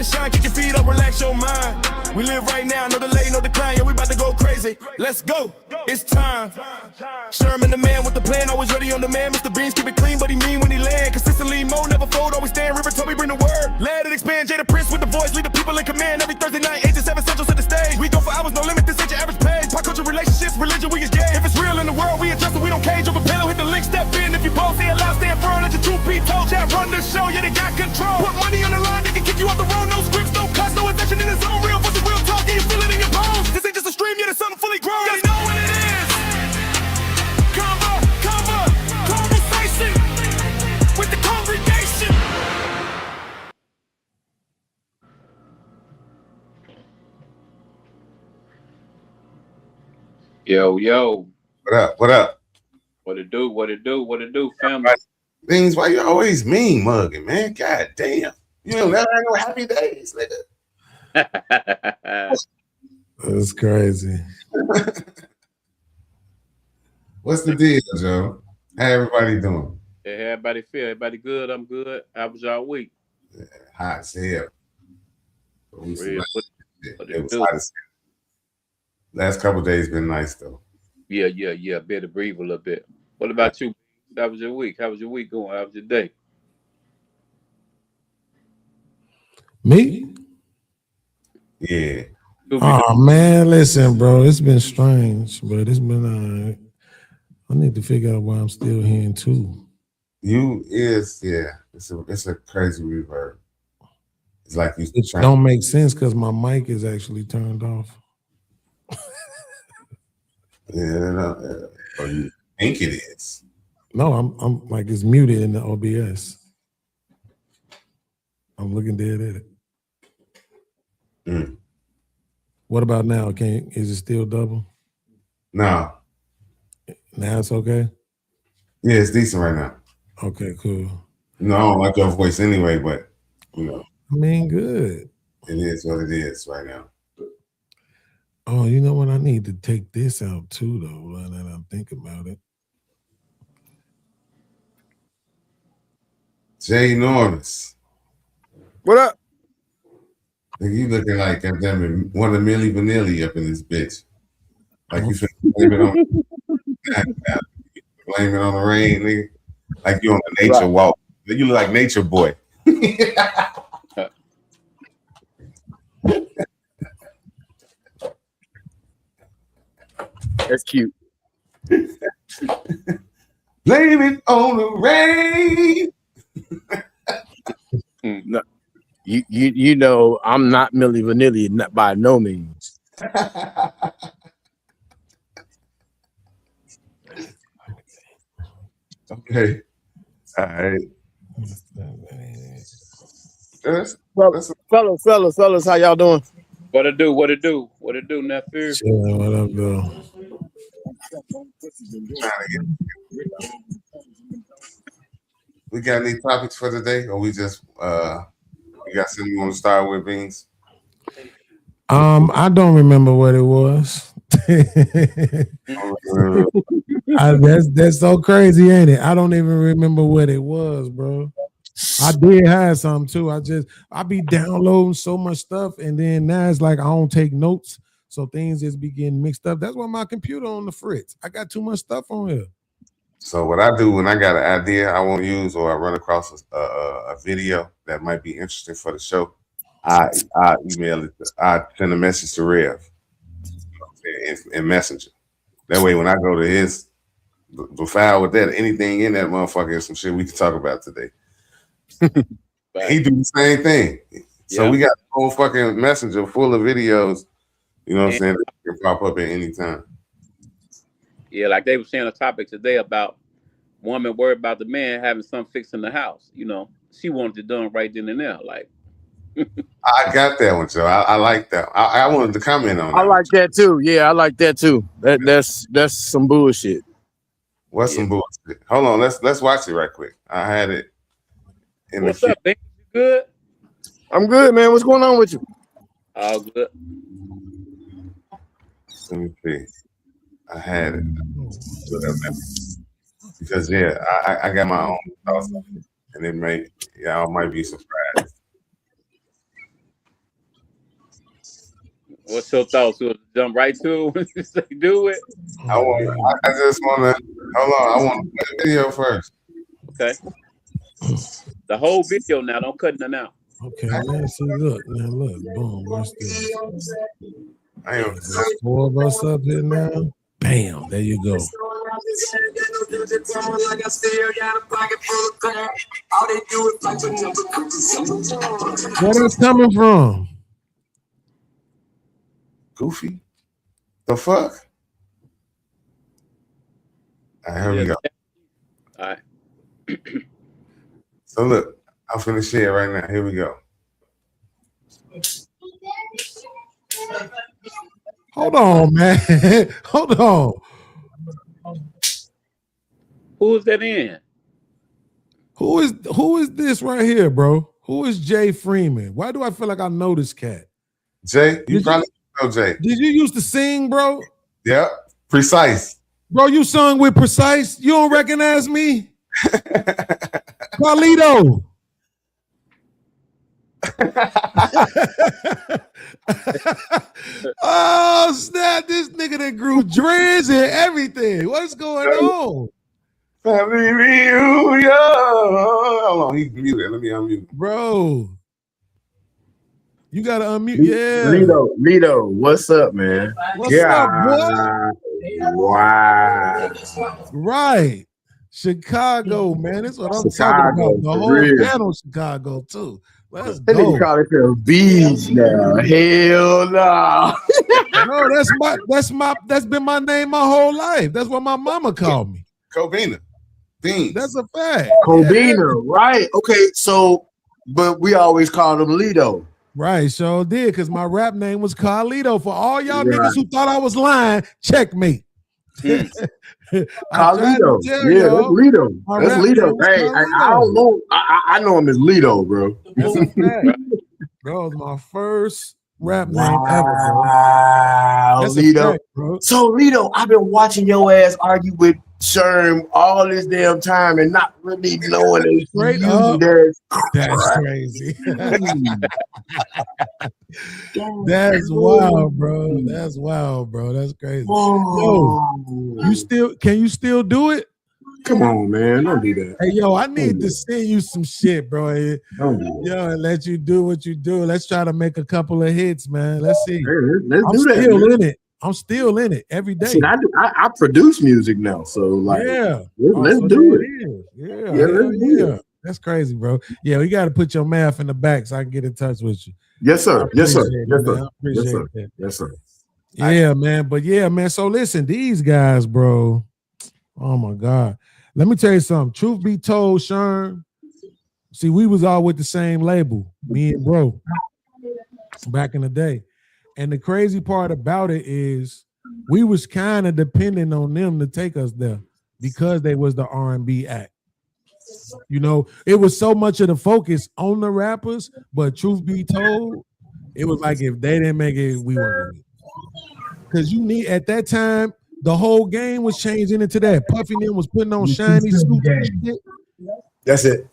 to shine, kick your feet up, relax your mind. We live right now, no delay, no decline. Yeah, we about to go crazy. Let's go. It's time. Sherman the man with the plan, always ready on demand. Mr. Beans keep it clean, but he mean when he land. Consistently, Mo never fold, always stand. River told me bring the word. Let it expand. Jada Prince with the voice, lead the people in command. Every Thursday night, 8 to 7 Central to the stage. We go for hours, no limit. This ain't your average page. Pop culture, relationships, religion, we is gay. If it's real in the world, we adjust it. We don't cage over pillow. Hit the link, step in. If you both say it loud, stand firm. Let your truth be told. Chat run the show, yeah they got control. Put money on the line, they can kick you off the road. No scripts, no cuts, no attention in the zone. Real versus real talk, and you feel it in your bones. This ain't just a stream, yeah, it's something fully grown. You know what it is. Conversation with the congregation. Yo, yo. What up? What up? What it do? What it do? What it do, family? Things, why you always mean mugging, man? God damn. You don't never have no happy days, nigga. That's crazy. What's the deal, Joe? How everybody doing? Yeah, everybody feel? Everybody good? I'm good. How was y'all week? Yeah, hot as hell. What It was hot as hell. Last couple of days been nice though. Yeah. Better breathe a little bit. What about you? How was your week? How was your week going? How was your day? Me? Yeah. Oh man, listen, bro. It's been strange, but it's been I need to figure out why I'm still hearing too. It's a crazy reverb. It's like you don't make sense because my mic is actually turned off. Or you think it is? No, I'm like it's muted in the OBS. I'm looking dead at it. What about now? Is it still double? No. Now it's okay? Yeah, it's decent right now. Okay, cool. No, I don't like your voice anyway, but you know. I mean, good. It is what it is right now. Oh, you know what? I need to take this out too, though, now that I'm thinking about it. Jay Enormous. What up? You looking like goddamn one of Milli Vanilli up in this bitch. Like you blame it on the rain, nigga. Like you on the nature walk. You look like Nature Boy. That's cute. Blame it on the rain. No, you know I'm not Milli Vanilli, not by no means. Okay. All right. Fellas, how y'all doing? What it do? What it do? What it do, nephew? Yeah, what up, though? We got any topics for today, or we just you got something you want to start with, Beans? I don't remember what it was. That's so crazy, ain't it? I don't even remember what it was, bro. I did have some too. I be downloading so much stuff, and then now it's like I don't take notes, so things just be getting mixed up. That's why my computer on the fritz. I got too much stuff on here. So what I do when I got an idea I want to use, or I run across a video that might be interesting for the show, I email it. I send a message to Rev in Messenger. That way, when I go to his the file with that, anything in that motherfucker is some shit we can talk about today. He do the same thing. So we got a whole fucking Messenger full of videos. You know what I'm saying? That can pop up at any time. Yeah, like they were saying a topic today about woman worried about the man having something fixed in the house. You know, she wanted it done right then and there. Like, I got that one, Joe. I like that. I wanted to comment on that. I like that too. Yeah, I like that too. That's some bullshit. What's some bullshit? Hold on, let's watch it right quick. I had it. What's up, man? You good? I'm good, man. What's going on with you? All good. Let me see. I had it. Because I got my own thoughts on it, and it y'all might be surprised. What's your thoughts? So jump right to it when you say do it. I just want to hold on. I want to play the video first. Okay. The whole video now. Don't cut it out. Okay, man. See, look, boom. Watch this. I ain't There's 4 of us up here now. Bam, there you go. Where that's coming from? Goofy. The fuck? All right, here we go. All right. So look, I'm finna share right now. Here we go. Hold on, man. Hold on. Who is that in? Who is this right here, bro? Who is Jay Freeman? Why do I feel like I know this cat? Jay, you probably know Jay. Did you used to sing, bro? Yep, Precise. Bro, you sung with Precise. You don't recognize me? Carlito. Oh snap! This nigga that grew dreads and everything. What's going on, Family reunion. Hold on, he's muted. Let me unmute. bro? You gotta unmute. Yeah. Lito, what's up, man? What's up, boy? Wow. Right, Chicago, man. That's what I'm Chicago, talking about. The for whole real. channel, Chicago too. Let's That nigga go. call it the bees now. Hell no. No, that's been my name my whole life. That's what my mama called me. Covina. Beans. That's a fact. Cobina, right? Okay, so, but we always called him Lito. Right, sure did, because my rap name was Carlito. For all y'all Right. niggas who thought I was lying, checkmate. Mm. Carlito. tell Yeah, y'all, that's Lito. my That's rap Lito. name was Hey, I Carlito. don't know. I know him as Lito, bro. That's a fact. Bro, it was my first rap name ever, bro. Wow, That's Lito. a fact, bro. So, Lito, I've been watching your ass argue with Sherm all this damn time and not really knowing it. Straight You up. that's That's crazy. That's wild, bro. That's wild, bro. That's crazy. Can you still do it? Come on, man. Don't do that. Hey, yo, I need to send you some shit, bro. Don't do that. Yo, and let you do what you do. Let's try to make a couple of hits, man. Let's see. Hey, let's I'm do that. still man. in it. I'm still in it every day. See, I produce music now, so like, Yeah. let's so do there it. is. Yeah, Yeah, hell let's do yeah. That's crazy, bro. Yeah, we got to put your math in the back so I can get in touch with you. Yes, sir. Yes, sir. Appreciate it, Yes, man. sir. I appreciate Yes, sir. that. Yes, sir. Yeah, man. But yeah, man. So listen, these guys, bro. Oh my God. Let me tell you something. Truth be told, Sherm. See, we was all with the same label, me and bro, back in the day. And the crazy part about it is we was kind of depending on them to take us there because they was the R&B act. You know, it was so much of the focus on the rappers, but truth be told, it was like if they didn't make it, we weren't. Because you need at that time, the whole game was changing into that. Puffy them was putting on shiny suits and shit. That's it.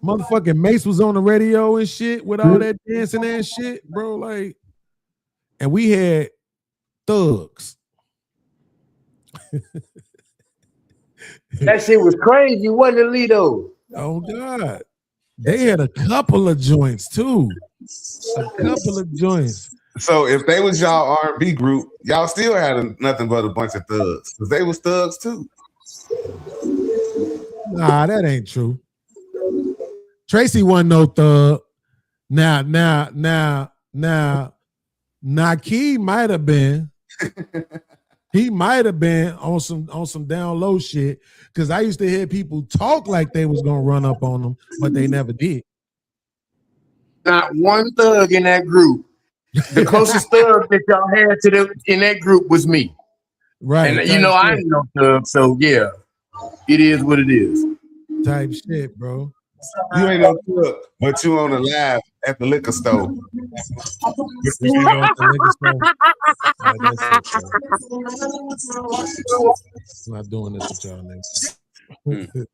Motherfucking Mace was on the radio and shit with all that dancing and shit, bro. Like, and we had thugs. That shit was crazy, wasn't it, Lito? Oh God. They had a couple of joints too. A couple of joints. So if they was y'all R&B group, y'all still had nothing but a bunch of thugs because they was thugs too. Nah, that ain't true. Tracy wasn't no thug. Now, Key might have been. He might have been on some down low shit because I used to hear people talk like they was gonna run up on them, but they never did. Not one thug in that group. The closest thug that y'all had to them in that group was me. Right. And you know, I ain't no thug, so yeah, it is what it is. Type shit, bro. You ain't no thug, but you on the live at the liquor store. I'm not doing this with y'all niggas.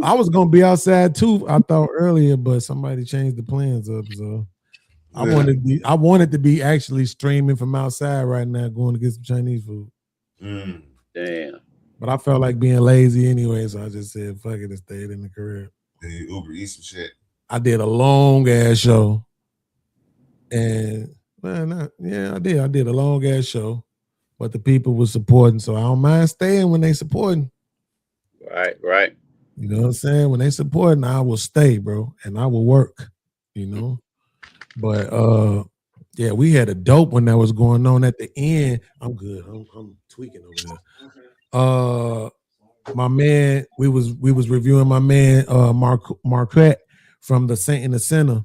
I was gonna be outside too, I thought earlier, but somebody changed the plans up, so I wanted to be actually streaming from outside right now, going to get some Chinese food. Damn. But I felt like being lazy anyway, so I just said, fuck it, and stayed in the career. Then you Uber eat some shit. I did a long ass show. And I did a long ass show. But the people were supporting, so I don't mind staying when they supporting. Right. You know what I'm saying? When they supporting, I will stay, bro, and I will work, you know. But yeah, we had a dope when that was going on at the end. I'm good. I'm tweaking over there. My man, we was reviewing my man Marquette from the Saint in the Center.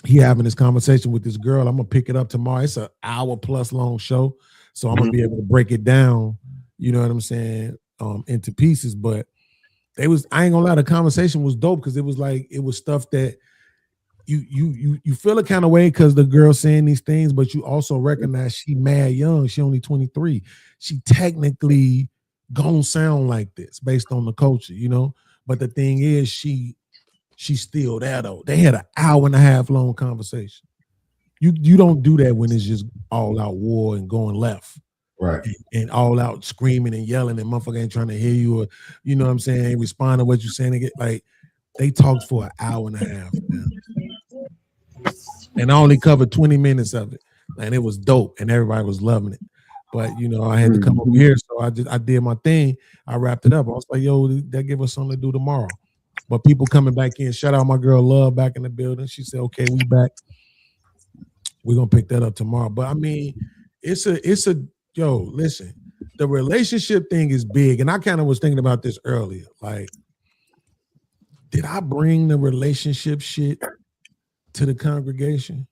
He having this conversation with this girl. I'm gonna pick it up tomorrow. It's an hour plus long show, so I'm gonna be able to break it down. You know what I'm saying? Into pieces. But I ain't gonna lie, the conversation was dope because it was stuff that you feel a kind of way because the girl saying these things, but you also recognize she mad young. She only 23. She technically gonna sound like this based on the culture, you know. But the thing is, she's still there though. They had an hour and a half long conversation. You don't do that when it's just all out war and going left. Right. And all out screaming and yelling and motherfucker ain't trying to hear you or, you know what I'm saying, ain't respond to what you're saying. They talked for an hour and a half, man. And I only covered 20 minutes of it. And it was dope and everybody was loving it. But, you know, I had to come over here. So I did my thing. I wrapped it up. I was like, yo, that give us something to do tomorrow. But people coming back in, shout out my girl Love back in the building. She said, okay, we back. We're going to pick that up tomorrow. But I mean, yo, listen, the relationship thing is big. And I kind of was thinking about this earlier. Like, did I bring the relationship shit to the congregation?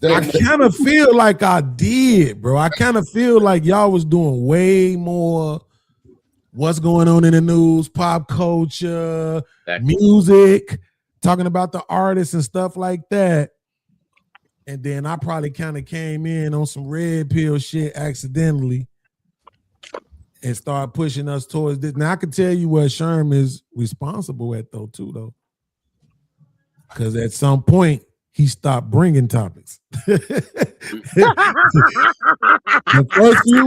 I kind of feel like I did, bro. I kind of feel like y'all was doing way more what's going on in the news, pop culture, music, talking about the artists and stuff like that. And then I probably kind of came in on some red pill shit accidentally and started pushing us towards this. Now I can tell you where Sherm is responsible at though, too. Because at some point he stopped bringing topics. The first few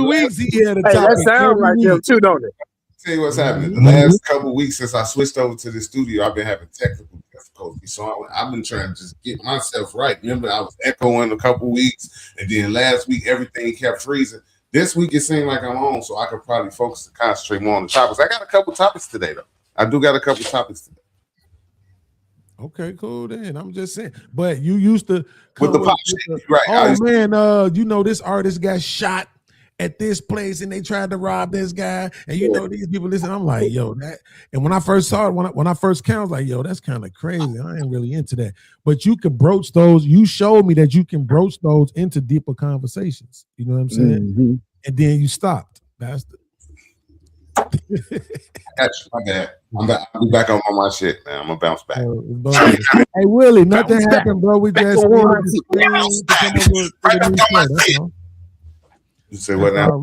weeks, he had a topic. That sound like them too, don't it? Tell you what's happening. The last couple of weeks since I switched over to the studio, I've been having technical difficulties. So I've been trying to just get myself right. Remember, I was echoing a couple of weeks, and then last week everything kept freezing. This week it seemed like I'm on, so I could probably focus and concentrate more on the topics. I got a couple topics today, though. I do got a couple topics today. Okay, cool then. I'm just saying. But you used to with the pop shit, right? Oh man, you know this artist got shot at this place and they tried to rob this guy, and you know these people listen. I'm like, yo, that. And when I first saw it, when I first came, I was like, yo, that's kind of crazy. I ain't really into that. But you can broach those. You showed me that you can broach those into deeper conversations. You know what I'm saying? Mm-hmm. And then you stopped, bastard. That's my bad. I'll be back on my shit, man. I'm gonna bounce back. Hey Willie, nothing happened, bro. We just You said what now?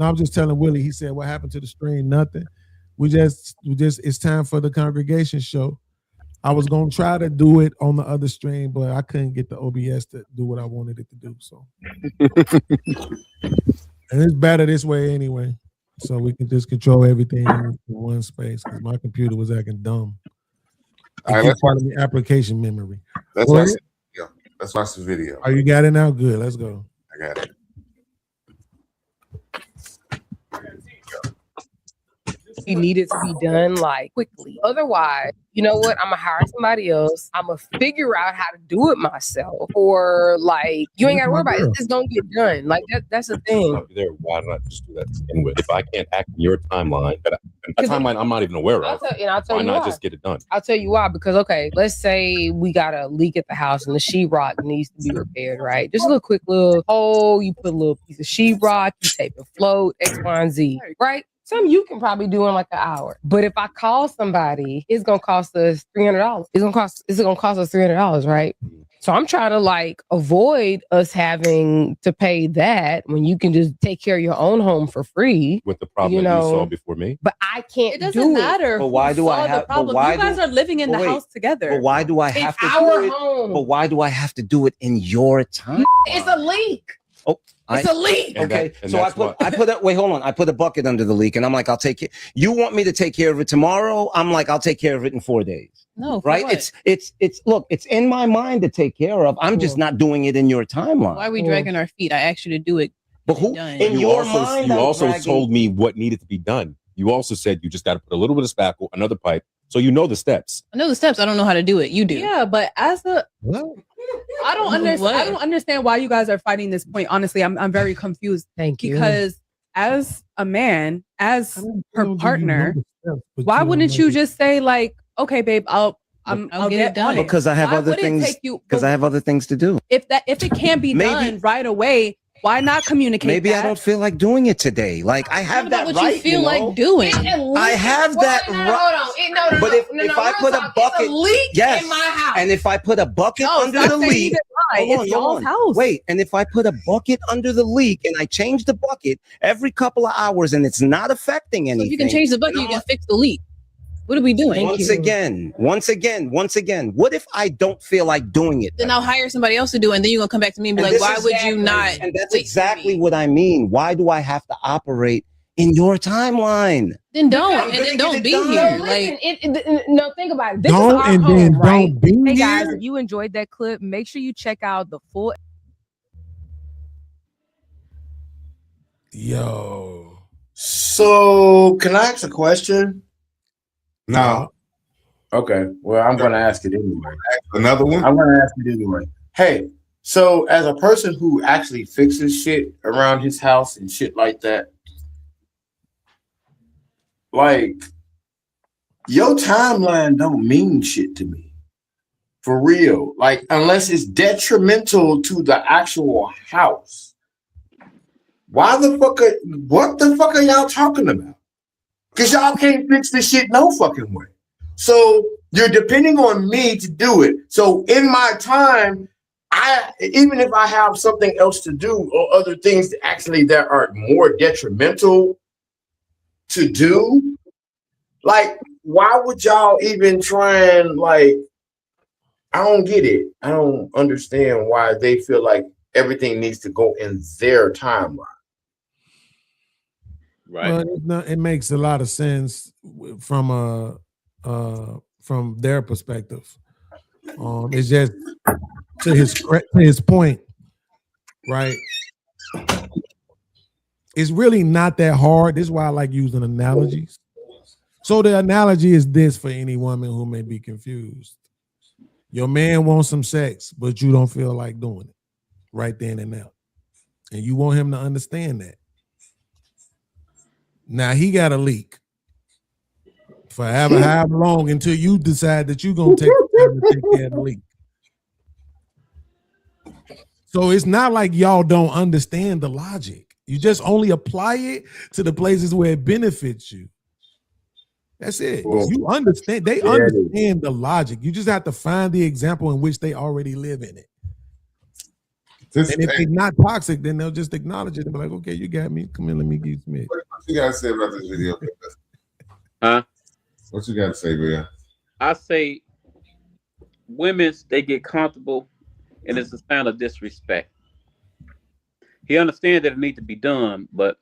I'm just telling Willie. He said, "What happened to the stream? Nothing. We just. It's time for the congregation show. I was gonna try to do it on the other stream, but I couldn't get the OBS to do what I wanted it to do. So, and it's better this way anyway. So we can just control everything in one space because my computer was acting dumb. All right, part of the application memory. Let's watch the video. Let's watch the video. Oh, you got it now? Good. Let's go. I got it. He needed to be done like quickly. Otherwise, you know what? I'm gonna hire somebody else. I'm gonna figure out how to do it myself. Or like, you ain't gotta worry about it. It's just gonna get done. Like that's the thing. There, why not just do that to begin with? If I can't act in your timeline, but a timeline I'm not even aware of, I'll tell why you not why. Just get it done? I'll tell you why. Because okay, let's say we got a leak at the house and the sheetrock needs to be repaired, right? Just a little quick little hole. You put a little piece of sheetrock. You tape a float, X, Y, and Z, right? Some you can probably do in like an hour. But if I call somebody, it's gonna cost us $300. It's gonna cost us $300, right? So I'm trying to like avoid us having to pay that when you can just take care of your own home for free. With the problem You that you know, saw before me. But I can't It doesn't do matter. But why who do I saw the have- but problem. why You guys do- are living in the but wait, house together. But why do I It's have to our do it? home. But why do I have to do it in your time? It's a leak. Oh, It's a leak. And Okay, and so I put it. Wait, hold on. I put a bucket under the leak, and I'm like, I'll take it. You want me to take care of it tomorrow? I'm like, I'll take care of it in 4 days. No, for Right? what? It's look, it's in my mind to take care of. I'm just not doing it in your timeline. Why are we dragging our feet? I asked you to do it. But who Done. in you your also, mind? you I'm also dragging- told me what needed to be done. You also said you just got to put a little bit of spackle, another pipe, so you know the steps. I know the steps. I don't know how to do it. You do. Yeah, but as a What? I don't understand. What? I don't understand why you guys are fighting this point. Honestly, I'm very confused Thank you. because as a man, as her partner, why Why wouldn't you just say like, okay, babe, I'll I'll get get it it done. done because I have Why other would it things. take you- Because I have other things to do. if it can be Maybe- done right away, why not communicate? Maybe I that? don't feel like doing it today. Like I have What that about what right. you feel know? like doing? I have that right. But if I put a bucket, yes, in my house. and if I put a bucket No, under stop the saying leak, it right. hold on, It's y'all's hold on. house. Wait, and if I put a bucket under the leak and I change the bucket every couple of hours and it's not affecting So anything, if you can change the bucket, you can fix the leak. What are we doing? Thank once you. again, what if I don't feel like doing it? Then I'll hire somebody else to do it, and then you're gonna come back to me and be And like, this "Why is would you not?" And that's wait for exactly me? what I mean. Why do I have to operate in your timeline? Then don't, I'm and gonna then get don't it be done. here. No, Like, listen, no, think about it. This is Don't our and home, then right? don't be Hey guys, here. if you enjoyed that clip, make sure you check out the full. Yo. So, can I ask a question? No, Okay. Well, I'm going to ask it anyway. another one. I'm going to ask it anyway. Hey, so as a person who actually fixes shit around his house and shit like that, like your timeline don't mean shit to me. For real. Like, unless it's detrimental to the actual house. What the fuck are y'all talking about? Because y'all can't fix this shit no fucking way. So you're depending on me to do it. So in my time, even if I have something else to do or other things that are more detrimental to do, like, why would y'all even try and like, I don't get it. I don't understand why they feel like everything needs to go in their timeline. Right. Well, it makes a lot of sense from their perspective. It's just to his point, right? It's really not that hard. This is why I like using analogies. So the analogy is this for any woman who may be confused. Your man wants some sex, but you don't feel like doing it right then and now. And you want him to understand that. Now he got a leak for however long until you decide that you're gonna take care of the leak. So it's not like y'all don't understand the logic. You just only apply it to the places where it benefits you. That's it. You understand. They understand the logic. You just have to find the example in which they already live in it. And if it's not toxic, then they'll just acknowledge it and be like, okay, you got me. Come in, let me give you some. What you got to say about this video? Huh? What you got to say, Bill? I say women, they get comfortable, and it's a sign of disrespect. He understands that it needs to be done, but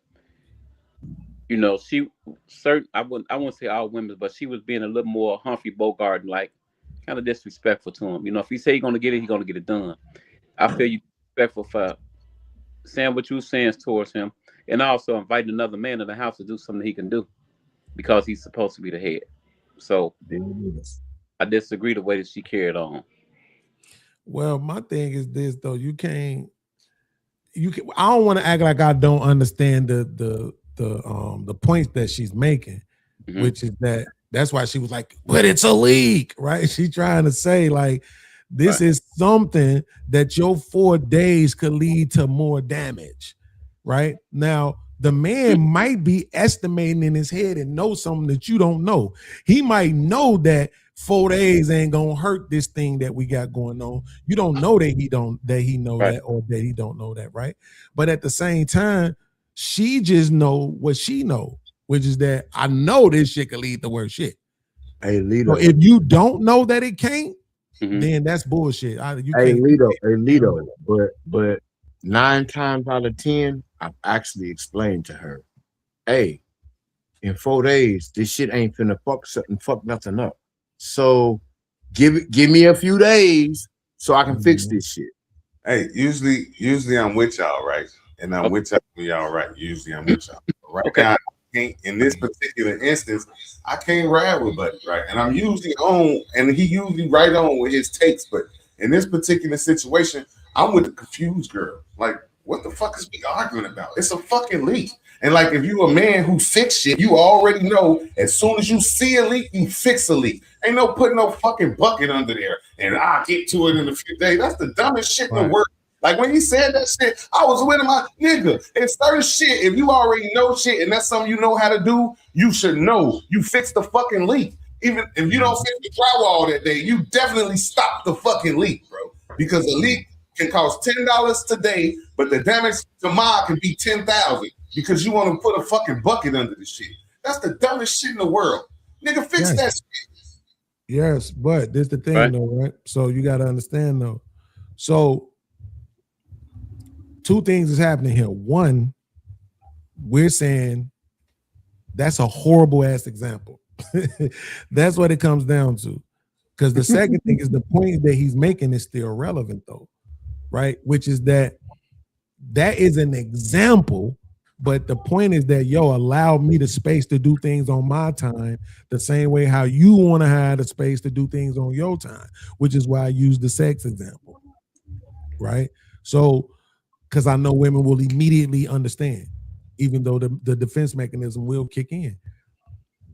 you know, I wouldn't say all women, but she was being a little more Humphrey Bogart, like kind of disrespectful to him. You know, if he say he's gonna get it, he's gonna get it done. I feel you respectful for saying what you saying towards him, and also inviting another man in the house to do something he can do because he's supposed to be the head. So I disagree the way that she carried on. Well, my thing is this though: I don't want to act like I don't understand the points that she's making, which is that's why she was like, "But it's a leak," right? She's trying to say like, this is something that your 4 days could lead to more damage, right? Now, the man might be estimating in his head and know something that you don't know. He might know that 4 days ain't gonna hurt this thing that we got going on. You don't know that he know Right. that, or that he don't know that, right? But at the same time, she just know what she know, which is that I know this shit can lead to worse shit. Hey, Lito. So if you don't know that it can't, Mhm. then that's bullshit. You Hey, can't. Lito. But 9 times out of 10, I've actually explained to her, hey, in 4 days, this shit ain't finna fuck nothing up. So give me a few days so I can fix this shit. Hey, usually I'm with y'all, right? And I'm with y'all when y'all right. Usually I'm with y'all. Right Okay. now, in this particular instance, I can't ride with Buddy, right? And I'm usually on, and he usually right on with his takes. But in this particular situation, I'm with the confused girl. Like, what the fuck is we arguing about? It's a fucking leak. And like, if you a man who fix shit, you already know as soon as you see a leak, you fix a leak. Ain't no putting no fucking bucket under there and I'll get to it in a few days. That's the dumbest shit in the world. Like when he said that shit, I was with him, nigga. It's certain shit. If you already know shit and that's something you know how to do, you should know. You fix the fucking leak. Even if you don't fix the drywall that day, you definitely stop the fucking leak, bro. Because a leak can cost $10 today, but the damage tomorrow can be $10,000 because you want to put a fucking bucket under the shit. That's the dumbest shit in the world. Nigga, fix that shit. Yes, but this the thing, Right. though, right? So you got to understand, though. So 2 things is happening here. One, we're saying that's a horrible ass example. That's what it comes down to. Because the second thing is the point that he's making is still relevant, though, right? Which is that is an example, but the point is that, allow me the space to do things on my time the same way how you want to have the space to do things on your time, which is why I use the sex example, right? So, because I know women will immediately understand, even though the defense mechanism will kick in.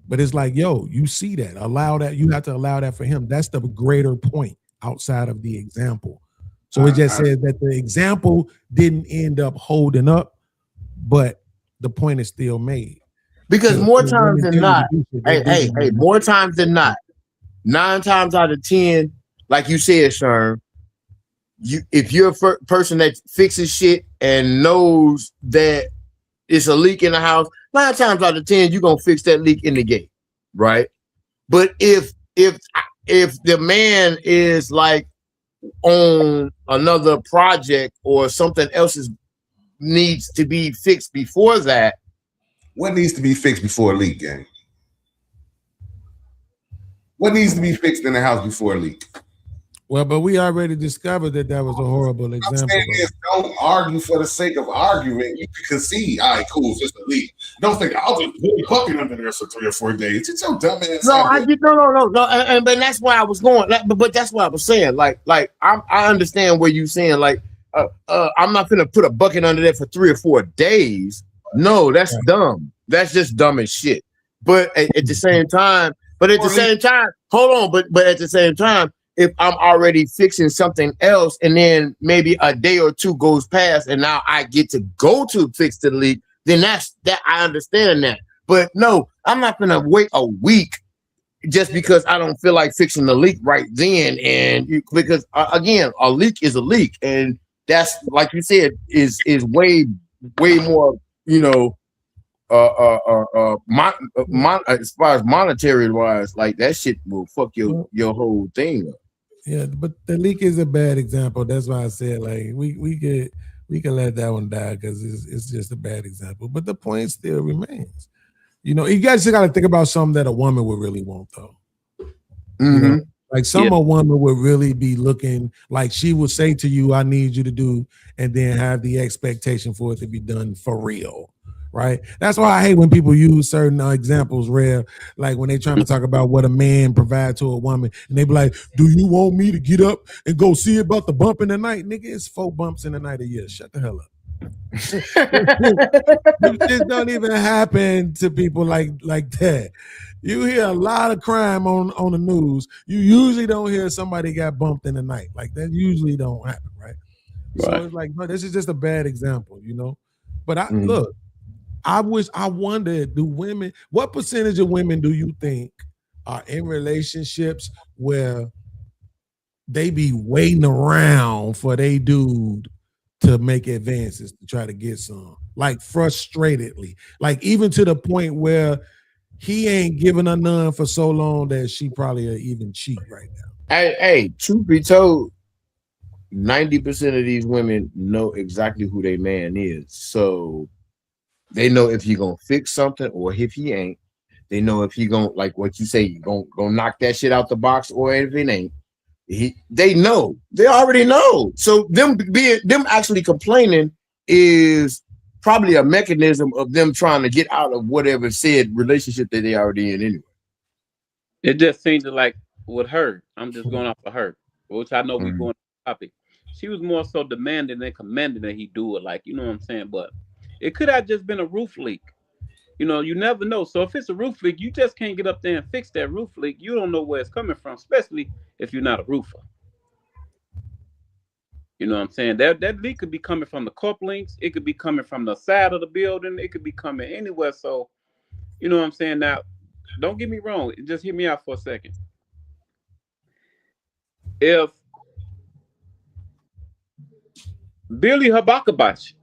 But it's like, you see that, allow that, you have to allow that for him. That's the greater point outside of the example. So it just says that the example didn't end up holding up, but the point is still made. Because more Because times women than tell not, you to do shit, they do it. more times than not, 9 times out of 10, like you said, Sherm, if you're a person that fixes shit and knows that it's a leak in the house, 9 times out of 10, you're gonna fix that leak in the gate, right? But if the man is like on another project or something else needs to be fixed before that. What needs to be fixed before a leak, gang? What needs to be fixed in the house before a leak? Well, but we already discovered that was a horrible I'm example. saying is, don't argue for the sake of arguing. You can concede, all right, cool, it's just a leak. Don't think I'll just put a bucket under there for 3 or 4 days. It's your dumb ass. No, and that's why I was going. But that's what I was saying. Like I understand where you saying like, I'm not gonna put a bucket under there for 3 or 4 days. No, that's dumb. That's just dumb as shit. But at the same time, hold on. But at the same time, if I'm already fixing something else and then maybe a day or 2 goes past and now I get to go to fix the leak, then that's that. I understand that. But no, I'm not gonna wait a week just because I don't feel like fixing the leak right then. And because again, a leak is a leak, and that's like you said is way more, as far as monetary wise, like that shit will fuck your whole thing up. Yeah, but the leak is a bad example. That's why I said like we can let that one die because it's just a bad example. But the point still remains. You guys just got to think about something that a woman would really want, though. Mm-hmm. Like a woman would really be looking like she would say to you, "I need you to do," and then have the expectation for it to be done for real. Right. That's why I hate when people use certain examples, Rev, like when they're trying to talk about what a man provide to a woman, and they be like, "Do you want me to get up and go see about the bump in the night, nigga? It's 4 bumps in the night a year. Shut the hell up." This don't even happen to people like that. You hear a lot of crime on the news. You usually don't hear somebody got bumped in the night. Like that usually don't happen, right? So it's like, no, this is just a bad example, But look, I wonder, what percentage of women do you think are in relationships where they be waiting around for they dude to make advances to try to get some, like frustratedly, like even to the point where he ain't giving her none for so long that she probably even cheat right now. Hey, truth be told, 90% of these women know exactly who their man is. So they know if he gonna fix something or if he ain't. They know if he gonna, like what you say, you gonna knock that shit out the box or if it ain't. They know. They already know. So them actually complaining is probably a mechanism of them trying to get out of whatever said relationship that they already in anyway. It just seemed like with her, I'm just going off of her, which I know we going off topic. She was more so demanding and commanding that he do it, like, you know what I'm saying? But it could have just been a roof leak. You know, you never know. So if it's a roof leak, you just can't get up there and fix that roof leak. You don't know where it's coming from, especially if you're not a roofer. You know what I'm saying? That leak could be coming from the couplings. It could be coming from the side of the building. It could be coming anywhere. So, you know what I'm saying? Now, don't get me wrong. Just hear me out for a second. If Billy Habakabach,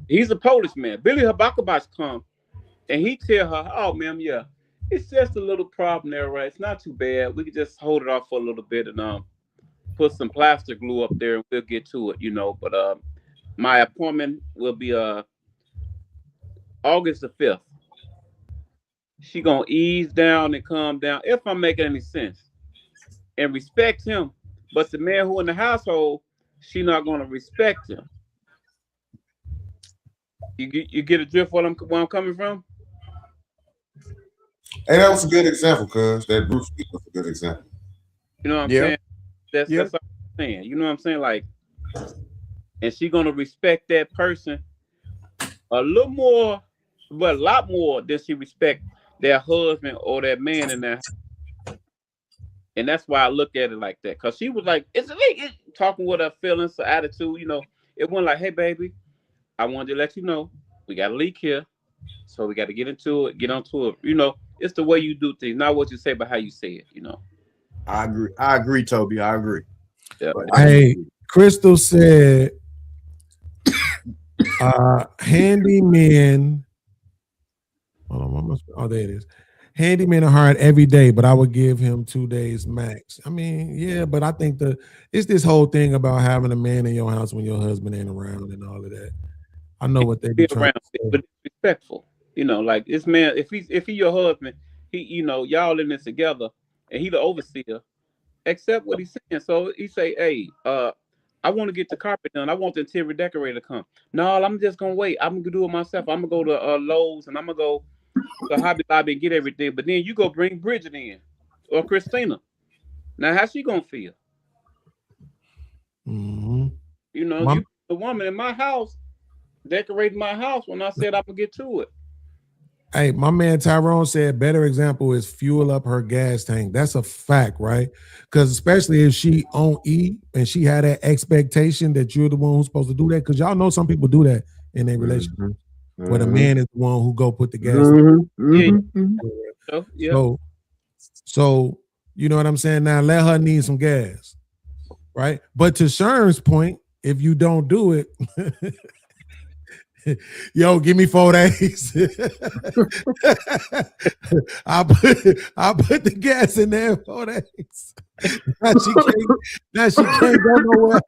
he's a Polish man. Billy Habakabach come and he tell her, oh, ma'am, yeah, it's just a little problem there, right? It's not too bad. We can just hold it off for a little bit and put some plaster glue up there and we'll get to it, you know. But my appointment will be August the 5th. She gonna ease down and calm down, if I'm making any sense, and respect him. But the man who in the household, she not gonna respect him. You get a drift where I'm coming from? Hey, that was a good example, cuz that roof leak was a good example. You know what I'm saying? That's what I'm saying. You know what I'm saying? Like, and she gonna respect that person a little more, but a lot more than she respect their husband or that man in their house. And that's why I look at it like that. Cause she was like, it's a leak, talking with her feelings, her attitude, you know. It went like, hey baby, I wanted to let you know we got a leak here. So we got to get into it, get onto it. You know, it's the way you do things, not what you say, but how you say it, you know. I agree, Toby. I agree. Yeah. Hey, Crystal said, handyman. Oh, there it is. Handyman are hard every day, but I would give him 2 days max. I mean, yeah, but I think it's this whole thing about having a man in your house when your husband ain't around and all of that. I know what they be trying to say. But respectful, you know, like this man, if he your husband, he, you know, y'all in this together, and he the overseer, accept what he's saying. So he say, hey, I want to get the carpet done. I want the interior decorator to come. No, I'm just gonna wait. I'm gonna do it myself. I'm gonna go to Lowe's and I'm gonna go to Hobby Lobby and get everything. But then you go bring Bridget in or Christina. Now, how's she gonna feel? Mm-hmm. You know, you the woman in my house, decorating my house when I said I'm gonna get to it. Hey, my man Tyrone said better example is fuel up her gas tank. That's a fact, right? Because especially if she on E and she had that expectation that you're the one who's supposed to do that. Because y'all know some people do that in their relationship, where the man is the one who go put the gas. So you know what I'm saying? Now let her need some gas, right? But to Sherm's point, if you don't do it. Yo, give me 4 days. I'll put the gas in there 4 days. Now she can't go nowhere.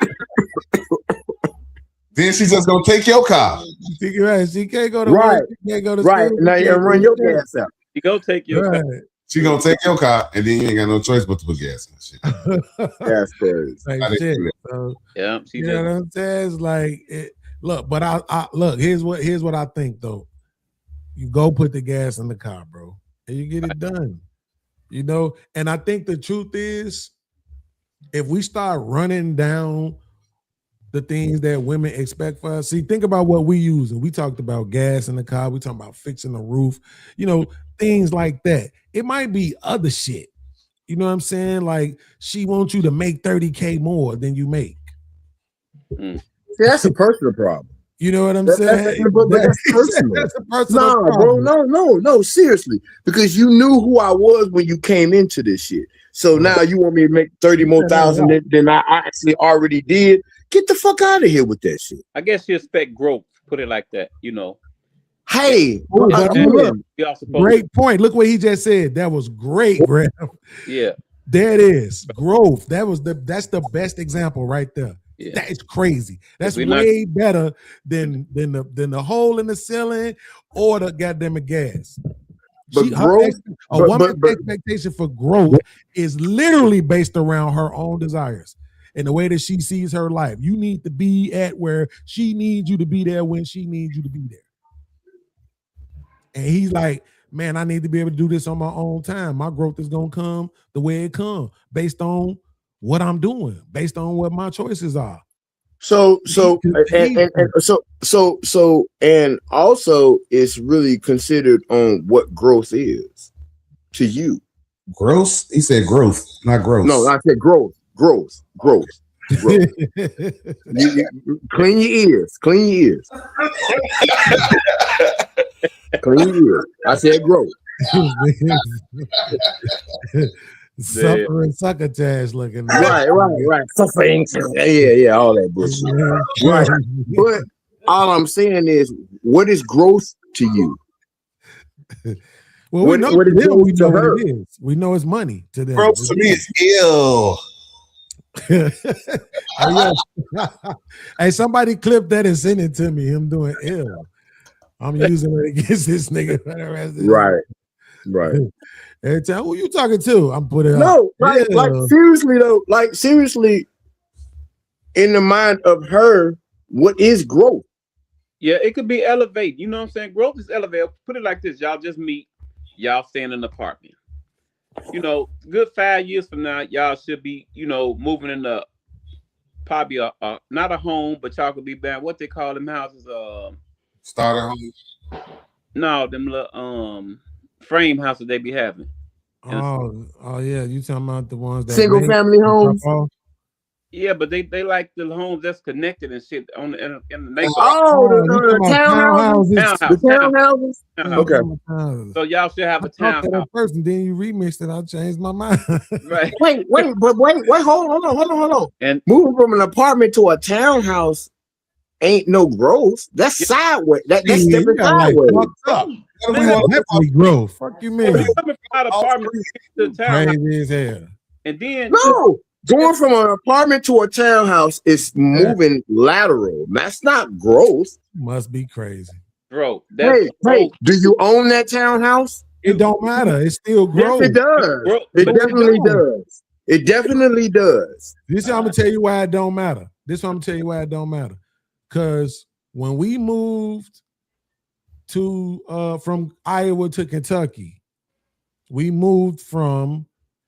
Then she's just gonna take your car. She can't go to work. She can't go to school. Now you run your gas out. You go take your car. She gonna take your car, and then you ain't got no choice but to put gas in the shit. That's crazy. Like shit. So, yeah, you know what I'm saying? It's like look, but I look, here's what I think though. You go put the gas in the car, bro, and you get it done. You know, and I think the truth is, if we start running down the things that women expect for us, see, think about what we use. And we talked about gas in the car, we talking about fixing the roof, you know, things like that. It might be other shit. You know what I'm saying? Like she wants you to make $30K more than you make. See, that's a personal problem. You know what I'm saying? But that's personal. That's a personal Nah, bro, problem. no, seriously. Because you knew who I was when you came into this shit. So now you want me to make 30 more thousand than I actually already did. Get the fuck out of here with that shit. I guess you expect growth. Put it like that, you know. Hey, Great point. Look what he just said. That was great, Graham. Yeah. There it is. Growth. That's the best example right there. Yeah. That is crazy. That's we way better than the hole in the ceiling or the goddamn gas. But growth, a woman's expectation for growth is literally based around her own desires and the way that she sees her life. You need to be at where she needs you to be there when she needs you to be there. And he's like, man, I need to be able to do this on my own time. My growth is gonna come the way it comes, based on what I'm doing, based on what my choices are. So and also it's really considered on what growth is to you. Gross? He said growth, not gross. No, I said growth. Clean your ears. Clean your ears. Clean your ears. I said growth. Suffering succotash looking. Right. Suffering. Yeah, all that bullshit. Right. But all I'm saying is, what is growth to you? Well, we know what it is. We know it's money to them. Growth to me is ill. Hey, somebody clip that and send it to me. Him doing ill. I'm using it against this nigga for the rest of the Right. Every time, who you talking to? I'm putting no, like seriously though, in the mind of her, what is growth? Yeah, it could be elevate. You know what I'm saying? Growth is elevate. Put it like this: y'all just meet, y'all stay in an apartment. You know, good 5 years from now, y'all should be, you know, moving into probably not a home, but y'all could be back. What they call them houses? Starter home. No, them little frame houses they be having. Oh yeah, you talking about the ones that single family homes? Yeah, but they like the homes that's connected and shit in the neighborhood. Oh, the townhouses. The townhouses. Okay. So y'all should have a townhouse first, and then you remixed it. I changed my mind. Right. Wait, hold on. And moving from an apartment to a townhouse ain't no growth. That's sideways. That's stepping sideways. Definitely growth. Fuck you, man. Coming from an apartment to a townhouse. Crazy as hell. And then going from an apartment to a townhouse is moving lateral. That's not growth. Must be crazy, bro. Hey, do you own that townhouse? It don't matter. It's still growth. Yes, it does. It definitely does. It definitely does. This I'm gonna tell you why it don't matter. Because when we moved to from Iowa to Kentucky, we moved from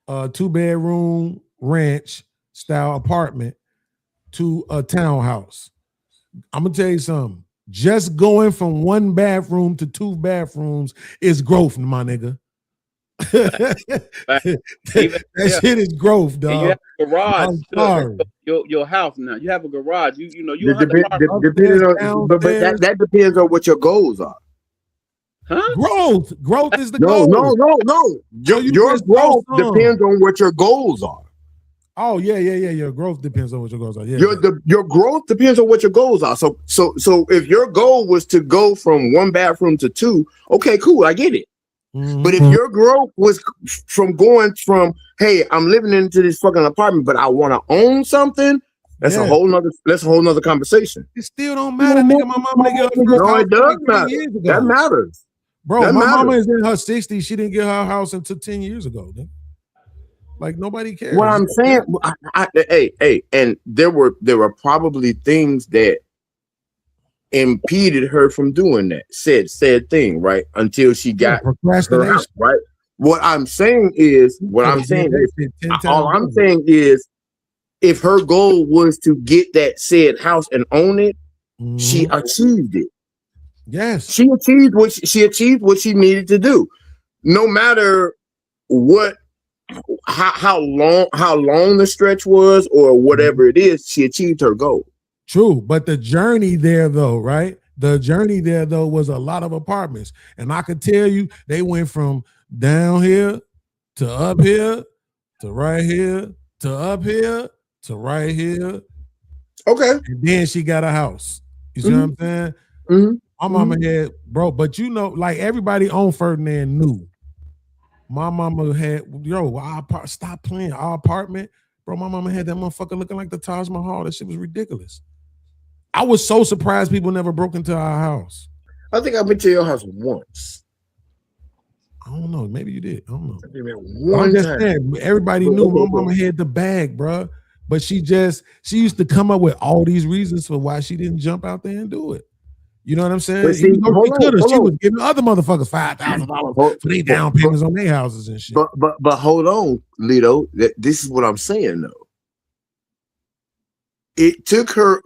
a 2-bedroom ranch style apartment to a townhouse. I'm gonna tell you something. Just going from 1 bathroom to 2 bathrooms is growth, my nigga. That shit is growth, dog. And you have a garage. I'm sorry. Your house now. You have a garage. You know you That depends on what your goals are. Huh? Growth is the goal. No. Your growth depends on what your goals are. Oh yeah. Your growth depends on what your goals are. Yeah. Your growth depends on what your goals are. So if your goal was to go from 1 bathroom to 2, okay, cool, I get it. Mm-hmm. But if your growth was from going from, hey, I'm living into this fucking apartment, but I want to own something, that's a whole nother conversation. It still don't matter, nigga. My mama didn't get her No, it does matter. That matters. Bro, my mama is in her 60s. She didn't get her house until 10 years ago. Nigga. Like nobody cares. What I'm saying, and there were probably things that impeded her from doing that said thing, right? Until she got her house, right? All I'm saying is, if her goal was to get that said house and own it, she achieved it. Yes, she achieved what she needed to do. No matter how long the stretch was or whatever it is, she achieved her goal. True, but the journey there though, right? The journey there though was a lot of apartments, and I could tell you they went from down here to up here to right here to up here to right here. Okay. And then she got a house. You see what I'm saying? My mama had, bro, but you know, like everybody on Ferdinand knew. My mama had, stop playing our apartment. Bro, my mama had that motherfucker looking like the Taj Mahal. That shit was ridiculous. I was so surprised people never broke into our house. I think I've been to your house once. I don't know. Maybe you did. I don't know. One I'm just time. saying, everybody knew my mama had the bag, bro. But she used to come up with all these reasons for why she didn't jump out there and do it. You know what I'm saying? See, Even though she could have, she hold was on. giving other motherfuckers $5,000 for their down payments on their houses and shit. But hold on, Lito. This is what I'm saying though. It took her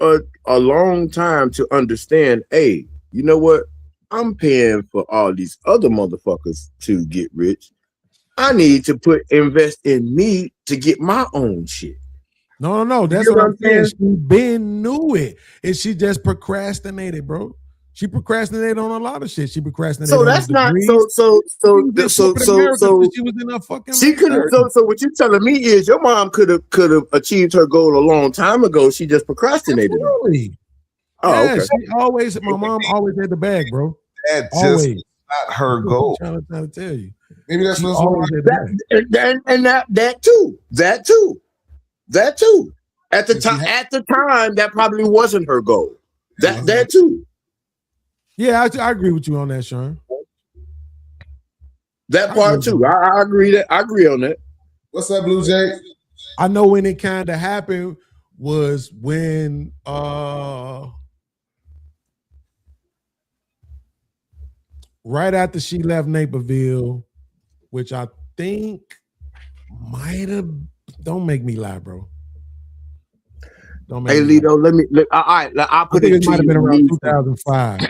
a long time to understand, hey, you know what? I'm paying for all these other motherfuckers to get rich. I need to invest in me to get my own shit. No. That's what I'm saying. She been knew it. And she just procrastinated, bro. She procrastinated on a lot of shit. She procrastinated. So on that's not degrees. so She was in her fucking. she could have. So what you're telling me is your mom could have achieved her goal a long time ago. She just procrastinated. Absolutely. Oh, Yeah, okay. my mom always had the bag, bro. That just Always. not her goal. I'm trying to tell you. Maybe that's She what's always wrong. had the bag. And that too. At the time, that probably wasn't her goal. That too. Yeah, I agree with you on that, Sean. That part too. I agree on that. What's up, Blue Jay? I know when it kind of happened was when right after she left Naperville, which I think might have, don't make me lie, bro. Don't make Hey, me lie. Lito, all right, I'll put I think it it might to have been you. around 2005.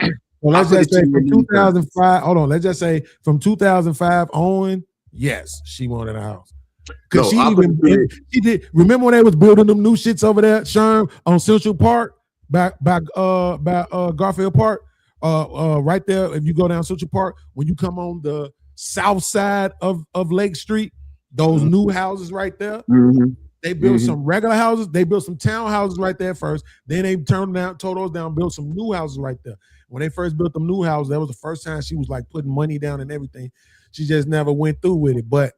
Well, let's just say from 2005. Hold on, let's just say from 2005 on. Yes, she wanted a house. Cause she did. Remember when they was building them new shits over there, Sherm, on Central Park, by Garfield Park, right there. If you go down Central Park, when you come on the south side of Lake Street, those new houses right there. They built some regular houses. They built some townhouses right there first. Then they tore those down, built some new houses right there. When they first built them new houses, that was the first time she was like putting money down and everything. She just never went through with it. But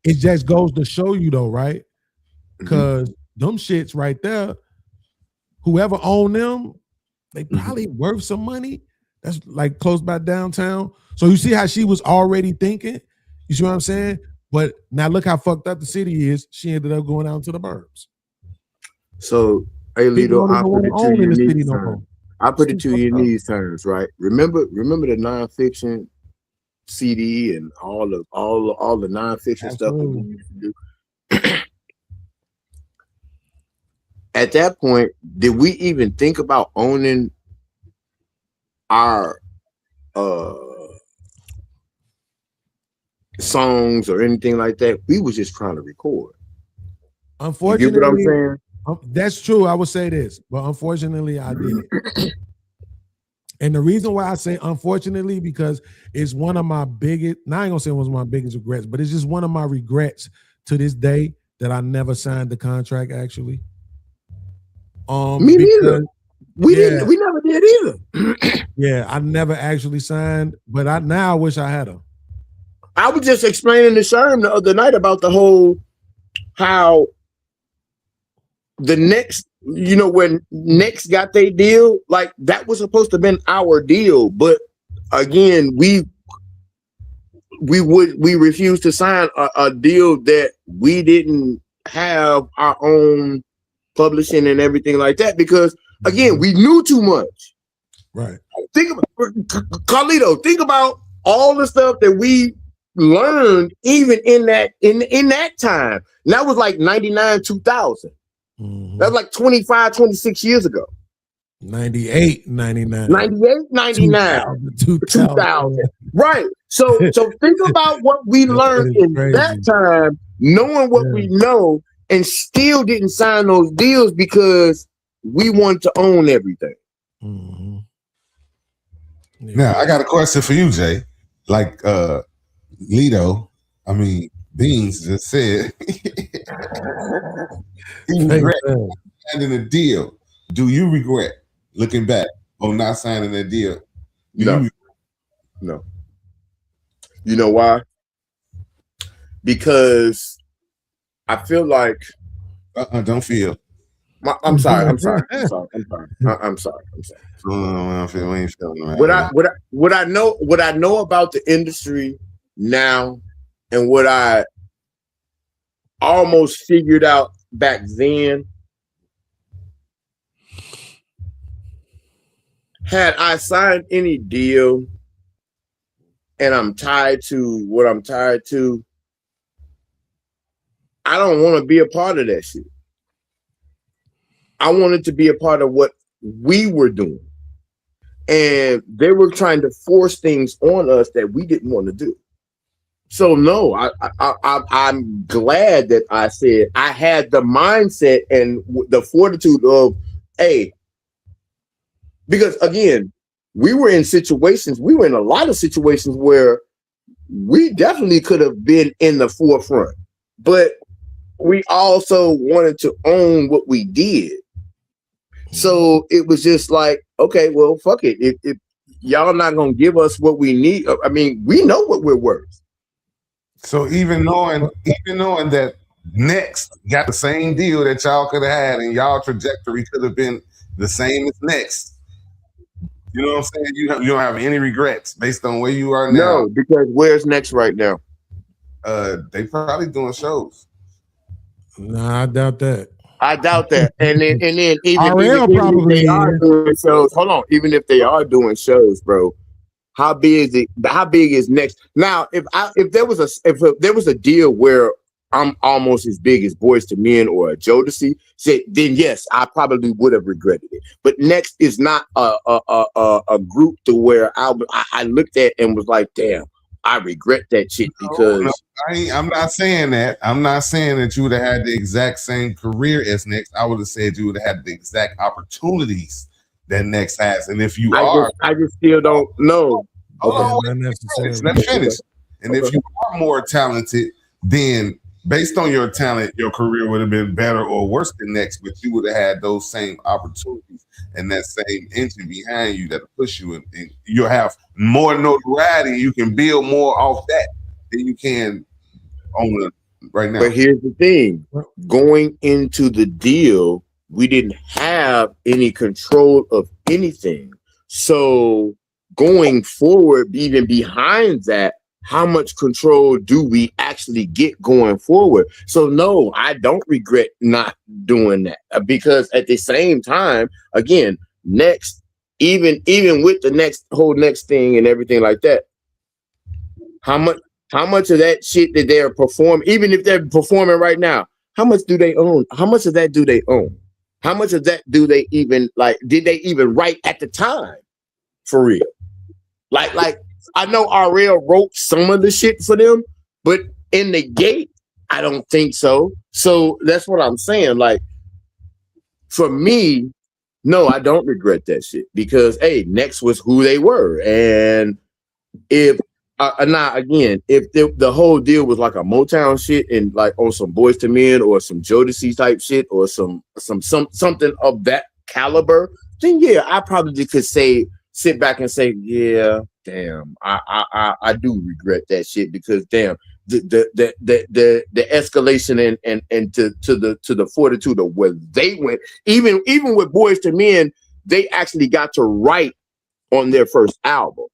it just goes to show you though, right? Because them shits right there, whoever owned them, they probably worth some money. That's like close by downtown. So you see how she was already thinking? You see what I'm saying? But now look how fucked up the city is. She ended up going out to the burbs. So, hey, Lito, I put it to you in these terms, right? Remember the nonfiction CD and all the nonfiction stuff that we used to do. At that point, did we even think about owning our songs or anything like that? We was just trying to record. Unfortunately, you get what I'm saying? That's true. I would say this, but unfortunately, I didn't. And the reason why I say unfortunately, because it's one of my biggest, now I ain't gonna say it was my biggest regrets, but it's just one of my regrets to this day that I never signed the contract actually. Me neither. We never did either. Yeah, I never actually signed, but I now wish I had them. I was just explaining to Sherm the other night about the whole how the next, when Next got their deal, like that was supposed to have been our deal, but again, we refused to sign a deal that we didn't have our own publishing and everything like that because again, we knew too much. Right. Think about Carlito. Think about all the stuff that we learned even in that time. And that was like 99, 2000. That was like 25, 26 years ago. 98, 99. 98, 99. 2000. Right. So think about what we learned in that time, knowing what we know, and still didn't sign those deals because we wanted to own everything. Mm-hmm. Now I got a question for you, Jay. Like Lito, I mean Beans just said he regret signing a deal. Do you regret looking back on not signing that deal? No. You know why? Because I feel like don't feel. I'm sorry. I'm sorry. We ain't feeling right. What I know about the industry now, and what I almost figured out back then, had I signed any deal and I'm tied to what I'm tied to, I don't want to be a part of that shit. I wanted to be a part of what we were doing. And they were trying to force things on us that we didn't want to do. So no, I'm glad that I said I had the mindset and the fortitude of, hey, because again, we were in a lot of situations where we definitely could have been in the forefront, but we also wanted to own what we did. So it was just like, okay, well, fuck it. If y'all not gonna give us what we need, I mean, we know what we're worth. So even knowing that Next got the same deal that y'all could have had, and y'all trajectory could have been the same as Next. You know what I'm saying? You don't have any regrets based on where you are now. No, because where's Next right now? They probably doing shows. Nah, I doubt that. And then even probably if they are doing shows, hold on. Even if they are doing shows, bro, how big is it? How big is Next? Now, if there was a deal where I'm almost as big as Boyz II Men or a Jodeci, then yes, I probably would have regretted it. But Next is not a group to where I looked at and was like, damn, I regret that shit because I'm not saying that. I'm not saying that you would have had the exact same career as Next. I would have said you would have had the exact opportunities that Next has. And if you I just still don't know. Let me finish. And if you are more talented, then based on your talent, your career would have been better or worse than Next, but you would have had those same opportunities and that same engine behind you that'll push you, and you'll have more notoriety. You can build more off that than you can on it right now. But here's the thing: going into the deal, we didn't have any control of anything. So going forward, even behind that, how much control do we actually get going forward? So no, I don't regret not doing that, because at the same time, again, Next, even with the whole Next thing and everything like that, how much of that shit that they're performing, even if they're performing right now, how much do they own? How much of that do they own? How much of that do they even did they even write at the time? For real. Like I know RL wrote some of the shit for them, but in the gate, I don't think so. So that's what I'm saying. Like, for me, no, I don't regret that shit because, hey, Next was who they were. And if, if the whole deal was like a Motown shit and like on some Boyz II Men or some Jodeci type shit or something of that caliber, then yeah, I probably could sit back and say, yeah, damn, I do regret that shit because damn, the escalation and to the fortitude of where they went, even with Boyz II Men, they actually got to write on their first album.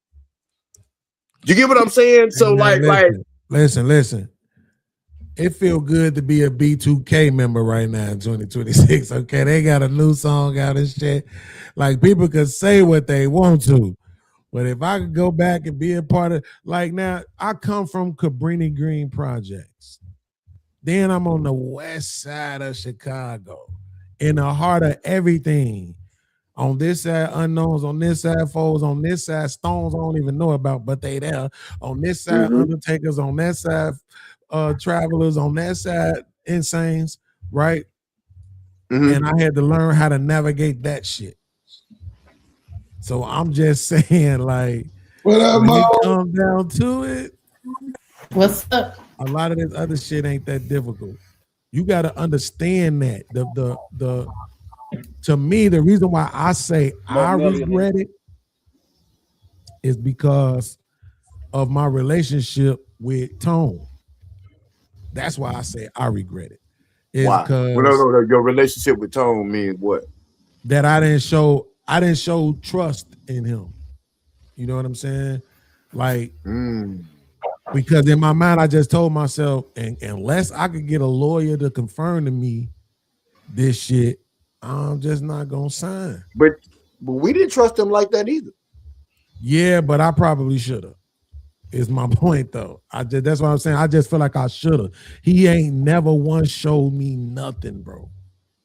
You get what I'm saying? So listen. It feel good to be a B2K member right now in 2026. Okay, they got a new song out and shit. Like, people could say what they want to, but if I could go back and be a part of, like, now I come from Cabrini Green Projects. Then I'm on the west side of Chicago, in the heart of everything. On this side, unknowns. On this side, foes. On this side, stones I don't even know about, but they there. On this side, undertakers. On that side, travelers. On that side, insanes. Right? and I had to learn how to navigate that shit. So I'm just saying, like, What up, when it Mo? comes down to it, What's up? a lot of this other shit ain't that difficult. You got to understand that the to me, the reason why I say I regret it is because of my relationship with Tone. That's why I say I regret it. Is Why? because Well, no, your relationship with Tone means what? that I didn't show trust in him. You know what I'm saying? Like, because in my mind, I just told myself, and unless I could get a lawyer to confirm to me this shit, I'm just not gonna sign. But we didn't trust him like that either. Yeah, but I probably should have. Is my point though. That's what I'm saying. I just feel like I should have. He ain't never once showed me nothing, bro.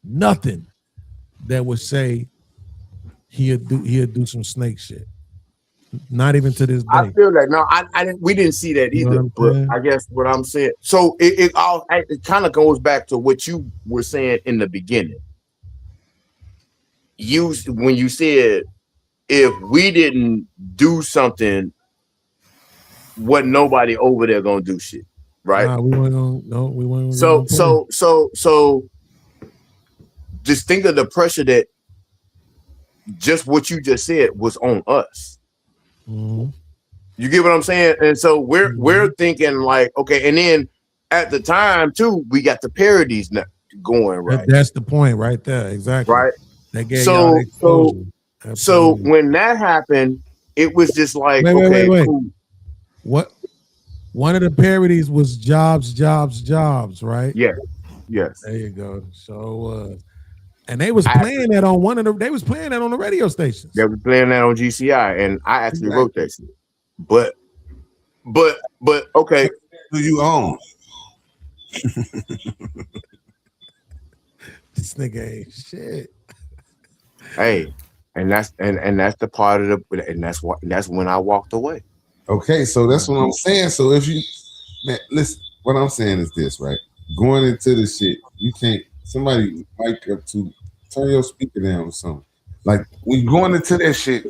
Nothing that would say he'll do some snake shit. Not even to this day. I feel that. No, I didn't. We didn't see that You know either. what I'm But saying? I guess what I'm saying. So it kind of goes back to what you were saying in the beginning. When you said if we didn't do something, wasn't nobody over there gonna do shit, right? Nah, we weren't gonna. No, we weren't. So just think of the pressure that just what you just said was on us. Mm-hmm. You get what I'm saying? And so we're thinking like, okay, and then at the time too, we got the parodies going, right? That's the point right there. Exactly. Right. That gave y'all the exposure. So when that happened, it was just like, wait. cool. What? One of the parodies was jobs, right? Yeah. Yes. There you go. So and they was playing that on they was playing that on the radio stations. They were playing that on GCI, and I actually wrote that shit. But okay. Who you own? This nigga ain't shit. Hey, and that's the part of the, and that's when I walked away. Okay, so that's what I'm saying. So if you, man, listen, what I'm saying is this, right? Going into the shit, you can't. Somebody mic up to turn your speaker down or something. Like when going into that shit,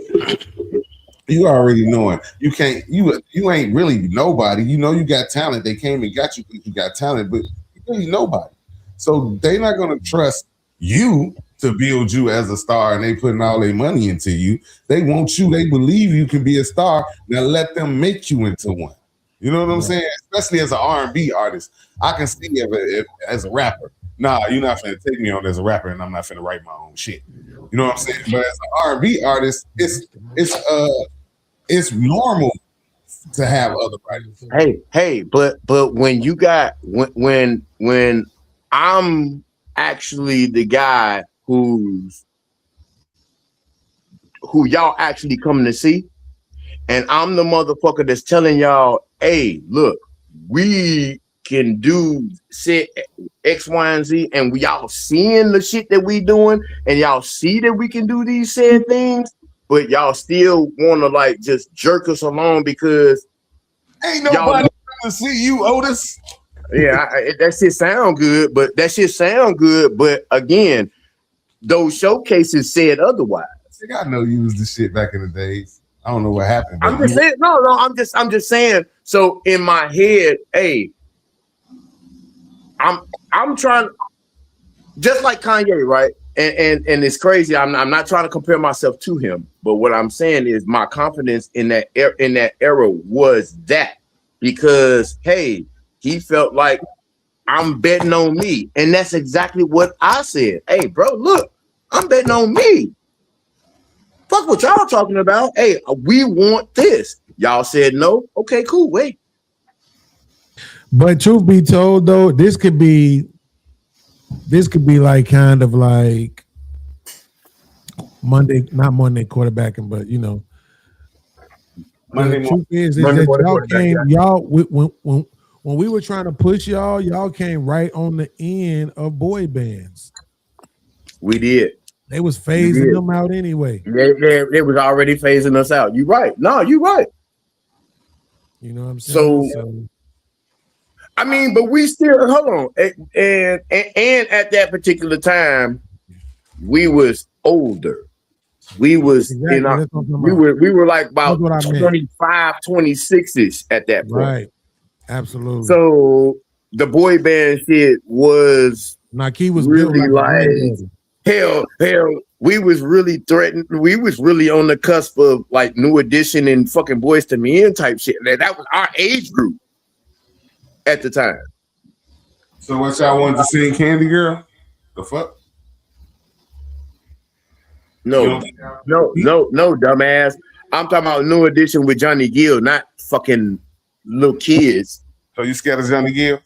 you already knowing you can't. You ain't really nobody. You know you got talent. They came and got you because you got talent, but you really nobody. So they not gonna trust you to build you as a star, and they putting all their money into you. They want you. They believe you can be a star. Now let them make you into one. You know what I'm saying? Especially as an R&B artist, I can see if as a rapper. Nah, you're not finna take me on as a rapper, and I'm not finna write my own shit. You know what I'm saying? But as an R&B artist, it's normal to have other writers. Hey, but when you got when I'm actually the guy who y'all actually coming to see, and I'm the motherfucker that's telling y'all, hey, look, we can do shit X, Y, and Z, and y'all seeing the shit that we doing, and y'all see that we can do these said things, but y'all still want to like just jerk us along because ain't nobody to see you, Otis. Yeah, that shit sound good, but again, those showcases said otherwise. I know you was the shit back in the days. I don't know what happened. I'm just saying, I'm just saying. So in my head, hey, I'm trying, just like Kanye, right? And it's crazy. I'm not trying to compare myself to him, but what I'm saying is my confidence in that era was that, because hey, he felt like I'm betting on me, and that's exactly what I said. Hey, bro, look, I'm betting on me. Fuck what y'all talking about. Hey, we want this. Y'all said no. Okay, cool. Wait. But truth be told, though, this could be like kind of like not Monday quarterbacking, but you know, the truth is that when we were trying to push y'all came right on the end of boy bands. We did. They was phasing them out anyway. They was already phasing us out. You right. No, you right. You know what I'm saying? So I mean, but we still hold on. And at that particular time, we was older. We was Exactly, in our, that's what I'm talking we were like about That's what I meant. 25, 26-ish at that point. Right. Absolutely. So the boy band shit was Nike was built really like a like granddaddy. hell. We was really threatened. We was really on the cusp of like New Edition and fucking Boys to Men type shit. That was our age group at the time. So what y'all wanted to sing, Candy Girl? The fuck? No, dumbass. I'm talking about New Edition with Johnny Gill, not fucking little kids. So you scared of Johnny Gill?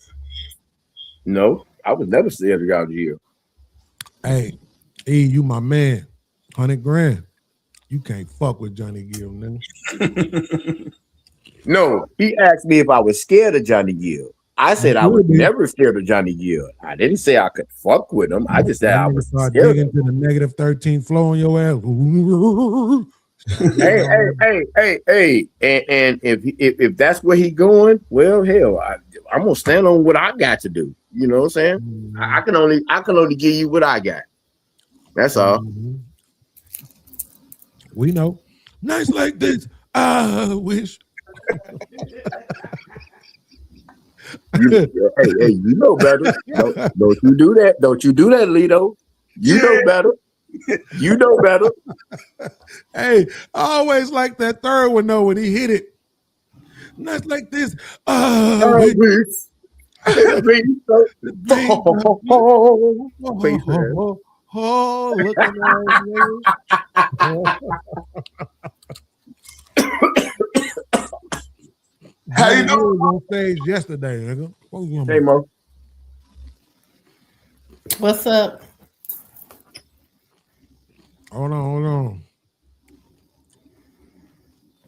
No, I was never scared of Johnny Gill. Hey, E, you my man. 100 grand. You can't fuck with Johnny Gill, nigga. No, he asked me if I was scared of Johnny Gill. I said I was never scared of Johnny Gill. I didn't say I could fuck with him. I just said I was Start scared. digging to the negative 13 flow on your ass. Hey, and if that's where he going, well, hell, I'm gonna stand on what I got to do. You know what I'm saying? I can only give you what I got. That's all. We know. Nights like this, I wish. hey, you know better. Don't you do that? Don't you do that, Lito? You know better. You know better. Hey, I always like that third one though when he hit it. Nights like this, I wish. Oh, look at How you doing? On stage yesterday, nigga. Hey, Mo. What's up? Hold on.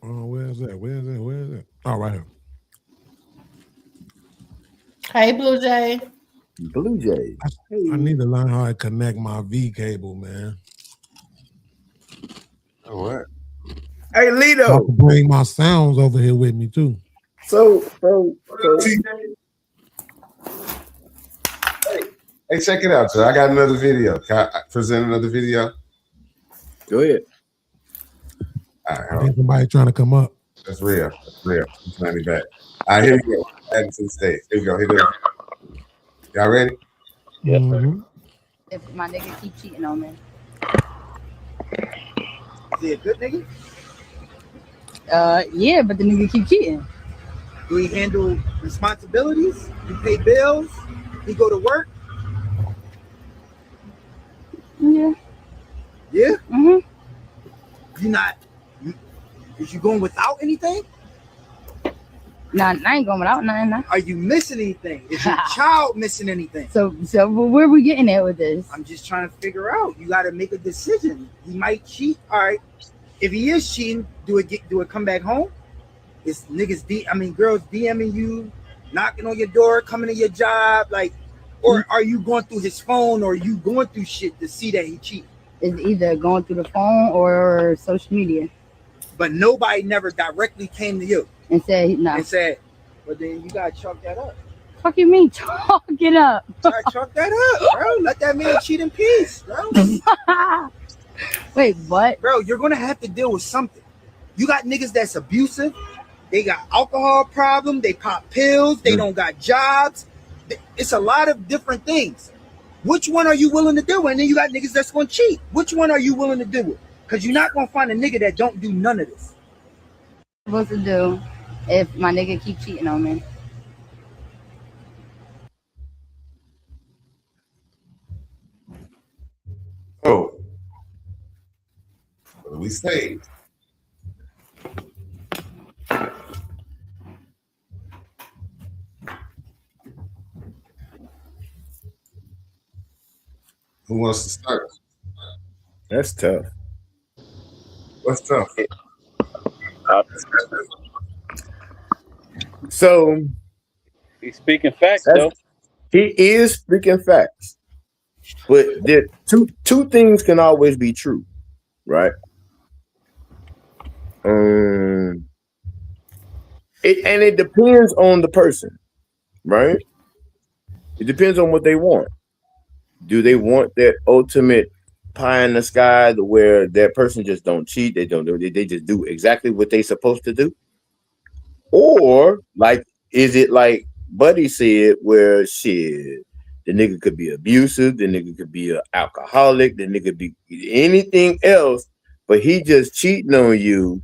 Oh, where's that? Oh, right here. Hey, Blue Jay. Blue Jay. I need to learn how to connect my V cable, man. Oh, what? Hey, I Lito. can bring my sounds over here with me too. So Hey, check it out, Joe. I got another video. Can I present another video? Go ahead. All right, I think somebody trying to come up. that's real. It's 90 back. All right, here we go. Add it to the stage. Here we go. Here we go. Y'all ready? Yes, sir. If my nigga keep cheating on me. Is he a good nigga? Yeah, but the nigga keep cheating. Do he handle responsibilities? He pay bills? He go to work? Yeah. Yeah? Mm-hmm. You not? Is you going without anything? Nah, I ain't going without nothing. Nah. Are you missing anything? Is your child missing anything? So where are we getting at with this? I'm just trying to figure out. You got to make a decision. He might cheat. All right. If he is cheating, do it come back home? Is niggas girls DMing you, knocking on your door, coming to your job, like, or are you going through his phone, or are you going through shit to see that he cheating? It's either going through the phone or social media. But nobody never directly came to you and said no. And said, well, then you gotta chalk that up. Fuck you mean chalk it up? You gotta chalk that up, bro. Let that man cheat in peace, bro. Wait, what? Bro, you're gonna have to deal with something. You got niggas that's abusive. They got alcohol problem. They pop pills. They don't got jobs. It's a lot of different things. Which one are you willing to do? And then you got niggas that's gonna cheat. Which one are you willing to do it? Because you're not gonna find a nigga that don't do none of this. What to do if my nigga keep cheating on me? Oh. What do we say? Who wants to start? That's tough. What's tough? So he's speaking facts, though. He is speaking facts. But there two things can always be true, right? It depends on the person, right? It depends on what they want. Do they want that ultimate pie in the sky to where that person just don't cheat, they don't do it, they just do exactly what they supposed to do? Or like, is it like Buddy said, where shit, the nigga could be abusive, the nigga could be an alcoholic, the nigga could be anything else, but he just cheating on you,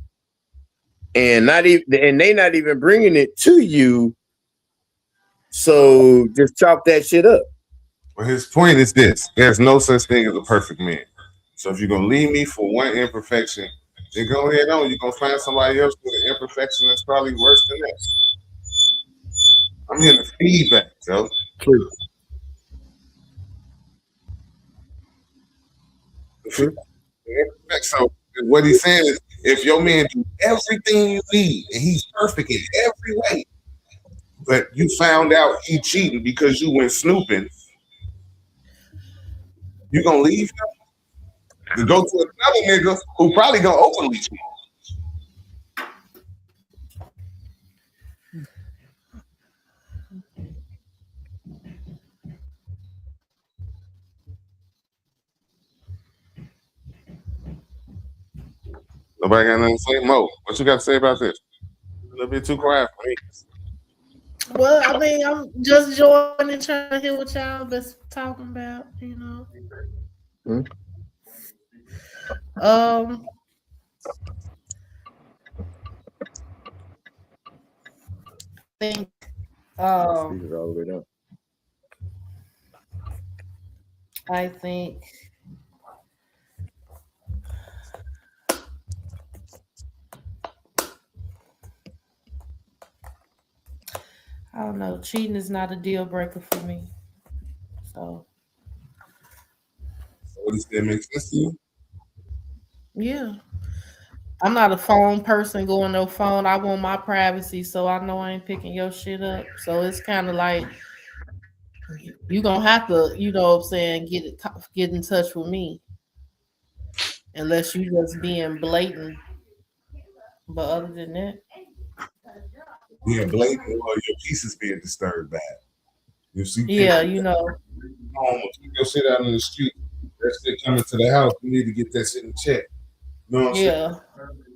and they not even bringing it to you. So just chop that shit up. Well, his point is this: there's no such thing as a perfect man. So if you're gonna leave me for one imperfection, then go ahead on. You're gonna find somebody else with an imperfection that's probably worse than that. I'm hearing the feedback, Joe. True. So what he's saying is, if your man do everything you need and he's perfect in every way, but you found out he cheating because you went snooping, you gonna leave him to go to another nigga who probably gonna openly cheat. Nobody got nothing to say? Mo, what you got to say about this? A little bit too quiet for me. Well, I mean, I'm just joining, trying to hear what y'all been talking about, you know. I think I don't know. Cheating is not a deal breaker for me. So what does that make sense to you? yeah. I'm not a phone person going no phone. I want my privacy, so I know I ain't picking your shit up. So it's kind of like you gonna have to, you know what I'm saying, get in touch with me. Unless you just being blatant. But other than that. Being blatant or your peace is being disturbed bad. You see, yeah, you know. Keep your shit out in the street. That shit coming to the house. You need to get that shit in check. You know what I'm saying?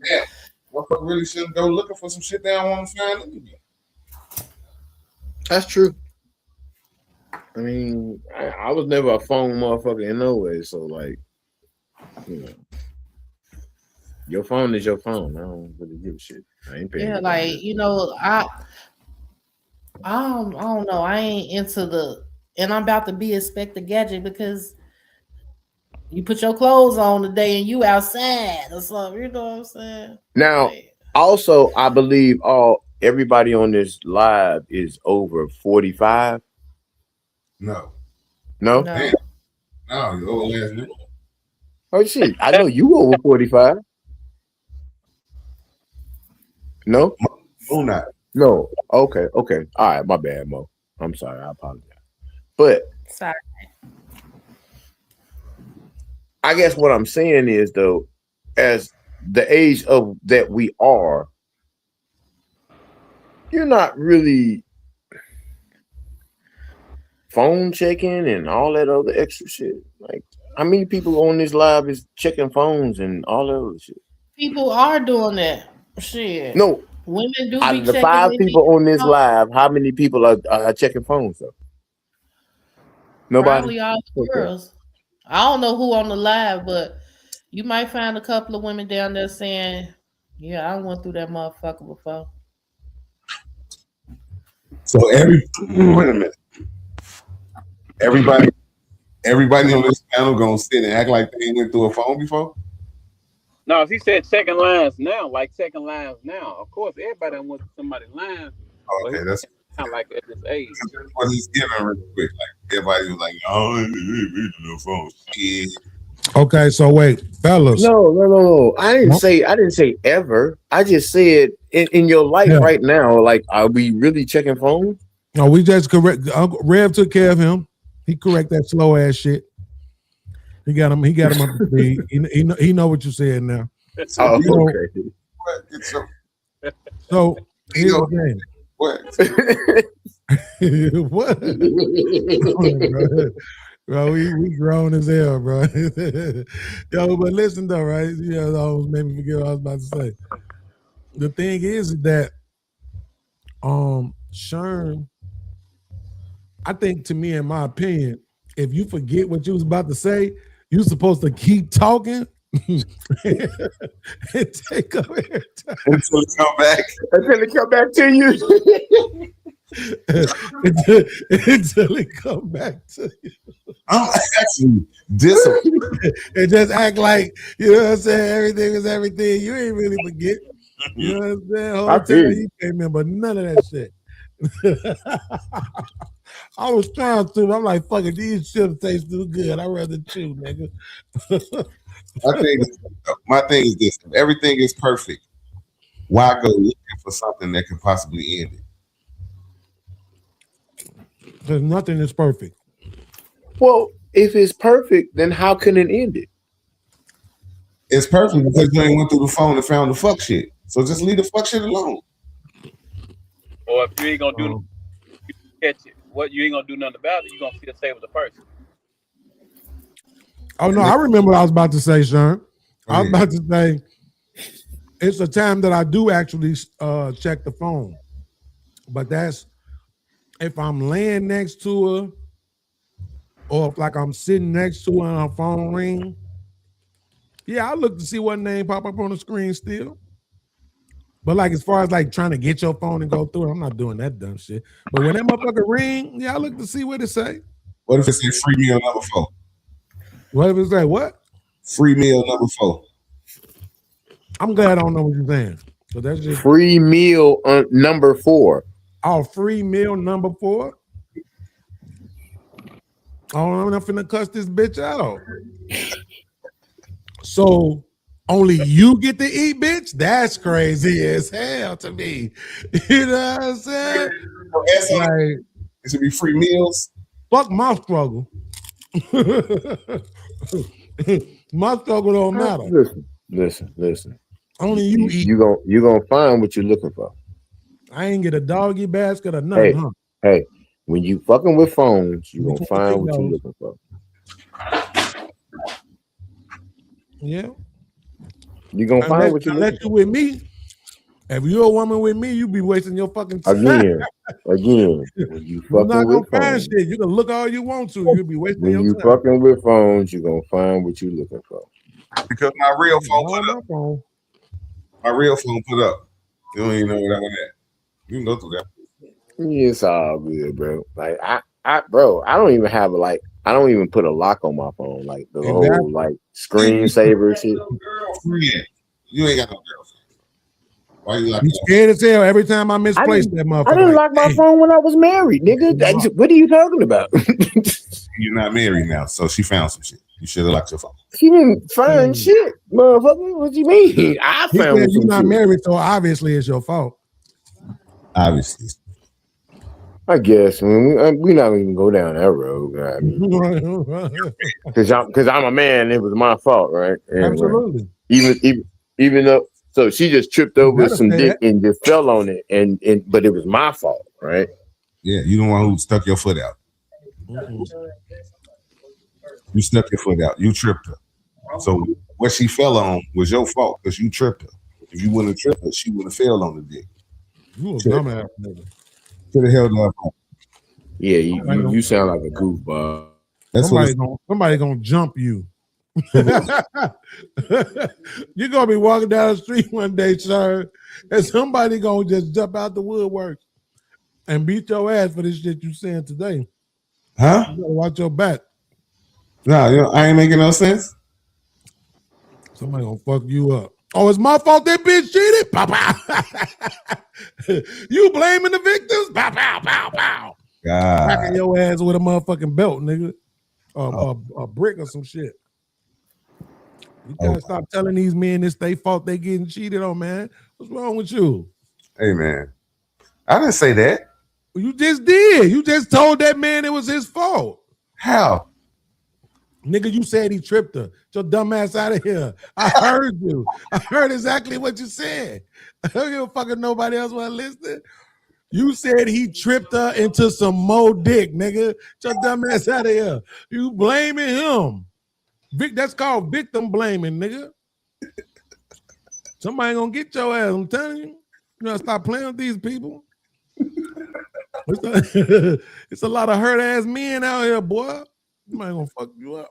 Yeah. Motherfucker really shouldn't go looking for some shit they don't want to find anyway. That's true. I mean, I was never a phone motherfucker in no way. So like, you know, your phone is your phone. I don't really give a shit. I ain't paying. Yeah, like, you know, I don't know. I ain't into and I'm about to be Inspector Gadget because you put your clothes on today and you outside or something. You know what I'm saying? Now, also, I believe everybody on this live is over 45. No. No? No, you old ass nigga. Oh shit. I know you over 45. No? Oh, not. No. Okay. All right, my bad, Mo. I'm sorry. I apologize. But sorry. I guess what I'm saying is, though, as the age of that we are, you're not really phone checking and all that other extra shit. Like, how many people on this live is checking phones and all that other shit? People are doing that. Shit. No. Women do Out be of the checking 5 people on this phones. live, how many people are checking phones, though? Nobody? Probably all the girls. I don't know who on the live, but you might find a couple of women down there saying, yeah, I went through that motherfucker before. So wait a minute. Everybody on this panel gonna sit and act like they went through a phone before? No, if he said second lines now, of course everybody wants somebody's line. Okay, that's not like at this age. That's what he's giving real quick. Like everybody was like, oh, no phone. Yeah. Okay, so wait, fellas. No. I didn't say ever. I just said in your life right now, like, are we really checking phones? No, we just correct. Uncle Rev took care of him. He correct that slow ass shit. He got him up to speed. He know what you said now. Oh, okay. So here's the thing. What? What? Bro, we grown as hell, bro. Yo, but listen though, right? Yeah, it almost made me forget what I was about to say. The thing is that Sherm, I think, to me, in my opinion, if you forget what you was about to say, you're supposed to keep talking and take up air time until it come back. Until it come back to you. until it come back to you. I'm actually disappointed. And just act like, you know what I'm saying, everything is everything. You ain't really forget. You know what I'm saying? Whole I time feel you can't remember none of that shit. I was trying to. I'm like, fuck it, these chips taste too good. I'd rather chew, nigga. My thing is this: if everything is perfect, why go looking for something that can possibly end it? Because nothing is perfect. Well, if it's perfect, then how can it end it? It's perfect because you ain't went through the phone and found the fuck shit. So just leave the fuck shit alone. Or if you ain't gonna do you catch it, what you ain't gonna do nothing about it, you gonna still stay with the person. Oh no, I remember what I was about to say, Sean. I was about to say it's a time that I do actually check the phone. But that's if I'm laying next to her, or if like I'm sitting next to her and her phone ring. Yeah, I look to see what name pop up on the screen still. But like as far as like trying to get your phone and go through it, I'm not doing that dumb shit. But when that motherfucker ring, yeah, I look to see what it say. What if it say free meal number 4? What if it say what? Free meal number 4. I'm glad I don't know what you're saying. So that's just free meal number 4. Oh, free meal number 4. Oh, I'm not finna cuss this bitch out. So only you get to eat, bitch? That's crazy as hell to me. You know what I'm saying? Like, it should be free meals. Fuck my struggle. My struggle don't matter. Listen. Only you eat. You gonna find what you're looking for. I ain't get a doggy basket or nothing, huh? Hey, when you fucking with phones, you gonna find what you're looking for. Yeah. You gonna find what you're looking for. You with me. If you're a woman with me, you be wasting your fucking time. Again. When you You're not fucking gonna with find phones, shit. You can look all you want to. You'll be wasting when your you time. fucking with phones, you're gonna find what you're looking for. Because my real phone put up. My real phone put up. You don't even know where that one at. You can go through that. It's all good, bro. Like I don't even have I don't even put a lock on my phone, like the whole like screensaver shit. Girlfriend. You ain't got no girlfriend. Why you like You scared as hell every time I misplace that motherfucker. I didn't lock my phone when I was married, nigga. What are you talking about? You're not married now, so she found some shit. You should have locked your phone. She didn't find shit, motherfucker. What you mean? I He found said some you're not shit. married, so obviously it's your fault. Obviously. I guess. I mean, we not even go down that road. I mean, because I'm a man, it was my fault, right? Anyway, Absolutely. Even though, so she just tripped over gotta some say dick that. and just fell on it, and but it was my fault, right? Yeah, you the one who stuck your foot out. You stuck your foot out. You tripped her. So what she fell on was your fault because you tripped her. If you wouldn't have tripped her, she would have fell on the dick. You a dumbass nigga. Should have held her up. Yeah, you sound like a goofball. That's Somebody gonna jump you. You're gonna be walking down the street one day, sir, and somebody gonna just jump out the woodwork and beat your ass for this shit you saying today. Huh? You gotta watch your back. No, I ain't making no sense. Somebody gonna fuck you up. Oh, it's my fault that bitch cheated? Pow, pow. You blaming the victims? Pow, pow, pow, pow. God. Cracking your ass with a motherfucking belt, nigga. A brick or some shit. You gotta stop telling these men it's their fault they getting cheated on, man. What's wrong with you? Hey, man. I didn't say that. You just did. You just told that man it was his fault. How? Nigga, you said he tripped her. Get your dumb ass out of here. I heard you. I heard exactly what you said. I don't give a fucking nobody else want to listen. You said he tripped her into some more dick, nigga. Get your dumb ass out of here. You blaming him. That's called victim blaming, nigga. Somebody gonna get your ass, I'm telling you. You gotta stop playing with these people. It's a lot of hurt ass men out here, boy. Somebody gonna fuck you up.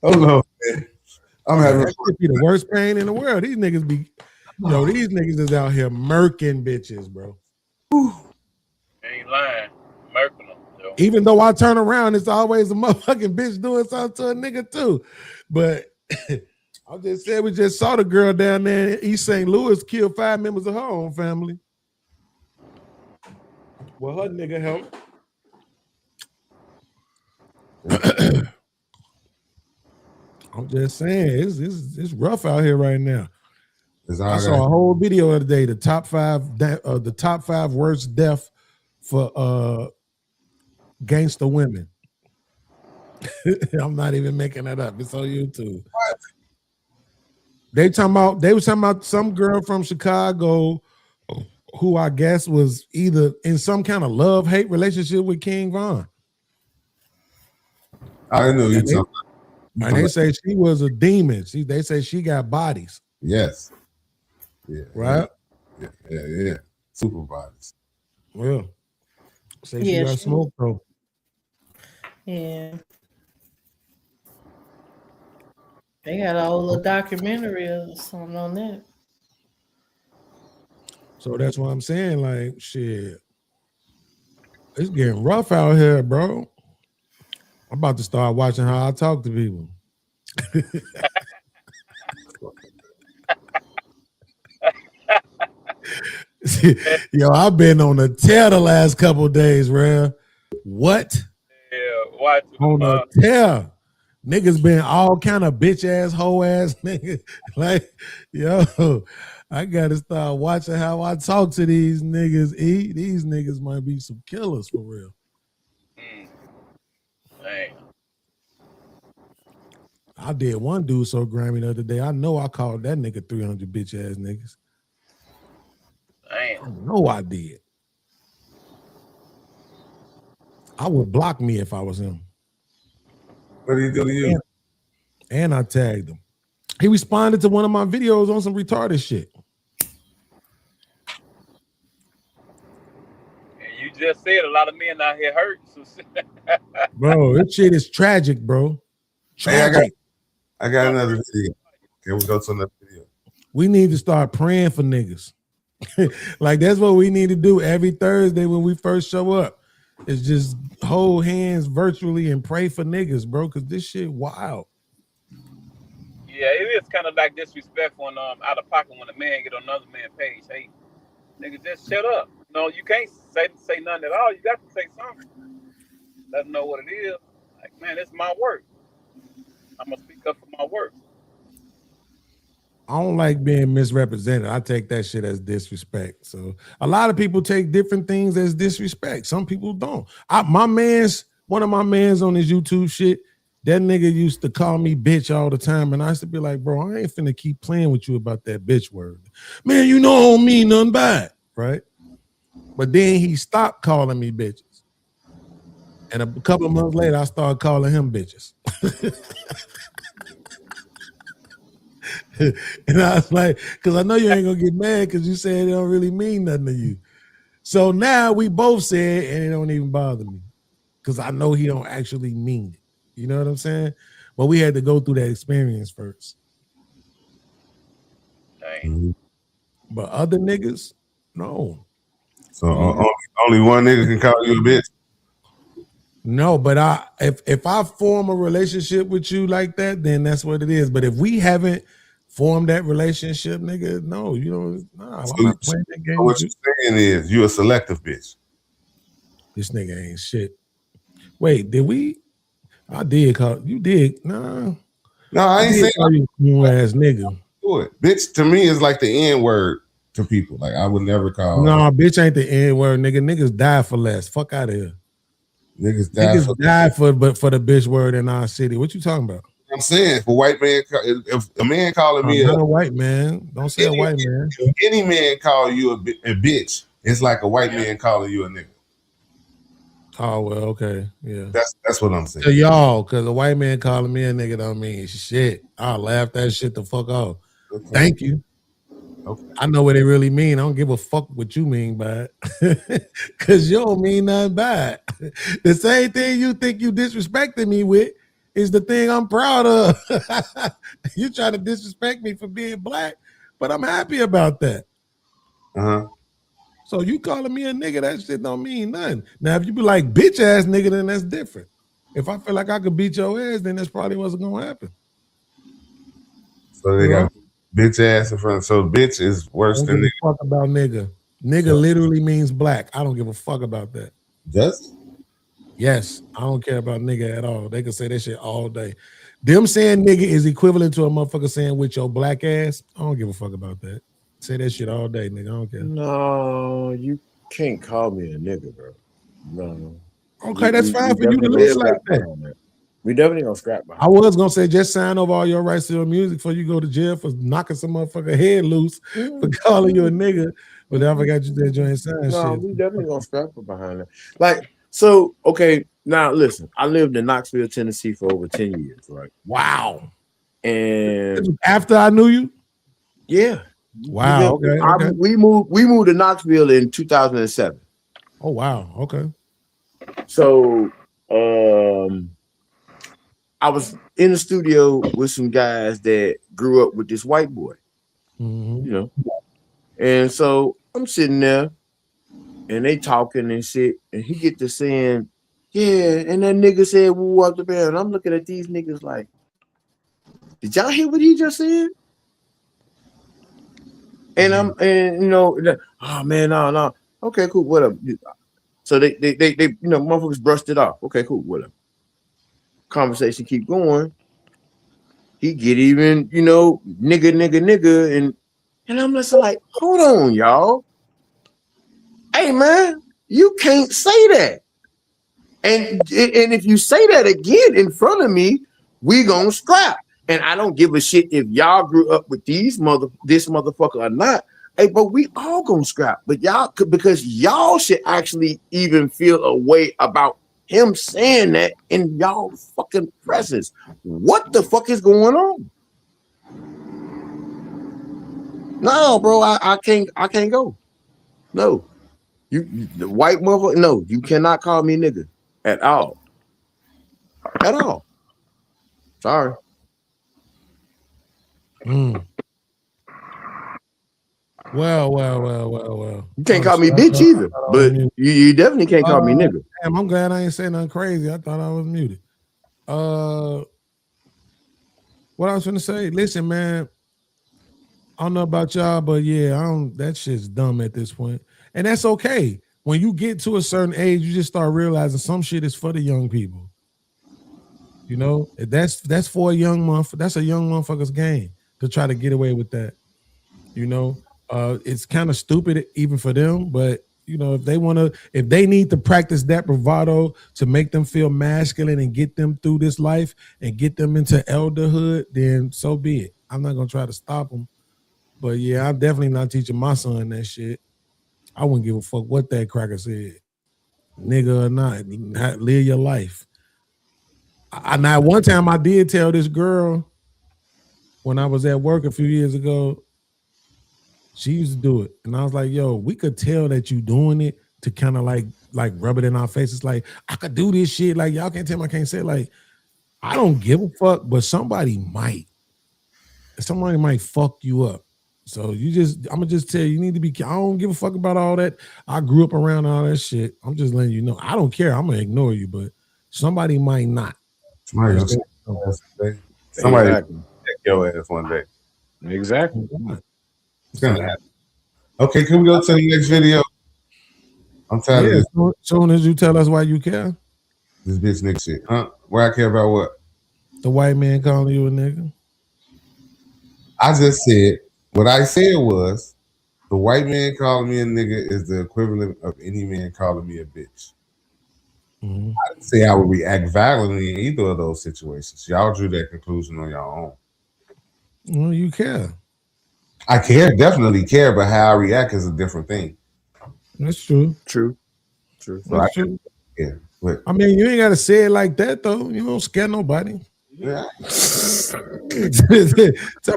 Oh no, man. I'm having That could be the worst pain in the world. These niggas be, these niggas is out here murking bitches, bro. Ain't lying. Murking them, Joe. Even though I turn around, it's always a motherfucking bitch doing something to a nigga too. But I just said we just saw the girl down there in East St. Louis kill 5 members of her own family. Well, her nigga helped. I'm just saying, it's rough out here right now. I saw a whole video of the day, the top 5 worst death for gangster women. I'm not even making that up. It's on YouTube. They was talking about some girl from Chicago who I guess was either in some kind of love-hate relationship with King Von. I didn't know you talking about. And they say she was a demon. They say she got bodies. Yes. Yeah. Right? Yeah. Super bodies. Well, say she got smoke though. Yeah. They got a whole little documentary or something on that. So that's what I'm saying. Like, shit. It's getting rough out here, bro. I'm about to start watching how I talk to people. Yo, I've been on a tear the last couple of days, bro. What? Yeah, watch On a tear. Niggas been all kind of bitch ass, hoe ass niggas. Like, yo, I gotta start watching how I talk to these niggas. These niggas might be some killers for real. Dang. I did one dude so grimy the other day. I know I called that nigga 300 bitch ass niggas. Damn. I know I did. I would block me if I was him. What did he do to you? And I tagged him. He responded to one of my videos on some retarded shit. And you just said a lot of men out here hurt. So Bro, this shit is tragic, bro. Tragic. Hey, I got another video. Can we go to another video? We need to start praying for niggas. Like, that's what we need to do every Thursday when we first show up. Is just hold hands virtually and pray for niggas, bro, because this shit wild. yeah, it is kind of like disrespectful and out of pocket when a man get on another man's page. Hey, nigga, just shut up. No, you can't say nothing at all. You got to say something. Let them know what it is. Like, man, it's my work. I'm gonna speak up for my work. I don't like being misrepresented. I take that shit as disrespect. So a lot of people take different things as disrespect. Some people don't. One of my mans on his YouTube shit, that nigga used to call me bitch all the time. And I used to be like, bro, I ain't finna keep playing with you about that bitch word. Man, you know I don't mean nothing bad, right? But then he stopped calling me bitches. And a couple of months later, I started calling him bitches. And I was like, because I know you ain't gonna get mad because you said it don't really mean nothing to you. So now we both said, and it don't even bother me because I know he don't actually mean it. You know what I'm saying? But we had to go through that experience first. Dang. But other niggas, no. So only one nigga can call you a bitch? No, but if I form a relationship with you like that, then that's what it is. But if we haven't formed that relationship, nigga, no, you don't. Nah, I'm not playing that game. So what you're saying is you a selective bitch. This nigga ain't shit. Wait, did we? I did call you. Did no? No, I ain't saying you ass nigga. Do it. Bitch to me is like the N word to people. Like I would never call. No, bitch ain't the N word, nigga. Niggas die for less. Fuck out of here. Niggas die for the bitch word in our city. What you talking about? I'm saying. If a white man, if a man calling me not a white man, don't say a white man. If any man call you a bitch, it's like a white man calling you a nigga. Oh well, okay, yeah. That's what I'm saying. To y'all, because a white man calling me a nigga don't mean shit. I'll laugh that shit the fuck off. Okay. Thank you. Okay. I know what they really mean. I don't give a fuck what you mean by it. Cause you don't mean nothing by it. The same thing you think you disrespecting me with is the thing I'm proud of. You try to disrespect me for being black, but I'm happy about that. Uh-huh. So you calling me a nigga, that shit don't mean nothing. Now, if you be like bitch ass nigga, then that's different. If I feel like I could beat your ass, then that's probably what's gonna happen. So they got bitch ass in front. So bitch is worse than nigga. Fuck about nigga. Nigga literally means black. I don't give a fuck about that. Does? Yes, I don't care about nigga at all. They can say that shit all day. Them saying nigga is equivalent to a motherfucker saying with your black ass. I don't give a fuck about that. Say that shit all day, nigga. I don't care. No, you can't call me a nigga, bro. No. Okay, that's fine for you to live like that. We definitely gonna scrap behind. I was gonna say just sign over all your rights to your music before you go to jail for knocking some motherfucker head loose for calling you a nigga. But I forgot you did joint sign No, shit. we definitely gonna scrap it behind that. Like, so okay, now listen, I lived in Knoxville, Tennessee for over 10 years, right? Wow. And after I knew you? Yeah. Wow. Okay. We moved to Knoxville in 2007. Oh wow. Okay. So I was in the studio with some guys that grew up with this white boy, you know, and so I'm sitting there and they talking and shit, and he get to saying, yeah, and that nigga said woo up the bear, and I'm looking at these niggas like, did y'all hear what he just said? And and you know, oh man, no, okay, cool, whatever. So they you know, motherfuckers brushed it off. Okay, cool, whatever. Conversation keep going. He get even, you know, nigga, and I'm just like, hold on, y'all. Hey man, you can't say that. And if you say that again in front of me, we gonna scrap. And I don't give a shit if y'all grew up with this motherfucker or not. Hey, but we all gonna scrap. But y'all, because y'all should actually even feel a way about him saying that in y'all fucking presence. What the fuck is going on? No, bro, I can't go. No, the white motherfucker. No, you cannot call me nigga at all. At all. Sorry. Well. You can't call me bitch either, but you definitely can't call me nigga. Damn, I'm glad I ain't saying nothing crazy. I thought I was muted. What I was gonna say, listen, man. I don't know about y'all, but yeah, that shit's dumb at this point. And that's okay. When you get to a certain age, you just start realizing some shit is for the young people. You know, that's for a young month. That's a young motherfucker's game to try to get away with that. You know, it's kind of stupid even for them, but you know, if they need to practice that bravado to make them feel masculine and get them through this life and get them into elderhood, then so be it. I'm not gonna try to stop them. But yeah, I'm definitely not teaching my son that shit. I wouldn't give a fuck what that cracker said, nigga or not. Live your life. Now, one time I did tell this girl when I was at work a few years ago, she used to do it. And I was like, yo, we could tell that you doing it to kind of like rub it in our faces. Like, I could do this shit. Like, y'all can't tell me I can't say it. Like, I don't give a fuck, but somebody might. Somebody might fuck you up. So I'm gonna just tell you need to be. I don't give a fuck about all that. I grew up around all that shit. I'm just letting you know. I don't care. I'm gonna ignore you, but somebody might not. Somebody check your ass one day. Exactly. It's gonna happen. Okay, can we go to the next video? I'm tired of this. As soon as you tell us why you care. This bitch nigga shit. Huh? Why I care about what? The white man calling you a nigga. I just said, what I said was, the white man calling me a nigga is the equivalent of any man calling me a bitch. Mhm. I didn't say I would react violently in either of those situations. Y'all drew that conclusion on your own. Well, you care. I care, definitely care, but how I react is a different thing. That's true. True. So That's true. Yeah, but I mean, you ain't gotta say it like that though. You don't scare nobody. yeah, Talking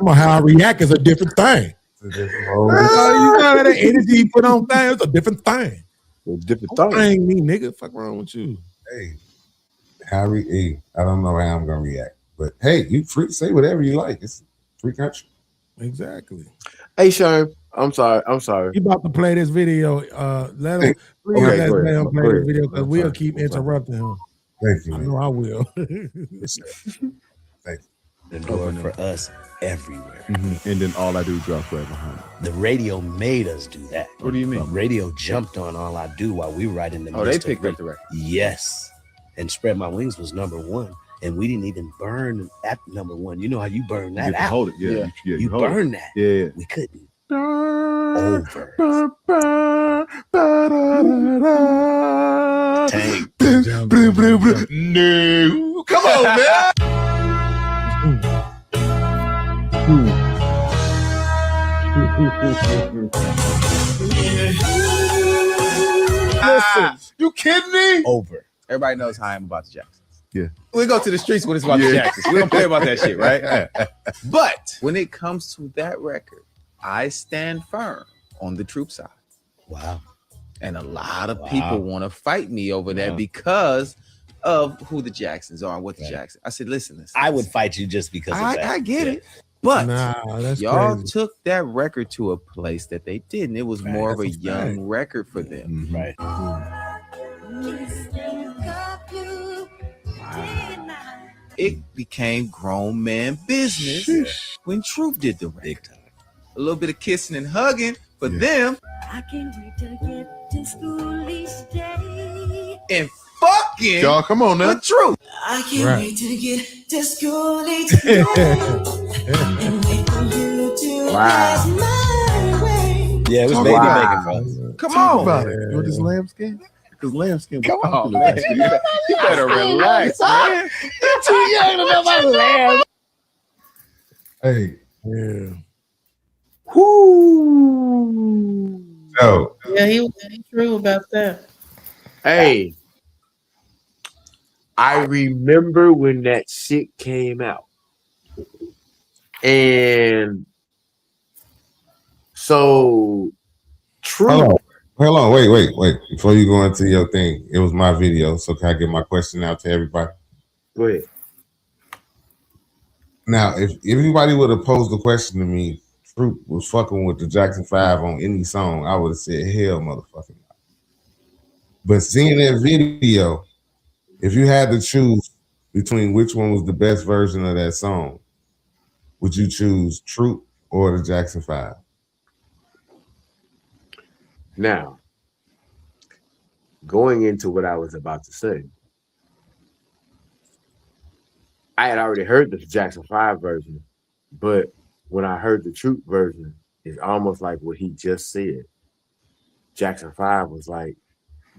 about how I react is a different thing. it's a different You know that energy you put on things, it's a different thing. Different Don't thing me, nigga. Fuck wrong with you. Hey, Harry, I don't know how I'm gonna react, but hey, you free say whatever you like. It's a free country. Exactly. Hey, Sherm, I'm sorry. You about to play this video. Let him please Okay, let go ahead. him play Go this ahead. video because I'm we'll sorry. keep I'm sorry. interrupting him. Thank you, I man. know I will. Thank The door for us everywhere. And then all I do is drop right behind it. The radio made us do that. What do you mean? Radio jumped on All I Do while we were right in the Oh, they midst of picked up the record. Yes. And Spread My Wings was #1. And we didn't even burn at #1. You know how you burn You that get to out. hold it. Yeah. You hold it. burn that. Yeah. We couldn't. Over. Tank. No, come on, man. Listen, you kidding me? Over. Everybody knows how I am about the Jacksons. Yeah. We go to the streets when it's about the Jacksons. We don't play about that shit, right? But when it comes to that record, I stand firm on the Troop side. Wow. And a lot of people want to fight me over that because of who the Jacksons are and what the Jacksons. I said, listen. I would fight you just because of that. I get it. But that's y'all crazy. took that record to a place that they didn't. It was more of a That's a young fact. record for them. Right. It became grown man business when Troop did the record. A little bit of kissing and hugging for them. I can't wait to get to school each day. And fucking Y'all, come on now. the Troop. I can't Right. wait to get to school each day. And wait for you to ask my way. Yeah, it was Talk baby about making for us. Come Talk on. about it. You want this lambskin? Because lambskin was Come on, popular man. back You then. better relax, man. You're too young to know about lamb. Hey, Yeah. so Yeah, he was true about that. Hey, I remember when that shit came out. And so True. hold on, wait. Before you go into your thing, it was my video, so can I get my question out to everybody? Go ahead. Now, if anybody would have posed the question to me, Troop was fucking with the Jackson 5 on any song, I would have said, hell, motherfucking no. But seeing that video, if you had to choose between which one was the best version of that song, would you choose Troop or the Jackson 5? Now, going into what I was about to say, I had already heard the Jackson 5 version, but when I heard the Troop version, it's almost like what he just said. Jackson 5 was like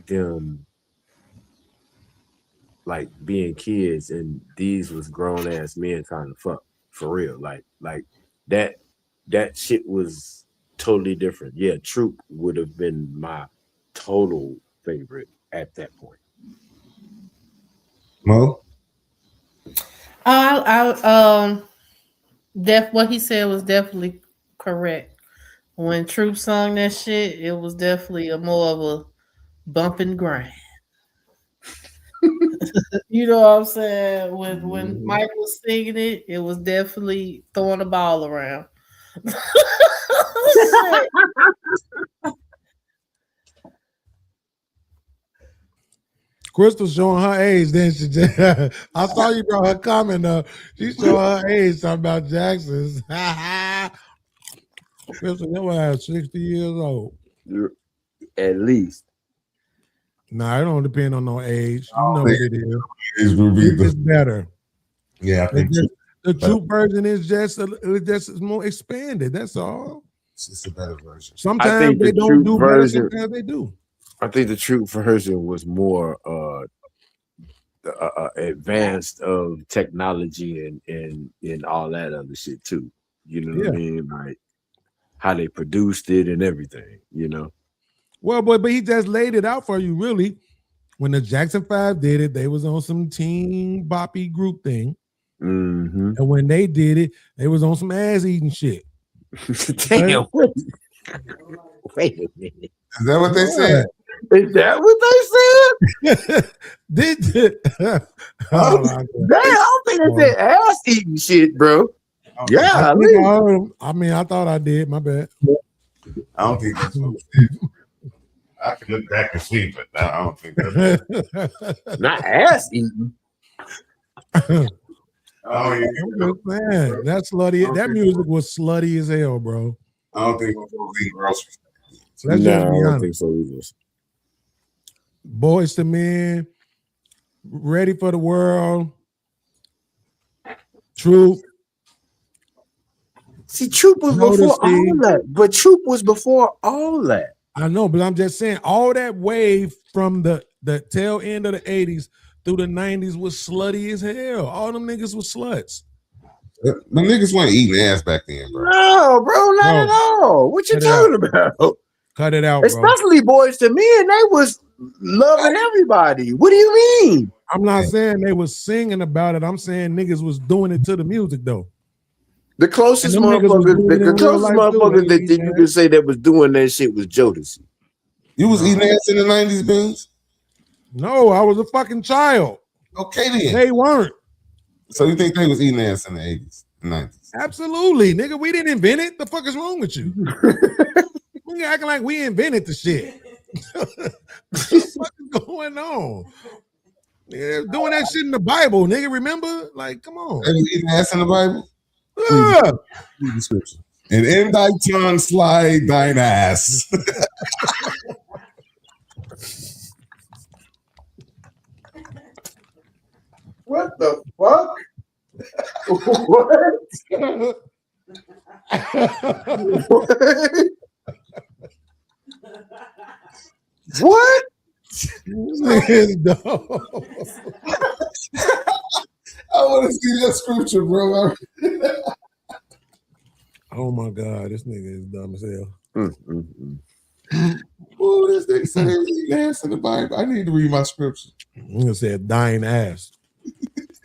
them like being kids, and these was grown ass men trying to fuck for real. Like that shit was totally different. Yeah, Troop would have been my total favorite at that point. Mo? What he said was definitely correct. When Troop sung that shit, it was definitely more of a bump and grind. You know what I'm saying? When Mike was singing it, it was definitely throwing the ball around. Crystal showing her age, then she just, I saw you brought her comment up. She showing her age, talking about Jackson's. Crystal, your ass 60 years old. At least. Nah, it don't depend on no age. You know what it is. It would be It's just better. Yeah, I think The Troop version is just more expanded. That's all. it's a better version. Sometimes they don't do better. Sometimes they do. I think the Troop version was more advanced of technology and all that other shit too. You know what I mean? Like how they produced it and everything. You know. Well, but he just laid it out for you, really. When the Jackson 5 did it, they was on some teen boppy group thing. Mm-hmm. And when they did it, they was on some ass eating shit. Damn. Wait a minute. Is that what they said? Is that what they said? Did Oh, damn, I don't think they said ass eating shit, bro. Yeah, I mean, I thought I did. My bad. I don't think that's what it is. I can look back and see, but no, I don't think that's not ass eating. Oh, yeah. Man, that's slutty. That music was slutty as hell, bro. I don't think we're supposed to eat groceries. Let's No, just I be don't honest. think so either. Boys to Men, Ready for the World, Troop. See, Troop was before all that, but Troop was before all that. I know, but I'm just saying, all that wave from the tail end of the 80s through the 90s was slutty as hell. All them niggas was sluts. The niggas weren't eating ass back then, bro. No, bro, not at all. What you talking about? Cut it out, bro. Especially Boys to Men, they was loving everybody. What do you mean? I'm not saying they was singing about it. I'm saying niggas was doing it to the music, though. The closest And them niggas was motherfuckers, doing it the in real closest life, motherfuckers too. that you could say that was doing that shit was Jodeci. You was eating ass in the 90s, Beans? No, I was a fucking child. Okay, then. They weren't. So you think they was eating ass in the 80s and 90s? Absolutely, nigga. We didn't invent it. The fuck is wrong with you? We acting like we invented the shit. What the fuck is going on? Nigga, doing that shit in the Bible, nigga. Remember? Like, come on. They was eating ass in the Bible? Yeah. Read the scripture. And in thy tongue slide thine ass. What the fuck? What? What? Nigga's dumb. I want to see that scripture, bro. Oh my God, this nigga is dumb as hell. Oh, this nigga said they was eating ass in the Bible. I need to read my scripture. Nigga said dying ass.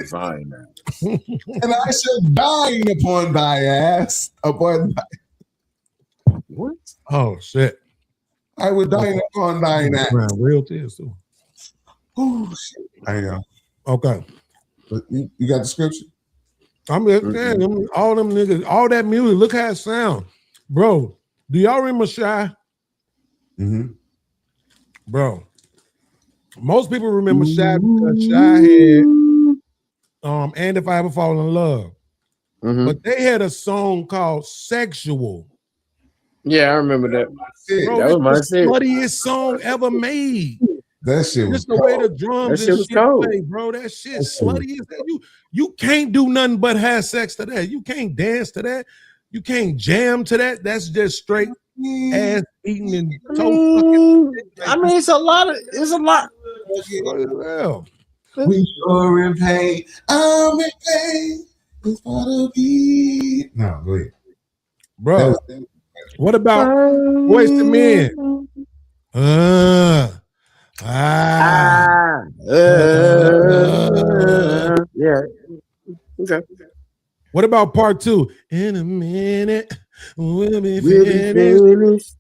Fine, man. And I shall dine upon thy ass. Upon thy... What? Oh shit. I would dine upon thine ass. Real tears too. Oh shit. I know. Okay. But you got the scripture? I'm just saying, all them niggas, all that music, look how it sound. Bro, do y'all remember Shy? Mm-hmm. Bro, most people remember Shy because Shy had And If I Ever Fall in Love. But they had a song called Sexual. Yeah, I remember that. Bro, That was my it's the shit. sluttiest song ever made. That shit was Just the way the That drums shit and was shit cold. play, bro. That shit slutty as hell. You can't do nothing but have sex to that. You can't dance to that. You can't jam to that. That's just straight ass eating and toe fucking. I mean, it's a lot. Well, we are in pain. I'm in pain. It's part of me. No, go ahead. Bro, what about Boys to Men? Yeah. Okay. What about part 2? In a minute, we'll be We'll be finished. finished.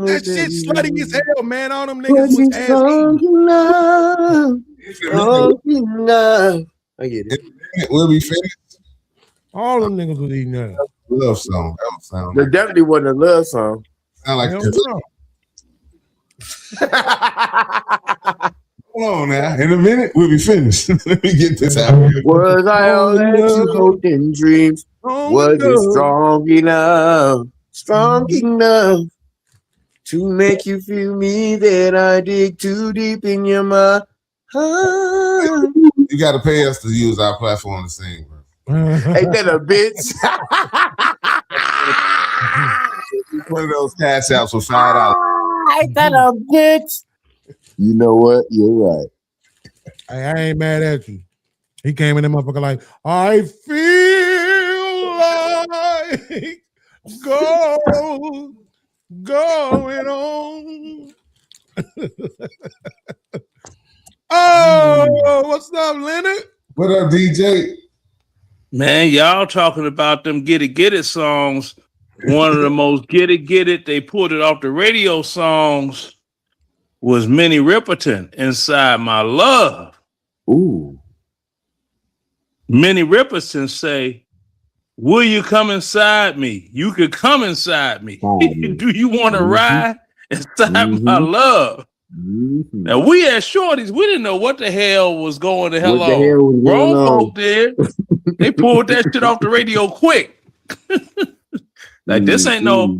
That shit slutty as hell, man. All them niggas was ass eating. I get it. We'll be finished. All them niggas was eating that. Love song. That was sound. There definitely wasn't a love song. Sound like Hell this. no. Hold on now. In a minute, we'll be finished. Let me get this out. Was I all that you hoped in dreams? Was it strong enough to make you feel me that I dig too deep in your mind? You got to pay us to use our platform to sing, bro. Ain't that a bitch? One of those cash outs for $5. Ain't that a bitch? You know what? You're right. I ain't mad at you. He came in the motherfucker like, I feel like going on. Oh, what's up, Leonard? What up, DJ? Man, y'all talking about them Get It songs. One of the most Get It, they pulled it off the radio songs was Minnie Riperton, Inside My Love. Ooh. Minnie Riperton say, will you come inside me? You could come inside me. Do you want to ride inside my love? Now we as shorties, we didn't know what the hell was going the hell on. Grown folk did. They pulled that shit off the radio quick. Like this ain't no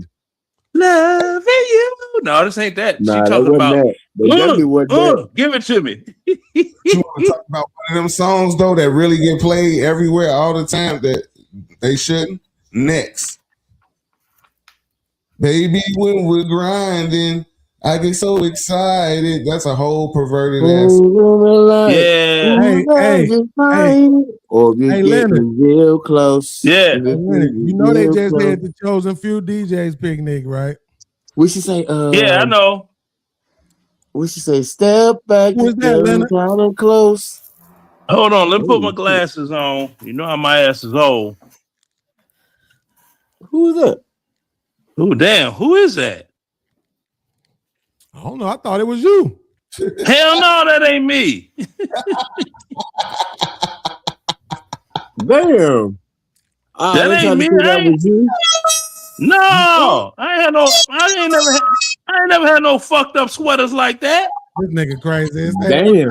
loving you. No, this ain't that. Nah, she talking about give it to me. You want to talk about one of them songs though that really get played everywhere all the time that they shouldn't? Next. Baby, when we're grinding, I get so excited. That's a whole perverted ass. Or you Hey, getting Leonard. real close. Yeah. You know they Real just close. had the Chosen Few DJs picnic, right? What she say? Yeah, I know. What she say? Step back. Who is that, Leonard? Kind of close. Hold on, let me put my glasses on. You know how my ass is old. Who is that? Oh, damn. Who is that? I don't know. I thought it was you. Hell no, that ain't me. Damn. That ain't me. No, I ain't never had no fucked up sweaters like that. This nigga crazy. Damn.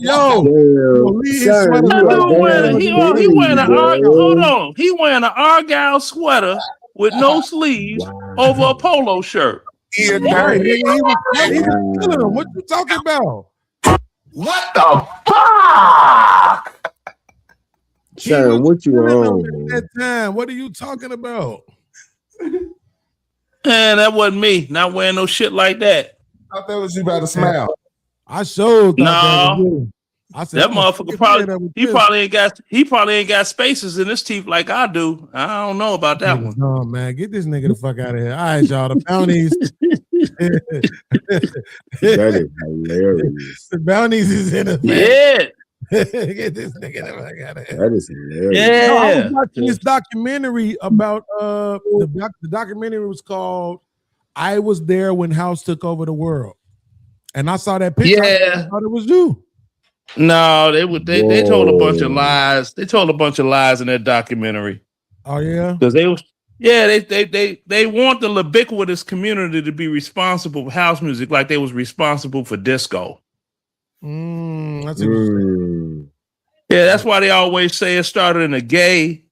Yo, He wearing an Argyle sweater with no sleeves over a polo shirt. He was killing him. What you talking about? What the fuck? Sharon, what you on? At that time, what are you talking about? Man, that wasn't me. Not wearing no shit like that. I thought that was you about to smile. I showed that. No, I said that motherfucker probably ain't got spaces in his teeth like I do. I don't know about that one. No, man, get this nigga the fuck out of here. All right, y'all. The bounties. That is hilarious. The bounties is in it. Yeah. Get this nigga the fuck out of here. That is hilarious. Yeah. No, I was watching this documentary about the documentary was called I Was There When House Took Over the World. And I saw that picture. Yeah. I thought it was you. No, they told a bunch of lies. They told a bunch of lies in that documentary. Oh yeah, because they want the ubiquitous community to be responsible for house music like they was responsible for disco. That's interesting. Yeah, that's why they always say it started in the gay,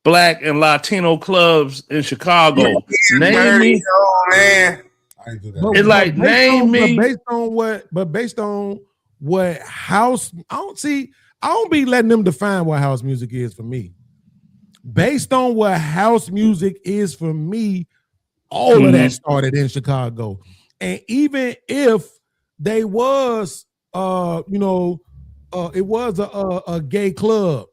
black, and Latino clubs in Chicago. Name me, man. It's like name me. Based on what house, I don't be letting them define what house music is for me. Based on what house music is for me, all of that started in Chicago. And even if they was it was a gay club,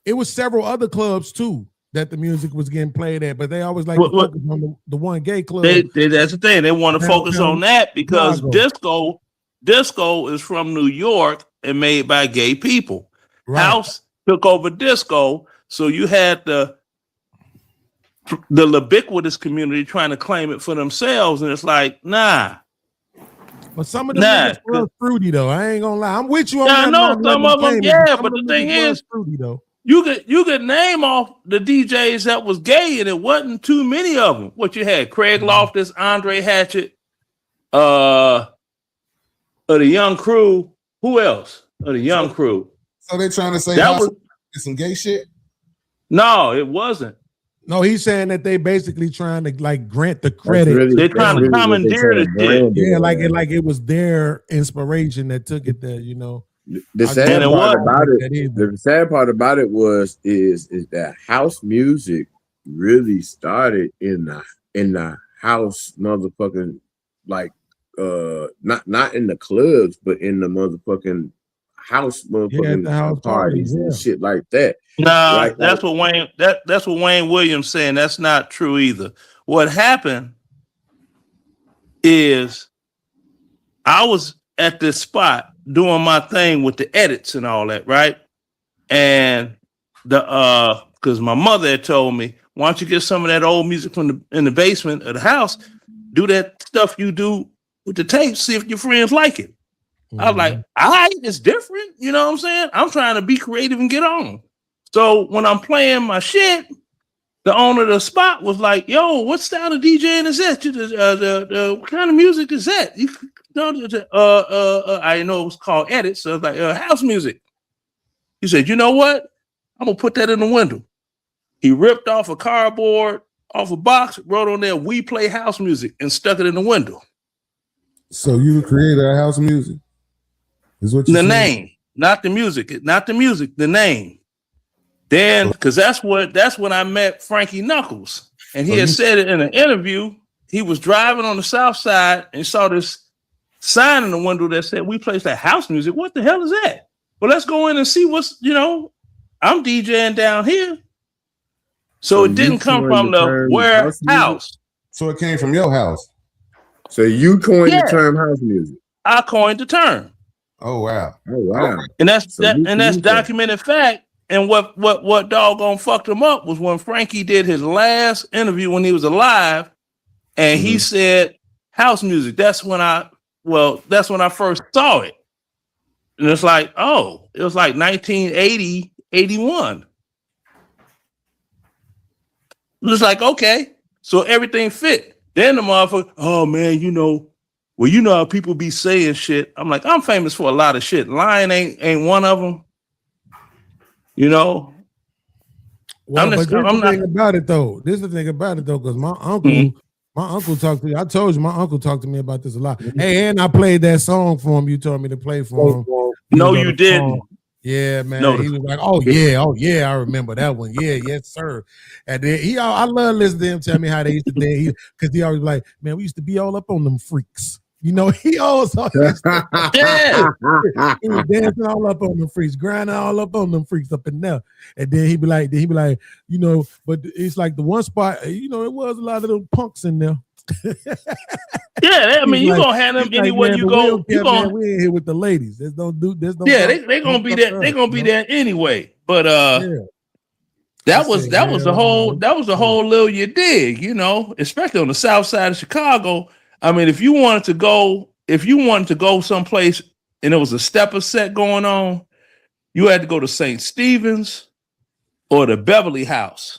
it was several other clubs too that the music was getting played at, but they always like to focus on the one gay club. That's the thing. They want to focus on that because disco is from New York and made by gay people. Right. House took over disco, so you had the ubiquitous community trying to claim it for themselves, and it's like, nah. But some of them were fruity though. I ain't gonna lie. I'm with you on that. I know some of them, but the thing is, fruity though. You could name off the DJs that was gay, and it wasn't too many of them. What you had, Craig Loftus, Andre Hatchett, of the Young Crew. Who else? Of the Young Crew. So they trying to say that was some gay shit? No, it wasn't. No, he's saying that they basically trying to like grant the credit. They're trying to commandeer the shit. Yeah, like it was their inspiration that took it there, you know. The sad part about it is that house music really started in the house motherfucking like not in the clubs, but in the motherfucking house, motherfucking the house parties and shit like that. Nah, Like, that's what Wayne. That's what Wayne Williams saying. That's not true either. What happened is I was at this spot doing my thing with the edits and all that, right? And the because my mother had told me, why don't you get some of that old music from in the basement of the house, do that stuff you do with the tapes, see if your friends like it. I was like, all right, it's different. You know what I'm saying? I'm trying to be creative and get on. So when I'm playing my shit, the owner of the spot was like, yo, what style of DJing is that? What kind of music is that? You know, I know it was called edits. So I was like, house music. He said, you know what? I'm going to put that in the window. He ripped off a cardboard, off a box, wrote on there, we play house music, and stuck it in the window. So you created a house music? Is what you The saying? name, not the music, the name. Then, because that's when I met Frankie Knuckles. And he had said it in an interview. He was driving on the south side and saw this sign in the window that said, we play that house music. What the hell is that? Well, let's go in and see what's, I'm DJing down here. So it didn't come from the warehouse. So it came from your house. So you coined the term house music. I coined the term. Oh wow. Oh wow. And that's documented fact. And what doggone fucked him up was when Frankie did his last interview when he was alive, and he said house music. That's when I first saw it. And it's like, oh, it was like 1980, 81. It was like, okay, so everything fit. Then the motherfucker, oh man, you know how people be saying shit. I'm like, I'm famous for a lot of shit. Lying ain't one of them. Well, this is the thing about it though. Because my uncle talked to you. I told you my uncle talked to me about this a lot. Hey, and I played that song for him. You told me to play for him. No, you didn't. Yeah, man. No. He was like, oh yeah, I remember that one. Yeah, yes, sir. And then I love listening to him tell me how they used to dance. Because he always like, man, we used to be all up on them freaks. He always he was dancing all up on them freaks, grinding all up on them freaks up in there. And then he'd be like, but it's like the one spot, it was a lot of them punks in there. Yeah, I mean, you're gonna have them anywhere you go. We're in here with the ladies. They're gonna be there. They're gonna be there anyway. But that was the whole Lil You Dig, especially on the south side of Chicago. I mean, if you wanted to go someplace and there was a stepper set going on, you had to go to St. Stephen's or the Beverly House.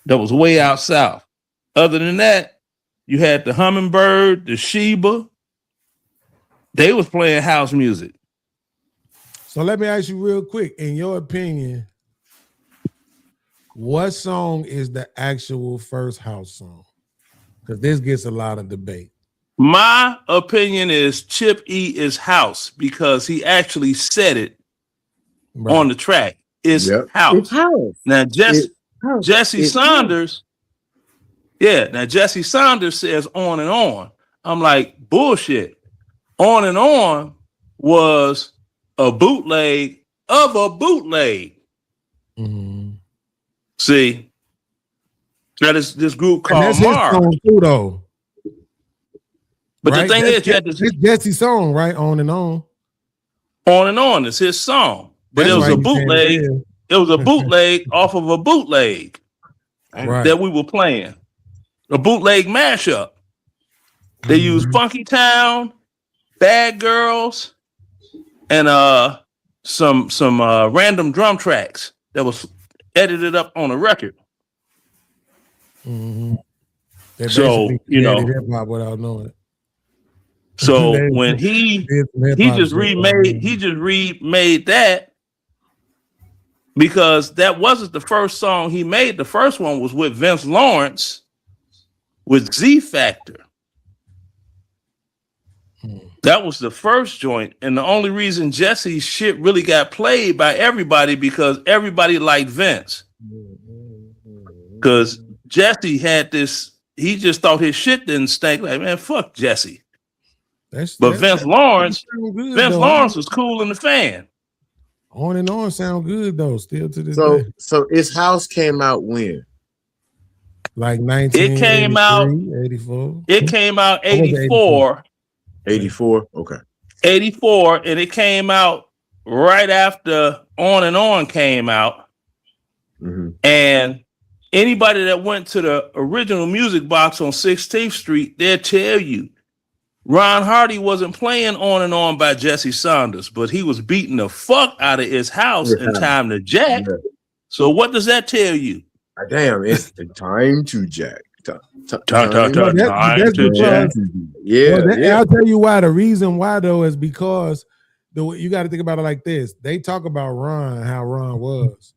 That was way out south. Other than that, you had the Hummingbird, the Sheba. They was playing house music. So let me ask you real quick, in your opinion, what song is the actual first house song? Because this gets a lot of debate. My opinion is Chip E is house because he actually said it on the track. It's house. It's house. Now, Jesse Saunders, now Jesse Saunders says on and on. I'm like, bullshit. On and on was a bootleg of a bootleg. See? That is this group called Mars. Too, though. But right? the thing is, it's Jesse's song, right? On and on. On and on is his song. But it was a bootleg. It was a bootleg off of a bootleg that we were playing. A bootleg mashup. They used Funky Town, Bad Girls, and some random drum tracks that was edited up on a record. So hip-hop without knowing it. So when he just remade that because that wasn't the first song he made. The first one was with Vince Lawrence with Z Factor. That was the first joint, and the only reason Jesse's shit really got played by everybody because everybody liked Vince. Because Jesse had this he just thought his shit didn't stink. Like, man, fuck Jesse. That's But Vince Lawrence was was cool in the fan. On and On sound good though, still to this So day. so its house came out when? Like 19. It came out 84. It came out I was 84. 84. Okay. 84, and it came out right after On and On came out. And anybody that went to the original music box on 16th Street, they'll tell you Ron Hardy wasn't playing On and On by Jesse Saunders, but he was beating the fuck out of his house in Time to Jack. So what does that tell you? Damn, it's the time to jack. Time to jack. Yeah, Well, yeah. I'll tell you why. The reason why though is because you got to think about it like this. They talk about Ron, how Ron was,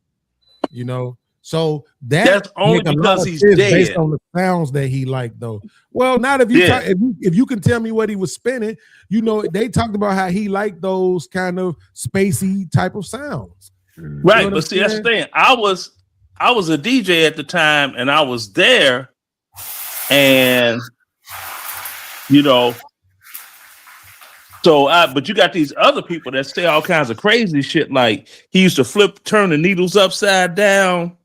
you know. So that's only make a lot because of he's sense dead. based on the sounds that he liked though. Well, not if you Yeah. if you can tell me what he was spinning, you know, they talked about how he liked those kind of spacey type of sounds. Right, You know what but I'm see, that's the saying? thing. I was a DJ at the time, and I was there, and you know, but you got these other people that say all kinds of crazy shit. Like he used to turn the needles upside down,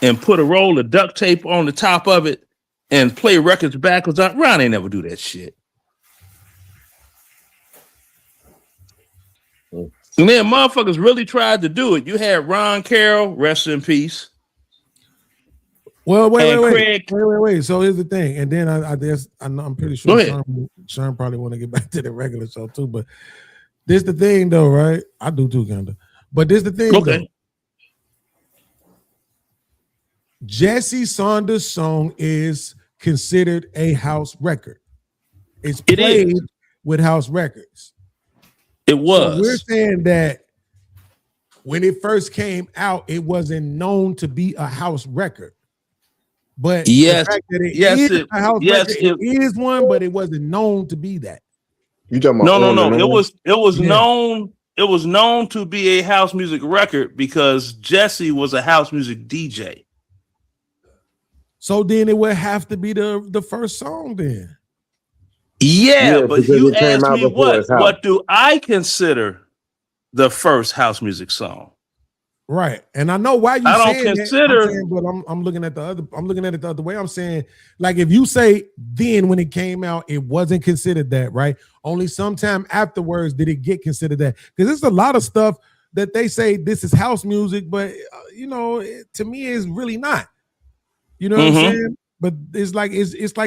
and put a roll of duct tape on the top of it, and play records backwards. Ron ain't never do that shit. And then motherfuckers really tried to do it. You had Ron Carroll, rest in peace. Well, wait. And Craig- So here's the thing, and then I guess I'm pretty Go sure ahead. Sean probably want to get back to the regular show too. But this the thing though, right? I do too, kinda. But this the thing, Okay. though. Jesse Saunders' song is considered a house record. It's It played is. with house records. It was. So we're saying that when it first came out, it wasn't known to be a house record. But Yes, the fact that it yes, is it- a house yes, record, it is one, but it wasn't known to be that. You talking No. On and It On? was Yeah. known. It was known to be a house music record because Jesse was a house music DJ. So then it would have to be the first song then. Yeah, but because you it came asked out me before his house. what do I consider the first house music song? Right. And I know why you I don't saying consider- that, but I'm looking at I'm looking at it the other way. I'm saying, like, if you say then when it came out, it wasn't considered that, right? Only sometime afterwards did it get considered that. Because there's a lot of stuff that they say this is house music, but you know, to me, it's really not. You know what I'm Mhm. saying? But it's like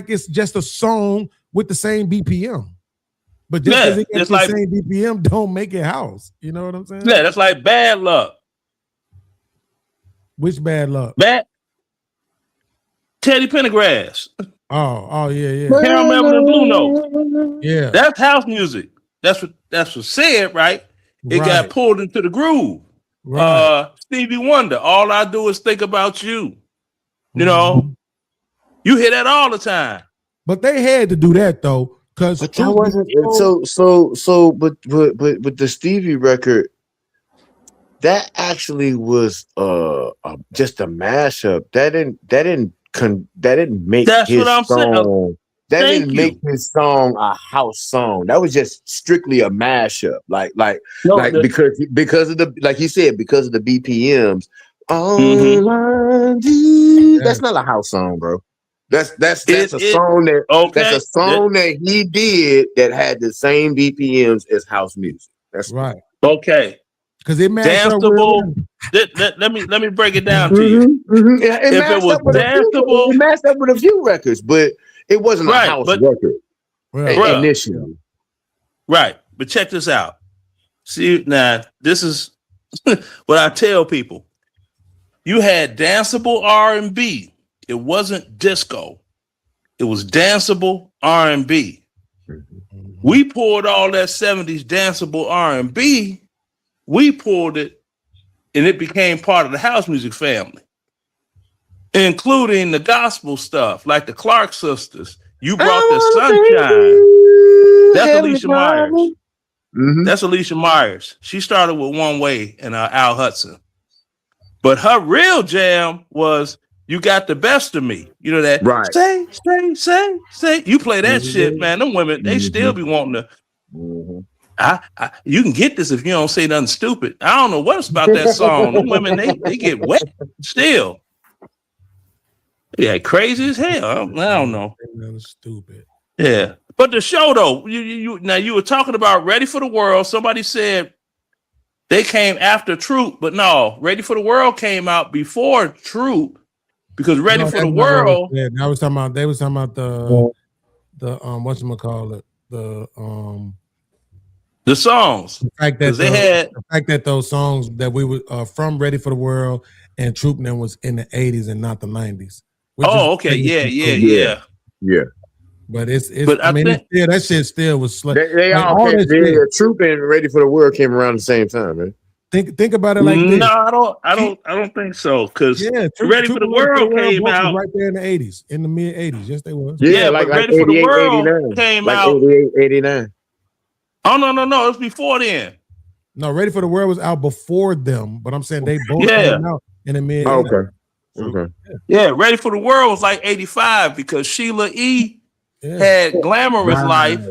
it's just a song with the same BPM. But just Yeah, because it gets it's the like- same BPM don't make it house. You know what I'm saying? Yeah, that's like Bad Luck. Which Bad Luck? Teddy Pendergrass. Oh yeah. Caramel and Blue Note. Yeah. That's house music. That's what said, right? It got Right. pulled into the groove. Right. Stevie Wonder, all I do is think about you. You Mm-hmm. know, you hear that all the time. But they had to do that though, because But that wasn't but the Stevie record, that actually was just a mashup. That didn't make That's his what I'm saying. song. That Thank didn't you. make his song a house song. That was just strictly a mashup. No, because of the, like he said, because of the BPMs. Mhm. All I do, that's not a house song, bro. That's a song that okay. that's a song that he did that had the same BPMs as house music. That's right. Okay. Because it matched up with Danceable. Let me break it down to you. Mhm. If it was danceable, it matched up with a few records, but it wasn't Right, a house but- record Bruh. initially. right. But check this out. See, now this is what I tell people. You had danceable R&B. It wasn't disco. It was danceable R&B. We pulled all that 70s danceable R&B. We pulled it, and it became part of the house music family, including the gospel stuff, like the Clark sisters. You brought the sunshine. That's Alicia Myers. That's Alicia Myers. She started with One Way and Al Hudson. But her real jam was You got the best of me. You know that? Right. Say. You play that shit, man. Them women, they still be wanting to. You can get this if you don't say nothing stupid. I don't know what's about that song. Them women, they get wet still. Yeah, crazy as hell. I don't know. Stupid. Yeah, but the show though, you were talking about Ready for the World. Somebody said they came after Troop, but no, Ready for the World came out before Troop because Ready for the World. Yeah, they was talking about the whatchamacallit, the songs. The fact that those songs that we were from Ready for the World and Troop them was in the 80s and not the 90s. Oh, okay, yeah. But it's But I mean, think- that shit still was They like, all all came, that shit- Troop and Ready for the World came around the same time, man. Think about it like this. No, I don't think so. Because Yeah, Ready for the World came was out. right there in the 80s, in the mid 80s. Yes, they was. Yeah, but Ready for the 88, World 89. came Like out. 88, 89. Oh no, it was before then. No, Ready for the World was out before them, but I'm saying they both Yeah. came out in the mid. Okay. Yeah, Ready for the World was like 85 because Sheila E. had Glamorous Life,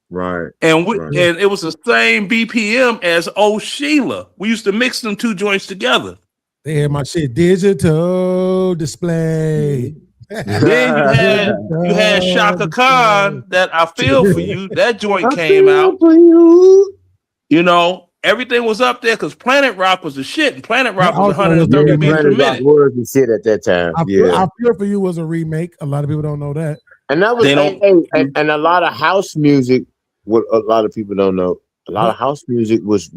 Right. and and it was the same BPM as Old Sheila. We used to mix them two joints together. They had my shit digital display. Then you had Shaka Khan, that I Feel For You. That joint came out. You know, everything was up there because Planet Rock was the shit, and Planet Rock was 130 beats per minute. was the shit at that time. I Feel For You was a remake. A lot of people don't know that. And that was and a lot of house music. What a lot of people don't know. A lot of house music was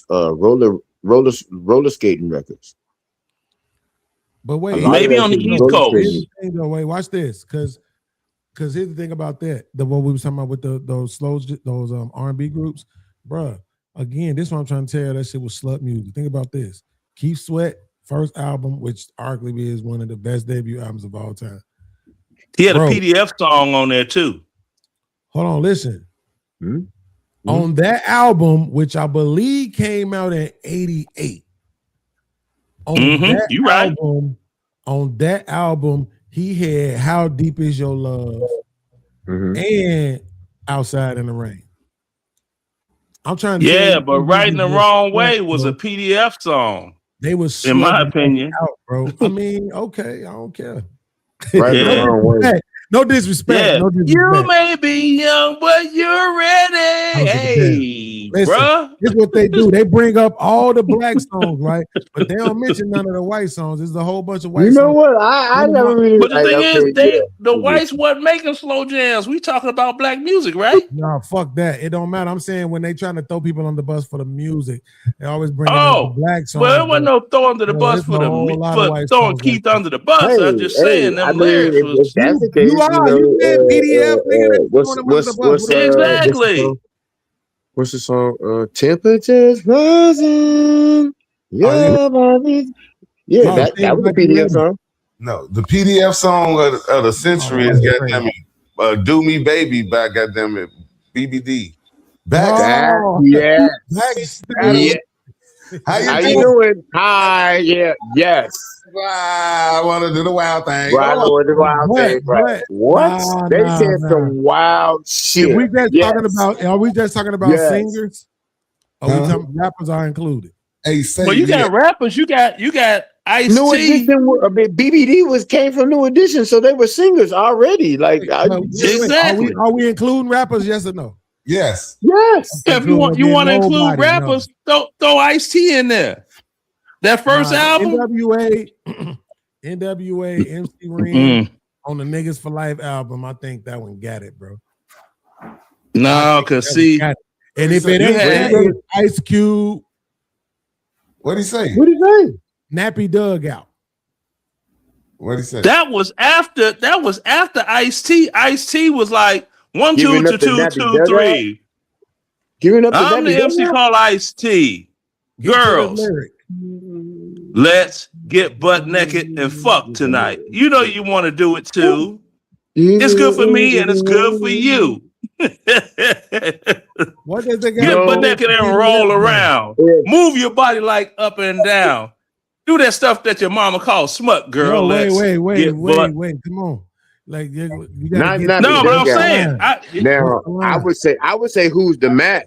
roller skating records. But wait, maybe on the East Coast. Wait, watch this, because here's the thing about that. The what we were talking about with those R&B groups, bruh. Again, this is what I'm trying to tell you. That shit was slut music. Think about this. Keith Sweat first album, which arguably is one of the best debut albums of all time. He had a PDF song on there too. Hold on, listen. On that album, which I believe came out in 88. You right. On that album, he had How Deep Is Your Love and Outside in the Rain. I'm trying to Yeah, but Right in the Wrong Way was a PDF song. They was, in my opinion, out, bro. I mean, okay, I don't care. Right in the wrong way. No disrespect. Yeah. No disrespect. You may be young, but you're ready. Hey, Listen, bruh. this is what they do. They bring up all the black songs, right? But they don't mention none of the white songs. There's a whole bunch of white songs. You know what? I never really. But the thing is, the whites wasn't making slow jams. We talking about black music, right? No, fuck that. It don't matter. I'm saying when they trying to throw people on the bus for the music, they always bring out the black songs. Well, it wasn't no throw under the bus for throwing Keith under the bus. I'm just saying them lyrics was. That's the case. You said PDF, nigga. Exactly. What's the song? Temperatures rising. Yeah, that was a PDF song. No, the PDF song of the century is goddamn it, "Do Me Baby" by goddamn it BBD. How you doing? Hi, yes. I want to do the wild thing. What? They said some wild shit. Are we just talking about singers? Are we talking rappers are included? Hey, well, you got rappers. You got Ice-T. New Edition. BBD came from New Edition, so they were singers already. Like exactly. Are we including rappers? Yes or no? Yes. If you want to include rappers, throw Ice-T in there. That first album, NWA, MC Ren on the Niggas for Life album. I think that one got it, bro. No, cause see, and if it ain't Ice Cube, what'd he say? Nappy Doug out. What'd he say? That was after Ice-T. Ice-T was like 1, 2 to 2, 2, 3. Giving up. I'm the MC called Ice-T. Girls, let's get butt naked and fuck tonight. You know you want to do it too. It's good for me and it's good for you. What does it get butt naked and roll around. Move your body like up and down. Do that stuff that your mama calls smut, girl. No, wait, Get butt. come on. Like you Not, gotta not No, but I'm yeah. saying, Now, I would say who's the Matt?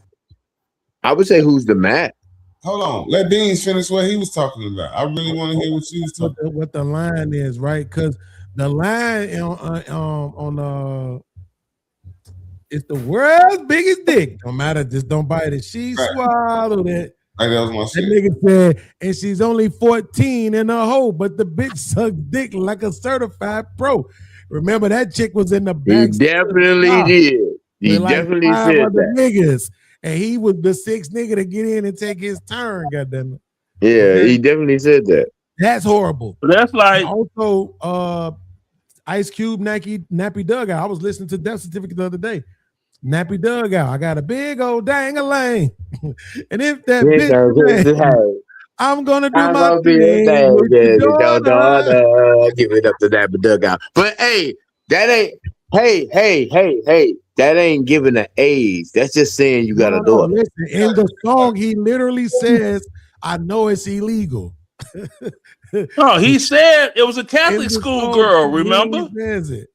I would say who's the Matt? Hold on. Let Beans finish what he was talking about. I really want to hear what you was talking what the line is, right? Because the line on it's the world's biggest dick. No matter, just don't bite it. She swallowed it. Right, that was my That shit. nigga said, and she's only 14 in a hole, but the bitch sucked dick like a certified pro. Remember that chick was in the He back. definitely did. He definitely five said other that. niggas, and he was the sixth nigga to get in and take his turn. Goddamn it. Yeah, he definitely said that. That's horrible. That's like also Ice Cube, Nappy Dugout. I was listening to Death Certificate the other day. Nappy Dugout. I got a big old dang-a-lang. And if that bitch I'm gonna do I'm my gonna be thing a with your daughter. Give it up to that dugout. But hey, that ain't hey, that ain't giving an age. That's just saying you got a daughter. Listen, in the song, he literally says, I know it's illegal. Oh, he said it was a Catholic In the school song, girl, he remember? literally says it.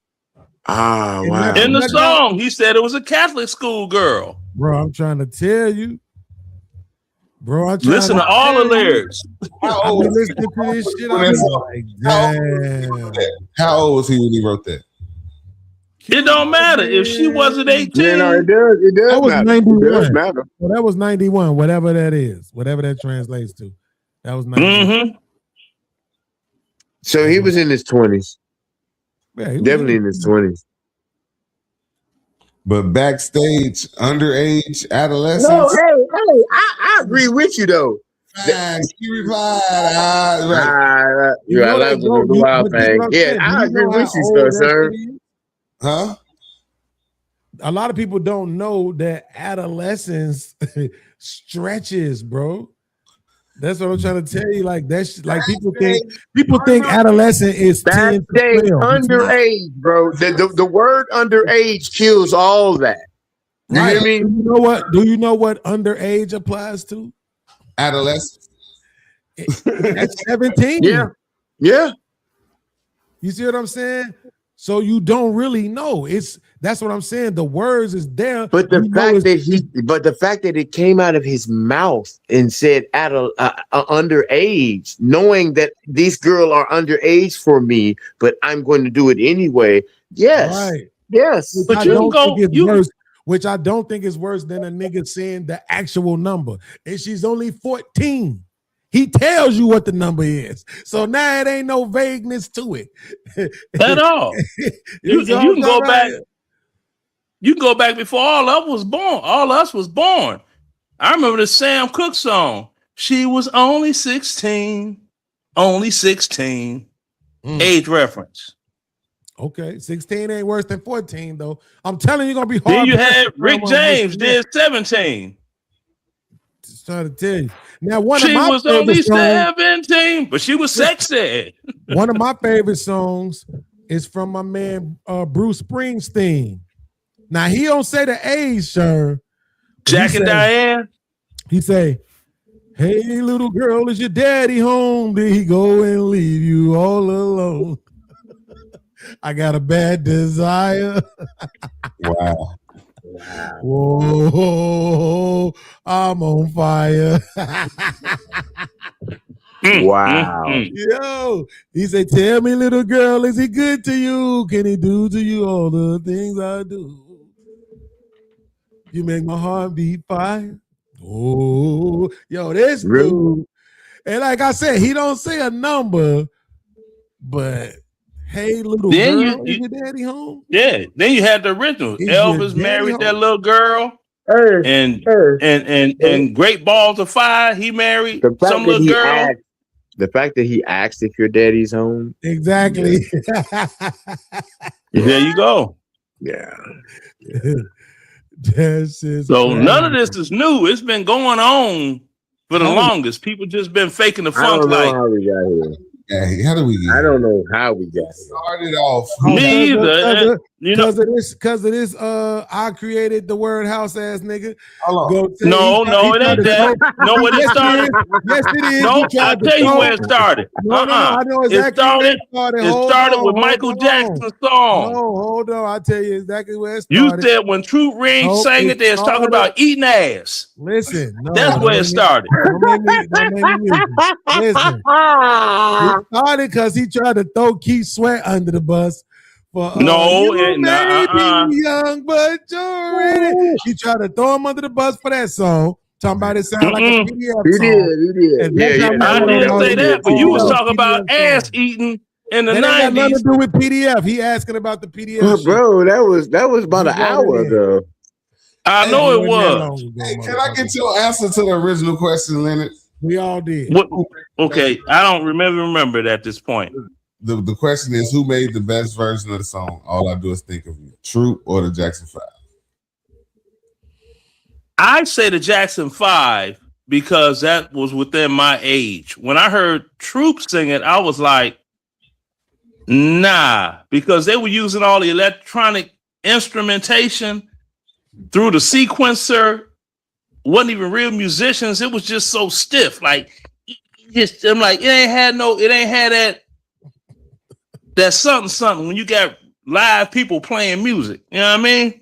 Ah, wow. In the song, he said it was a Catholic school girl. Bro, I'm trying to tell you. Bro, I'm trying Listen to all the lyrics. I be listening to this shit. I be like, damn. How old was he when he wrote that? It don't matter if she wasn't 18. Yeah, no, it does. It does That was matter. 91. It does matter. Well, that was 91, whatever that is, whatever that translates to. That was 91. Mm-hmm. So he was in his 20s. Yeah, he was Definitely in his 20s. But backstage, underage, adolescents. No, hey, I agree with you though. She replied, right. You know like they go- the wild but you thing. know what I'm Yeah, saying? I Do you agree know with how you, old that sir. shit is? Huh? A lot of people don't know that adolescence stretches, bro. That's what I'm trying to tell you. Like that's like people think adolescent is 10 to Backstage 12. underage, bro. The word underage kills all that. You hear me? Do you know what? Do you know what underage applies to? Adolescents. That's 17. Yeah. Yeah. You see what I'm saying? So you don't really know. That's what I'm saying. The words is there, but the fact that it came out of his mouth and said underage, knowing that these girls are underage for me, but I'm going to do it anyway. Yes, right. Yes. But which I don't think is worse than a nigga saying the actual number. And she's only 14. He tells you what the number is. So now it ain't no vagueness to it. At all. You can go back. You can go back before all of us was born. All us was born. I remember the Sam Cooke song. She was only 16. Only 16. Age reference. Okay, 16 ain't worse than 14, though. I'm telling you, gonna be hard. Then you had Rick James did 17. Just trying to tell you. Now, She was only 17, but she was sexy. One of my favorite songs is from my man Bruce Springsteen. Now he don't say the age, sir. Jack and Diane. He say, "Hey, little girl, is your daddy home? Did he go and leave you all alone? I got a bad desire." Wow. Whoa, I'm on fire. Wow. Yo, he said, "Tell me, little girl, is he good to you? Can he do to you all the things I do? You make my heart beat fire." Oh, yo, this dude. And like I said, he don't say a number, but hey, little girl, is your daddy home? Yeah. Then you had the original. Is Elvis your married daddy that home? little girl. And Great Balls of Fire, he married some little girl. The fact that he asked if your daddy's home. Exactly. There you go. Yeah. So none of this is new. It's been going on for the longest. People just been faking the I don't funk know like how we got here. How do we get? I don't know how we got here. Started off. Me either. You know, Because of this, I created the word house ass nigga. Hold on. No, it ain't that. No, where it started. Yes, it is. No, I'll tell you where it started. No, I know exactly where it started. It started with Michael Jackson's song. No, hold on. I'll tell you exactly where it You started. said when Troop Ring sang it, they was talking about eating ass. Listen, that's where it started. Don't make me listen. It started because he tried to throw Keith Sweat under the bus. For, you may be young, but you're ready. He tried to throw him under the bus for that song. Talking about it sound like a PDF song. He did. I didn't say that, but you was talking about ass eating in the 90s. That ain't got nothing to do with PDF. He asking about the PDF. Bro, that was about an hour ago. I know it was. Hey, can I get your answer to the original question, Leonard? We all did. What? Okay, I don't remember it at this point. The question is, who made the best version of the song? All I do is think of you, Troop or the Jackson 5? I say the Jackson 5 because that was within my age. When I heard Troop sing it, I was like, nah, because they were using all the electronic instrumentation through the sequencer. Wasn't even real musicians. It was just so stiff. Like, I'm like, it ain't had that something when you got live people playing music. You know what I mean?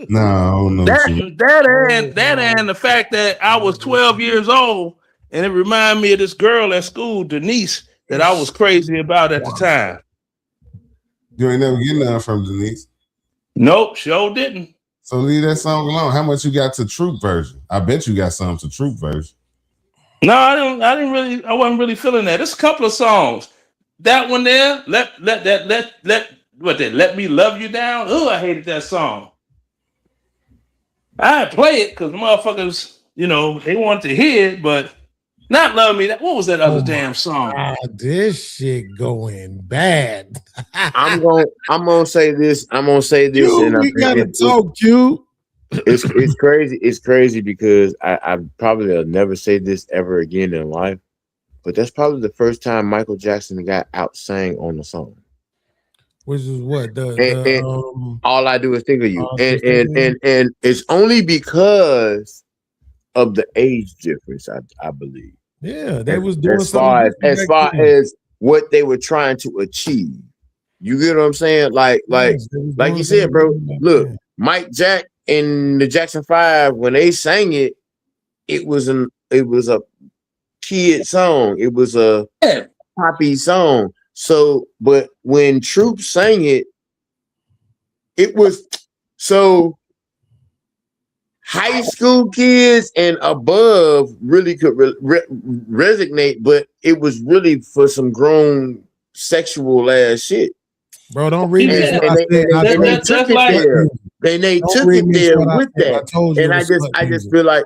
No, That and the fact that I was 12 years old and it reminded me of this girl at school, Denise, that I was crazy about at the time. You ain't never get nothing from Denise. Nope, sure didn't. So leave that song alone. How much you got to Troop version? I bet you got some to Troop version. No, I wasn't really feeling that. There's a couple of songs. That one there, let me love you down. Oh, I hated that song. I play it because the motherfuckers, they wanted to hear it, but not love me. What was that other damn song? This shit going bad. I'm gonna say this. We gotta talk, Q. It's crazy. It's crazy because I probably will never say this ever again in life. But that's probably the first time Michael Jackson got outsang on the song. Which is what all I do is think of you, and it's only because of the age difference, I believe. Yeah, they was doing as far as what they were trying to achieve. You get what I'm saying? Like you said, bro. Look, Mike Jack and the Jackson 5, when they sang it, it was a kid song. It was a poppy song. So, but when Troop sang it, it was so high school kids and above really could resonate, but it was really for some grown sexual ass shit. Bro, don't read it. And they took it there. Then they took it there with that. And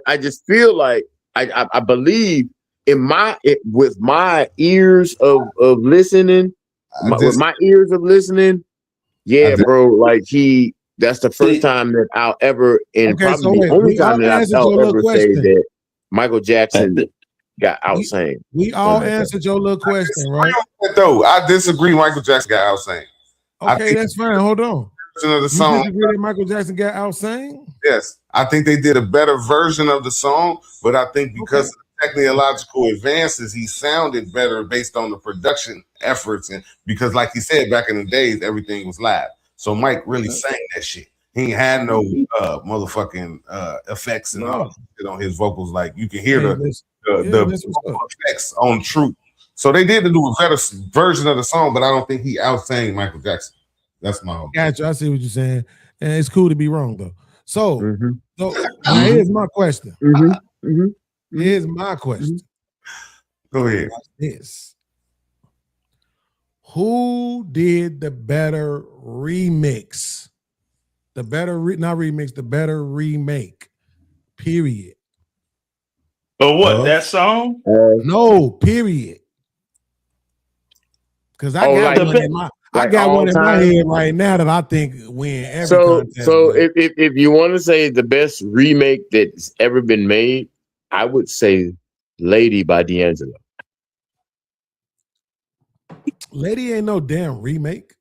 I just feel like I believe with my ears of listening, yeah, bro. Like that's the first time that I'll ever, and probably the only time that I'll ever say that Michael Jackson got outsang. We all answered your little question, right? Though I disagree, Michael Jackson got outsang. Okay, that's fine. Hold on. Of the song. You disagree that Michael Jackson got outsang? Yes, I think they did a better version of the song, but I think because of the technological advances, he sounded better based on the production efforts, and because, like he said, back in the days, everything was live. So Mike really sang that shit. He ain't had no motherfucking effects and all that shit on his vocals. Like you can hear the effects on Troop. So they did do a better version of the song, but I don't think he outsang Michael Jackson. That's my own. Gotcha. I see what you're saying, and it's cool to be wrong though. So here's my question. Here's my question. Go ahead. This. Who did the better remix? The better the better remake. Period. But what, that song? No, period. Because I got one in my head right now that I think win every contest. So if you want to say the best remake that's ever been made, I would say Lady by D'Angelo. Lady ain't no damn remake.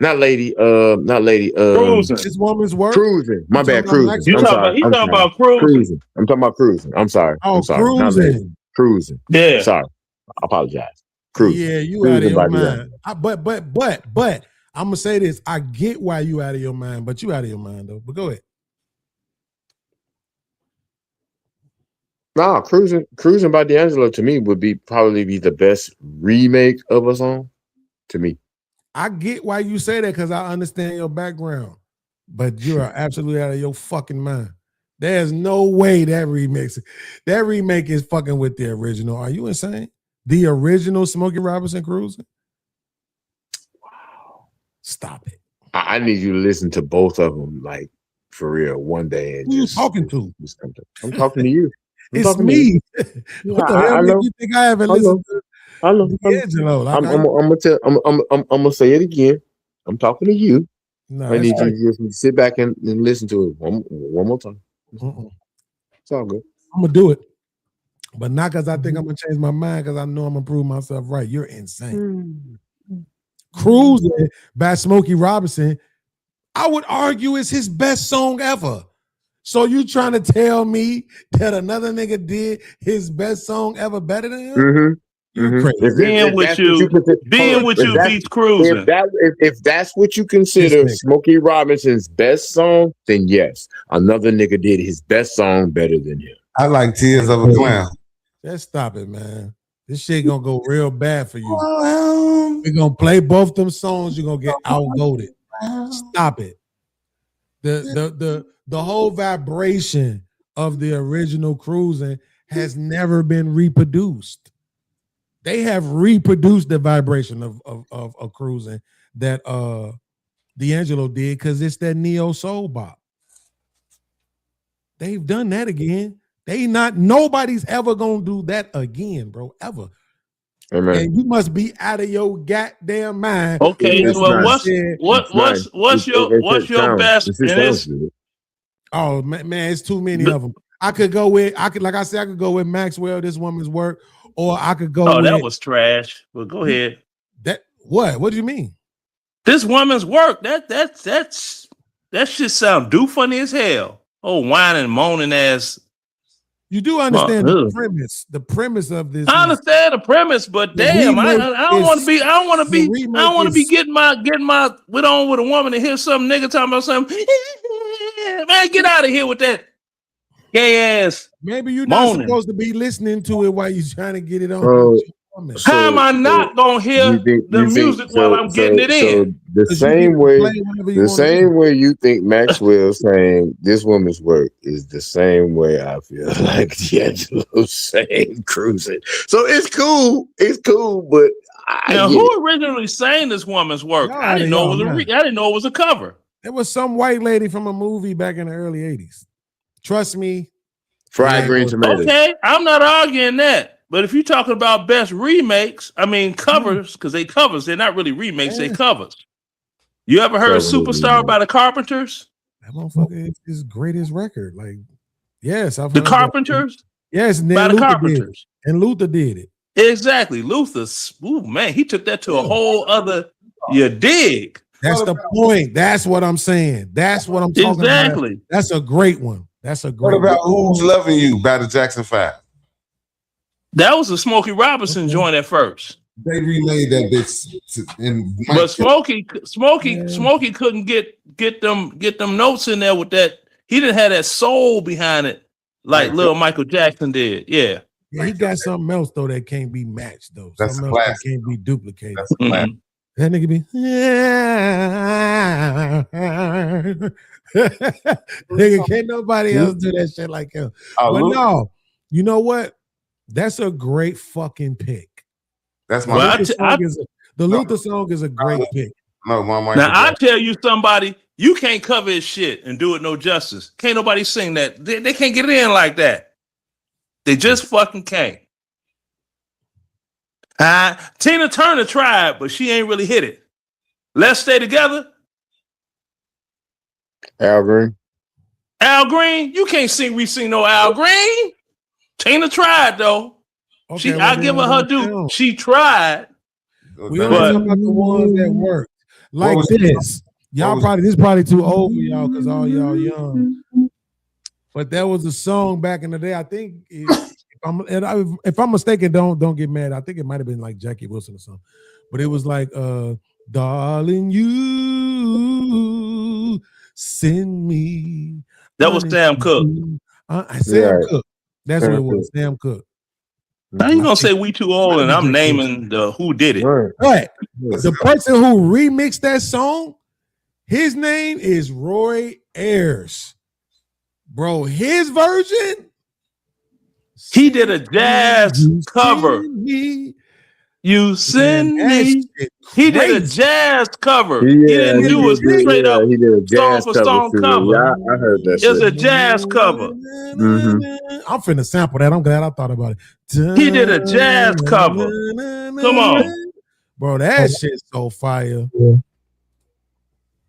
Not lady. Cruising. This woman's work. Cruising. My bad. talking about Cruising. You I'm talking sorry. about? You I'm talking sorry. about cruising? Cruising. I'm talking about cruising. I'm sorry. Oh, I'm sorry. Not lady. cruising. Cruising. Yeah. Sorry. I apologize. Cruising. Yeah, you Cruising out of your by the mind. But I'm gonna say this. I get why you out of your mind, but you out of your mind though. But go ahead. Nah, cruising by D'Angelo to me would probably be the best remake of a song to me. I get why you say that because I understand your background, but you are absolutely out of your fucking mind. There's no way that remake is fucking with the original. Are you insane? The original Smokey Robinson Cruising? Wow. Stop it. I need you to listen to both of them, like for real, one day. And Who you talking to? I'm talking to you. I'm It's talking to me. you. What the I hell know. make you think I haven't I know. listened to I know. D'Angelo? Like, I'm gonna say it again. I'm talking to you. No, I need that's you right. to just sit back and listen to it one more time. It's all good. I'm gonna do it, but not because I think I'm gonna change my mind. Because I know I'm gonna prove myself right. You're insane. Cruising by Smokey Robinson, I would argue is his best song ever. So you trying to tell me that another nigga did his best song ever better than him? You crazy. Being with you beats cruising. If that's what you consider Smokey Robinson's best song, then yes, another nigga did his best song better than him. I like Tears of a Clown. Just stop it, man. This shit gonna go real bad for you. We're gonna play both them songs. You're gonna get outvoted. Stop it. The whole vibration of the original Cruising has never been reproduced. They have reproduced the vibration of Cruising that D'Angelo did because it's that neo soul bop. They've done that again. Nobody's ever gonna do that again, bro. Ever. Amen. And you must be out of your goddamn mind. Okay, It's well, nice. what's your best? And it's, Oh man, it's too many of them. I could go with Maxwell, This Woman's Work, or I could go oh, with that was trash. Well, go ahead. What do you mean? This Woman's Work. That shit sound do funny as hell. Oh, whining, moaning ass. You do understand the premise of this. I understand the premise, but damn, I don't want to be. I don't want to be getting my with on with a woman and hear some nigga talking about something. Man, get out of here with that gay ass. Maybe you're not supposed to be listening to it while you're trying to get it on. How am I not gonna hear the music while I'm getting it in? The same way you think Maxwell saying This Woman's Work is the same way I feel like D'Angelo saying Cruising. So it's cool. It's cool, but who originally sang This Woman's Work? I didn't know it was I didn't know it was a cover. It was some white lady from a movie back in the early 80s. Trust me. Fried green tomatoes. Okay, I'm not arguing that. But if you're talking about best remakes, I mean covers, because they covers, they're not really remakes, they covers. You ever heard Superstar by the Carpenters? That motherfucker is his greatest record. Like, yes, I've The heard Carpenters? that. Yes, and by then the Luther Carpenters. did it. And Luther did it. Exactly. Luther, ooh, man, he took that to a whole other, you dig. That's the point. That's what I'm saying. That's what I'm talking Exactly. about. That's a great one. That's a great What about one. Who's Loving You by the Jackson 5? That was a Smokey Robinson joint at first. They remade that bitch. But Smokey couldn't get them notes in there with that. He didn't have that soul behind it like Lil Michael Jackson did. Yeah. Yeah, he got something else though that can't be matched though. That's Something a else that classic. can't be duplicated. That's a classic. That nigga be nigga, can't nobody else do that shit like him. Oh, But Luke. no, you know what? That's a great fucking pick. That's my The Luther song is a great pick. No, my Now I tell you somebody, you can't cover his shit and do it no justice. Can't nobody sing that. They can't get it in like that. They just fucking can't. Tina Turner tried, but she ain't really hit it. Let's Stay Together. Al Green. Al Green, you can't sing no Al Green. Tina tried though. Okay, I give her due. She tried. We only talking about the ones that work. Like this. Y'all probably this probably too old for y'all because all y'all young. But there was a song back in the day. I think if I'm mistaken, don't get mad. I think it might have been like Jackie Wilson or something. But it was like darling, you send me. That was Sam Cooke. Sam Cooke. That's what it was. Sam Cooke. Now you gonna say we too old and I'm naming the who did it. Right. The person who remixed that song, his name is Roy Ayers. Bro, his version. He did a jazz cover. You send me. He did a jazz cover. He didn't do a straight up song for song cover. Yeah, I heard that. It's a jazz cover. I'm finna sample that. I'm glad I thought about it. He did a jazz cover. Come on, bro. That shit's so fire.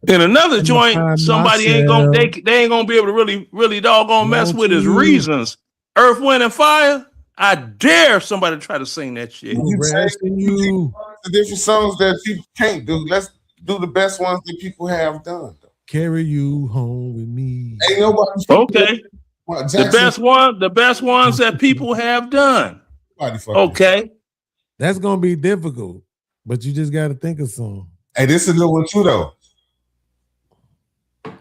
In another joint, somebody ain't gonna they ain't gonna be able to really doggone mess with his reasons. Earth, Wind, and Fire. I dare somebody to try to sing that shit. The different songs that people can't do. Let's do the best ones that people have done. Carry you home with me. Ain't nobody. Okay. The best ones that people have done. Okay. That's gonna be difficult, but you just gotta think of some. Hey, this is a good one too, though.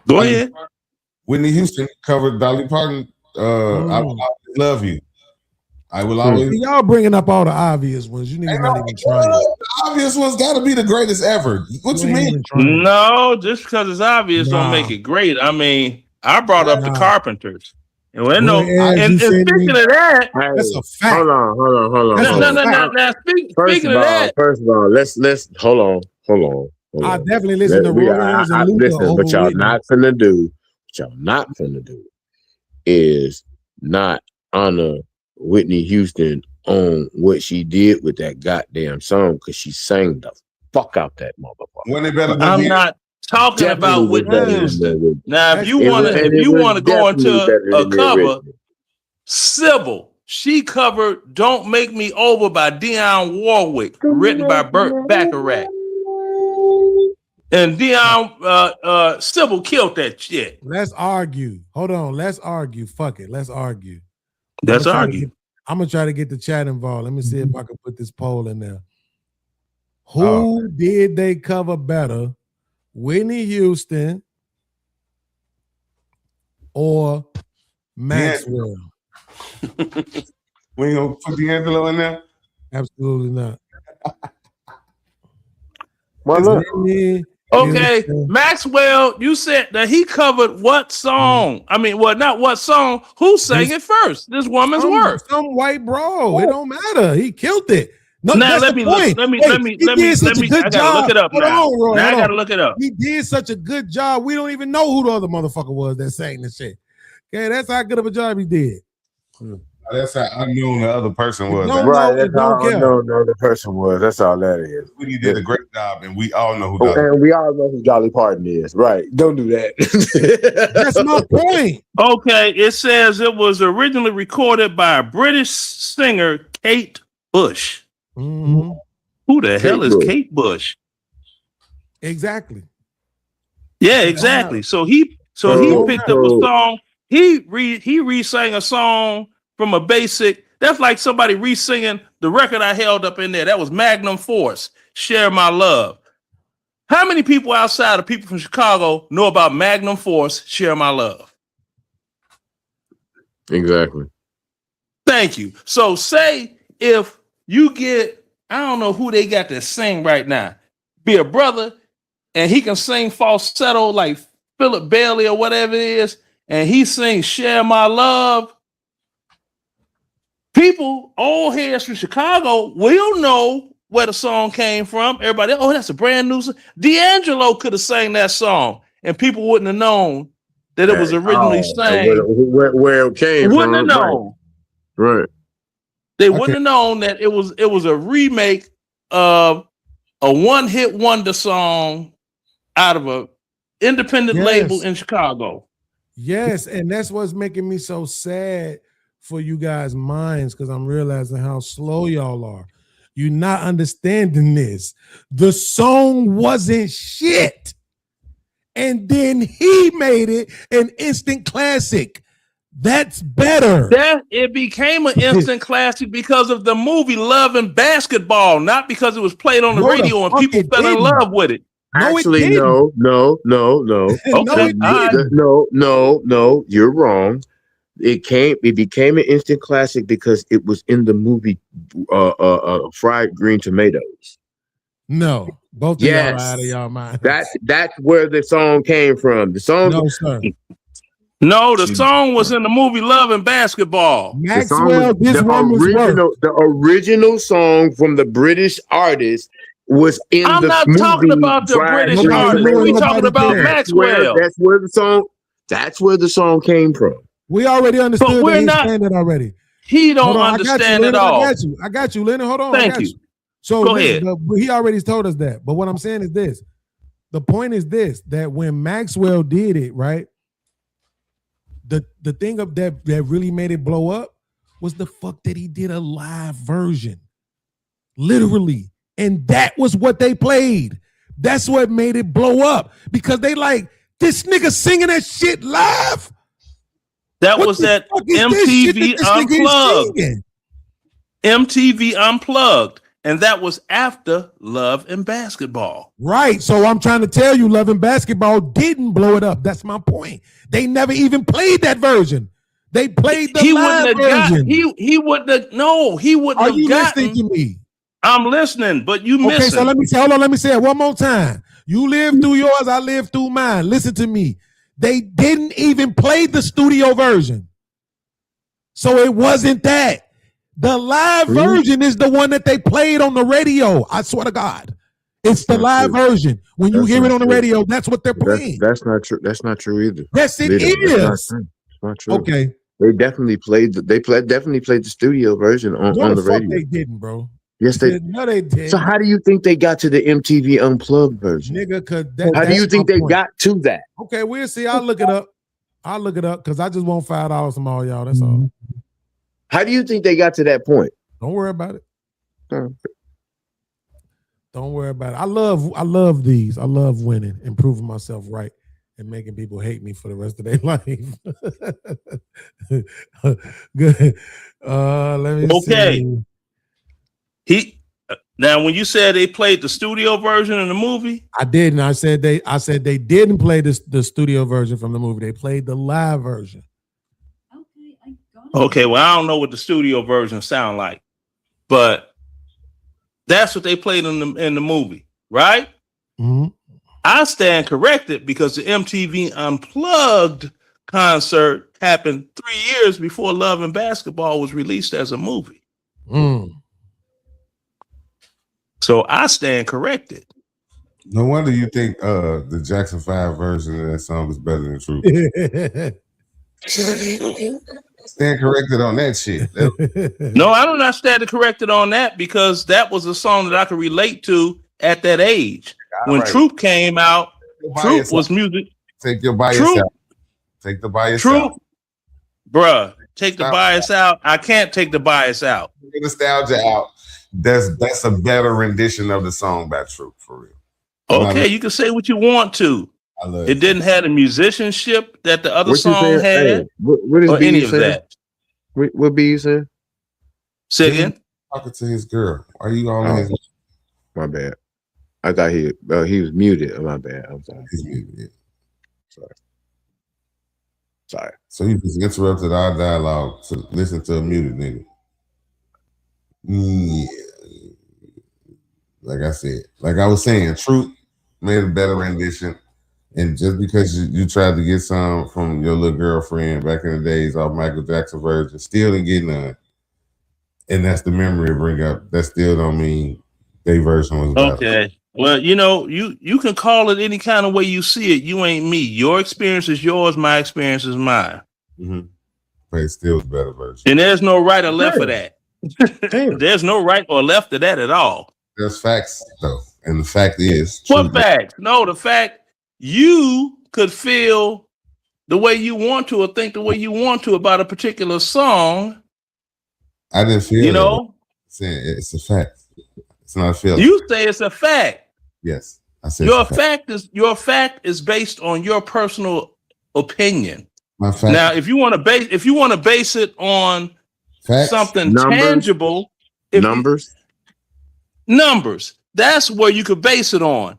Go ahead. Whitney Houston covered Dolly Parton. I will always love you. I will always. Y'all bringing up all the obvious ones. You niggas not even trying. The obvious ones got to be the greatest ever. What you mean? No, just because it's obvious don't make it great. I mean, I brought up the Carpenters. And speaking of that, that's a fact. Hold on. Speaking of that, first of all, let's hold on. I definitely listen to Roy Ayers and Luther. Listen, but y'all not finna do. What y'all not finna do is not honor Whitney Houston on what she did with that goddamn song because she sang the fuck out that motherfucker. I'm not talking about Whitney Houston. Now, if you want to go into a cover, Sybil, she covered "Don't Make Me Over" by Dionne Warwick, written by Burt Bacharach. And Sybil killed that shit. Let's argue. Hold on. Let's argue. Fuck it. Let's argue. Let's argue. I'm gonna try to get the chat involved. Let me see if I can put this poll in there. Who did they cover better, Whitney Houston or Maxwell? We ain't gonna put D'Angelo in there? Absolutely not. Okay, Maxwell, you said that he covered what song? I mean, well, not what song. Who sang it first? This woman's work. Some white bro. It don't matter. He killed it. No, now let me I gotta look it up now. I gotta look it up. He did such a good job. We don't even know who the other motherfucker was that sang this shit. Okay, that's how good of a job he did. That's how unknown the other person was. Right, that's how unknown the other person was. That's all that is. Whitney did a great job, and we all know who. And we all know who Dolly Parton is. Right? Don't do that. That's my point. Okay, it says it was originally recorded by British singer Kate Bush. Mm-hmm. Who the hell is Kate Bush? Exactly. Yeah, exactly. So he picked up a song. He re-sang a song from a basic. That's like somebody re-singing the record I held up in there. That was Magnum Force, Share My Love. How many people outside of people from Chicago know about Magnum Force, Share My Love? Exactly. Thank you. So say if you get, I don't know who they got to sing right now, be a brother, and he can sing falsetto like Philip Bailey or whatever it is, and he sings Share My Love. People, old heads from Chicago, will know where the song came from. Everybody, oh, that's a brand new song. D'Angelo could have sang that song, and people wouldn't have known that it was originally sang. Where it came wouldn't from. Have known. Right. They wouldn't have known that it was a remake of a one-hit wonder song out of a independent label in Chicago. Yes, and that's what's making me so sad for you guys' minds, because I'm realizing how slow y'all are. You're not understanding this. The song wasn't shit. And then he made it an instant classic. That's better. That it became an instant classic because of the movie Love and Basketball, not because it was played on the No, the radio and fuck people it fell in didn't. love with it. Actually, no. Okay, No, you're wrong. It became an instant classic because it was in the movie Fried Green Tomatoes. No, both of y'all are out of y'all mind. That's where the song came from. The song, no, sir. No, the song was in the movie Love and Basketball. Maxwell, this one was the original song from the British artist was in I'm the not movie talking about the Fried British Green artist. Tomatoes. We talking about Maxwell. That's where the song came from. We already understood But we're that he's not- saying it already. He don't Hold on, understand I got you, it all. I got you, Leonard. Hold on. Thank I got you. So Go listen, ahead. he already told us that. But what I'm saying is this. The point is this, that when Maxwell did it, right? The thing of that really made it blow up was the fuck that he did a live version. Literally. And that was what they played. That's what made it blow up. Because they like, this nigga singing that shit live. That What was the that fuck is this shit MTV that this nigga is Unplugged. singing? MTV Unplugged. And that was after Love and Basketball. Right. So I'm trying to tell you, Love and Basketball didn't blow it up. That's my point. They never even played that version. They played the He live wouldn't have version. got he wouldn't have he wouldn't Are have you gotten. listening to me? I'm listening, but you Okay, missing. so let me say it one more time. You live through yours, I live through mine. Listen to me. They didn't even play the studio version. So it wasn't that. The live version is the one that they played on the radio. I swear to God. It's the live version. When you hear it on the radio, that's what they're playing. That's not true. That's not true either. Yes, it That's not is. true. It's not true. Okay. They definitely played the studio version on No, the the fuck radio. they didn't, bro. Yes, they. No, they did. So how do you think they got to the MTV Unplugged version? Nigga, How do you think they got to that? Okay, we'll see. I'll look it up. Because I just want $5 from all y'all. That's all. How do you think they got to that point? Don't worry about it. Don't worry about it. I love these. I love winning and proving myself right and making people hate me for the rest of their life. Good. Let me see. Now when you said they played the studio version of the movie, I didn't. I said they didn't play the studio version from the movie. They played the live version. okay, well, I don't know what the studio version sound like, but that's what they played in the movie, right? Mm-hmm. I stand corrected because the MTV Unplugged concert happened 3 years before Love and Basketball was released as a movie. So I stand corrected. No wonder you think the Jackson 5 version of that song is better than True. Stand corrected on that shit. No, I do not stand corrected on that because that was a song that I could relate to at that age. When right. Troop came out, Troop bias was out. music. Take your bias Troop, out. Take the bias Troop, out. bruh, take the Stop. bias out. I can't take the bias out. Take the nostalgia out. That's a better rendition of the song by Troop, for real. Okay, you can say what you want to. I love It didn't have the musicianship that the other What you song saying? had, Hey, what is or B any of saying? that. What B you saying? Say again? Talking to his girl. Are you on his? My bad. I thought he was muted. My bad. I'm sorry. He's muted. Sorry. So you just interrupted our dialogue to listen to a muted nigga. Yeah. Like I said, like I was saying, Truth made a better rendition. And just because you tried to get some from your little girlfriend back in the days off Michael Jackson version, still didn't get none. And that's the memory to bring up. That still don't mean their version was better. Okay. Well, you can call it any kind of way you see it. You ain't me. Your experience is yours. My experience is mine. Mm-hmm. But it's still a better version. And there's no right or left for that. There's no right or left to that at all. There's facts, though. And the fact is... What facts? No, the fact you could feel the way you want to or think the way you want to about a particular song. I didn't feel You know? Saying it's a fact. It's not a feeling. You say it's a fact. Yes, I said Your it's a fact. fact is based on your personal opinion. My fact. Now, if you want to base it on Facts. something Numbers. tangible, Numbers. numbers, that's where you could base it on.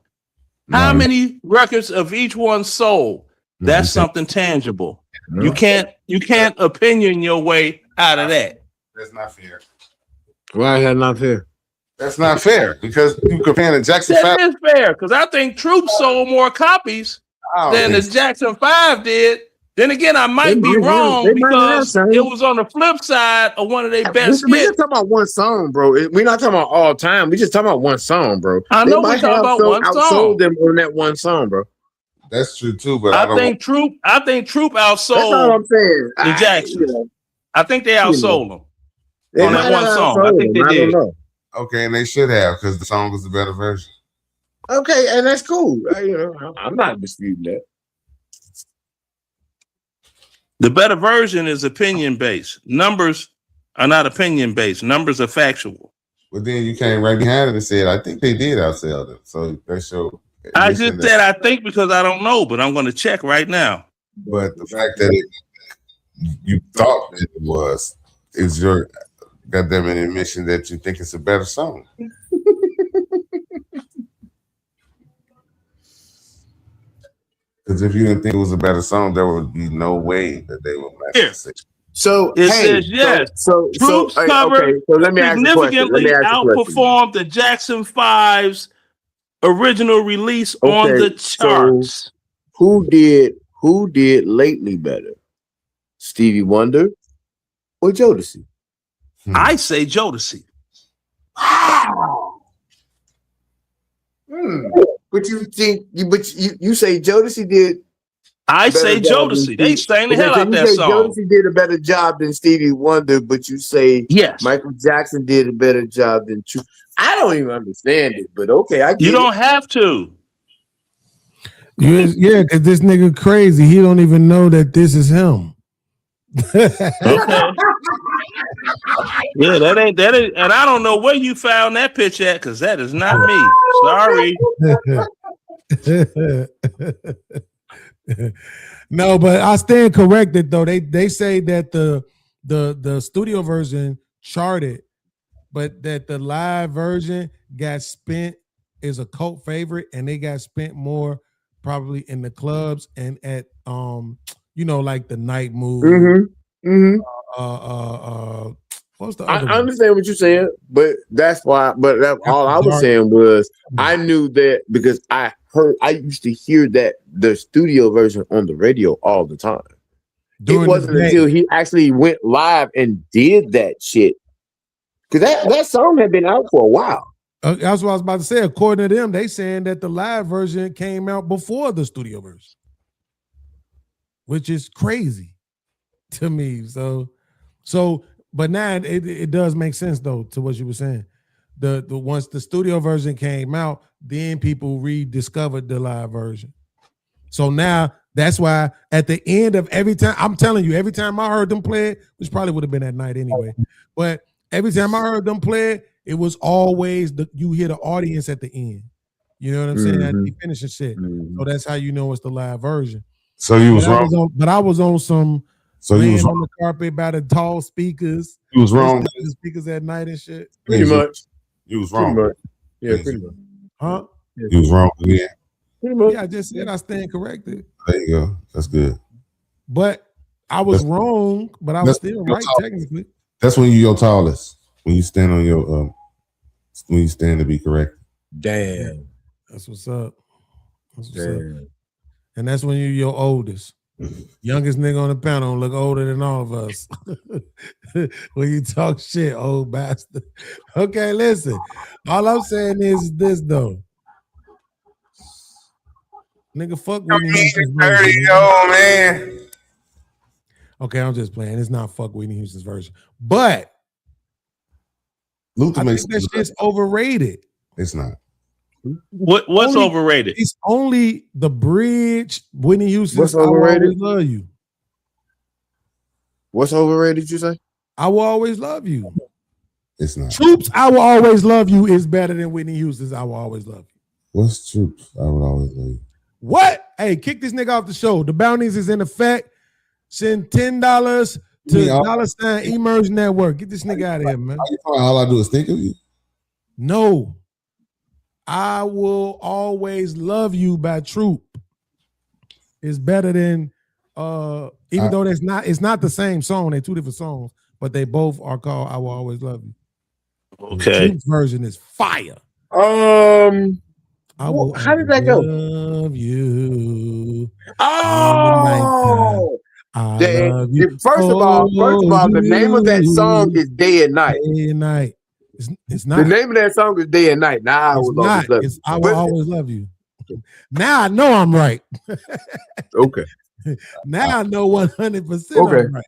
How many records of each one sold? That's something tangible. You can't opinion your way out of that. That's not fair. Why is that not fair? That's not fair because you comparing the Jackson That 5. is fair because I think Troop sold more copies than the Jackson 5 did. Then again, I might be wrong because it was on the flip side of one of their best We hits. just talking about one song, bro. We're not talking about all time. We just talking about one song, bro. I know we're talking about one song. Outsold them on that one song, bro. That's true too, but I think Troop outsold That's all I'm saying. the Jacksons. I think they outsold them They on that might one have song. I outsold think them. they I don't did. know. Okay, and they should have because the song was the better version. Okay, and that's cool. I'm not disputing that. The better version is opinion based. Numbers are not opinion based. Numbers are factual. But then you came right behind it and said, I think they did outsell them. So that showed. I just said I think because I don't know, but I'm going to check right now. But the fact that you thought that it was is your goddamn admission that you think it's a better song. Because if you didn't think it was a better song, there would be no way that they would match the six. So It says yes. Troops cover okay, so let me ask you a question. Let significantly me ask you a question. outperformed the Jackson 5's original release on Okay, the charts. So who did lately better? Stevie Wonder or Jodeci? I say Jodeci. But you think you say Jodeci did. I say better job Jodeci. than They Stevie- sang the Okay, hell so out you that say song. Jodeci did a better job than Stevie Wonder, but you say yes, Michael Jackson did a better job than True. I don't even understand it, but okay, I get You don't it. have to. Yeah, because this nigga crazy. He don't even know that this is him. Okay. Yeah, that ain't, and I don't know where you found that pitch at, because that is not me. Sorry. No, but I stand corrected though. They say that the studio version charted, but that the live version got spent is a cult favorite, and they got spent more probably in the clubs and at like the Night Move. What's the other I understand what you're saying, but that's why. But all I was saying was I knew that because I used to hear that the studio version on the radio all the time. During it wasn't the day. until he actually went live and did that shit, because that song had been out for a while. That's what I was about to say. According to them, they saying that the live version came out before the studio version, which is crazy to me. So, but now it does make sense though to what you were saying. The once the studio version came out, then people rediscovered the live version. So now that's why at the end of every time, I'm telling you, every time I heard them play it, which probably would have been at night anyway, but every time I heard them play it, it was always you hear the audience at the end. You know what I'm saying? At the finishing shit. So that's how you know it's the live version. So you was wrong. But I was on some. So you was laying on the carpet by the tall speakers. You was wrong. The speakers at night and shit. Pretty much. You was wrong. Pretty much. Yeah, pretty much. Huh? You was wrong again. Yeah, I just said I stand corrected. There you go. That's good. But I was wrong, but I was still right tallest. technically. That's when you're your tallest. When you stand on your when you stand to be correct. Damn. That's what's up. That's what's up. And that's when you're your oldest. Youngest nigga on the panel look older than all of us. When you talk shit, old bastard. Okay, listen. All I'm saying is this though. Nigga, fuck Whitney Houston's version. Man. Okay, I'm just playing. It's not fuck Whitney Houston's version. But Luther I makes think that shit's overrated. It's not. What's overrated? It's only the bridge. Whitney Houston's What's I Will overrated? Always Love You. What's overrated? You say? I Will Always Love You. It's not. Troops, I Will Always Love You is better than Whitney Houston's I Will Always Love You. What's Troops? I would always love you. What? Hey, kick this nigga off the show. The bounties is in effect. Send $10 to $ Emerge Network. Get this nigga out of here, man. All I do is think of you. No. I Will Always Love You by Troop is better than even though it's not the same song, they're two different songs, but they both are called I Will Always Love You. Okay. Troop's version is fire. I will how did that go? love you. Oh, love you. First of all, the name of that song is Day and Night. Day and Night. It's not. The name of that song is Day and Night. Now I will always love you. I will always love you. Now I know I'm right. Okay. Now I know 100% Okay. I'm right.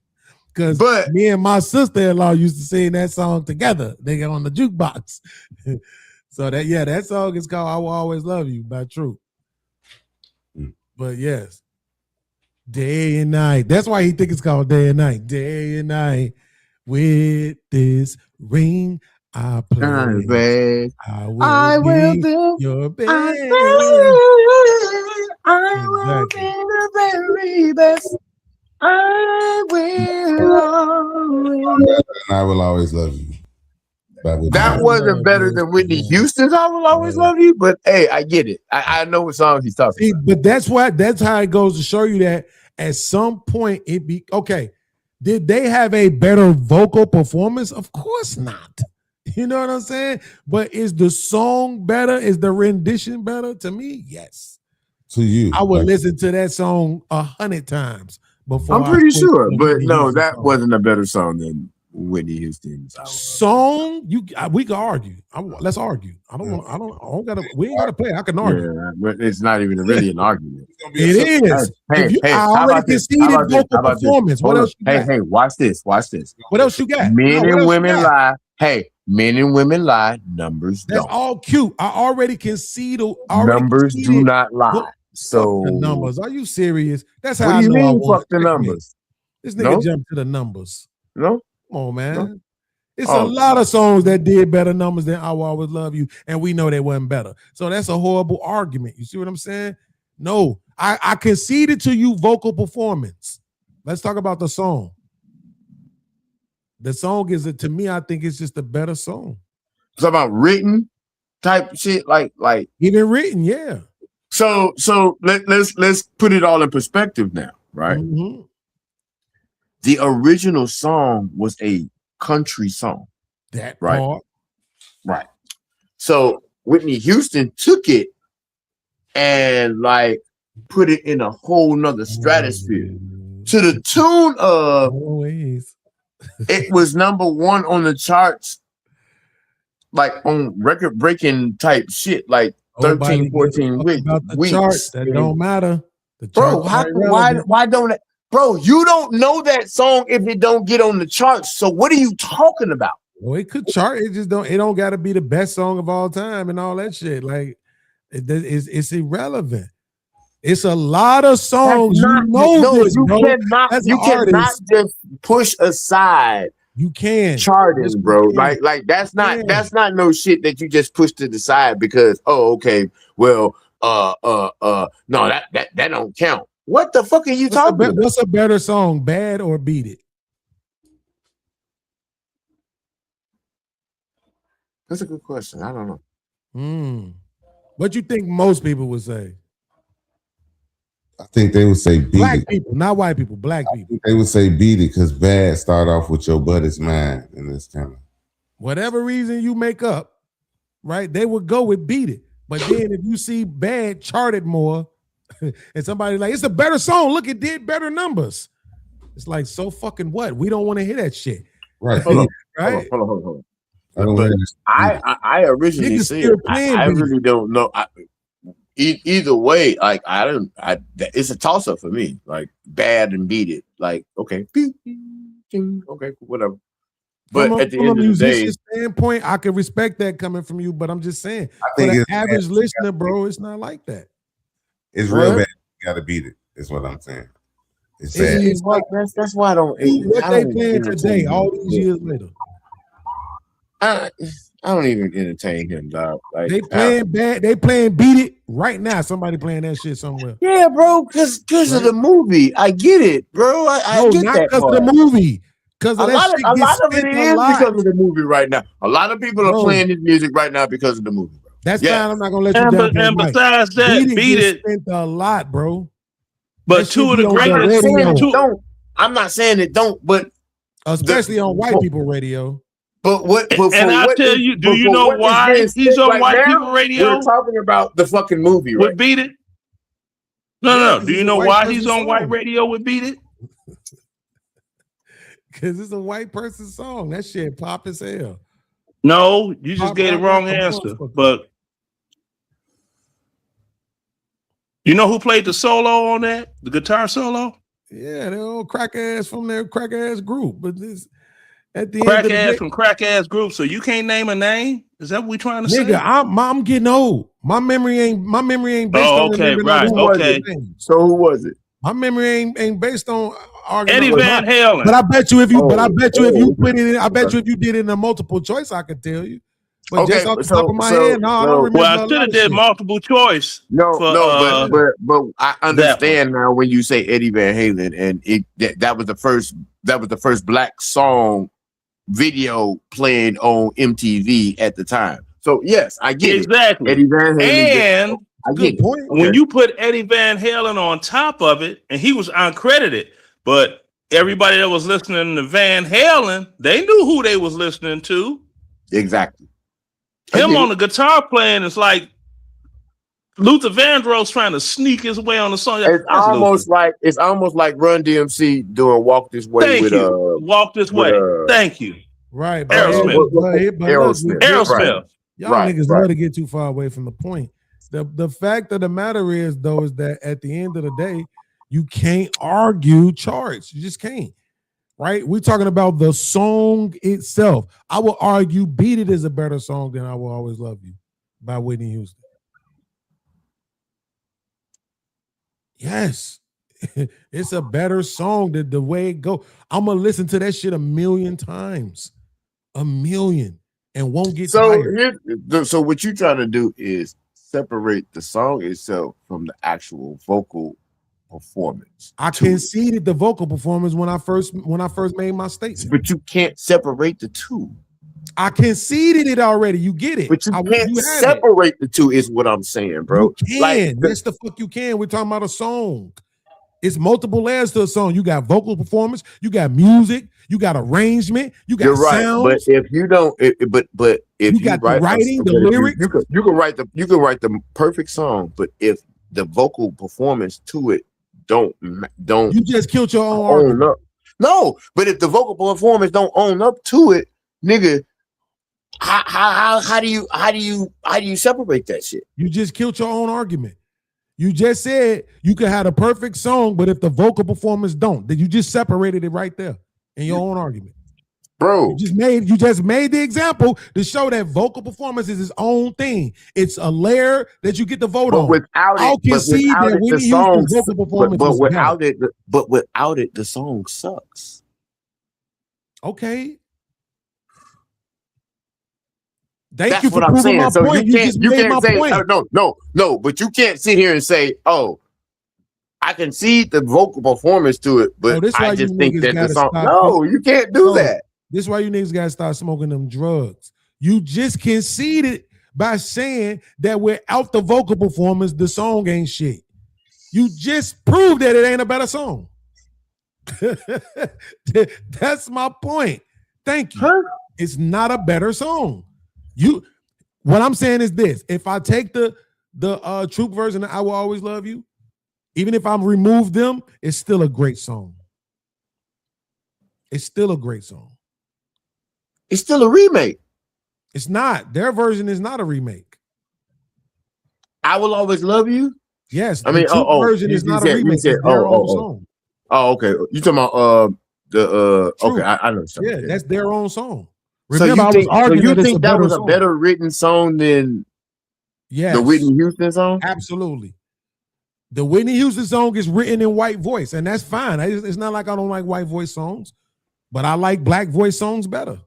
Because me and my sister-in-law used to sing that song together. They got on the jukebox. So that song is called I Will Always Love You by Troop. But yes, Day and Night. That's why he think it's called Day and Night. Day and night with this ring I play. I will do your best. I will be the very best. I will always. And I will always love you. That wasn't better than Whitney Houston's I Will Always Love You, but hey, I get it. I know what song he's talking about. But that's how it goes to show you that at some point it be okay. Did they have a better vocal performance? Of course not. You know what I'm saying? But is the song better? Is the rendition better? To me, yes. To you, I would listen to that song 100 times before. I'm pretty sure, but no, that wasn't a better song than Whitney Houston's song. We can argue. Let's argue. I don't gotta. We ain't gotta play. I can argue. Yeah, but it's not even really an argument. It is. I already conceded vocal performance. What else? Hey, watch this. Watch this. What else you got? Men and women lie. Hey, men and women lie. Numbers That's don't. all cute. I already conceded. Numbers do not lie. So the numbers. Are you serious? That's how what I do you know. mean? Fuck the numbers. This nigga jumped to the numbers. No. Come on, man. No. It's a lot of songs that did better numbers than I Will Always Love You, and we know they wasn't better. So that's a horrible argument. You see what I'm saying? No, I conceded to you vocal performance. Let's talk about the song. The song is, to me, I think it's just a better song. It's about written type shit, like even written, yeah. So let's put it all in perspective now, right? Mm-hmm. The original song was a country song. That right? part. Right. So Whitney Houston took it and like put it in a whole nother stratosphere to the tune of it was number one on the charts, like on record breaking type shit, like 13, 14 weeks. Charts, that don't matter. Bro, why don't it? Bro, you don't know that song if it don't get on the charts. So what are you talking about? Well, it could chart. It just don't. It don't got to be the best song of all time and all that shit. Like, it's irrelevant. It's a lot of songs. You cannot just push aside. You can charting, bro. Like that's not no shit that you just push to the side because no, that don't count. What the fuck are you talking about? What's a better song, Bad or Beat It? That's a good question. I don't know. What you think most people would say? I think they would say Beat Black It. people, not white people, black people. They would say Beat It because Bad start off with Your Butt Is Mine, and it's kind of whatever reason you make up, right? They would go with Beat It. But then if you see Bad charted more, and somebody like, it's a better song. Look, it did better numbers. It's like, so fucking what? We don't want to hear that shit. Right. Hold on. I originally said I really don't know. Either way, like it's a toss up for me. Like Bad and Beat It. Like okay, okay, whatever. But at the end of the day, standpoint, I can respect that coming from you. But I'm just saying, for the average listener, bro, it's not like that. It's real bad. You gotta beat it. Is what I'm saying. It's sad. That's why I don't. What they playing today, all these years later. I don't even entertain him, dog. Like They playing bad. They playing Beat It right now. Somebody playing that shit somewhere. yeah, bro, because of the movie. I get it, bro. I No, get not that because of part. the movie. Because A of that lot shit of gets it spent is a lot. because of the movie right now. A lot of people are Bro. playing his music right now because of the movie, bro. That's Yeah. fine. I'm not gonna let you And, down. and besides that, Beat gets It. spent a lot, bro. But That two shit of the be on the greatest, radio. two, I'm not saying it don't, but especially on white people radio. But what? But and for I what tell is- you, but do you for know what is why being he's said on right white now, people radio? We're talking about the fucking movie, right? With Beat It? No. Do you know why he's on white radio with Beat It? Because it's a white person's song. That shit pop as hell. No, you just Pop gave the rock wrong like a answer. motherfucker. But you know who played the solo on that? The guitar solo? Yeah, they all crack ass from their crack ass group. But this at the Crack end of the ass day, from crack ass group. So you can't name a name? Is that what we trying to nigga, say? I'm getting old. My memory ain't based Oh, on okay, remembering right, who was okay. it. So who was it? My memory ain't based on arguing. Eddie with Van my- Halen. But I bet you if you if you oh, put it in, I bet you if you did it in a multiple choice, I could tell you. But Okay, just off the so- top of my so- head, no, I so- don't remember. Well, a I lot should have of did shit. multiple choice. No, for, but I understand now when you say Eddie Van Halen, and that was the first black song video playing on MTV at the time. So yes, I get Exactly. it. Eddie Van Halen. And I get it. when you put Eddie Van Halen on top of it, and he was uncredited, but everybody that was listening to Van Halen, they knew who they was listening to. Exactly. Him on the guitar playing is like Luther Vandross trying to sneak his way on the song. It's almost like Run DMC doing "Walk This Way" Thank with you. Walk This Way. Thank you. Right, Aerosmith. Aerosmith. Y'all Right, niggas right. love to get too far away from the point. The fact of the matter is, though, is that at the end of the day, you can't argue charts. You just can't. Right? We're talking about the song itself. I will argue Beat It is a better song than I Will Always Love You by Whitney Houston. Yes. It's a better song than the way it go. I'm gonna listen to that shit 1,000,000 times. 1,000,000 and won't get tired. So what you trying to do is separate the song itself from the actual vocal performance. I conceded the vocal performance when I first made my statement. But you can't separate the two. I conceded it already. You get it. But you I- can't you have it. separate the two, is what I'm saying, bro. You can. Like, Yes, the fuck you can. We're talking about a song. It's multiple layers to a song. You got vocal performance, you got music, you got arrangement, you got you're right, sounds. but if you don't, but if You you got the write writing, the you lyrics. can write the perfect song, but if the vocal performance to it don't You just killed your own own argument. up. No, but if the vocal performance don't own up to it, nigga, how do you separate that shit? You just killed your own argument. You just said you could have a perfect song, but if the vocal performance don't, then you just separated it right there in your own argument. Bro, You just made the example to show that vocal performance is its own thing. It's a layer that you get to vote But on. without I'll it, concede that the Whitney song, Houston's vocal performance but is without it, the song sucks. okay. Thank That's you for what I'm proving saying. my So point. you can't, just made my say point. no. But you can't sit here and say, "Oh, I can see the vocal performance to it," but this why I you just think niggas that the gotta song. stop. No, you can't do No, that. This is why you niggas gotta start smoking them drugs. You just conceded by saying that without the vocal performance, the song ain't shit. You just proved that it ain't a better song. That's my point. Thank you. It's not a better song. What I'm saying is this: if I take the Troop version of "I Will Always Love You," even if I remove them, it's still a great song. It's still a great song. It's still a remake. It's not. Their version is not a remake. I Will Always Love You. Yes, I mean, the Troop version is not a remake. It's their own song. Oh, okay. You talking about okay? True. I know. Yeah, that's their own song. So Remember, you I was think, arguing that it's a that better was a song. better written song than Yes. the Whitney Houston song? Absolutely. The Whitney Houston song is written in white voice, and that's fine. It's not like I don't like white voice songs, but I like black voice songs better.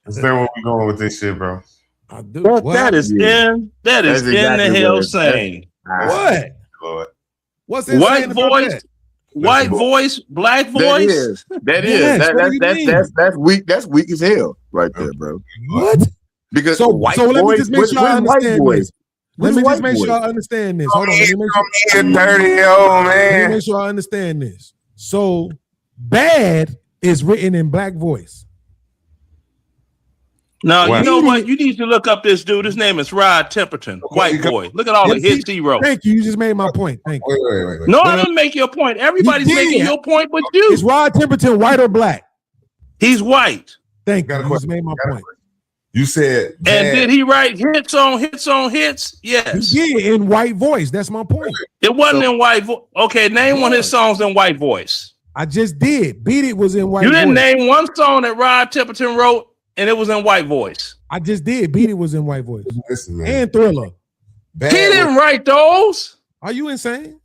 Is that where we going with this shit, bro? I do. That What? is in That's the exactly hell what it- saying. What? Lord. What's it White saying about voice, that? white voice, black That voice. is. That is. Yes, That, what do you mean? that's weak. That's weak as hell right there, bro. What? Because So white let me boys, just make sure I what is white understand boys? this. What Let is me just white make sure boys? I understand this. Hold on. Let me make sure, You 30-year-old let me man. make sure I understand this. So bad is written in black voice. No, Wow. you know what? You need to look up this dude. His name is Rod Temperton, white boy. Look at all the hits he wrote. Thank you. You just made my point. Thank you. Wait. No, I didn't make your point. Everybody's You did. making your point but you. Is Rod Temperton white or black? He's white. Thank you. Got a You just question. made my point. You said And bad. did he write hits on hits on hits? Yes. He did in white voice. That's my point. It wasn't in white voice. Okay, name one of his songs in white voice. I just did. Beat It was in white You didn't voice. name one song that Rod Temperton wrote, and it was in white voice. I just did. Beat It was in white voice. Listen, man. And Thriller. Bad He didn't write those. Are you insane?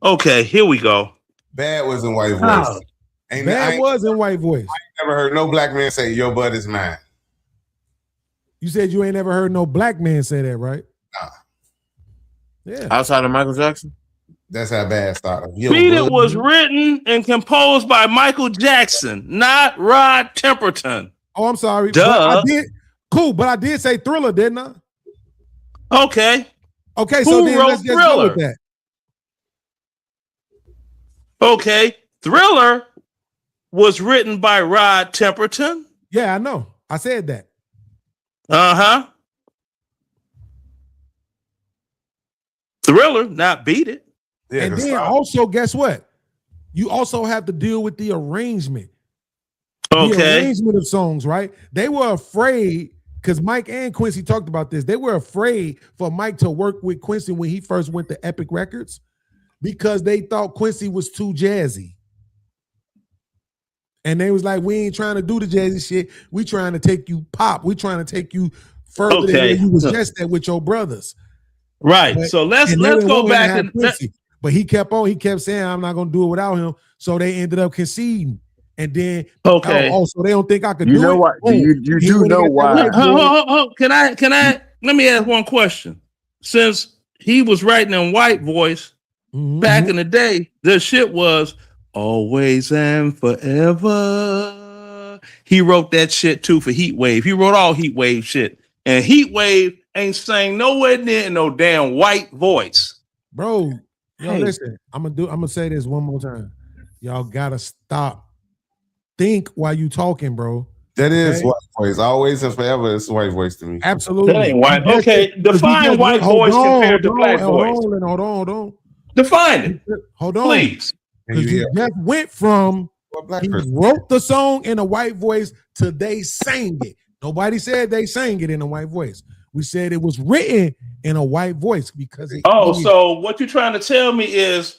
Okay, here we go. Bad was in white voice. Oh. I Bad ain't was in white voice. never heard no black man say your butt is mine. You said you ain't never heard no black man say that, right? Nah. Yeah. Outside of Michael Jackson? That's how bad started. Your Beat It butt- was written and composed by Michael Jackson, not Rod Temperton. Oh, I'm sorry. Duh. But I did. Cool, but I did say Thriller, didn't I? Okay. Okay, Who so then wrote let's just go Thriller? with that. Okay. Thriller was written by Rod Temperton. Yeah, I know. I said that. Uh-huh. Thriller, not Beat It. Yeah, And 'cause then stop. also, guess what? You also have to deal with the arrangement. The Okay. arrangement of songs, right? They were afraid because Mike and Quincy talked about this. They were afraid for Mike to work with Quincy when he first went to Epic Records because they thought Quincy was too jazzy. And they was like, we ain't trying to do the jazzy shit. We trying to take you pop. We trying to take you further than Okay. where you was just at with your brothers. Right. But- So let's and they go didn't want him to back have and Quincy. But he kept on. He kept saying, "I'm not gonna do it without him." So they ended up conceding. And then, Okay. so they don't think I could You do know it. what? Boom. You He do would've know got that why. white boy. Can I let me ask one question. Since he was writing in white voice back in the day, the shit was always and forever. He wrote that shit too for Heat Wave. He wrote all Heat Wave shit. And Heat Wave ain't sang nowhere near no damn white voice. Bro, yo, Hey. listen. I'm gonna say this one more time. Y'all gotta stop. Think while you talking, bro. That is Okay? white voice. Always and forever, it's white voice to me. Absolutely. That ain't white. You just- Okay, define you just- white hold voice on, compared to hold black on, voice. Hold on. Define it, Hold on. please. Because you just went from black he person. wrote the song in a white voice to they sang it. Nobody said they sang it in a white voice. We said it was written in a white voice because it Oh, so what you're trying to tell me is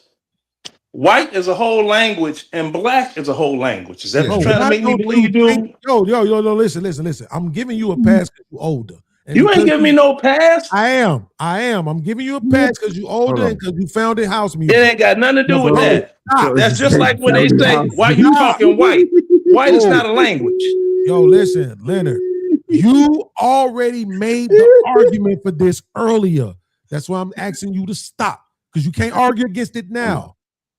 white is a whole language and black is a whole language. Is that what you're trying to make me believe, dude? Yo, listen. I'm giving you a pass because you're older. And You ain't because giving me no pass. I am. I'm giving you a pass because you're older and because you founded house It music. ain't got nothing to do with that. Stop. That's just like when they say, why you talking white? White is not a language. Yo, listen, Leonard, you already made the argument for this earlier. That's why I'm asking you to stop because you can't argue against it now.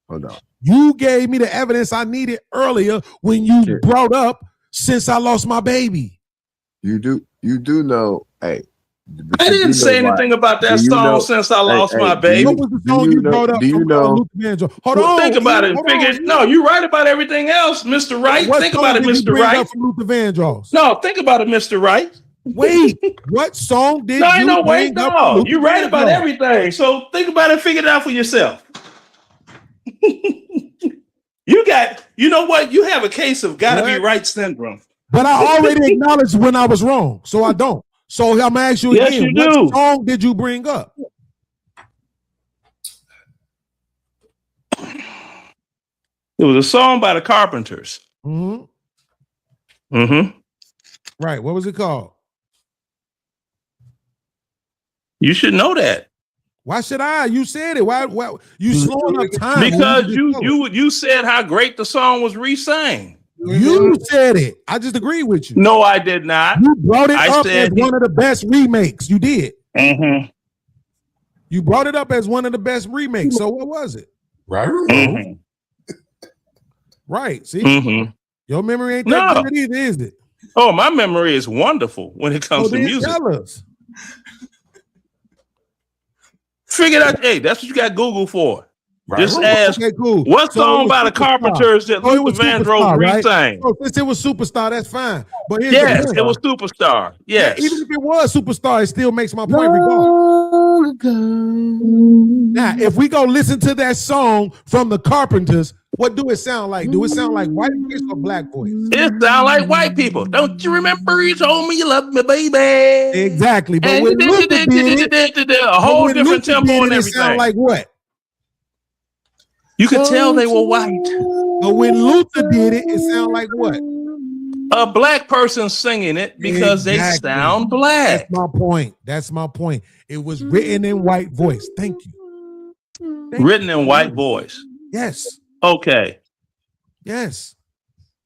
Hold on. You gave me the evidence I needed earlier when you brought up since I lost my baby. You do know, hey. I didn't say anything about that song since I lost my baby. What was the song you brought up? Do you from, know? Luther Vandross? Hold Well, on. think about it. hold Figure. on. No, you're right about everything else, Mr. Right. What Think song about it, did you Mr. bring Right. up from Luther Vandross? No, think about it, Mr. Right. Wait, what song did No, you ain't no wait. bring up from No, Luther you're right about Vandross? everything. So think about it. Figure it out for yourself. You know what? You have a case of gotta be What? right syndrome. But I already acknowledged when I was wrong, so I don't. So I'm gonna ask you Yes, again. you What do. song did you bring up? It was a song by the Carpenters. Mm-hmm. Mm-hmm. Right. What was it called? You should know that. Why should I? You said it. Why you slowing up time? Because you said how great the song was re-sang. You said it. I just agree with you. No, I did not. You brought it I up as said one of the best remakes. You did. Mm-hmm. You brought it up as one of the best remakes. So what was it? Right. Mm-hmm. Right. See, Mm-hmm. your memory ain't that No. good either, is it? Oh, my memory is wonderful when it comes to then music. tell us. Figure it out. Hey, that's what you got Google for. Right. Just ask, Okay, cool. what So it song was by the Superstar. Carpenters that So it was Luther Vandross Superstar, right? re-sang? So since it was Superstar, that's fine. But here's the Yes, point. it was Superstar. Yes. Yeah, even if it was Superstar, it still makes my point regardless. Now, if we go listen to that song from the Carpenters, what do it sound like? Do it sound like white voice or black voice? It sound like white people. Don't you remember you told me you loved me, baby? Exactly. But And when Luther did it, a whole different tempo and it everything. sound like what? You could tell they were white. But when Luther did it, it sound like what? A black person singing it because they Exactly. sound black. That's my point. That's my point. It was written in white voice. Thank you. Written in white voice. Yes. Okay. Yes.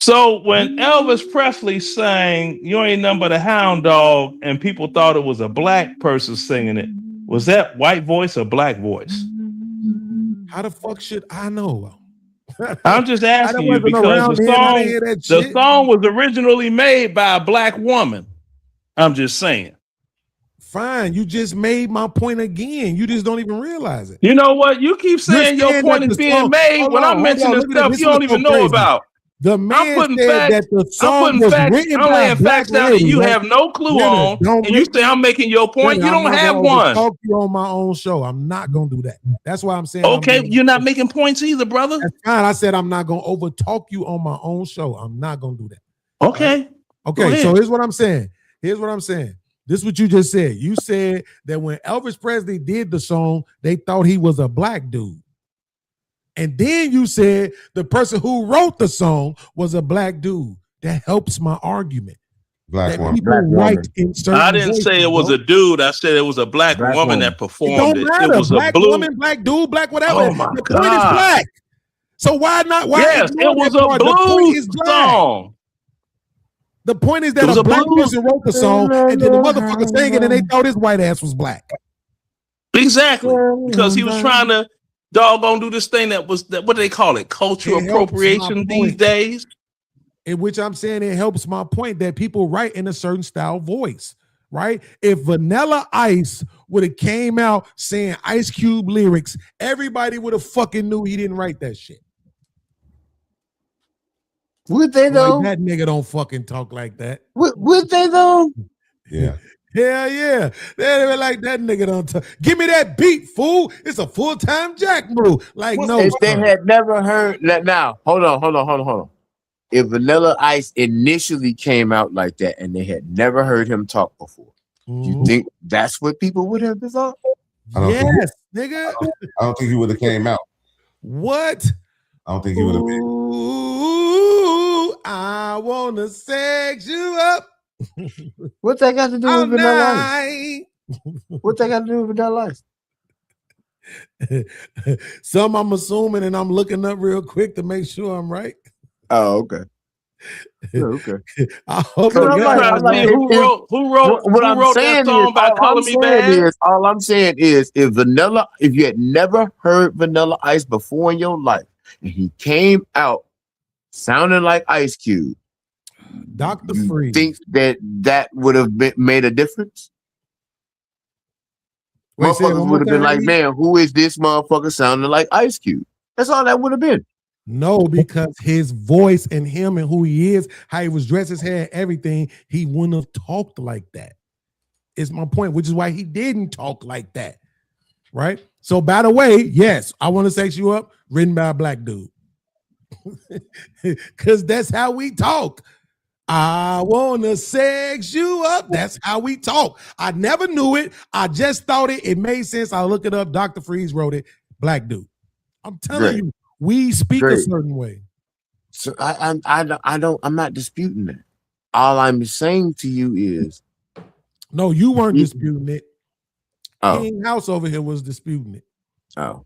So when Elvis Presley sang "You Ain't Nothing But a Hound Dog" and people thought it was a black person singing it, was that white voice or black voice? How the fuck should I know? I'm just asking you wasn't because around then. I didn't hear that the shit. song was originally made by a black woman. I'm just saying. Fine. You just made my point again. You just don't even realize it. You know what? You keep saying You're your saying point that is the being song- made Hold when on, I'm hold mentioning on, look at stuff this. you This don't is so even know crazy. about. The I'm man putting said facts. that the I'm song putting was facts. written I'm by a laying black facts down that lady, you right? have no clue Leonard, on, don't and you make- say I'm making your point. Leonard, You don't I'm not have gonna one. Talk you on my own show. I'm not gonna do that. That's why I'm saying. Okay, you're not making points either, brother. That's fine. I said I'm not gonna over talk you on my own show. I'm not gonna do that. Okay. Right? Go Okay. ahead. So here's what I'm saying. Here's what I'm saying. This is what you just said. You said that when Elvis Presley did the song, they thought he was a black dude. And then you said the person who wrote the song was a black dude. That helps my argument. Black That woman. people Black write woman. in certain I didn't say it was voices, a dude. I said it was a black Black woman woman. that It performed don't it. matter. It was Black a blue. woman, black dude, black whatever. Oh my the point is God. black. So why not? Why Yes, ignore it was that a part? The point blues is black. song. The point is It that was a a black blues- person wrote the song and then the motherfucker sang it and they thought his white ass was black. Exactly, because he was trying to doggone do this thing that was that. What do they call it? Cultural It helps my appropriation these point. days. In which I'm saying it helps my point that people write in a certain style voice, right? If Vanilla Ice would have came out saying Ice Cube lyrics, everybody would have fucking knew he didn't write that shit. Would they though? Like, that nigga don't fucking talk like that. Would they though? Yeah. Hell yeah. They were like, that nigga don't talk. Give me that beat, fool. It's a full-time Jack move. Like, no. If they son. had never heard that, now hold on. If Vanilla Ice initially came out like that and they had never heard him talk before, you think that's what people would have thought? I don't think- Yes, nigga. I don't think he would have came out. What? I don't think he would have been. Ooh, I wanna sex you up. What that got to do all with Vanilla Ice? night. What that got to do with Vanilla Ice? Some I'm assuming, and I'm looking up real quick to make sure I'm right. Oh, okay. Yeah, okay. I hope So to I'm God. like, who wrote what I'm that saying song is, by Color Me Bad? all I'm saying is, if you had never heard Vanilla Ice before in your life, and he came out sounding like Ice Cube, Dr. you Freeze. think that would have made a difference? Wait, say it one Motherfuckers more would have been time, like, Lee? man, who is this motherfucker sounding like Ice Cube? That's all that would have been. No, because his voice and him and who he is, how he was dressed, his hair, everything, he wouldn't have talked like that. Is my point, which is why he didn't talk like that. Right? So, by the way, yes, I want to sex you up, written by a black dude. Because that's how we talk. I want to sex you up. That's how we talk. I never knew it. I just thought it. It made sense. I look it up. Dr. Freeze wrote it. Black dude. I'm telling Great. you, we speak a Great. certain way. So I'm not disputing that. All I'm saying to you is, No, you weren't disputing it. oh, King House over here was disputing it. oh,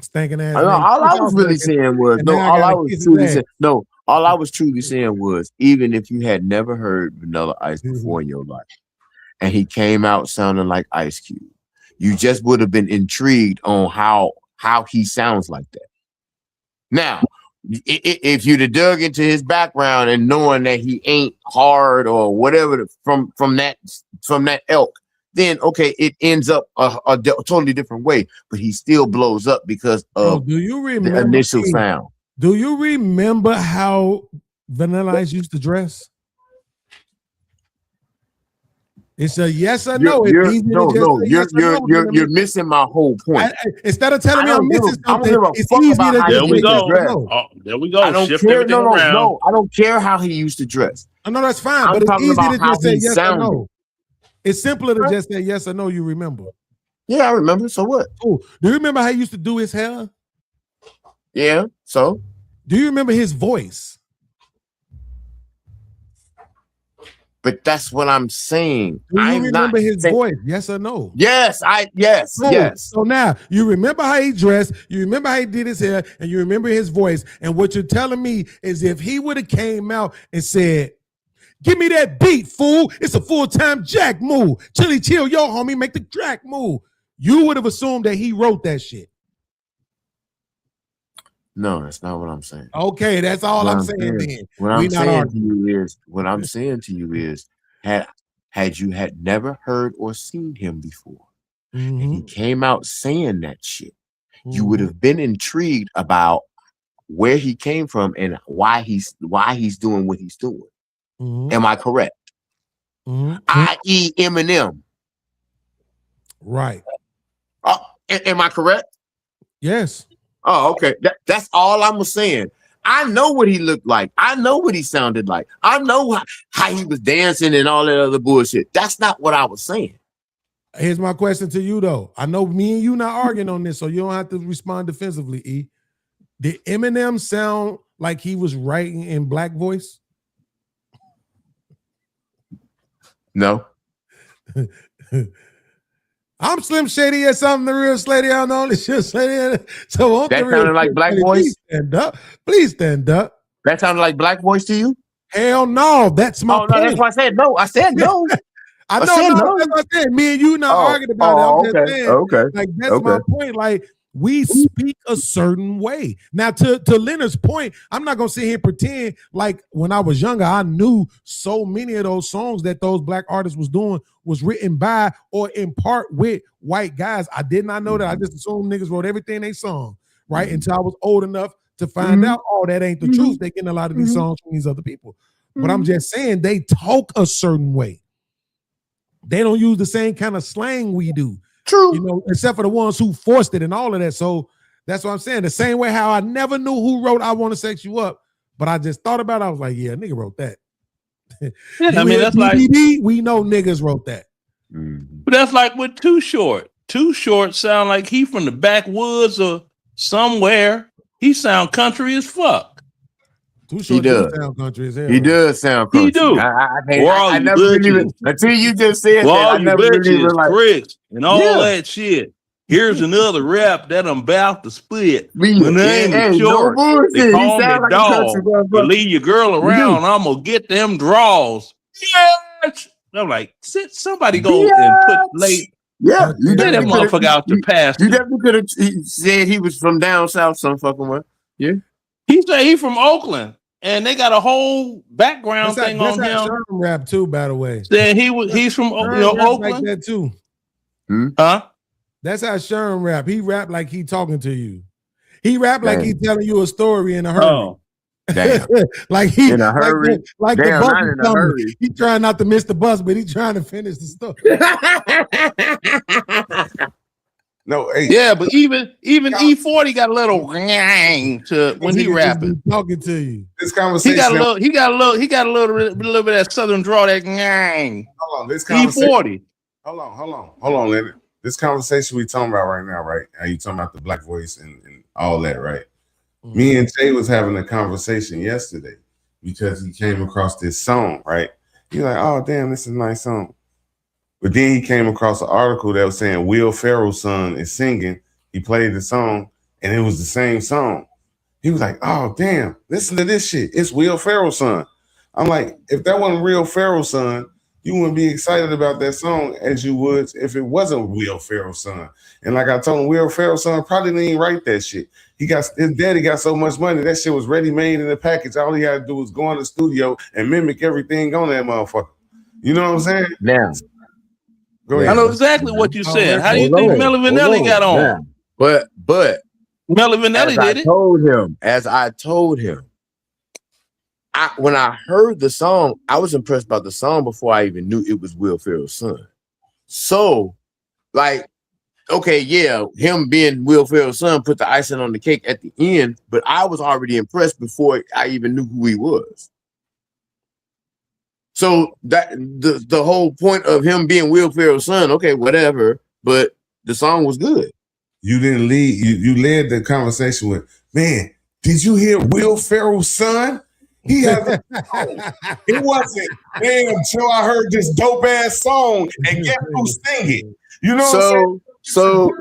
Stinking ass. I know, nigga. all I Kiss was off really nigga, saying was and no. now I All I gotta was kiss his truly ass. saying no. All I was truly saying was even if you had never heard Vanilla Ice Mm-hmm. before in your life, and he came out sounding like Ice Cube, you just would have been intrigued on how he sounds like that. Now, if you'd have dug into his background and knowing that he ain't hard or whatever from that elk, then okay, it ends up a totally different way. But he still blows up because Oh, of do you the remember? initial sound. Do you remember how Vanilla Ice used to dress? It's a yes or no. It's easy to just say yes or no. You're missing my whole point. Instead of telling me I I'm don't give missing a- I don't something, give a it's fuck easy about to how just he say used to yes or dress. no. Oh, there we go. I don't Shift care. everything No, around. no. I don't care how he used to dress. I know that's fine, I'm but it's talking easy about to how just say he yes sounded. or no. It's simpler to just say yes or no. You remember? Yeah, I remember. So what? Oh, do you remember how he used to do his hair? Yeah. So do you remember his voice? But that's what I'm saying. Do you I'm remember not his saying- voice? Yes or no? Yes, yes, Cool. yes. So now you remember how he dressed, you remember how he did his hair, and you remember his voice. And what you're telling me is if he would have came out and said, "Give me that beat, fool. It's a full-time jack move. Chili chill, yo, homie, make the track move." You would have assumed that he wrote that shit. No, that's not what I'm saying. Okay, that's all What I'm I'm saying saying- then. What We I'm not saying arguing. to you is, what I'm saying to you is, had you had never heard or seen him before, and he came out saying that shit, you would have been intrigued about where he came from and why he's doing what he's doing. Am I correct? I.e. Eminem. Right. Am I correct? Yes. Oh, okay. That's all I'm saying. I know what he looked like. I know what he sounded like. I know how he was dancing and all that other bullshit. That's not what I was saying. Here's my question to you, though. I know me and you not arguing on this, so you don't have to respond defensively, E. Did Eminem sound like he was writing in black voice? No. I'm Slim Shady or something, the real Slady. I'm the only shit Slady. So I'm That the real sounded like Slim black Shady. voice? Please stand up. Please stand up. That sounded like black voice to you? Hell no. That's my Oh, no, that's point. why I said no. I said no. I I know, said no, no. that's what I said. Me and you not Oh, arguing about it. I'm just okay, saying, okay, like that's my okay. point. Like we speak a certain way. Now, to Leonard's point, I'm not gonna sit here and pretend like when I was younger, I knew so many of those songs that those black artists was doing was written by or in part with white guys. I did not know that. I just assumed niggas wrote everything they sung, right? Until I was old enough to find out, oh, that ain't the truth. They getting a lot of these songs from these other people. But I'm just saying they talk a certain way. They don't use the same kind of slang we do. True. You know, except for the ones who forced it and all of that. So that's what I'm saying. The same way how I never knew who wrote I Want to Sex You Up, but I just thought about it. I was like, yeah, nigga wrote that. Yeah, I mean, that's like, DVD, we know niggas wrote that. but that's like with Too Short. Too Short sound like he from the backwoods or somewhere. He sound country as fuck. Too He Short does. sound country as hell. He does sound He country. do. I never really even, until you just said Well, that. all I you never really bitches, realized. pricks, and all Yeah. that shit. Here's another rap that I'm about to spit. Me- My name hey, is no Short. bullshit. They He call me sound like a Dog. country motherfucker. You leave your girl around, I'm gonna get them draws. Yes. I'm like, somebody go and put late. Yeah, you Get that definitely motherfucker could've- out the past. You definitely could have said he was from down south some fucking way. Yeah. He said he from Oakland, and they got a whole background That's thing how on him. Sherman rap too, by the way. Saying he's from Sherman rap like Oakland. that too. Huh? That's how Sherman rap. He rap like he talking to you. He rap like he telling you a story in a hurry. Oh. Damn. Like he In a hurry? like Damn, the bus not is in a coming. hurry. He trying not to miss the bus, but he trying to finish the story. No, hey. Yeah, but even E40 got a little gang to when he Nigga just rapping. be talking to you. This He conversation. got a little bit of that southern draw, that gang. Hold on. This conversation. E40. Hold on, Leonard. This conversation we talking about right now, right? How you talking about the black voice and all that, right? Me and Tay was having a conversation yesterday because he came across this song, right? He's like, oh, damn, this is a nice song. But then he came across an article that was saying Will Ferrell's son is singing. He played the song. and it was the same song. He was like, "Oh damn, listen to this shit. It's Will Ferrell's son." I'm like, if that wasn't Will Ferrell's son, you wouldn't be excited about that song as you would if it wasn't Will Ferrell's son. And like I told him, Will Ferrell's son probably didn't even write that shit. His daddy got so much money, that shit was ready made in the package. All he had to do was go in the studio and mimic everything on that motherfucker. You know what I'm saying? Now, go ahead. I know exactly what you said. How do you think Melly Vanelli got on? Now, but Melly Vanelli did it. As I told him, when I heard the song, I was impressed by the song before I even knew it was Will Ferrell's son. So, like, okay, yeah, him being Will Ferrell's son put the icing on the cake at the end, but I was already impressed before I even knew who he was. So that the whole point of him being Will Ferrell's son, okay, whatever, but the song was good. You didn't lead. You led the conversation with, man, did you hear Will Ferrell's son? He has it wasn't, damn, until I heard this dope ass song and guess who sing it. You know what I'm saying? So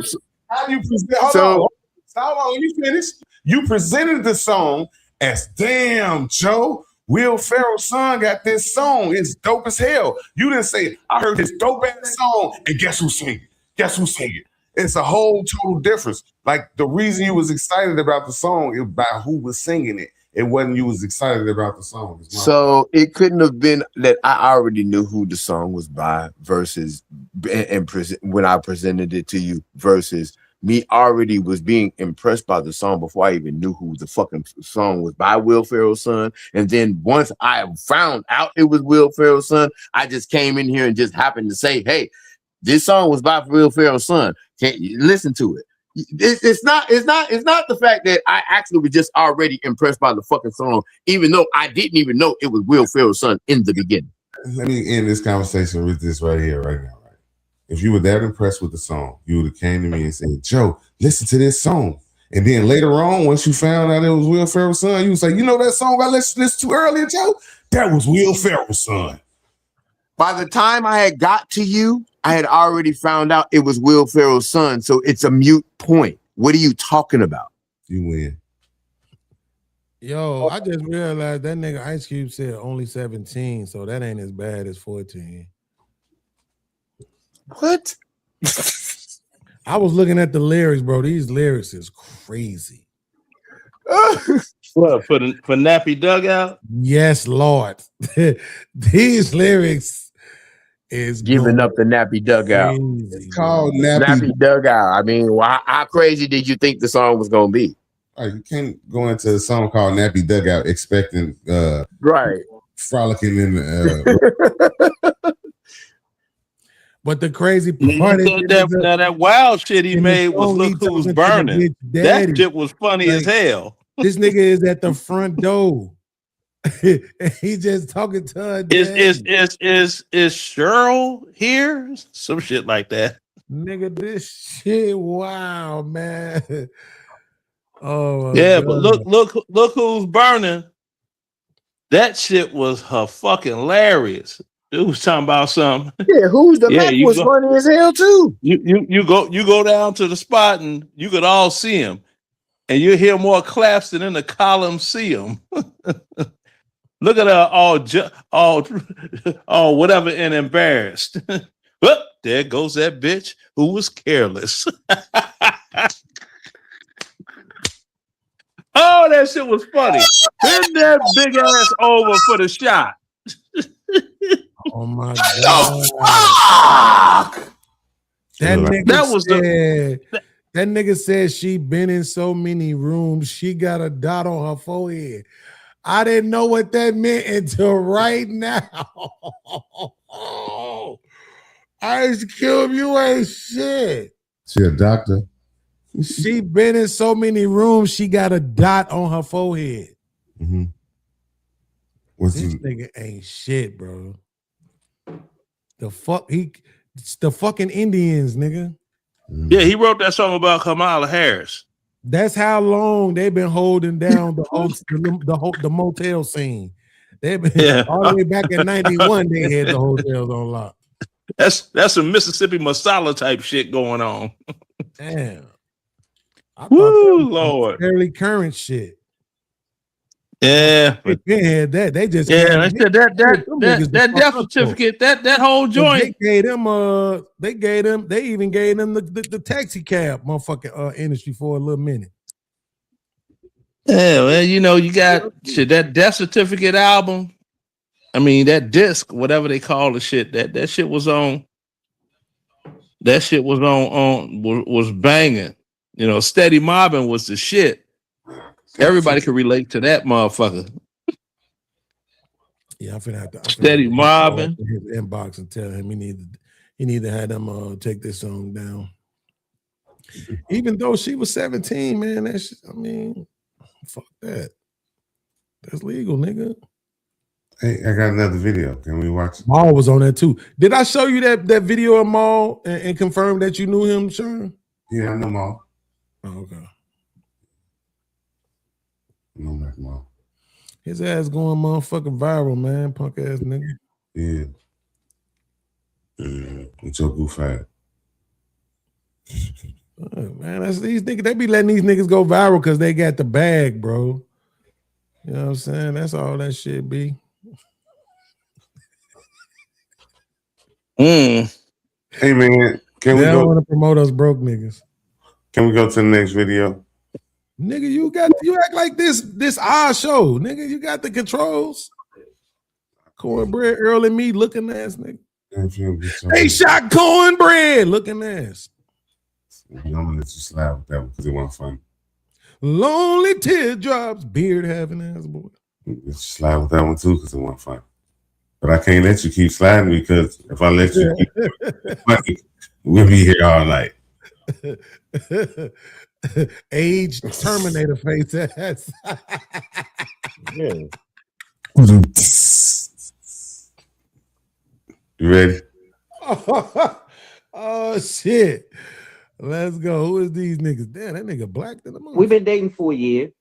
how do you present? Hold on, let me finish. You presented the song as, damn, Joe, Will Ferrell's son got this song. It's dope as hell. You didn't say, I heard this dope ass song and guess who sing it? Guess who sing it? It's a whole total difference. Like the reason you was excited about the song is about who was singing it. It wasn't you was excited about the song. So it couldn't have been that I already knew who the song was by versus when I presented it to you versus me already was being impressed by the song before I even knew who the fucking song was by Will Ferrell's son. And then once I found out it was Will Ferrell's son, I just came in here and just happened to say, hey, this song was by Will Ferrell's son. Can't you listen to it? It's not the fact that I actually was just already impressed by the fucking song, even though I didn't even know it was Will Ferrell's son in the beginning. Let me end this conversation with this right here, right now. Right? If you were that impressed with the song, you would have came to me and said, Joe, listen to this song. And then later on, once you found out it was Will Ferrell's son, you would say, you know that song I listened to earlier, Joe? That was Will Ferrell's son. By the time I had got to you, I had already found out it was Will Ferrell's son, so it's a mute point. What are you talking about? You win. Yo, I just realized that nigga Ice Cube said only 17, so that ain't as bad as 14. What? I was looking at the lyrics, bro. These lyrics is crazy. What, for Nappy Dugout? Yes, Lord. These lyrics is giving up the Nappy Dugout. It's called Nappy Dugout. I mean, how crazy did you think the song was gonna be? You can't go into a song called Nappy Dugout expecting right frolicking in But the crazy part is that wild shit he made was Look Who's Burning. That shit was funny as hell. This nigga is at the front door. He just talking to her. Is Cheryl here? Some shit like that. Nigga, this shit, wow, man. Oh yeah, God. but look who's burning. That shit was her fucking hilarious. Dude was talking about something. Yeah, Who's the Mac was funny as hell too. You go down to the spot and you could all see him, and you hear more claps than in the column see him. Look at her all whatever and embarrassed. Well, there goes that bitch who was careless. Oh, that shit was funny. Bend that big ass over for the shot. Oh my God. That nigga said she been in so many rooms, she got a dot on her forehead. I didn't know what that meant until right now. Ice Cube, you ain't shit. She a doctor. She been in so many rooms, she got a dot on her forehead. Mm-hmm. This nigga ain't shit, bro. It's the fucking Indians, nigga. Yeah, he wrote that song about Kamala Harris. That's how long they've been holding down the motel scene. They've been all the way back in 91. They had the hotels on lock. That's some Mississippi Masala type shit going on. Damn. I Woo, thought that was Lord. fairly current shit. Yeah, They been had that. They just yeah. came. They said that them niggas the fuck death up, certificate, that whole though. joint. They even gave them the taxi cab motherfucking industry for a little minute. Yeah, well, you know, you got shit, that death certificate album. I mean, that disc, whatever they call the shit, that shit was on. That shit was was banging. You know, Steady Mobbing was the shit. Everybody could relate to that motherfucker. Yeah, I'm finna have to Steady Mobbing. his inbox and tell him he need to have them take this song down. Even though she was 17, man, I mean, fuck that. That's legal, nigga. Hey, I got another video. Can we watch it? Maul was on that too. Did I show you that video of Maul and confirm that you knew him, Sean? Yeah, I know Maul. Oh, okay. No, Mac Maul. His ass going motherfucking viral, man. Punk ass nigga. Yeah. It's your goof ass. Oh, man, that's these niggas. They be letting these niggas go viral because they got the bag, bro. You know what I'm saying? That's all that shit be. Hey man, can we They don't go? want to promote us broke niggas. Can we go to the next video? Nigga, you act like this our show. Nigga, you got the controls. Cornbread Earl and me looking ass nigga. They shot cornbread looking ass. I'm gonna let you slide with that one because it wasn't fun. Lonely teardrops, beard having ass boy. Let you slide with that one too because it wasn't fun. But I can't let you keep sliding because if I let you keep funny, we'll be here all night. Age Terminator face ass. Yeah. You ready? Oh shit. Let's go. Who is these niggas? Damn, that nigga black than the mother. We've been dating for a year.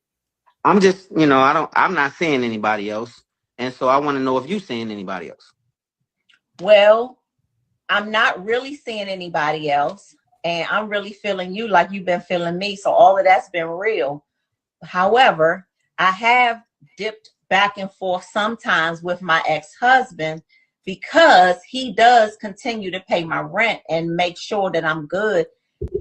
I'm just, I'm not seeing anybody else. And so I want to know if you seeing anybody else. Well, I'm not really seeing anybody else. And I'm really feeling you like you've been feeling me. So all of that's been real. However, I have dipped back and forth sometimes with my ex-husband because he does continue to pay my rent and make sure that I'm good.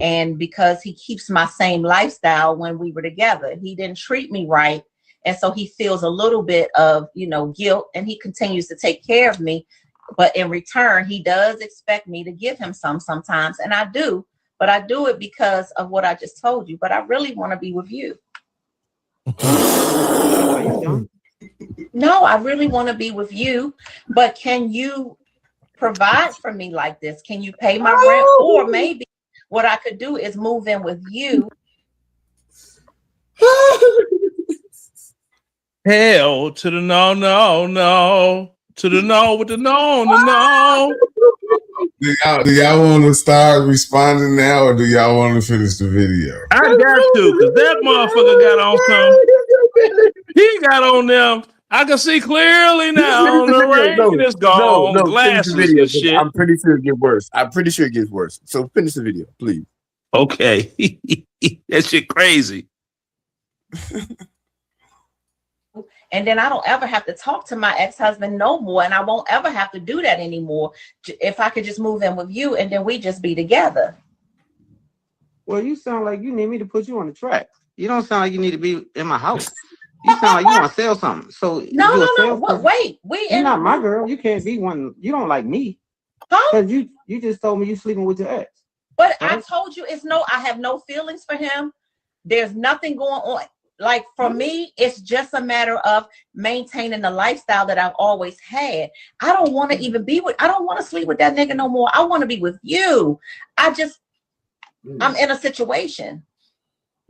And because he keeps my same lifestyle when we were together, he didn't treat me right. And so he feels a little bit of, guilt, and he continues to take care of me. But in return, he does expect me to give him sometimes. And I do, but I do it because of what I just told you. But I really want to be with you. No, I really want to be with you. But can you provide for me like this? Can you pay my rent? Or maybe what I could do is move in with you. Hell to the no, to the no with the no. Do y'all want to start responding now, or do y'all want to finish the video? I got to, because that motherfucker got on something. He got on them. I can see clearly now on the rain. It's gone. Glasses video, and shit. I'm pretty sure it gets worse. So finish the video, please. Okay. That shit crazy. And then I don't ever have to talk to my ex-husband no more. And I won't ever have to do that anymore. If I could just move in with you and then we just be together. Well, you sound like you need me to put you on the track. You don't sound like you need to be in my house. You sound like you want to sell something. So No. Wait, you're not my girl. You can't be one. You don't like me. Because you just told me you sleeping with your ex. But I told you I have no feelings for him. There's nothing going on. Like for me, it's just a matter of maintaining the lifestyle that I've always had. I don't want to I don't want to sleep with that nigga no more. I want to be with you. I'm in a situation.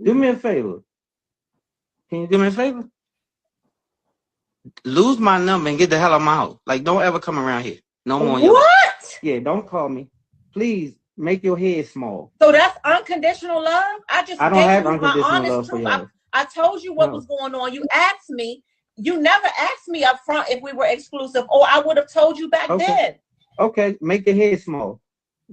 Do me a favor. Can you do me a favor? Lose my number and get the hell out of my house. Like, don't ever come around here. No more. What? Yeah, don't call me. Please make your head small. So that's unconditional love? I don't have unconditional love for you. I told you what was going on. You asked me. You never asked me up front if we were exclusive, or I would have told you back then. Okay, make your head small.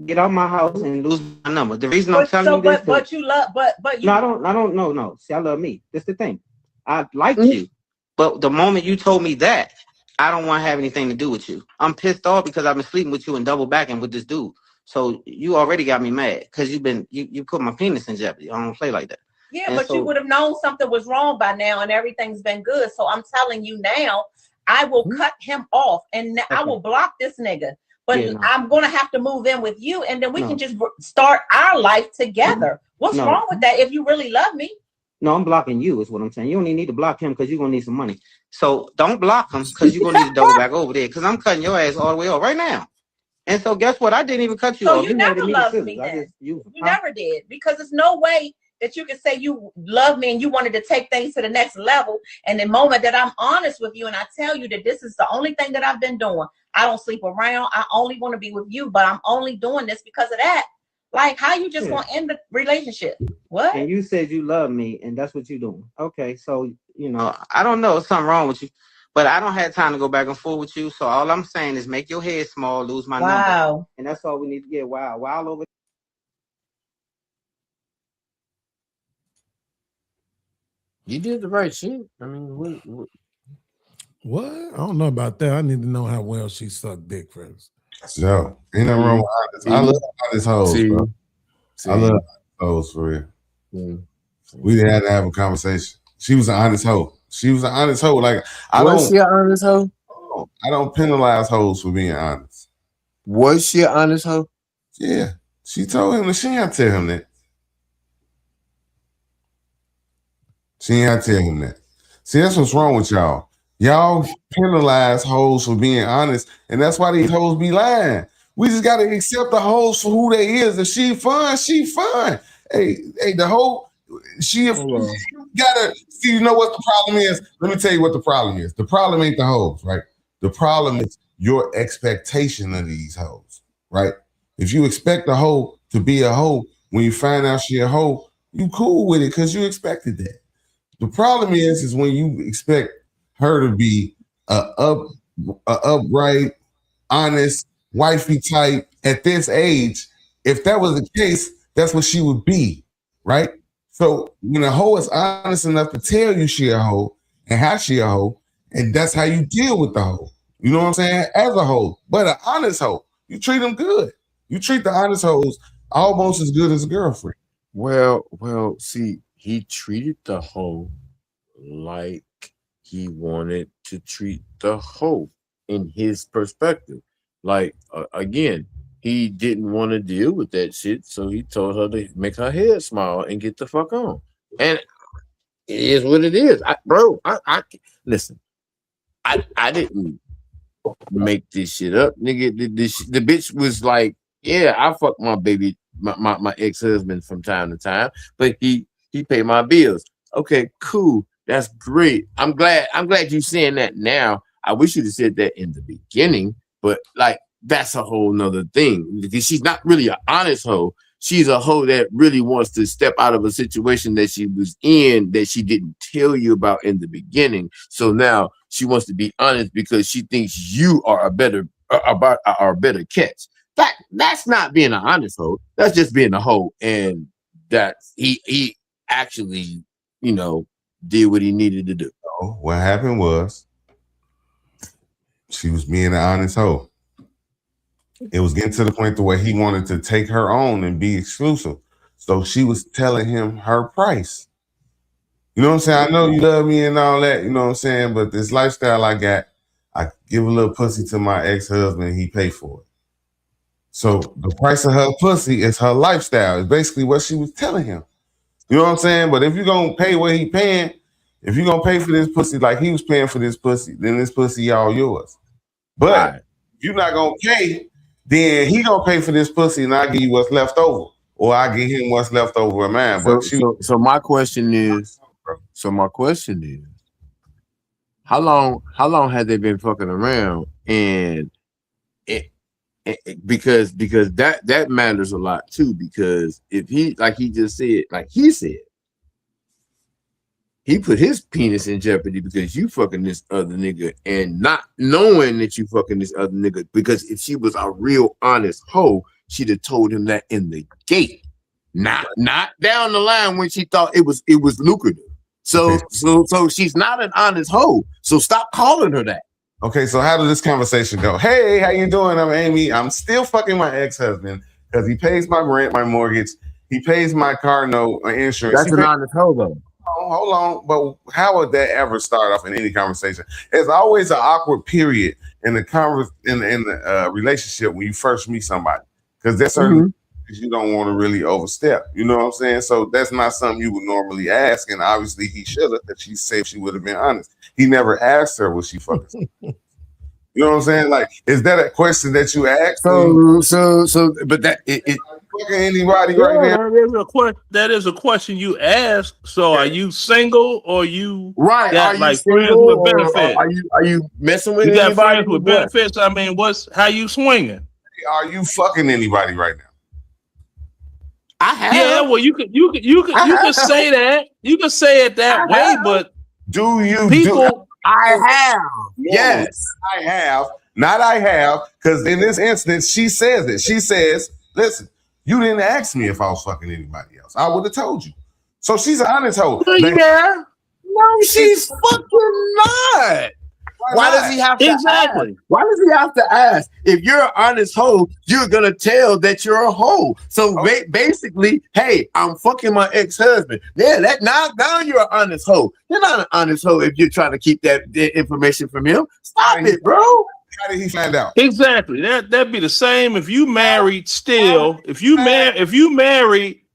Get out my house and lose my number. The reason I'm telling you this, but you love, but you. no, I don't know. No, see, I love me. That's the thing. I like you, but the moment you told me that, I don't want to have anything to do with you. I'm pissed off because I've been sleeping with you and double backing with this dude. So you already got me mad because you put my penis in jeopardy. I don't play like that. Yeah, And but so- you would have known something was wrong by now, and everything's been good. So I'm telling you now, I will cut him off, and I will block this nigga. But Yeah, no. I'm gonna have to move in with you, and then we No. can just start our life together. What's No. wrong with that? If you really love me, No, I'm blocking you is what I'm saying. You don't even need to block him because you're gonna need some money. So don't block him because you're gonna need to double back over there because I'm cutting your ass all the way off right now. And so guess what? I didn't even cut you so off. you mad never at me loved too. me. I Then just you never did, because there's no way that you can say you love me and you wanted to take things to the next level. And the moment that I'm honest with you and I tell you that this is the only thing that I've been doing, I don't sleep around. I only want to be with you, but I'm only doing this because of that. Like, how you just gonna end the relationship? What? And you said you love me, and that's what you're doing. Okay, so I don't know, something wrong with you, but I don't have time to go back and forth with you. So all I'm saying is make your head small, lose my number, Wow. and that's all we need to get. Wow over. You did the right shit. I mean, What? I don't know about that. I need to know how well she sucked dick first. So ain't nothing wrong with honest. I love honest hoes, bro. I love honest hoes for real. We didn't have to have a conversation. She was an honest hoe. She was an honest hoe. Like Was she an honest hoe? I don't penalize hoes for being honest. Was she an honest hoe? Yeah. She told him that she ain't tell him that. She ain't tell him that. See, that's what's wrong with y'all. Y'all penalize hoes for being honest, and that's why these hoes be lying. We just gotta accept the hoes for who they is. If she fun, she fun. Hey, the whole she gotta see. You know what the problem is? Let me tell you what the problem is. The problem ain't the hoes, right? The problem is your expectation of these hoes, right? If you expect a hoe to be a hoe, when you find out she a hoe, you cool with it because you expected that. The problem is when you expect her to be a upright, honest, wifey type at this age. If that was the case, that's what she would be, right? So when a hoe is honest enough to tell you she a hoe and how she a hoe, and that's how you deal with the hoe. You know what I'm saying? As a hoe, but an honest hoe, you treat them good. You treat the honest hoes almost as good as a girlfriend. Well, see, he treated the hoe like he wanted to treat the hoe in his perspective. Like, again, he didn't want to deal with that shit, so he told her to make her head smile and get the fuck on. And it is what it is. I listen, I didn't make this shit up, nigga. The bitch was like, yeah, I fuck my baby, my ex-husband from time to time, but he paid my bills. Okay, cool. That's great. I'm glad you saying that now. I wish you'd have said that in the beginning, but like that's a whole nother thing. Because she's not really an honest hoe. She's a hoe that really wants to step out of a situation that she was in that she didn't tell you about in the beginning. So now she wants to be honest because she thinks you are a better catch. That's not being an honest hoe. That's just being a hoe, and that he actually, did what he needed to do. So what happened was she was being an honest hoe. It was getting to the point to where he wanted to take her on and be exclusive. So she was telling him her price. You know what I'm saying? I know you love me and all that, you know what I'm saying? But this lifestyle I got, I give a little pussy to my ex-husband, he pay for it. So the price of her pussy is her lifestyle. It's basically what she was telling him. You know what I'm saying? But if you're going to pay what he paying, if you're going to pay for this pussy like he was paying for this pussy, then this pussy all yours. But if you're not going to pay, then he going to pay for this pussy and I'll give you what's left over. Or I give him what's left over of mine. So my question is, how long have they been fucking around? And because that matters a lot too. Because if he, like he just said, he put his penis in jeopardy because you fucking this other nigga and not knowing that you fucking this other nigga. Because if she was a real honest hoe, she'd have told him that in the gate, not down the line when she thought it was lucrative. So she's not an honest hoe. So stop calling her that. Okay, so how did this conversation go? Hey, how you doing? I'm Amy. I'm still fucking my ex-husband because he pays my rent, my mortgage. He pays my car note, my insurance. That's an honest hoe, though. Hold on, but how would that ever start off in any conversation? There's always an awkward period in the relationship when you first meet somebody, because there's certain things you don't want to really overstep. You know what I'm saying? So that's not something you would normally ask, and obviously he should have. That she said she would have been honest. He never asked her was she fucking. You know what I'm saying? Like, is that a question that you asked? But that it fucking anybody right there. That is a question you ask. So, are you single or you right? got Are you like single friends with or benefits? Are you messing with you got anybody friends with or what? benefits? I mean, how you swinging? Are you fucking anybody right now? I have. Yeah, well, you could say that. You could say it that way, but do you people? I have. Yes, I have. Not I have, because in this instance, she says it. She says, listen, you didn't ask me if I was fucking anybody else. I would have told you. So she's an honest hoe. Yeah. No, she's fucking not. Why does he have to ask? Why does he have to ask? If you're an honest hoe, you're gonna tell that you're a hoe. So basically, hey, I'm fucking my ex-husband. Yeah, now you're an honest hoe. You're not an honest hoe if you're trying to keep that information from him. Stop it, bro. How did he find out? Exactly. That'd be the same if you married still. If you married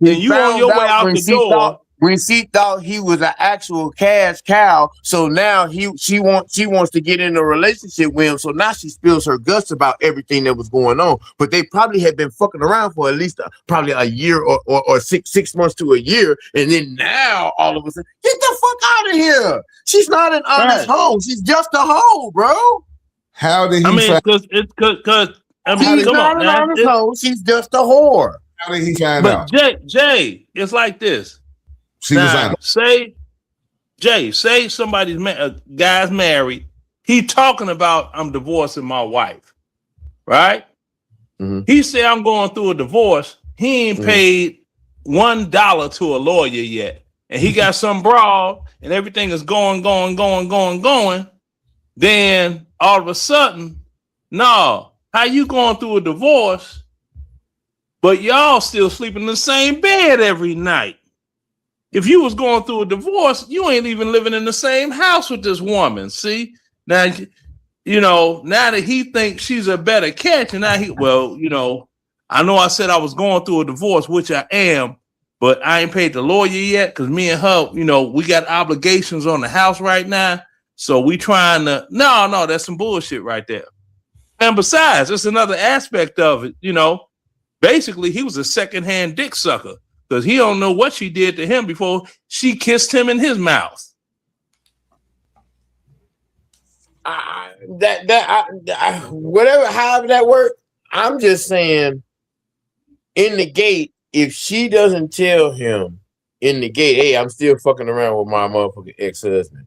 and you on your way out the door. When she thought he was an actual cash cow, so now she wants to get in a relationship with him. So now she spills her guts about everything that was going on. But they probably had been fucking around for at least probably a year or 6 months to a year, and then now all of a sudden, get the fuck out of here! She's not an honest hoe. She's just a hoe, bro. How did he? I mean, because she's not an honest hoe. She's just a whore. How did he find out? But Jay, it's like this. She was honest. Say somebody's guy's married. He talking about I'm divorcing my wife, right? He said I'm going through a divorce. He ain't paid $1 to a lawyer yet, and he got some broad, and everything is going. Then all of a sudden, no, how you going through a divorce, but y'all still sleeping in the same bed every night? If you was going through a divorce, you ain't even living in the same house with this woman. See, now, now that he thinks she's a better catch, and now I know I said I was going through a divorce, which I am, but I ain't paid the lawyer yet because me and her, we got obligations on the house right now. So we trying to, no, that's some bullshit right there. And besides, it's another aspect of it, basically he was a secondhand dick sucker. Because he don't know what she did to him before she kissed him in his mouth. Whatever, however that worked, I'm just saying, in the gate, if she doesn't tell him in the gate, hey, I'm still fucking around with my motherfucking ex-husband,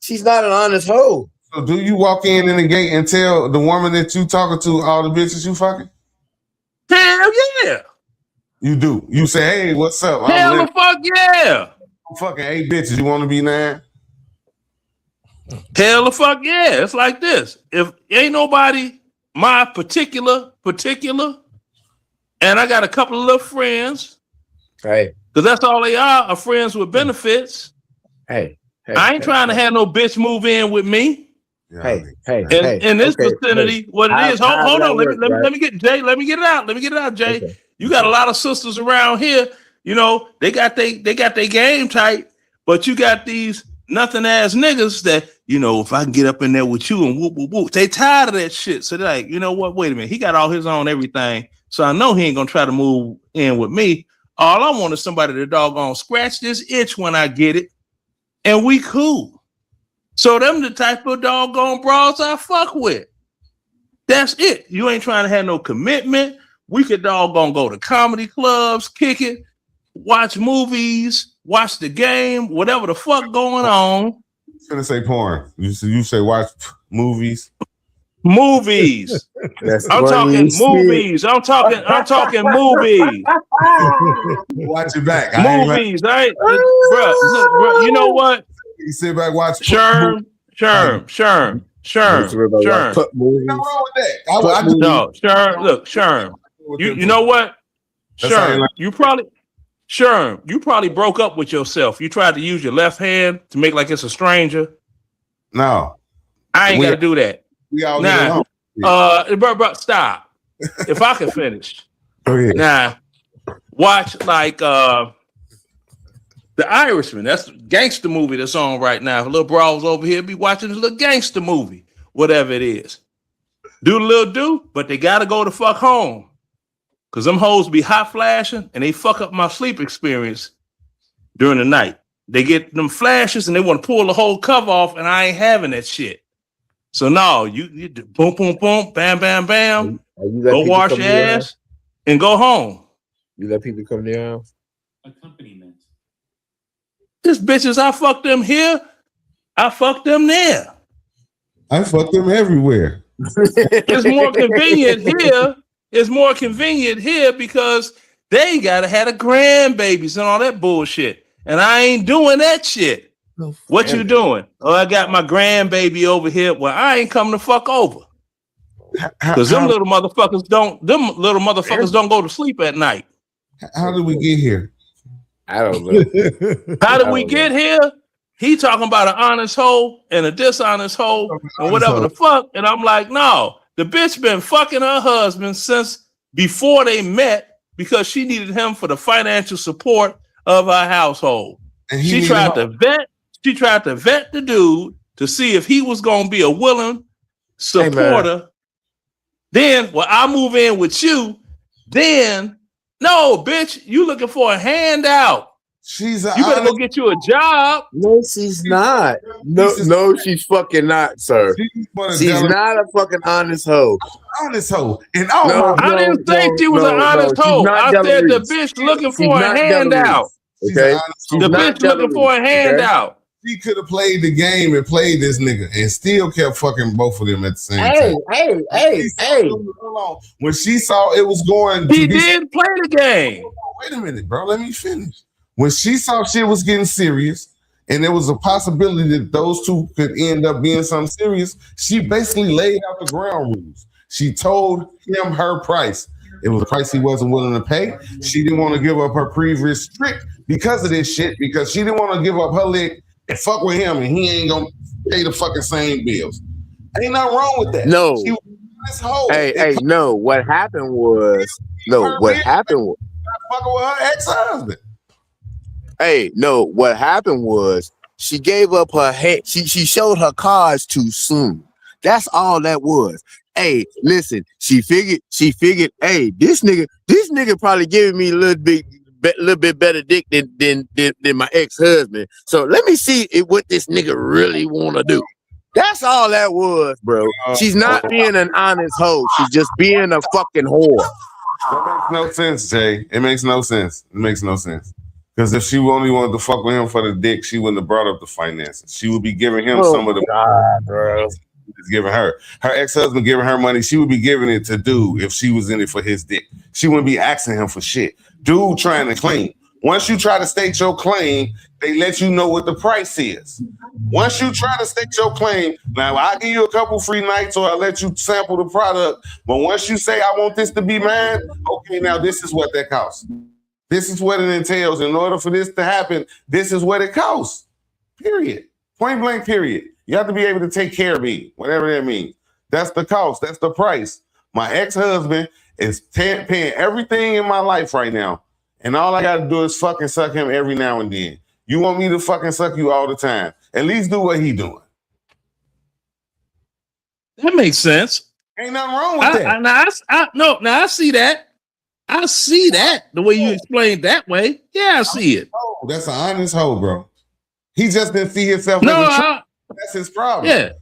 she's not an honest hoe. So do you walk in the gate and tell the woman that you talking to all the bitches you fucking? Hell yeah. You do. You say, hey, what's up? Hell the fuck yeah. I'm fucking 8 bitches. You want to be 9? Hell the fuck yeah. It's like this. If ain't nobody my particular, and I got a couple of little friends. Hey. Because that's all they are friends with benefits. Hey. I ain't trying to have no bitch move in with me. In this vicinity, what it is. Hold on. Let me get Jay. Let me get it out, Jay. Okay. You got a lot of sisters around here. They got their game tight, but you got these nothing ass niggas that if I can get up in there with you and whoop whoop whoop, they tired of that shit. So they're like, you know what? Wait a minute. He got all his own everything, so I know he ain't gonna try to move in with me. All I want is somebody to doggone scratch this itch when I get it, and we cool. So them the type of doggone bras I fuck with. That's it. You ain't trying to have no commitment. We could doggone go to comedy clubs, kick it, watch movies, watch the game, whatever the fuck going on. I'm gonna say porn. You say watch movies. Movies. That's I'm funny talking as shit. movies. I'm talking movies. Watch your back. I ain't like, Movies. I ain't, bruh, look, bruh, you know what? you sit back, watch. Sherm. Nothing wrong with that. No, Sherm. Look, Sherm. You know what? That's how you Sherm. like- You probably broke up with yourself. You tried to use your left hand to make like it's a stranger. No, I ain't got to do that. We all get Nah, along. bro, stop. If I can finish. Okay. Nah, watch like The Irishman. That's a gangster movie that's on right now. If a little bros over here be watching this little gangster movie, whatever it is. Do the little do, but they gotta go the fuck home. Cause them hoes be hot flashing and they fuck up my sleep experience during the night. They get them flashes and they want to pull the whole cover off, and I ain't having that shit. So no, you do boom, boom, boom, bam, bam, bam. You let Go people wash come your to your ass house? and go home. You let people come to your house? This bitches, I fuck them here, I fuck them there. I fuck them everywhere. It's more convenient here. It's more convenient here because they gotta have the grandbabies and all that bullshit. And I ain't doing that shit. What you doing? Oh, I got my grandbaby over here. Well, I ain't coming to fuck over. Because them little motherfuckers don't go to sleep at night. How did we get here? I don't know. How did we get here? He talking about an honest hoe and a dishonest hoe and whatever the fuck. And I'm like, no, the bitch been fucking her husband since before they met because she needed him for the financial support of her household. She tried to vet the dude to see if he was gonna be a willing supporter. Then when I move in with you, then no, bitch, you looking for a handout. You better go get you a job. No, she's not. No, she's fucking not, sir. She's not a fucking honest hoe. Honest hoe. And I didn't say she was an honest hoe. I said the bitch looking for a handout. Okay, the bitch looking for a handout. She could have played the game and played this nigga and still kept fucking both of them at the same time. Hey. When she saw it was going, he did play the game. Wait a minute, bro. Let me finish. When she saw shit was getting serious and there was a possibility that those two could end up being something serious, she basically laid out the ground rules. She told him her price. It was a price he wasn't willing to pay. She didn't want to give up her previous trick because of this shit, because she didn't want to give up her lick and fuck with him, and he ain't gonna pay the fucking same bills. Ain't nothing wrong with that. No. She was this hoe. No. What happened was fucking with her ex-husband. Hey, no. What happened was she gave up her head. She showed her cards too soon. That's all that was. Hey, listen. She figured. Hey, this nigga probably giving me a little bit better dick than my ex-husband. So let me see what this nigga really want to do. That's all that was, bro. She's not being an honest hoe. She's just being a fucking whore. That makes no sense, Jay. It makes no sense. Because if she only wanted to fuck with him for the dick, she wouldn't have brought up the finances. She would be giving him some of the money, bro. He's giving her ex-husband giving her money. She would be giving it to dude if she was in it for his dick. She wouldn't be asking him for shit. Dude trying to claim. Once you try to state your claim, they let you know what the price is. Once you try to state your claim, now I'll give you a couple free nights or I'll let you sample the product. But once you say, I want this to be mine, okay, now this is what that costs. This is what it entails. In order for this to happen, this is what it costs. Period. Point blank, period. You have to be able to take care of me, whatever that means. That's the cost. That's the price. My ex-husband is paying everything in my life right now. And all I got to do is fucking suck him every now and then. You want me to fucking suck you all the time. At least do what he doing. That makes sense. Ain't nothing wrong with that. Now I see that. I see that the way you explained that way. Yeah, I see it. Oh, that's an honest hoe, bro. He just didn't see himself as a that's his problem.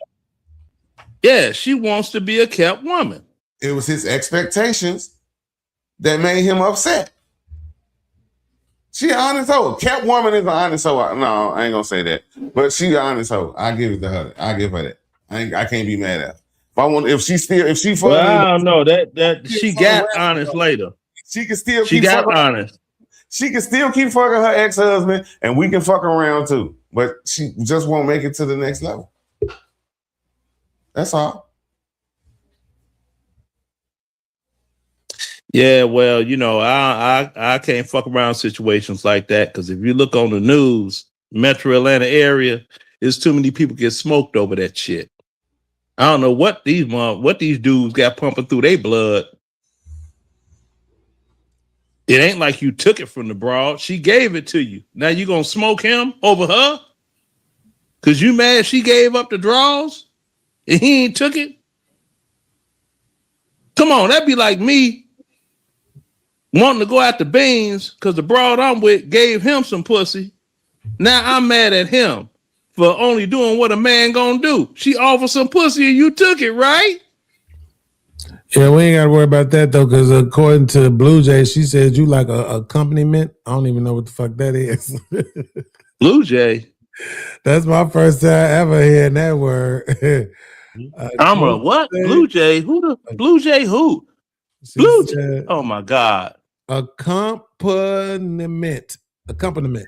Yeah, she wants to be a kept woman. It was his expectations that made him upset. She an honest hoe. Kept woman is an honest hoe. No, I ain't gonna say that. But she an honest hoe. I give it to her. I give her that. I can't be mad at her. If If she fucking, Well, I don't know that she got honest later. She can still She keep got fucking, honest. She can still keep fucking her ex-husband, and we can fuck around too. But she just won't make it to the next level. That's all. Yeah, well, you know, I can't fuck around situations like that because if you look on the news, Metro Atlanta area, there's too many people get smoked over that shit. I don't know what these dudes got pumping through their blood. It ain't like you took it from the broad. She gave it to you. Now you gonna smoke him over her? Cause you mad she gave up the draws and he ain't took it? Come on, that'd be like me wanting to go after Beans because the broad I'm with gave him some pussy. Now I'm mad at him for only doing what a man gonna do. She offered some pussy and you took it, right? Yeah, we ain't got to worry about that though, because according to Blue Jay, she said you like a accompaniment. I don't even know what the fuck that is. Blue Jay. That's my first time ever hearing that word. I'm a what? Blue Jay? Who the Blue Jay? Who? Blue Jay? Oh my God! Accompaniment.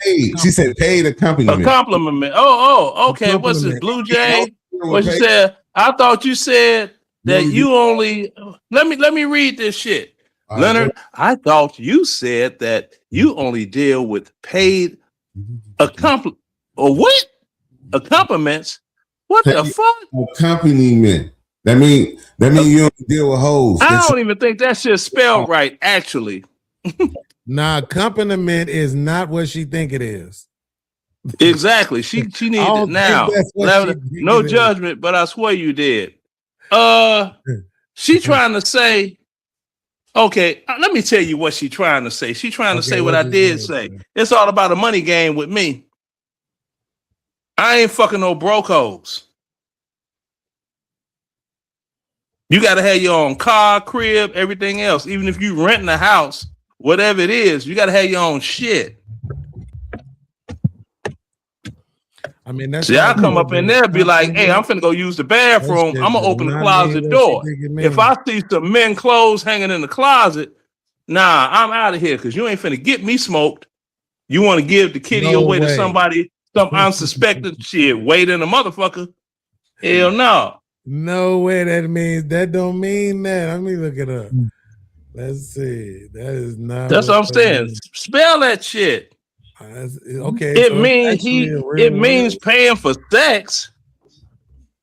Hey, she said paid accompaniment. A compliment. Oh, okay. What's this? Blue Jay? What you said? I thought you said that you only. Let me read this shit, Leonard. I thought you said that you only deal with paid accompaniment. Or what? Accompaniments? What the fuck? Accompaniment. That mean you don't deal with hoes. I don't even think that shit's spelled right, actually. Nah, accompaniment is not what she think it is. Exactly. She needs it now. No judgment, but I swear you did. She trying to say, okay, let me tell you what she trying to say. She trying to say what I did say. It's all about a money game with me. I ain't fucking no brocos. You got to have your own car, crib, everything else. Even if you renting a house, whatever it is, you got to have your own shit. I mean, that's see, I come up in there and be like, hey, I'm finna go use the bathroom. I'm gonna open the closet door. If I see some men clothes hanging in the closet, nah, I'm out of here because you ain't finna get me smoked. You want to give the kitty away to somebody, some unsuspected shit, waiting a motherfucker. Hell no. No way that means that don't mean that. Let me look it up. Let's see. That is not. That's what I'm saying. Spell that shit. Okay. It means it means paying for sex.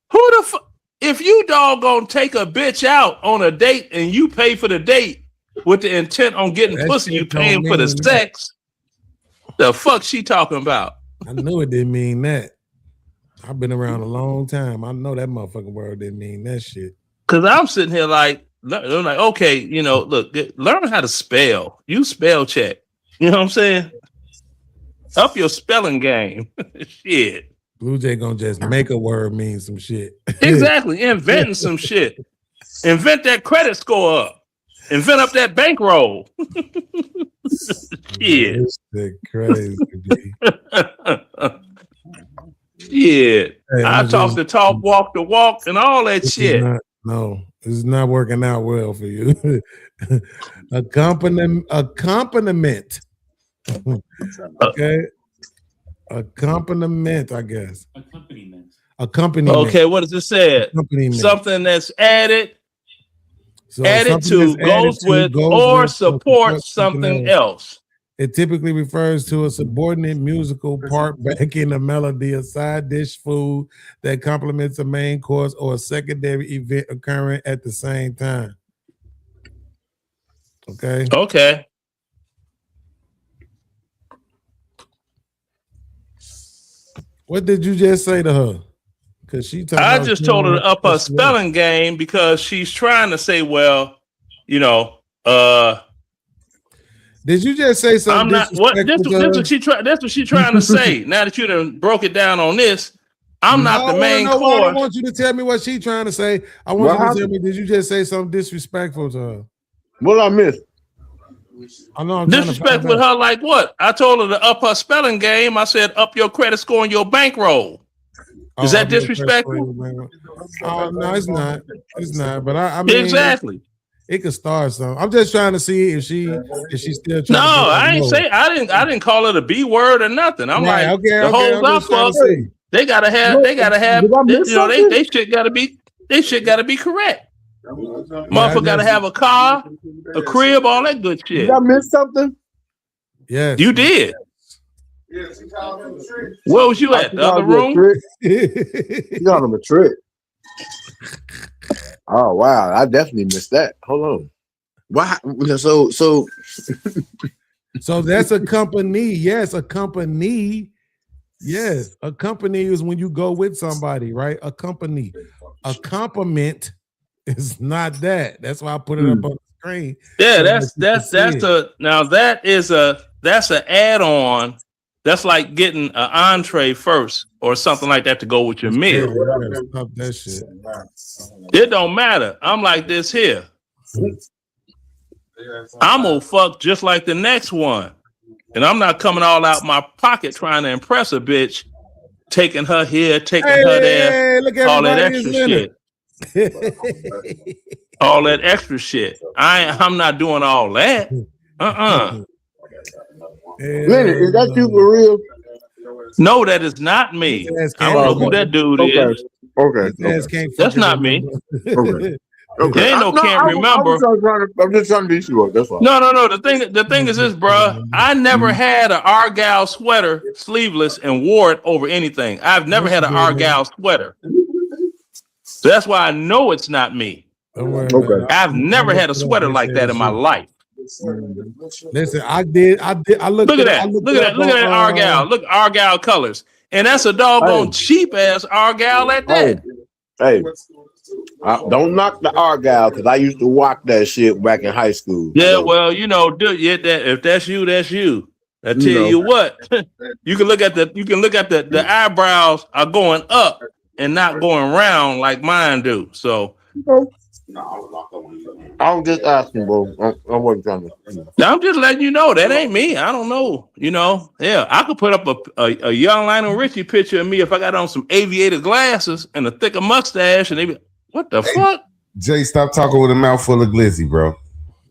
Who the fuck? If you doggone take a bitch out on a date and you pay for the date with the intent on getting pussy, you paying for the sex. The fuck she talking about? I knew it didn't mean that. I've been around a long time. I know that motherfucking word didn't mean that shit. Cause I'm sitting here like, okay, you know, look, learn how to spell. You spell check. You know what I'm saying? Up your spelling game. Shit. Blue Jay gonna just make a word mean some shit. Exactly. Inventing some shit. Invent that credit score up. Invent up that bankroll. Shit. Crazy. Shit. Hey, I talk the talk, walk the walk, and all that shit. No, this is not working out well for you. Accompaniment. Okay. Accompaniment, I guess. Accompaniment. Okay, what does it say? Something that's added, added to, goes with, or supports something else. It typically refers to a subordinate musical part backing a melody, a side dish food that complements a main course, or a secondary event occurring at the same time. Okay. Okay. What did you just say to her? Because she I just told her to up her spelling game because she's trying to say, well, you know, did you just say something? I'm not what this what she try that's what she's trying to say. Now that you done broke it down on this, I'm not the main core. I want you to tell me what she's trying to say. I want you to tell me, did you just say something disrespectful to her? What I missed? I know. Disrespect with her like what? I told her to up her spelling game. I said up your credit score and your bankroll. Is that disrespectful? No, it's not. It's not. But I mean, Exactly. It could start something. I'm just trying to see if she's still trying. No, I ain't say I didn't call it a B word or nothing. I'm Right, like, okay, the okay, whole I'm just trying to fuck. see. They gotta have. They shit gotta be correct. Motherfucker gotta have a car, a crib, all that good shit. Did I miss something? Yes, you did. Where was you at? The other room? You got him a trick. Oh wow, I definitely missed that. Hold on. Why? So that's a company. Yes, a company. Yes, a company is when you go with somebody, right? A company. A compliment is not that. That's why I put it up on the screen. Yeah, so that's an add-on. That's like getting an entree first or something like that to go with your meal. Stop that shit. It don't matter. I'm like this here. I'm gonna fuck just like the next one. And I'm not coming all out my pocket trying to impress a bitch, taking her here, taking her there, all that extra shit. All that extra shit. I'm not doing all that. Leonard, is that you for real? No, that is not me. I don't know who that dude is. Okay. That's not me. Okay. There ain't no can't remember. I'm just trying to be sure. That's all. No. The thing is this, bruh. I never had an Argyle sweater, sleeveless, and wore it over anything. I've never had an Argyle sweater. So that's why I know it's not me. Okay. I've never had a sweater like that in my life. Listen, I did. I looked. Look at that. Look at that Argyle. Look, Argyle colors. And that's a doggone cheap ass Argyle at that. Hey. Don't knock the Argyle because I used to walk that shit back in high school. Yeah, well, if that's you, that's you. I tell you what, you can look at the eyebrows are going up and not going round like mine do. So I'm just asking, bro. I wasn't trying to. I'm just letting you know that ain't me. I don't know. Yeah, I could put up a young Lionel Richie picture of me if I got on some aviator glasses and a thicker mustache, and they be, what the fuck? Jay, stop talking with a mouthful of glizzy, bro.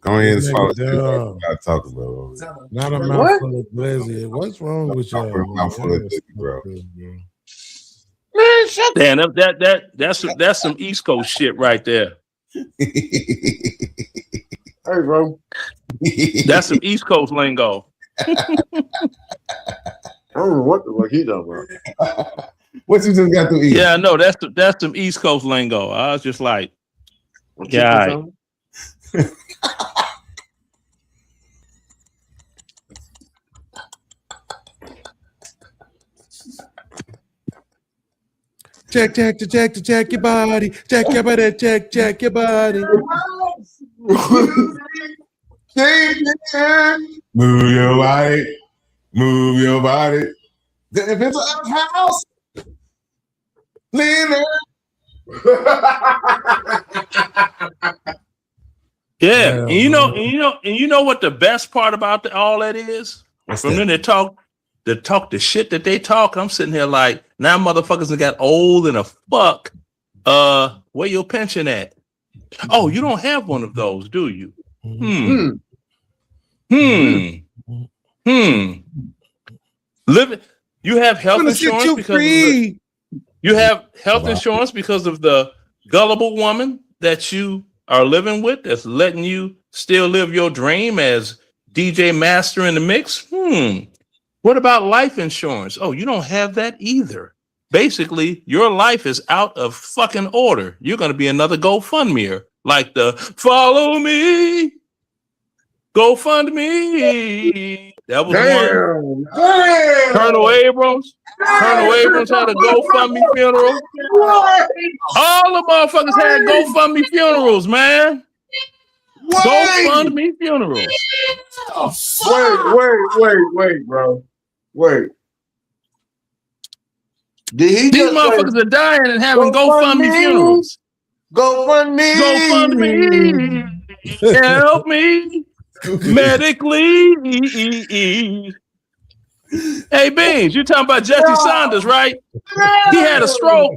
Go ahead and swallow. Stop talking, bro. Not a mouthful of glizzy. What's wrong with you? Mouthful of glizzy, bro. Man, shut Damn, that's some East Coast shit right there. Hey, bro. That's some East Coast lingo. I don't know what the fuck he talking about. What you just got to eat? Yeah, no, that's some East Coast lingo. I was just like, yeah. Check your body. Check your body. Check your body. Move your body. Move your body. If it's a house, Leonard. Yeah, and you know what the best part about all that is? From then they talk the shit that they talk. I'm sitting here like, now motherfuckers that got old and a fuck. Where your pension at? Oh, you don't have one of those, do you? Living, you have health insurance because of the gullible woman that you are living with that's letting you still live your dream as DJ Master in the Mix. What about life insurance? Oh, you don't have that either. Basically, your life is out of fucking order. You're going to be another GoFundMe, like the Follow Me, GoFundMe. That was one. Colonel Abrams had a GoFundMe funeral. All the motherfuckers had GoFundMe funerals, man. GoFundMe funerals. Wait, bro. Wait. These motherfuckers are dying and having GoFundMe funerals. GoFundMe. Help me medically. Hey, Beans, you talking about Jesse Saunders, right? He had a stroke.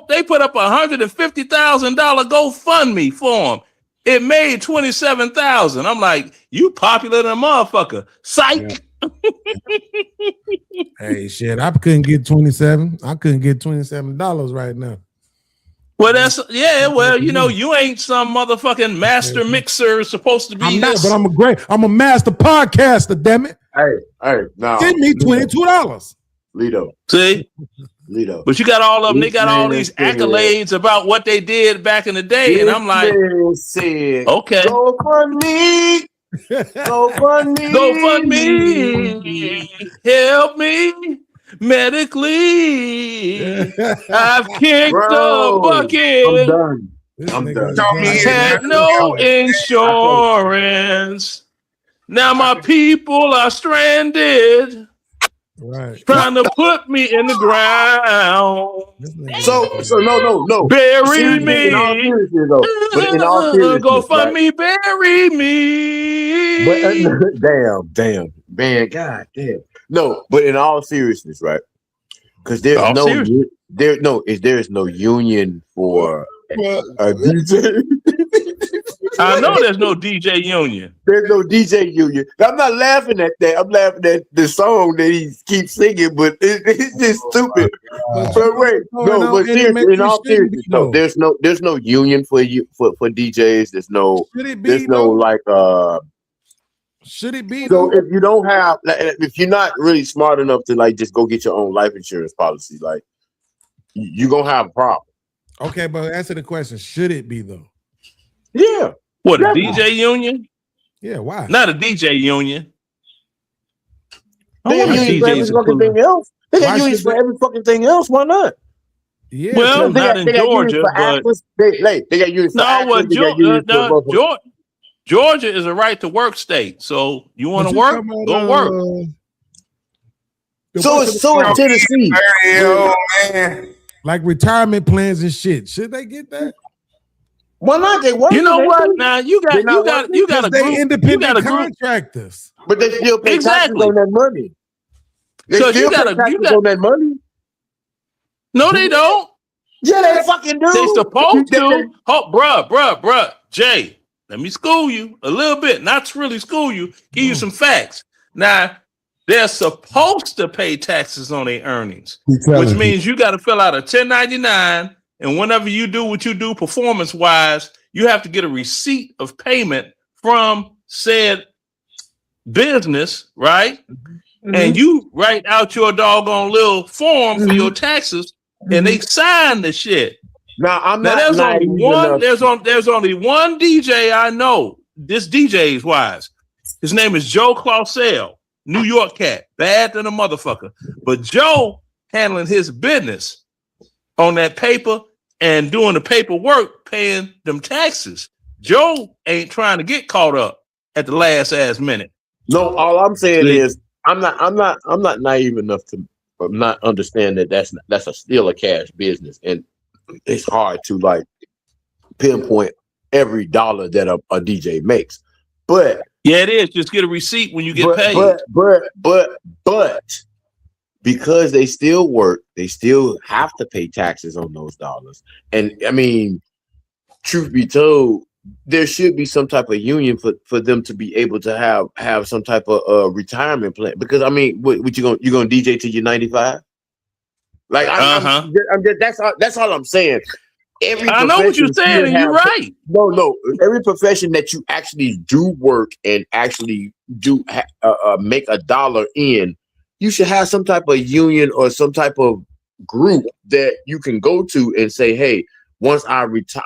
They put up $150,000 GoFundMe for him. It made 27,000. I'm like, you popular than a motherfucker. Psych. Hey, shit, I couldn't get 27. I couldn't get $27 right now. Well, well, you ain't some motherfucking master mixer supposed to be. I'm not, but I'm a master podcaster, damn it. Hey, no. Give me $22. Lito. See? Lito. But you got all of them, they got all these accolades about what they did back in the day, and I'm like, okay. Go fund me. Go fund me. Go fund me. Help me medically. I've kicked the bucket. I'm done. Had no insurance. Now my people are stranded. Right. Trying to put me in the ground. So no. Bury me. In all seriousness, though. But in all seriousness, go fund me, bury me. But damn, man, god damn. No, but in all seriousness, right? Because there's there's no union for a DJ. I know there's no DJ union. There's no DJ union. I'm not laughing at that. I'm laughing at the song that he keeps singing, but it's just stupid. But wait, but seriously, in all seriousness, no, there's no union for DJs. There's no Should it be? So if you don't have, if you're not really smart enough to just go get your own life insurance policy, you're gonna have a problem. Okay, but answer the question: should it be though? Yeah. What, a DJ union? Yeah, why? Not a DJ union. They got unions for every fucking thing else. They got unions for every fucking thing else. Why not? Yeah. Well, not in Georgia, but they got unions for actors. Georgia is a right to work state. So you want to work? Go work. So it's Tennessee. Like retirement plans and shit. Should they get that? Why not? They work. You know what? Now you got a group. Independent contractors. But they still pay taxes on that money. They So still you got pay taxes on that money. No, they don't. Yeah, they fucking do. They supposed to. Oh, bruh. Jay, let me school you a little bit. Not to really school you. Give you some facts. Now, they're supposed to pay taxes on their earnings, which means you got to fill out a 1099. And whenever you do what you do performance-wise, you have to get a receipt of payment from said business, right? Mm-hmm. And you write out your doggone little form for your taxes, and they sign the shit. Now there's only one DJ I know. This DJ is wise. His name is Joe Clausell, New York cat, bad than a motherfucker. But Joe handling his business on that paper and doing the paperwork, paying them taxes. Joe ain't trying to get caught up at the last ass minute. No, all I'm saying is I'm not naive enough to not understand that that's still a cash business, and it's hard to pinpoint every dollar that a DJ makes. But yeah, it is. Just get a receipt when you get paid. But because they still work, they still have to pay taxes on those dollars. And I mean, truth be told, there should be some type of union for them to be able to have some type of retirement plan. Because I mean, what you gonna DJ till you're 95? That's all I'm saying. I know what you're saying, and you're right. No. Every profession that you actually do work and actually do make a dollar in, you should have some type of union or some type of group that you can go to and say, hey, once I retire,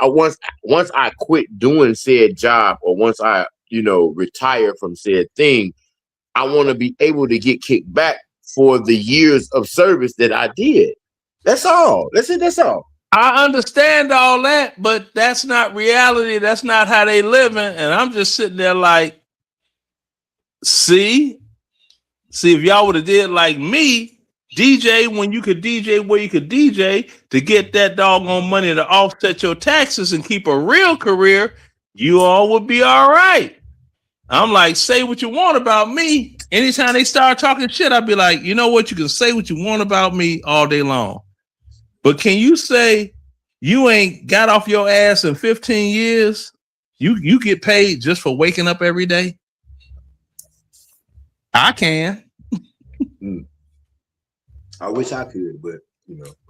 once I quit doing said job, or once I, retire from said thing, I want to be able to get kicked back for the years of service that I did. That's all. That's all. I understand all that, but that's not reality. That's not how they living. And I'm just sitting there like, see, if y'all would have did like me, DJ when you could DJ where you could DJ to get that doggone money to offset your taxes and keep a real career, you all would be all right. I'm like, say what you want about me. anytime they start talking shit, I'd be like, you know what? You can say what you want about me all day long, but can you say you ain't got off your ass in 15 years? You get paid just for waking up every day? I can. I wish I could, but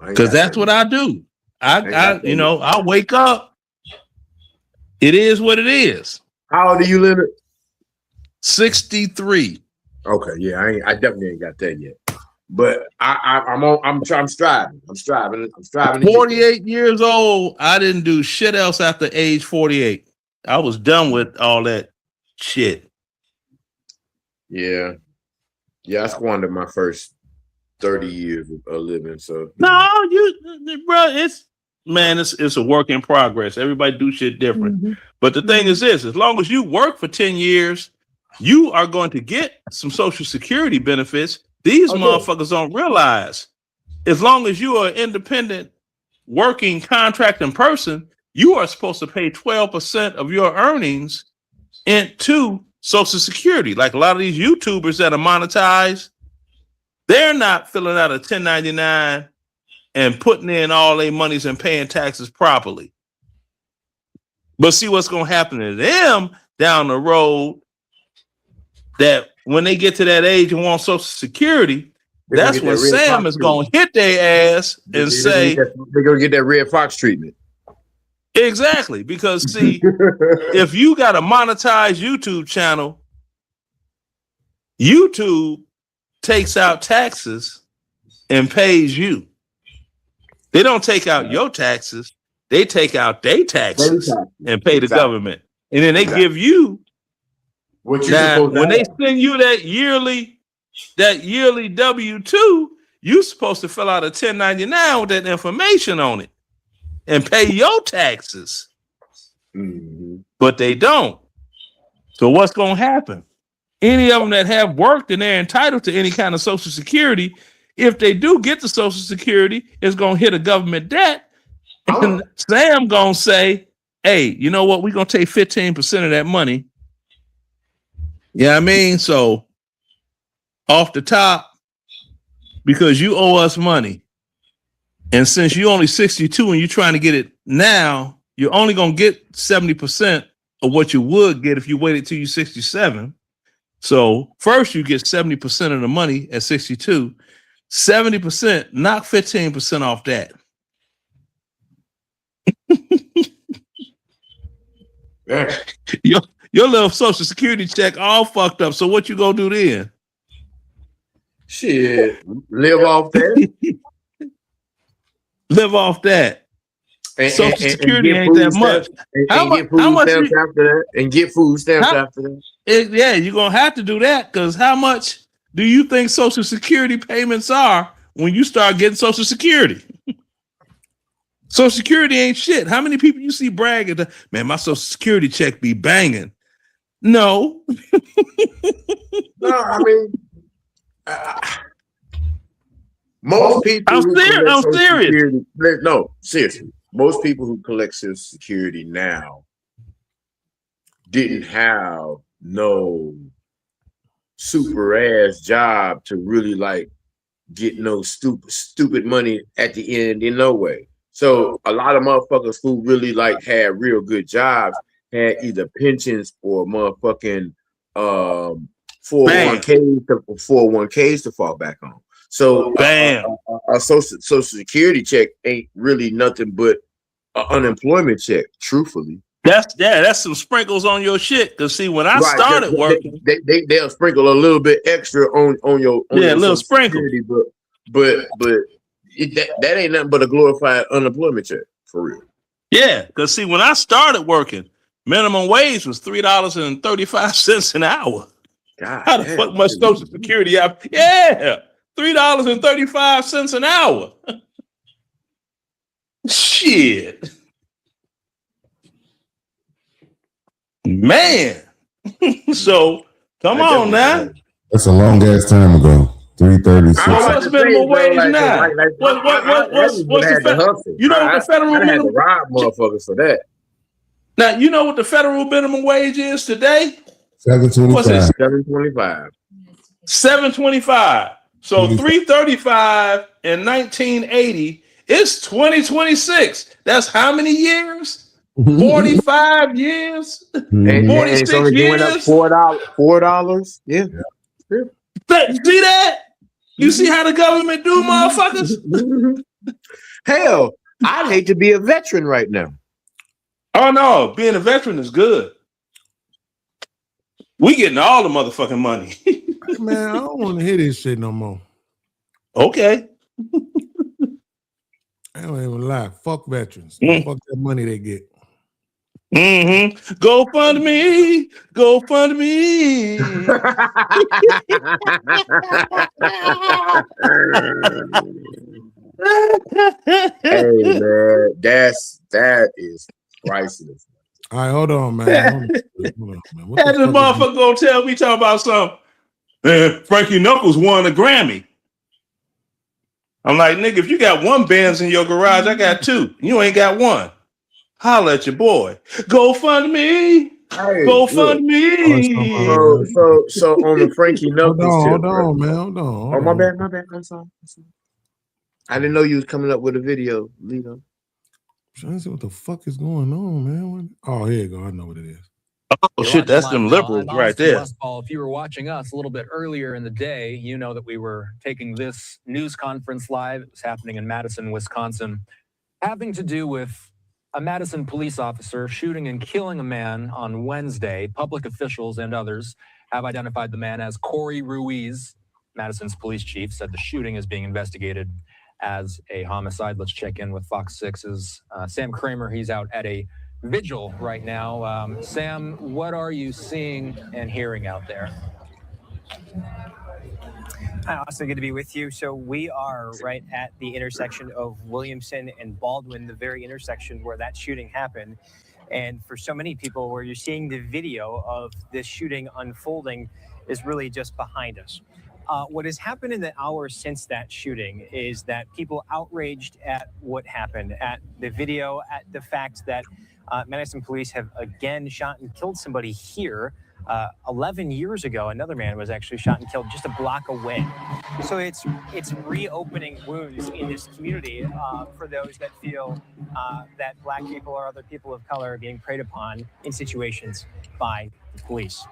because that's what I do. I wake up. It is what it is. How old are you, Leonard? 63. Okay, yeah, I definitely ain't got that yet. But I'm striving. I'm striving. 48 years old. I didn't do shit else after age 48. I was done with all that shit. Yeah, I squandered my first 30 years of living. So no, bro, it's a work in progress. Everybody do shit different. But the thing is this: as long as you work for 10 years, you are going to get some Social Security benefits. These motherfuckers don't realize. As long as you are an independent working contracting person, you are supposed to pay 12% of your earnings into Social Security. Like a lot of these YouTubers that are monetized, they're not filling out a 1099 and putting in all their monies and paying taxes properly. But see what's going to happen to them down the road, that when they get to that age and want Social Security, that's when Sam is going to hit their ass and say, they're going to get that Red Fox treatment. Exactly. Because see, if you got a monetized YouTube channel, YouTube takes out taxes and pays you. They don't take out your taxes. They take out their taxes and pay the government. And then they give you what you supposed to when they send you that yearly W-2, you're supposed to fill out a 1099 with that information on it and pay your taxes. But they don't. So what's going to happen? Any of them that have worked and they're entitled to any kind of Social Security, if they do get the Social Security, it's going to hit a government debt. And Sam going to say, hey, you know what? We're going to take 15% of that money. Yeah, I mean, so off the top, because you owe us money. And since you're only 62 and you're trying to get it now, you're only going to get 70% of what you would get if you waited till you're 67. So first you get 70% of the money at 62, 70%, knock 15% off that. Your little Social Security check all fucked up. So what you gonna do then? Shit, live off that. Live off that. And, Social Security ain't that much. How much after that? And get food stamps after that. Yeah, you're gonna have to do that, because how much do you think Social Security payments are when you start getting Social Security? Social Security ain't shit. How many people you see bragging that, man, my Social Security check be banging? No. No, I mean, most people. I'm serious. No, seriously. Most people who collect Social Security now didn't have no super ass job to really like get no stupid money at the end in no way. So a lot of motherfuckers who really like had real good jobs had either pensions or motherfucking 401ks to fall back on. So a social security check ain't really nothing but an unemployment check, truthfully. That's some sprinkles on your shit. Cause see, when I started working, they'll sprinkle a little bit extra on your little sprinkle. But that ain't nothing but a glorified unemployment check for real. Yeah, because see, when I started working, minimum wage was $3.35 an hour. God, how the fuck much Social Security up? Yeah, $3.35 an hour. Shit, man. So come on now. That's a long ass time ago. 336. What's minimum wage now? What's the you know what the federal minimum rob motherfuckers for that. Now you know what the federal minimum wage is today? $7.25. $7.25. 725. So 335 in 1980 is 2026. That's how many years? 45 years? And 46 so it went up years? $4. Yeah. See that? You see how the government do, motherfuckers? Hell, I'd hate to be a veteran right now. Oh no, being a veteran is good. We getting all the motherfucking money. Man, I don't want to hear this shit no more. Okay. I don't even lie. Fuck veterans. Fuck that money they get. Mm-hmm. Go fund me. Go fund me. Hey man, that is priceless. All right, hold on, man. Hold on, man. What Had the this fuck is motherfucker gonna tell me talking about something. Man, Frankie Knuckles won a Grammy. I'm like, nigga, if you got one Benz in your garage, I got two. You ain't got one. Holla at your boy. Go fund me. Hey, Go fund me. So on the Frankie Knuckles. Hold on, man. Hold on. Oh, my bad. I'm sorry. I didn't know you was coming up with a video, Lito. Trying to see what the fuck is going on, man. Oh, here you go. I know what it is. Oh shit, that's them liberals right there. Paul, if you were watching us a little bit earlier in the day, you know that we were taking this news conference live. It was happening in Madison, Wisconsin, having to do with a Madison police officer shooting and killing a man on Wednesday. Public officials and others have identified the man as Corey Ruiz. Madison's police chief said the shooting is being investigated as a homicide. Let's check in with Fox 6's Sam Kramer. He's out at a vigil right now. Sam, what are you seeing and hearing out there? Hi, Austin. Good to be with you. So we are right at the intersection of Williamson and Baldwin, the very intersection where that shooting happened. And for so many people, where you're seeing the video of this shooting unfolding is really just behind us. What has happened in the hours since that shooting is that people outraged at what happened, at the video, at the fact that Madison police have again shot and killed somebody here. 11 years ago, another man was actually shot and killed just a block away. So it's reopening wounds in this community for those that feel that Black people or other people of color are being preyed upon in situations by the police.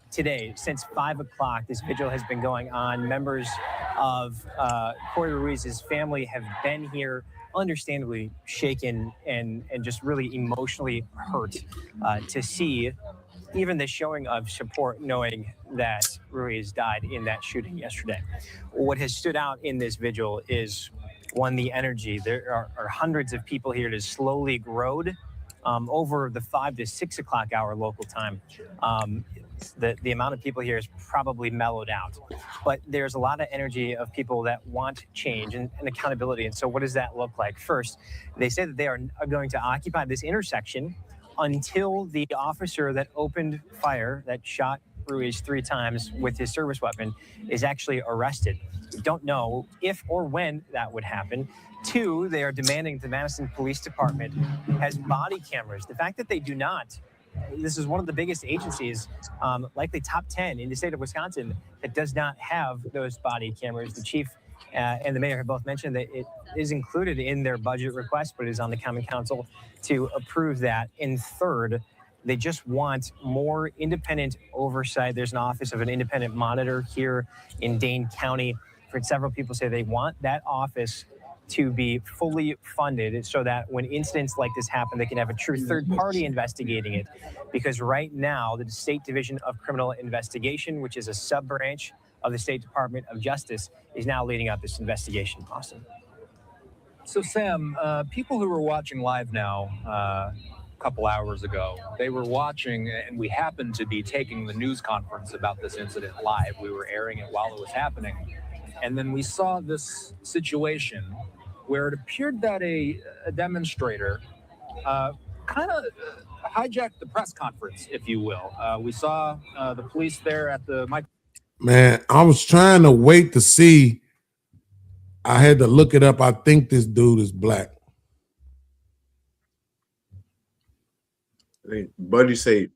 Today, since 5 o'clock, this vigil has been going on. Members of Corey Ruiz's family have been here, understandably shaken and just really emotionally hurt to see even the showing of support, knowing that Ruiz died in that shooting yesterday. What has stood out in this vigil is, one, the energy. There are hundreds of people here. It has slowly grown over the 5 to 6 o'clock hour local time. The amount of people here has probably mellowed out, but there's a lot of energy of people that want change and accountability. And so what does that look like? First, they say that they are going to occupy this intersection until the officer that opened fire, that shot Ruiz 3 times with his service weapon, is actually arrested. We don't know if or when that would happen. 2, they are demanding the Madison Police Department has body cameras. The fact that they do not, this is one of the biggest agencies, likely top 10 in the state of Wisconsin, that does not have those body cameras. The chief and the mayor have both mentioned that it is included in their budget request, but it is on the Common Council to approve that. And 3rd, they just want more independent oversight. There's an office of an independent monitor here in Dane County. For several people say they want that office to be fully funded so that when incidents like this happen, they can have a true third party investigating it. Because right now, the State Division of Criminal Investigation, which is a sub-branch of the State Department of Justice, is now leading up this investigation. Austin. So Sam, people who were watching live now a couple hours ago, they were watching, and we happened to be taking the news conference about this incident live. We were airing it while it was happening. And then we saw this situation where it appeared that a demonstrator kind of hijacked the press conference, if you will. We saw the police there at the mic. Man, I was trying to wait to see. I had to look it up. I think this dude is black. Buddy say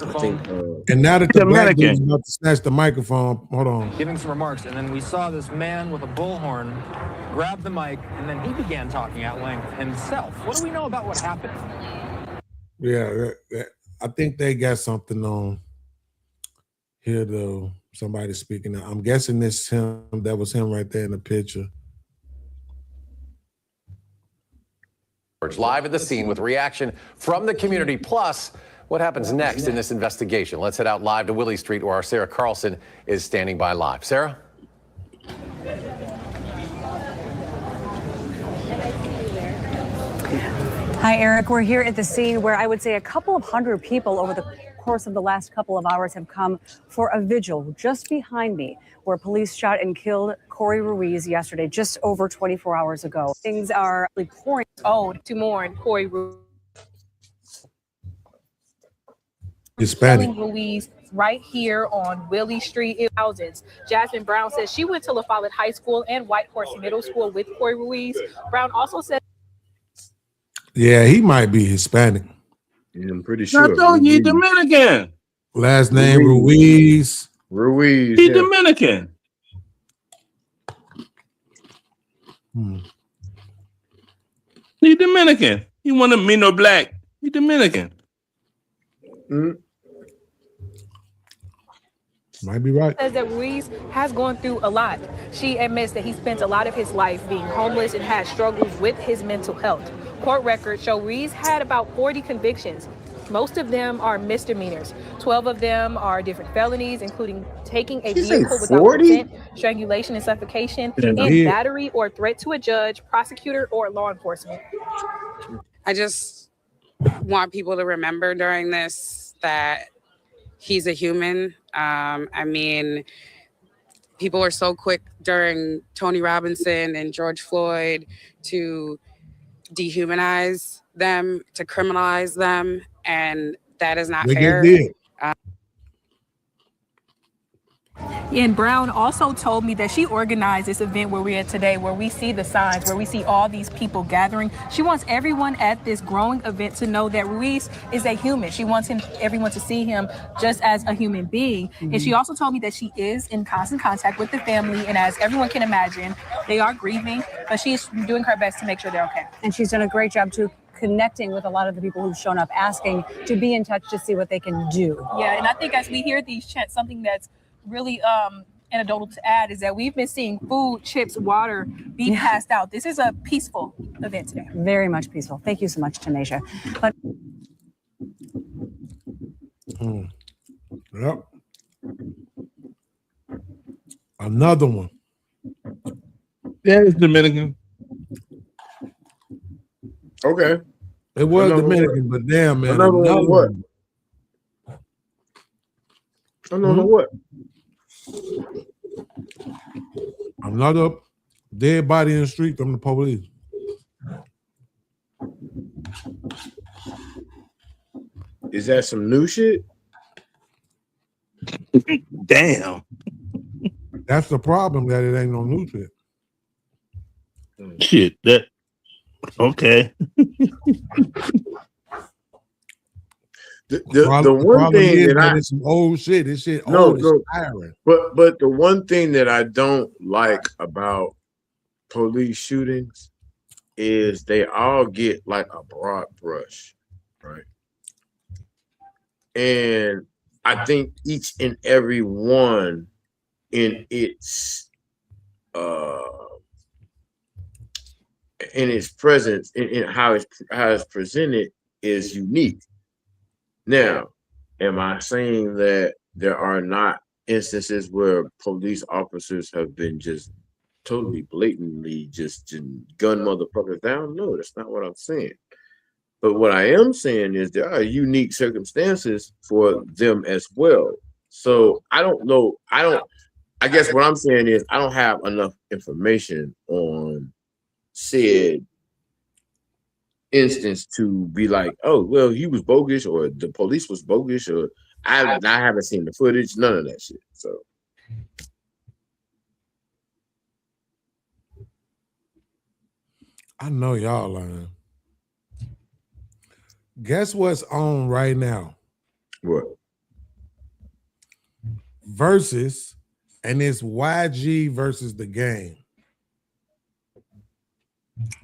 I think. And now that the black Dominican. dude's about to snatch the microphone, hold on. giving some remarks, and then we saw this man with a bullhorn grab the mic, and then he began talking at length himself. What do we know about what happened? Yeah, I think they got something on here though. Somebody speaking. I'm guessing this him. That was him right there in the picture. Live at the scene with reaction from the community. Plus, what happens next in this investigation? Let's head out live to Willie Street, where our Sarah Carlson is standing by live. Sarah? Hi, Eric. We're here at the scene where I would say a couple of hundred people over the course of the last couple of hours have come for a vigil just behind me, where police shot and killed Corey Ruiz yesterday, just over 24 hours ago. Things are really pouring. Oh, to mourn Corey Ruiz. Hispanic. Ruiz right here on Willie Street in thousands. Jasmine Brown says she went to La Follette High School and White Horse Middle School with Corey Ruiz. Brown also said, Yeah, he might be Hispanic. Yeah, I'm pretty I sure. told you, Dominican. Last name Ruiz. Ruiz. He yeah. Dominican. He Dominican. He want to me no black. He Dominican. Might be right. says that Ruiz has gone through a lot. She admits that he spent a lot of his life being homeless and had struggles with his mental health. Court records show Ruiz had about 40 convictions. Most of them are misdemeanors. 12 of them are different felonies, including taking a She say vehicle without 40? consent, strangulation and suffocation, Yeah. and battery or threat to a judge, prosecutor, or law enforcement. I just want people to remember during this that he's a human. I mean, people are so quick during Tony Robinson and George Floyd to dehumanize them, to criminalize them, and that is not They fair. did. And Brown also told me that she organized this event where we're at today, where we see the signs, where we see all these people gathering. She wants everyone at this growing event to know that Ruiz is a human. She wants everyone to see him just as a human being. And she also told me that she is in constant contact with the family. And as everyone can imagine, they are grieving, but she's doing her best to make sure they're okay. And she's done a great job too, connecting with a lot of the people who've shown up, asking to be in touch to see what they can do. Yeah, and I think as we hear these chants, something that's really anecdotal to add is that we've been seeing food, chips, water be passed out. This is a peaceful event today. Very much peaceful. Thank you so much, Tanisha. But Yep. Another one. Yeah, it's Dominican. Okay. It was Another Dominican, but damn, man. Another one what? Another what? Another dead body in the street from the police. Is that some new shit? Damn. That's the problem, that it ain't no new shit. Shit, that okay. The one thing that I it's some old shit. This shit no, old no, is tiring. but the one thing that I don't like about police shootings is they all get like a broad brush, right? And I think each and every one in its presence, in how it's presented, is unique. Now, am I saying that there are not instances where police officers have been just totally blatantly just gun motherfuckers down? No, that's not what I'm saying. But what I am saying is there are unique circumstances for them as well. So I don't know. I guess what I'm saying is I don't have enough information on said instance to be like, oh, well, he was bogus or the police was bogus or I haven't seen the footage, none of that shit. So I know y'all lying. Guess what's on right now? What? versus, and it's YG versus The Game.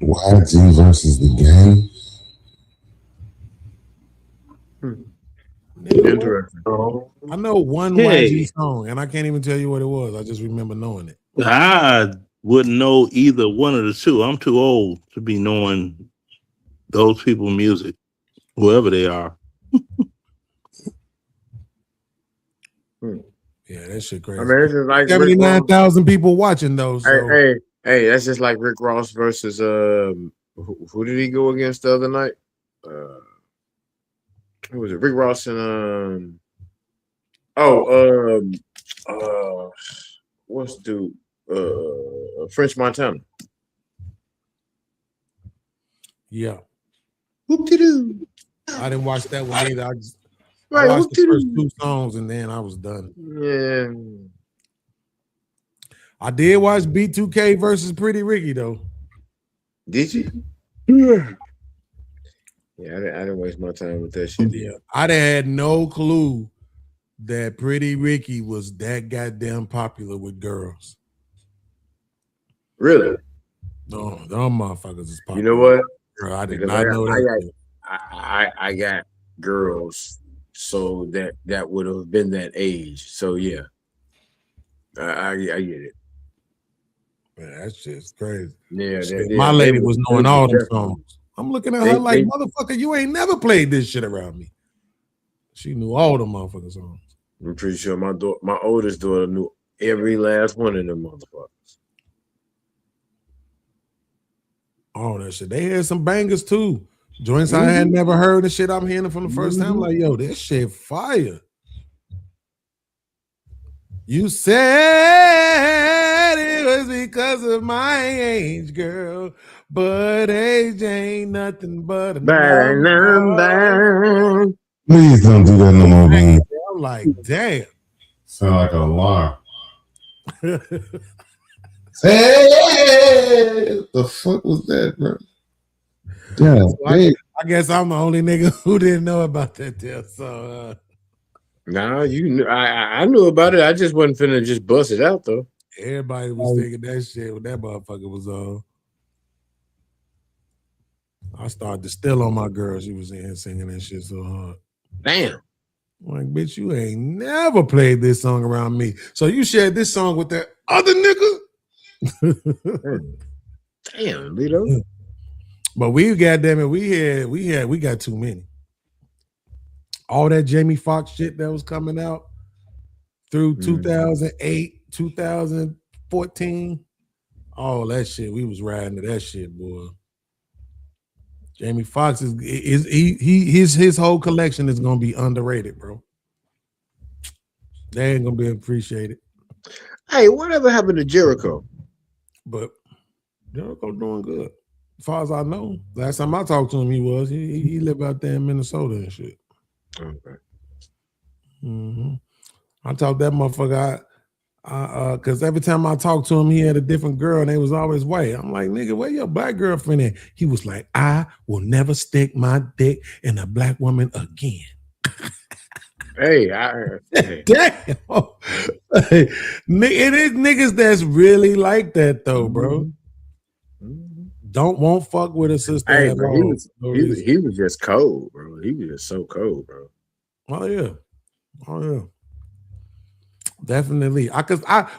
YG versus The Game. Interesting. I know one Hey. YG song, and I can't even tell you what it was. I just remember knowing it. I wouldn't know either one of the two. I'm too old to be knowing those people's music, whoever they are. Yeah, that shit crazy. I mean, it's just like 79,000 people watching those. So. Hey, that's just like Rick Ross versus who did he go against the other night? Who was it? Rick Ross and what's the dude? French Montana. Yeah. Whoop-de-doo. I didn't watch that one either. I Right, watched the first whoop-de-doo. 2 songs and then I was done. Yeah. I did watch B2K versus Pretty Ricky though. Did you? Yeah, I didn't waste my time with that shit. Yeah, I had no clue that Pretty Ricky was that goddamn popular with girls. Really? No, them motherfuckers is popular. You know what? Bro, I did Because not know that. I got girls, so that would have been that age. So yeah, I get it. Man, that's just crazy. Yeah, Shit, yeah, my they lady was knowing all them definitely- songs. I'm looking at her like, motherfucker, you ain't never played this shit around me. She knew all the motherfucking songs. I'm pretty sure my oldest daughter knew every last one of them motherfuckers. All that shit. They had some bangers too. Joints I had never heard and shit. I'm hearing from the first time. Like, yo, this shit fire. You said it was because of my age, girl, but age ain't nothing but a number. Please don't do that no more, man. I'm like, damn. Sound like an alarm. Hey, what the fuck was that, bro? Yeah, So I guess I'm the only nigga who didn't know about that deal. So Nah, you knew. I knew about it. I just wasn't finna just bust it out though. everybody was thinking that shit when that motherfucker was on. I started to steal on my girl. She was in here singing that shit so hard. Damn. I'm like, bitch, you ain't never played this song around me. So you shared this song with that other nigga? Damn, Lito. But we goddamn it, we got too many. All that Jamie Foxx shit that was coming out through 2008, 2014, all that shit, we was riding to that shit, boy. Jamie Foxx his whole collection is gonna be underrated, bro. They ain't gonna be appreciated. Hey, whatever happened to Jericho? But Jericho doing good. As far as I know. Last time I talked to him, he lived out there in Minnesota and shit. Okay. I talked that motherfucker. Because every time I talked to him, he had a different girl and they was always white. I'm like, nigga, where your black girlfriend at? He was like, I will never stick my dick in a black woman again. Hey, Damn. It is niggas that's really like that though, bro. Don't won't fuck with a sister. Hey, at bro, all. he was just cold, bro. He was just so cold, bro. Oh yeah. Definitely.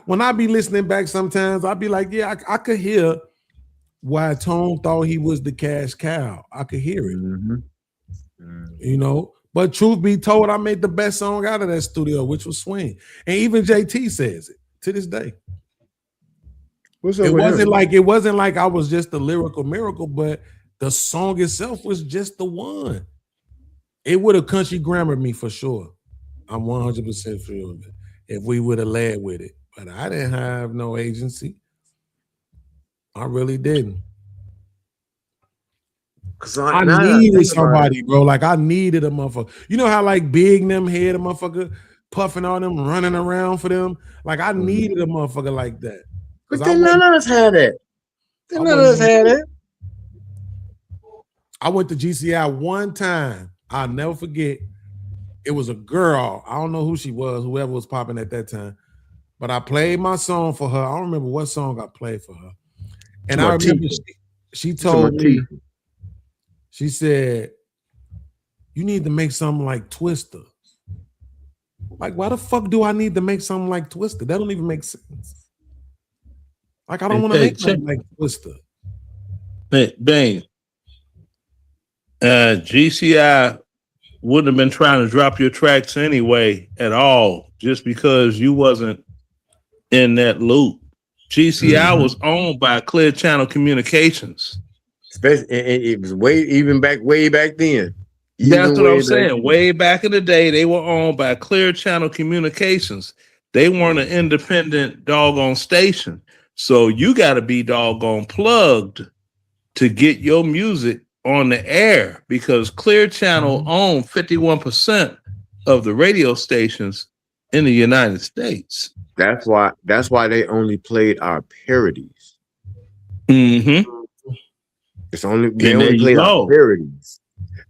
When I be listening back sometimes, I be like, yeah, I could hear why Tone thought he was the cash cow. I could hear it. You know, but truth be told, I made the best song out of that studio, which was Swing. And even JT says it to this day. It wasn't like I was just a lyrical miracle, but the song itself was just the one. It would have country grammared me for sure. I'm 100% sure of it. If we would have led with it. But I didn't have no agency. I really didn't. I needed somebody, bro. Like I needed a motherfucker. You know how like Big them had a motherfucker puffing on them, running around for them? Like I needed a motherfucker like that. But then none of us had that. I went to GCI one time. I'll never forget. it was a girl. I don't know who she was, whoever was popping at that time. But I played my song for her. I don't remember what song I played for her. And I remember she told me, she said, you need to make something like Twister. Like, why the fuck do I need to make something like Twister? That don't even make sense. Like, I don't want to make something like Twister. Bang. GCI wouldn't have been trying to drop your tracks anyway at all, just because you wasn't in that loop. GCI was owned by Clear Channel Communications. Especially, it was way back then. That's what I'm saying. Way back in the day, they were owned by Clear Channel Communications. They weren't an independent doggone station. So you got to be doggone plugged to get your music on the air, because Clear Channel owned 51% of the radio stations in the United States. That's why they only played our parodies. Mm-hmm. They only played our parodies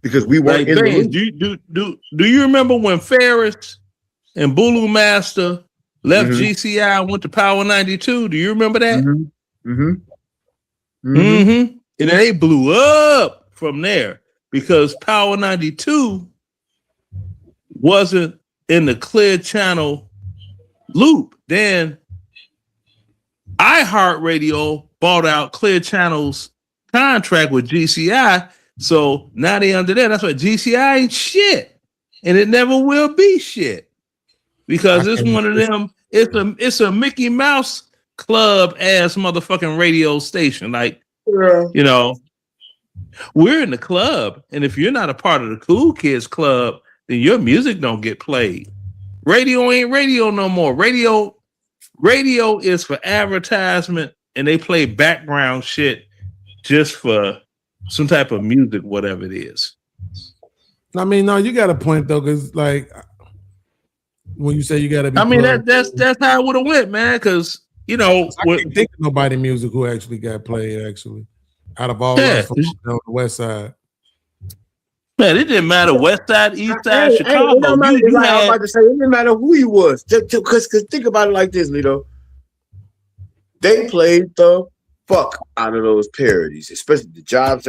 because we weren't in the loop. Do you remember when Ferris and Bulu Master left GCI and went to Power 92? Do you remember that? And they blew up from there because Power 92 wasn't in the Clear Channel loop. Then iHeartRadio bought out Clear Channel's contract with GCI. So now they under there. That's why GCI ain't shit. And it never will be shit. Because it's one of them, it's a Mickey Mouse Club ass motherfucking radio station. Like, you know, we're in the club, and if you're not a part of the Cool Kids Club, then your music don't get played. Radio ain't radio no more. Radio is for advertisement, and they play background shit just for some type of music, whatever it is. I mean, no, you got a point though, because like when you say you got to be, I mean, that's how it would have went, man. Because you know, I can't think of nobody music who actually got played out of all us from on the West Side. Man, it didn't matter West Side, East Side, Chicago. It don't matter, I was about to say, it didn't matter who he was. Because think about it like this, Lito. They played the fuck out of those parodies, especially the jobs,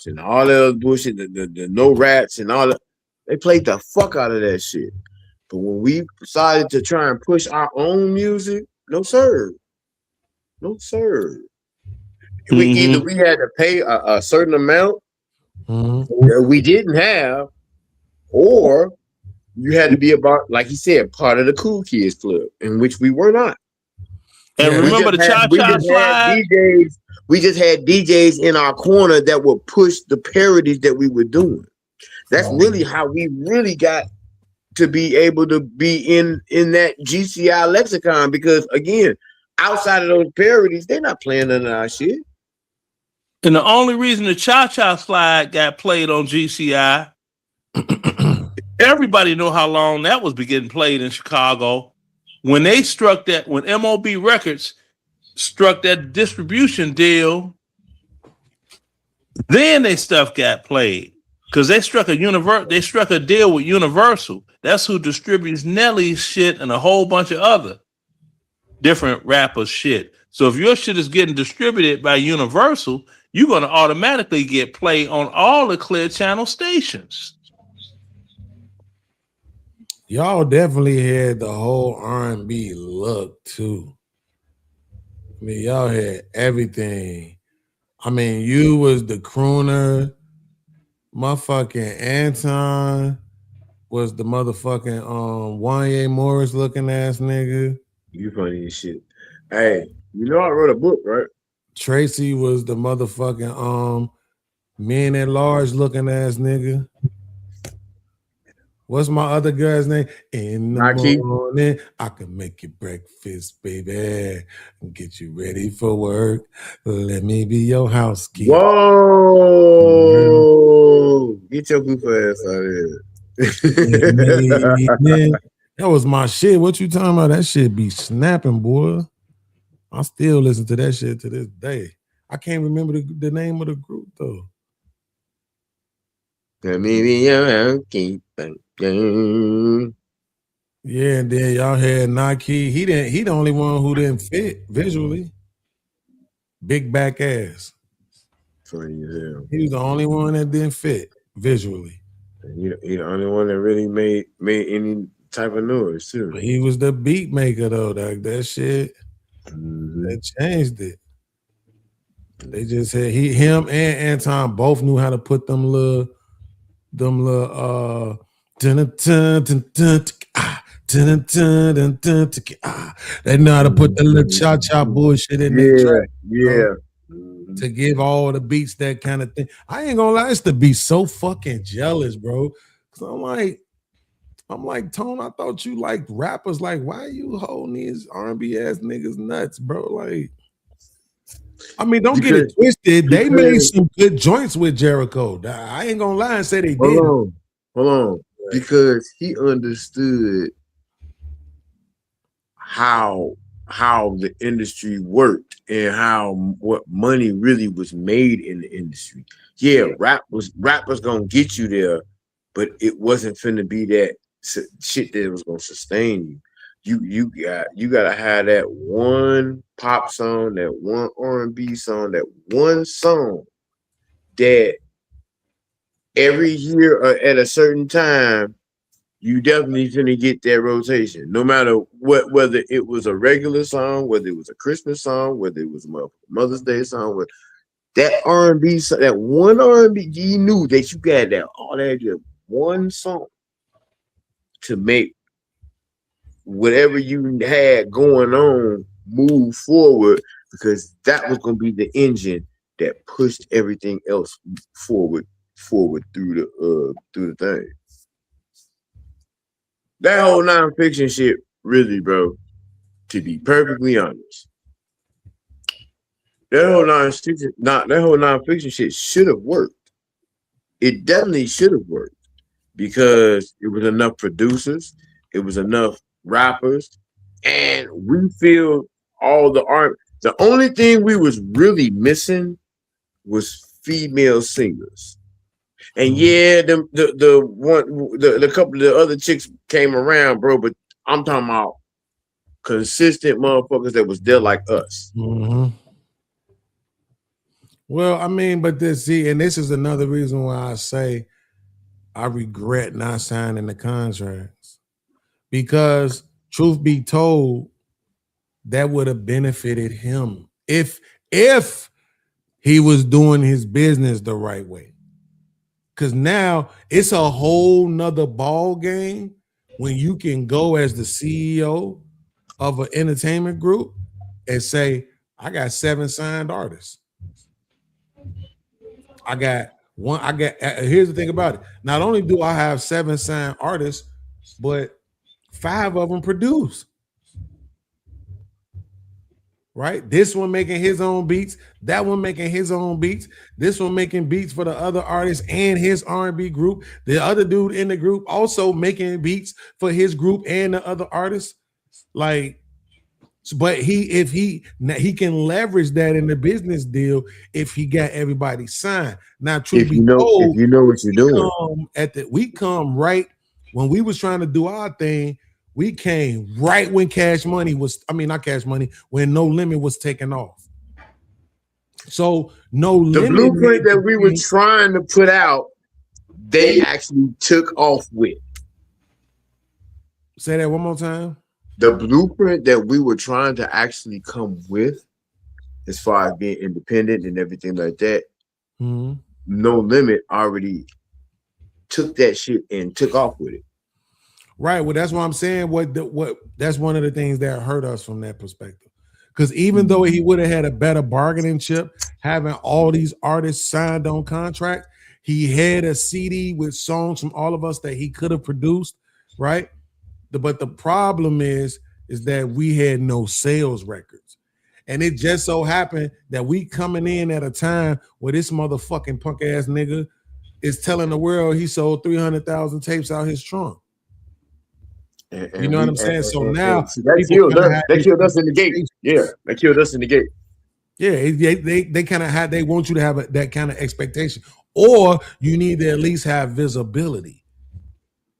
and all that other bullshit, the no rats and all that. They played the fuck out of that shit. But when we decided to try and push our own music, no sir. Either we had to pay a certain amount that we didn't have, or you had to be about, like he said, part of the Cool Kids Club, in which we were not. And remember the Cha-Cha Slide? We just had DJs in our corner that would push the parodies that we were doing. That's really how we really got to be able to be in that GCI lexicon, because again, outside of those parodies, they're not playing none of our shit. And the only reason the Cha-Cha Slide got played on GCI, everybody know how long that was getting played in Chicago. When they struck that, when MOB Records struck that distribution deal, then their stuff got played. Because they struck a deal with Universal. That's who distributes Nelly's shit and a whole bunch of other different rappers' shit. So if your shit is getting distributed by Universal, you're going to automatically get played on all the Clear Channel stations. Y'all definitely had the whole R&B look too. I mean, y'all had everything. I mean, you was the crooner. Motherfucking Anton was the motherfucking Wanye Morris looking ass nigga. You funny as shit. Hey, you know I wrote a book, right? Tracy was the motherfucking Men at Large looking ass nigga. What's my other guy's name? In the morning, I can make you breakfast, baby, and get you ready for work. Let me be your housekeeper. Whoa! Get your goof ass out of here. That was my shit. What you talking about? That shit be snapping, boy. I still listen to that shit to this day. I can't remember the name of the group though. Maybe keep going. Yeah, and then y'all had Nike. He the only one who didn't fit visually. Big back ass. Funny as hell. He was the only one that didn't fit visually. He the only one that really made any type of noise too. But he was the beat maker though. That shit that changed it. They just said him and Anton both knew how to put them little they know how to put the little cha-cha bullshit in their track. Yeah. To give all the beats that kind of thing. I ain't gonna lie, it's to be so fucking jealous, bro. Cause I'm like, Tone, I thought you liked rappers. Like, why you holding these R&B ass niggas nuts, bro? Like, I mean, don't get it twisted. They made some good joints with Jericho. I ain't gonna lie and say they did. Hold on. Because he understood how the industry worked and what money really was made in the industry. Yeah, rappers gonna get you there, but it wasn't finna be that shit that was gonna sustain you. You gotta have that one pop song, that one R&B song, that one song that every year or at a certain time you definitely gonna get that rotation, no matter whether it was a regular song, whether it was a Christmas song, whether it was a Mother's Day song, with that R&B, that one R&B, you knew that you got that one song to make whatever you had going on move forward, because that was gonna be the engine that pushed everything else forward through the thing. That whole nonfiction shit, really, bro, to be perfectly honest, that whole nonfiction shit should have worked. It definitely should have worked because it was enough producers, it was enough rappers, and we feel all the art. The only thing we was really missing was female singers. And yeah, the couple of the other chicks came around, bro, but I'm talking about consistent motherfuckers that was there like us. Mm-hmm. Well, I mean, but this is another reason why I say I regret not signing the contracts, because truth be told, that would have benefited him if he was doing his business the right way. Because now it's a whole nother ball game when you can go as the CEO of an entertainment group and say, I got 7 signed artists. Here's the thing about it. Not only do I have 7 signed artists, but 5 of them produce. Right? This one making his own beats, that one making his own beats, this one making beats for the other artists and his R&B group, the other dude in the group also making beats for his group and the other artists. Like, but if he can leverage that in the business deal if he got everybody signed. Now, truth be told, if you know what you're doing, we come right when we was trying to do our thing. We came right when when No Limit was taking off. So the blueprint that we were trying to put out, they actually took off with. Say that one more time. The blueprint that we were trying to actually come with, as far as being independent and everything like that, mm-hmm. No Limit already took that shit and took off with it. Right. Well, that's what I'm saying. That's one of the things that hurt us from that perspective. Because even though he would have had a better bargaining chip, having all these artists signed on contract, he had a CD with songs from all of us that he could have produced, right? But the problem is that we had no sales records. And it just so happened that we coming in at a time where this motherfucking punk ass nigga is telling the world he sold 300,000 tapes out his trunk. You know what I'm saying? So now they killed us in the gate. Yeah, they killed us in the gate. Yeah, they kind of they want you to have that kind of expectation. or you need to at least have visibility,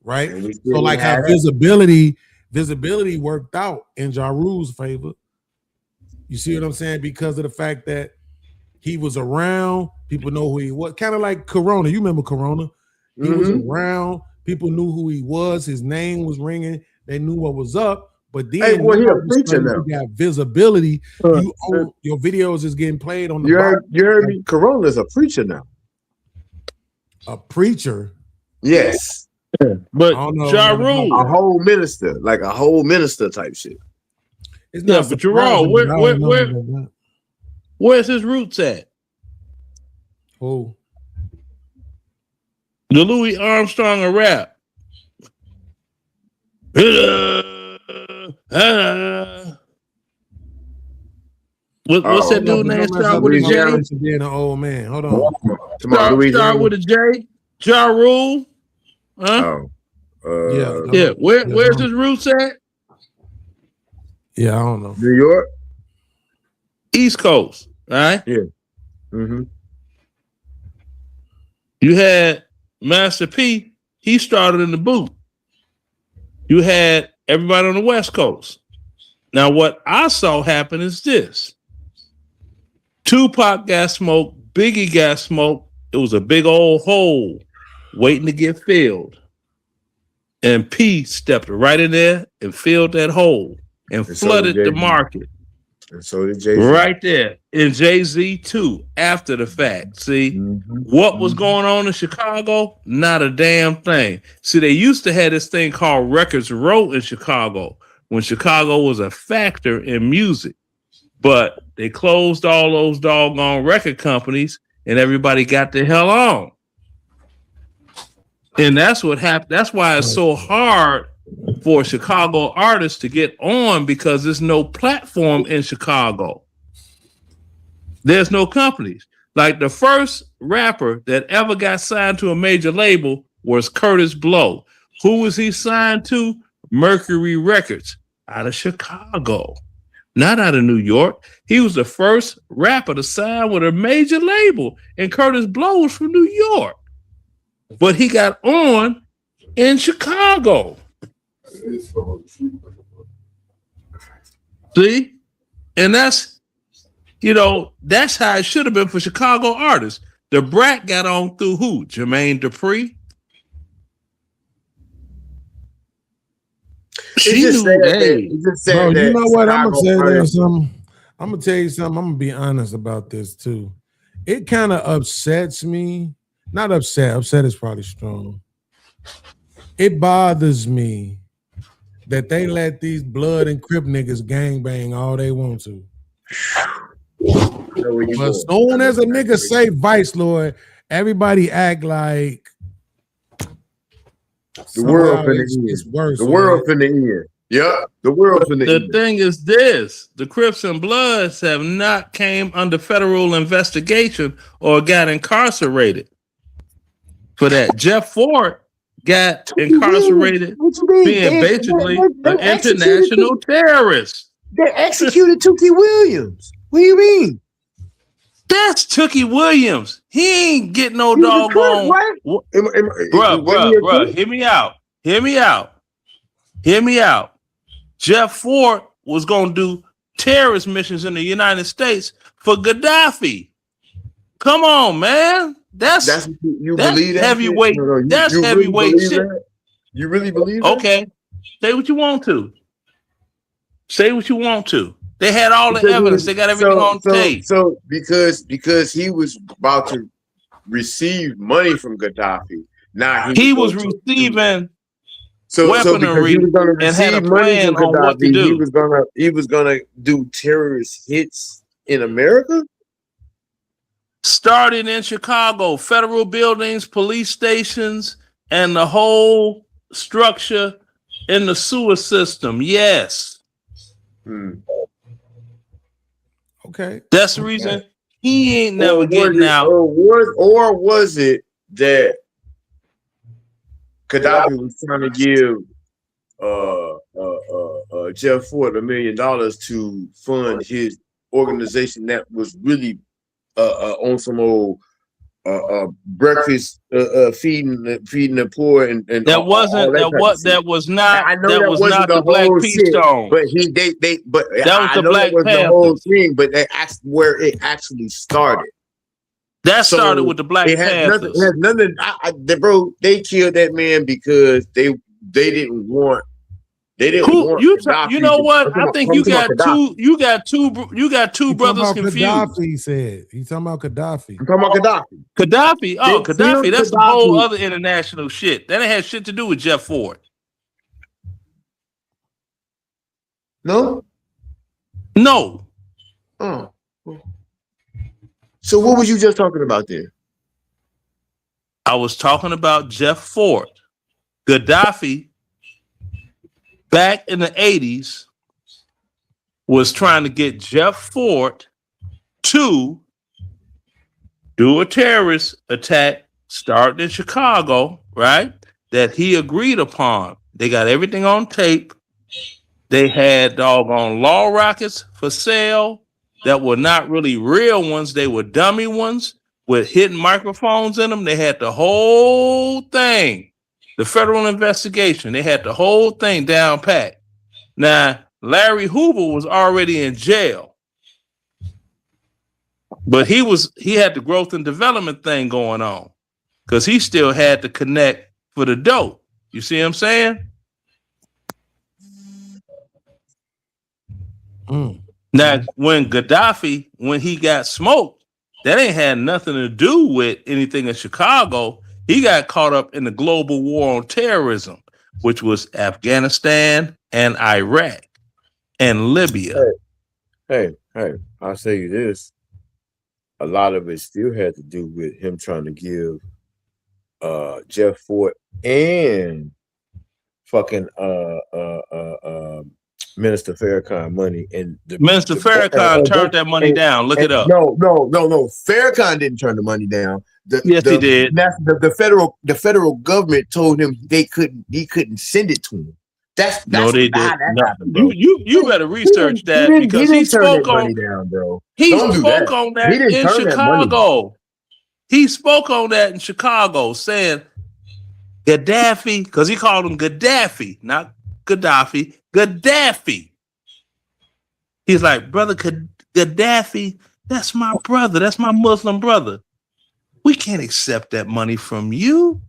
right? And we So still like how have that. visibility worked out in Ja Rule's favor. You see what I'm saying? Because of the fact that he was around, people know who he was. Kind of like Corona. You remember Corona? He was around. People knew who he was. His name was ringing. They knew what was up. But then Hey, boy, he now a preacher now. you got visibility. You own, your videos is getting played on the You box. heard me? Corona's a preacher now. A preacher. Yes. But I don't know Ja about Rule, A whole minister, like a whole minister type shit. It's yeah, not but Gerald, surprising, but I don't know about that. where's his roots at? Oh, The Louis Armstrong of rap. What's that dude name? Start with a J. Being an old man. Hold on. Start with a J. Ja Rule. Huh? Yeah. Where's his roots at? Yeah, I don't know. New York, East Coast. All right. Yeah. Mm-hmm. You had Master P. He started in the booth. You had everybody on the West Coast. Now, what I saw happen is this: Tupac got smoked, Biggie got smoked. It was a big old hole waiting to get filled. And P stepped right in there and filled that hole and flooded the market. And so did Jay-Z. Right there. And Jay-Z too, after the fact. See, what was going on in Chicago? Not a damn thing. See, they used to have this thing called Records Row in Chicago when Chicago was a factor in music. But they closed all those doggone record companies and everybody got the hell on. And that's what happened. That's why it's so hard for Chicago artists to get on, because there's no platform in Chicago. There's no companies. Like the first rapper that ever got signed to a major label was Curtis Blow. Who was he signed to? Mercury Records out of Chicago, not out of New York. He was the first rapper to sign with a major label, and Curtis Blow was from New York. But he got on in Chicago. See? And that's, that's how it should have been for Chicago artists. The Brat got on through who? Jermaine Dupri? Bro, you know what? I'm gonna tell you something. I'm gonna be honest about this too. It kind of upsets me. Not upset. Upset is probably strong. It bothers me that they let these blood and Crip niggas gangbang all they want to. But as soon as a nigga say Vice Lord, everybody act like the world finna it's worse. The world finna end. Yeah, the world finna The end. thing is this: the Crips and Bloods have not came under federal investigation or got incarcerated for that. Jeff Ford got incarcerated being basically an international terrorist. They executed Tookie Williams. What do you mean? That's Tookie Williams. He ain't getting no doggone. Bruh, hear me out. Hear me out. Jeff Ford was going to do terrorist missions in the United States for Gaddafi. Come on, man. That's you believe that heavyweight. shit? That's you heavyweight really shit. that? You really believe that? Okay. Say what you want to. Say what you want to. They had all the evidence. They got everything on tape. So because he was about to receive money from Gaddafi, now he was receiving weaponry and had a plan on what to do. He was gonna do terrorist hits in America. Started in Chicago, federal buildings, police stations, and the whole structure in the sewer system. Yes. Okay. That's the reason he ain't never getting out. Or was it that Gaddafi was trying to give Jeff Ford $1 million to fund his organization that was really on some old breakfast, feeding the poor, and That all wasn't that that type of what shit. that was not I know that that was wasn't not the the Black whole Peace shit, Stone. but That was I the know Black that was the whole Panthers. thing, but that's where it actually started. That started So with the Black it has nothing. Panthers. It has nothing. Bro, they killed that man because they didn't want. They didn't Who want you Gaddafi. you know what? I think I'm you talking about got Gaddafi. you got two He talking brothers about confused. Gaddafi. He said he's talking about Gaddafi. I'm talking about Gaddafi. Gaddafi, oh They Gaddafi, killed that's some whole Gaddafi. other international shit. That ain't had shit to do with Jeff Ford. No. No. Oh. So what was you just talking about there? I was talking about Jeff Ford. Gaddafi, back in the 80s, was trying to get Jeff Ford to do a terrorist attack starting in Chicago, right? That he agreed upon. They got everything on tape. They had doggone law rockets for sale that were not really real ones. They were dummy ones with hidden microphones in them. They had the whole thing. The federal investigation, they had the whole thing down pat. Now, Larry Hoover was already in jail, but he had the growth and development thing going on because he still had to connect for the dope. You see what I'm saying? Now, when Gaddafi, when he got smoked, that ain't had nothing to do with anything in Chicago. He got caught up in the global war on terrorism, which was Afghanistan and Iraq and Libya. Hey, I'll say you this. A lot of it still had to do with him trying to give Jeff Ford and fucking Minister Farrakhan money, and Minister Farrakhan turned that money down. Look it up. No. Farrakhan didn't turn the money down. Yes, he did. The federal government told him he couldn't send it to him. That's no, they did. how that No. happened, bro. You better research that because he spoke on down, bro. he Don't do spoke that. on that He didn't in turn that money Chicago. He spoke on that in Chicago, saying Gaddafi, because he called him Gaddafi, not Gaddafi, Gaddafi. He's like, brother Gaddafi, that's my brother. That's my Muslim brother. We can't accept that money from you.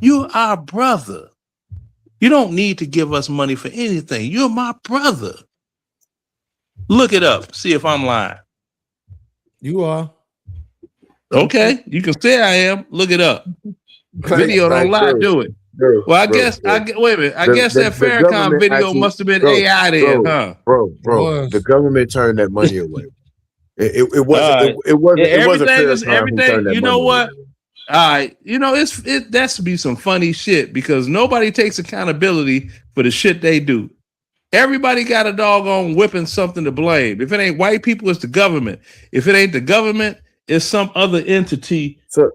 You're our brother. You don't need to give us money for anything. You're my brother. Look it up. See if I'm lying. You are. Okay. You can say I am. Look it up. Video don't lie. Do it. Well, I guess wait a minute. I guess that Farrakhan video must have been AI then, huh? Bro. The government turned that money away. It wasn't. It wasn't. Yeah, it wasn't everything. You know what? All right. You know, that's to be some funny shit because nobody takes accountability for the shit they do. Everybody got a doggone whipping something to blame. If it ain't white people, it's the government. If it ain't the government, it's some other entity, the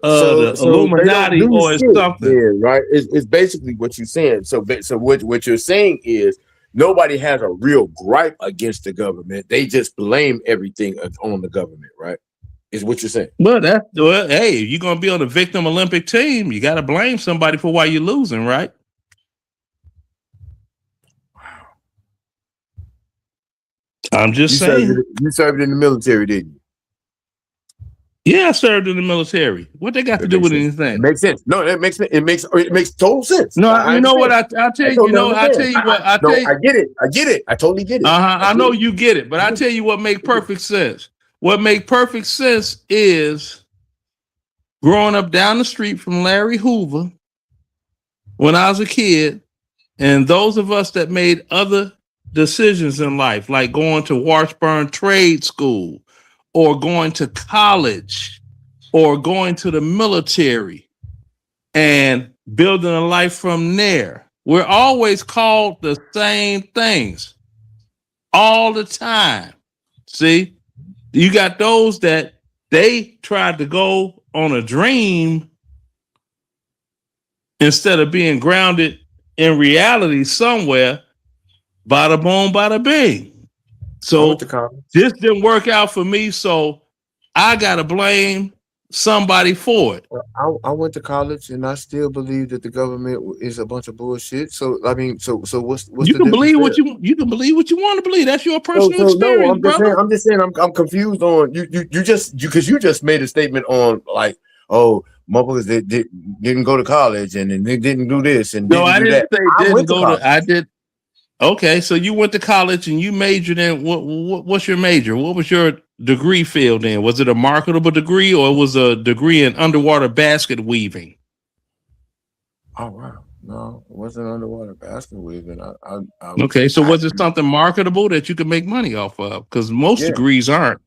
Illuminati or it's something. Yeah, right. It's basically what you're saying. So what you're saying is nobody has a real gripe against the government. They just blame everything on the government, right? Is what you're saying. Well, hey, you're gonna be on the victim Olympic team. You got to blame somebody for why you're losing, right? I'm just saying. You served in the military, didn't you? Yeah, I served in the military. What they got to do with anything? It makes sense. No, it makes total sense. No, you know what? I tell you. I tell you what. I get it. I totally get it. I know you get it, but I tell you what makes perfect sense. What makes perfect sense is growing up down the street from Larry Hoover when I was a kid, and those of us that made other decisions in life, like going to Washburn Trade School, or going to college, or going to the military, and building a life from there. We're always called the same things all the time. See? You got those that they tried to go on a dream instead of being grounded in reality somewhere. Bada boom, bada bing. So this didn't work out for me. So I got to blame somebody for it. I went to college and I still believe that the government is a bunch of bullshit. So I mean, so what's You the can believe difference what you can believe what you want to believe. That's your there? personal experience, brother. I'm just saying I'm confused on because you just made a statement on like, oh, motherfuckers that didn't go to college and they didn't do this and No, I do didn't that. say I didn't went to go college. to. I did. Okay, so you went to college and you majored in what's your major? What was your degree field in? Was it a marketable degree or was a degree in underwater basket weaving? Oh wow, no, it wasn't underwater basket weaving. Okay, so was it something marketable that you could make money off of? Because most Yeah. degrees aren't.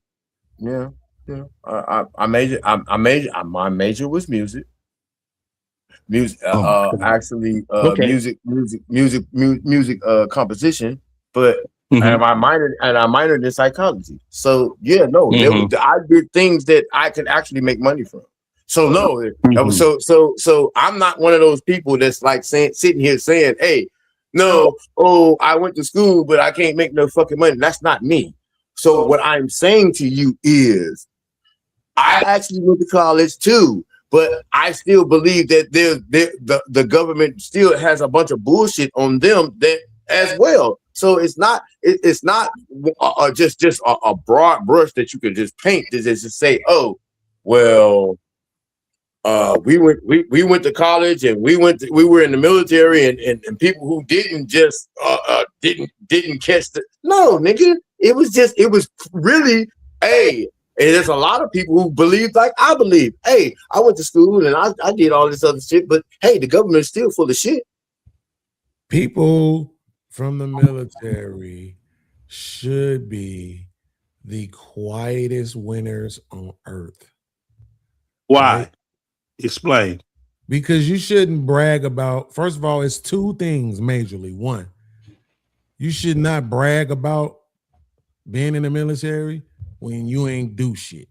Yeah. My major was music. Music, music composition, but and I minored in psychology. So yeah, no, I did things that I could actually make money from. So no, so I'm not one of those people that's like sitting here saying, hey, no, I went to school, but I can't make no fucking money. That's not me. So what I'm saying to you is, I actually went to college too. But I still believe that the government still has a bunch of bullshit on them that as well. So it's not just a broad brush that you can just paint to just say, oh, well, we went to college and we were in the military and people who didn't just didn't catch the no nigga. It was really and there's a lot of people who believe like I believe. Hey, I went to school and I did all this other shit, but hey, the government is still full of shit. People from the military should be the quietest winners on earth. Why? Right? Explain. Because you shouldn't brag about, first of all, it's two things majorly. One, you should not brag about being in the military when you ain't do shit.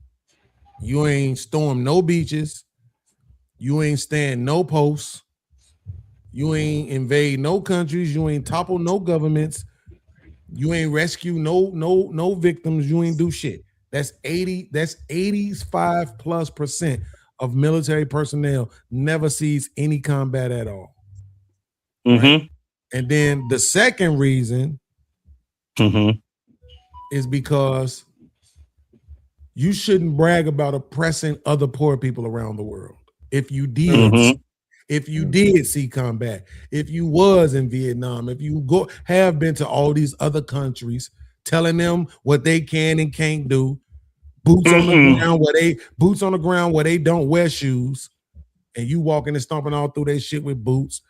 You ain't storm no beaches. You ain't stand no posts. You ain't invade no countries. You ain't topple no governments. You ain't rescue no victims. You ain't do shit. That's 85+% of military personnel never sees any combat at all. Right? And then the second reason is because you shouldn't brag about oppressing other poor people around the world. If you did, if you did see combat, if you was in Vietnam, if you have been to all these other countries, telling them what they can and can't do, boots on the ground where they don't wear shoes, and you walking and stomping all through their shit with boots,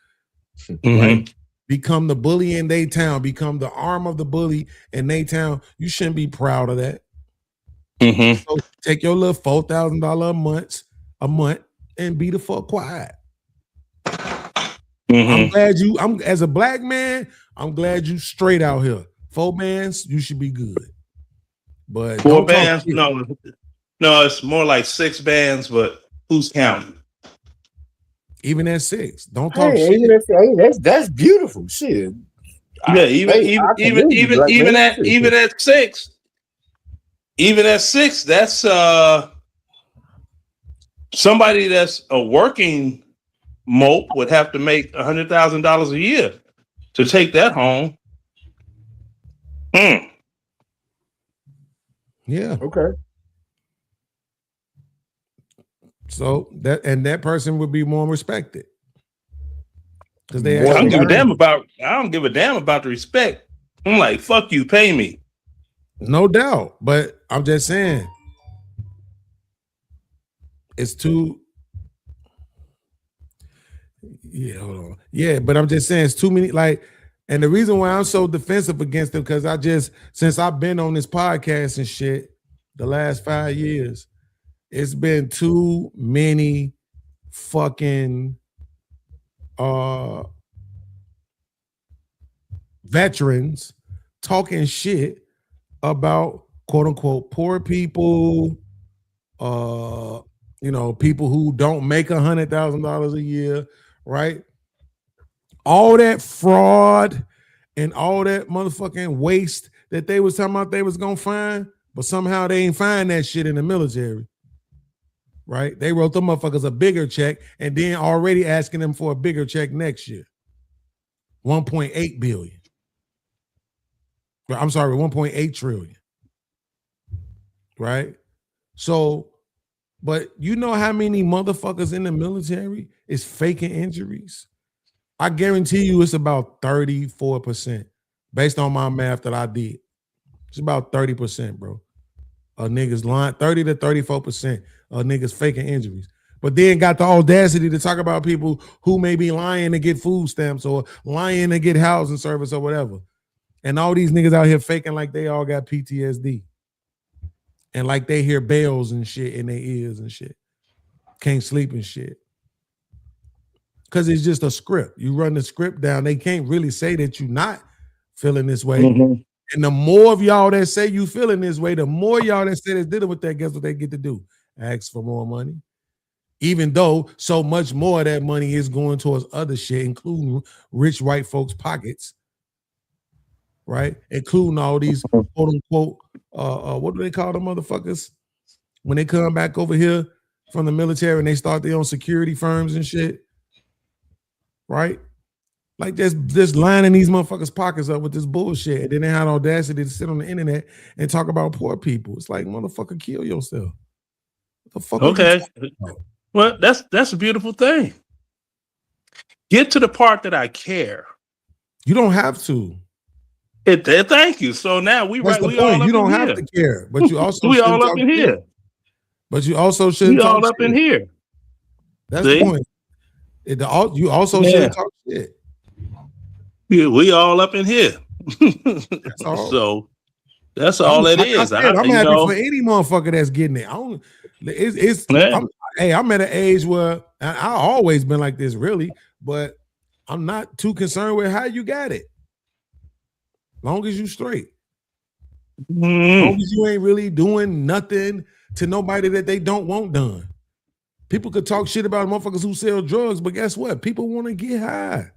right? Become the bully in their town, become the arm of the bully in their town. You shouldn't be proud of that. So take your little $4,000 a month and be the fuck quiet. I'm glad I'm as a black man, I'm glad you straight out here. 4 bands, you should be good. But 4 bands? No, it's more like 6 bands, but who's counting? Even at 6. Don't talk Hey, shit. That's beautiful. Shit. Yeah, even at 6. Even at 6, that's somebody that's a working mope would have to make $100,000 a year to take that home. Yeah. Okay. So that person would be more respected. Because they I don't give a damn about the respect. I'm like, fuck you, pay me. No doubt. But I'm just saying it's too. Yeah, hold on. Yeah, but I'm just saying it's too many. Like, and the reason why I'm so defensive against them, because since I've been on this podcast and shit, the last 5 years, it's been too many fucking veterans talking shit about quote unquote poor people, people who don't make $100,000 a year, right? All that fraud and all that motherfucking waste that they was talking about they was gonna find, but somehow they ain't find that shit in the military. right? They wrote them motherfuckers a bigger check and then already asking them for a bigger check next year. 1.8 billion. I'm sorry, 1.8 trillion. Right? So, but you know how many motherfuckers in the military is faking injuries? I guarantee you it's about 34% based on my math that I did. It's about 30%, bro. Niggas lying, 30 to 34% of niggas faking injuries. But then got the audacity to talk about people who may be lying to get food stamps or lying to get housing service or whatever. And all these niggas out here faking like they all got PTSD. And like they hear bells and shit in their ears and shit. Can't sleep and shit. Because it's just a script. You run the script down. They can't really say that you're not feeling this way. Mhm. And the more of y'all that say you feeling this way, the more y'all that say that's dealing with that, guess what they get to do? Ask for more money. Even though so much more of that money is going towards other shit, including rich white folks' pockets, right? Including all these quote unquote, what do they call them motherfuckers? When they come back over here from the military and they start their own security firms and shit, right? Like just lining these motherfuckers' pockets up with this bullshit. And then they had audacity to sit on the internet and talk about poor people. It's like, motherfucker, kill yourself. What the fuck? Okay. Well, that's a beautiful thing. Get to the part that I care. You don't have to. Thank you. So now we That's the we point. all up You don't in have here. to care, but you also we shouldn't all up talk in shit. here. But you also shouldn't We talk all up shit. in here. That's See? the point. You also Yeah. shouldn't talk shit. Yeah, we all up in here. That's all. So that's all it like is. I said, I'm you happy know, for any motherfucker that's getting it. Yeah. I'm at an age where I've always been like this, really, but I'm not too concerned with how you got it. Long as you straight. Long as you ain't really doing nothing to nobody that they don't want done. People could talk shit about motherfuckers who sell drugs, but guess what? People want to get high.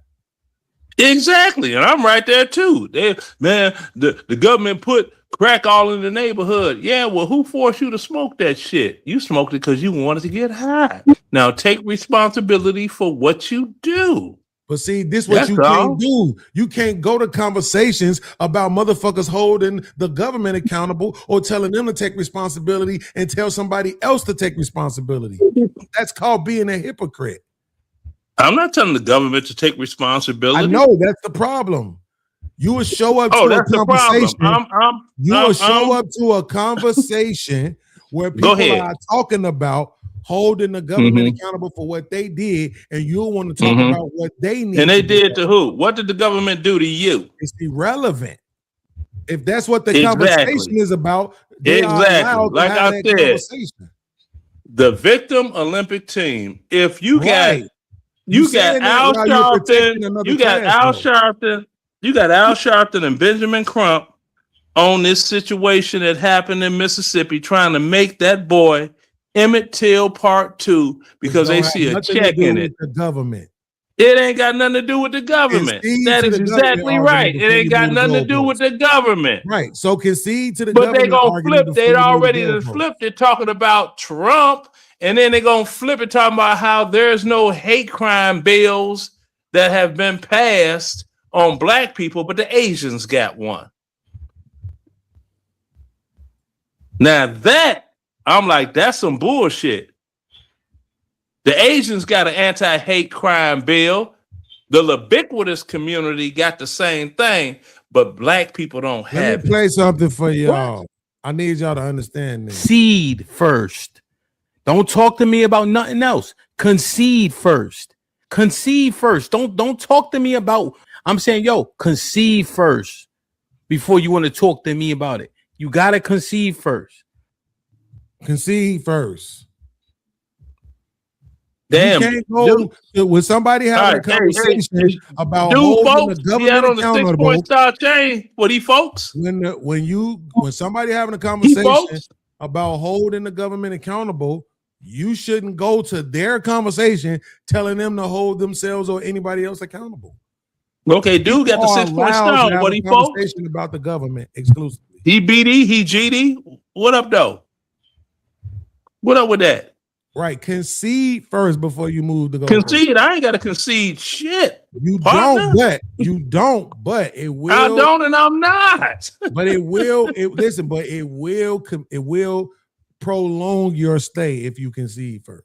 Exactly, and I'm right there too. The government put crack all in the neighborhood. Yeah, well, who forced you to smoke that shit? You smoked it because you wanted to get high. Now take responsibility for what you do. But see, this what That's you all. can't do. You can't go to conversations about motherfuckers holding the government accountable or telling them to take responsibility and tell somebody else to take responsibility. That's called being a hypocrite. I'm not telling the government to take responsibility. I know that's the problem. You will show up to a that's the problem. conversation. You will show up to a conversation where people ahead. are talking about holding the government accountable for what they did, and you'll want to talk about what they need. And they to do. did to who? What did the government do to you? It's irrelevant. If that's what the Exactly. conversation is about, they are Exactly. allowed to Like have I that said, conversation. the victim Olympic team. If you Right. got you got saying that Al while you're protecting Sharpton, another you got class, Al though. Sharpton, you got Al Sharpton and Benjamin Crump on this situation that happened in Mississippi, trying to make that boy Emmett Till Part 2 because It they don't see have a nothing to check do in with it. The government. It ain't got nothing to do with the government. Concede That to is the government exactly argument right. It before ain't you got move nothing to do goalposts. with the government. Right. So concede to the But government they gonna argument flip. before They you move already the done goalposts. flipped it talking about Trump, and then they gonna flip it talking about how there's no hate crime bills that have been passed on black people, but the Asians got one. Now that I'm like, that's some bullshit. The Asians got an anti-hate crime bill. The ubiquitous community got the same thing, but black people don't Let have me play something for y'all. I need y'all to understand this. Concede first. Don't talk to me about nothing else. Concede first. Concede first. Don't talk to me about. I'm saying, yo, concede first before you want to talk to me about it. You gotta concede first. Concede first. Damn. You can't go when somebody having a conversation about holding folks, the he had government on the accountable. 6-point star chain. What he folks? When somebody having a conversation about holding the government accountable, you shouldn't go to their conversation telling them to hold themselves or anybody else accountable. Okay, dude got the People are 6-point allowed to star. have What a he folks? conversation about the government exclusively. He BD, he GD. What up, though? What up with that? Right. Concede first before you move to go. Concede. I ain't got to concede shit. You partner. don't, but it will. I don't, and I'm not. But it will. Listen, but it will prolong your stay if you concede first.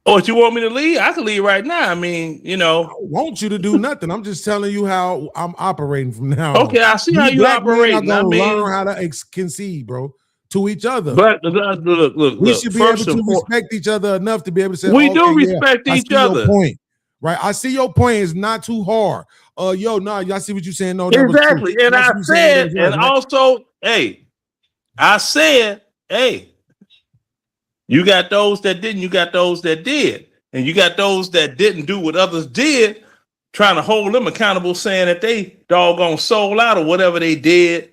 Oh, if you want me to leave, I can leave right now. I mean, I don't want you to do nothing. I'm just telling you how I'm operating from now on. Okay, I see how you black men operate. are gonna I mean, learn how to concede, bro, to each other. But look. We should be able to respect each other enough to be able to say, we do okay, respect I each see your other. point. Right, I see your point. It's not too hard. Y'all see what you're saying? No, that was Exactly. true. And That's I what you're saying, said, that's right, and right? also, I said, you got those that didn't, you got those that did. And you got those that didn't do what others did, trying to hold them accountable, saying that they doggone sold out or whatever they did,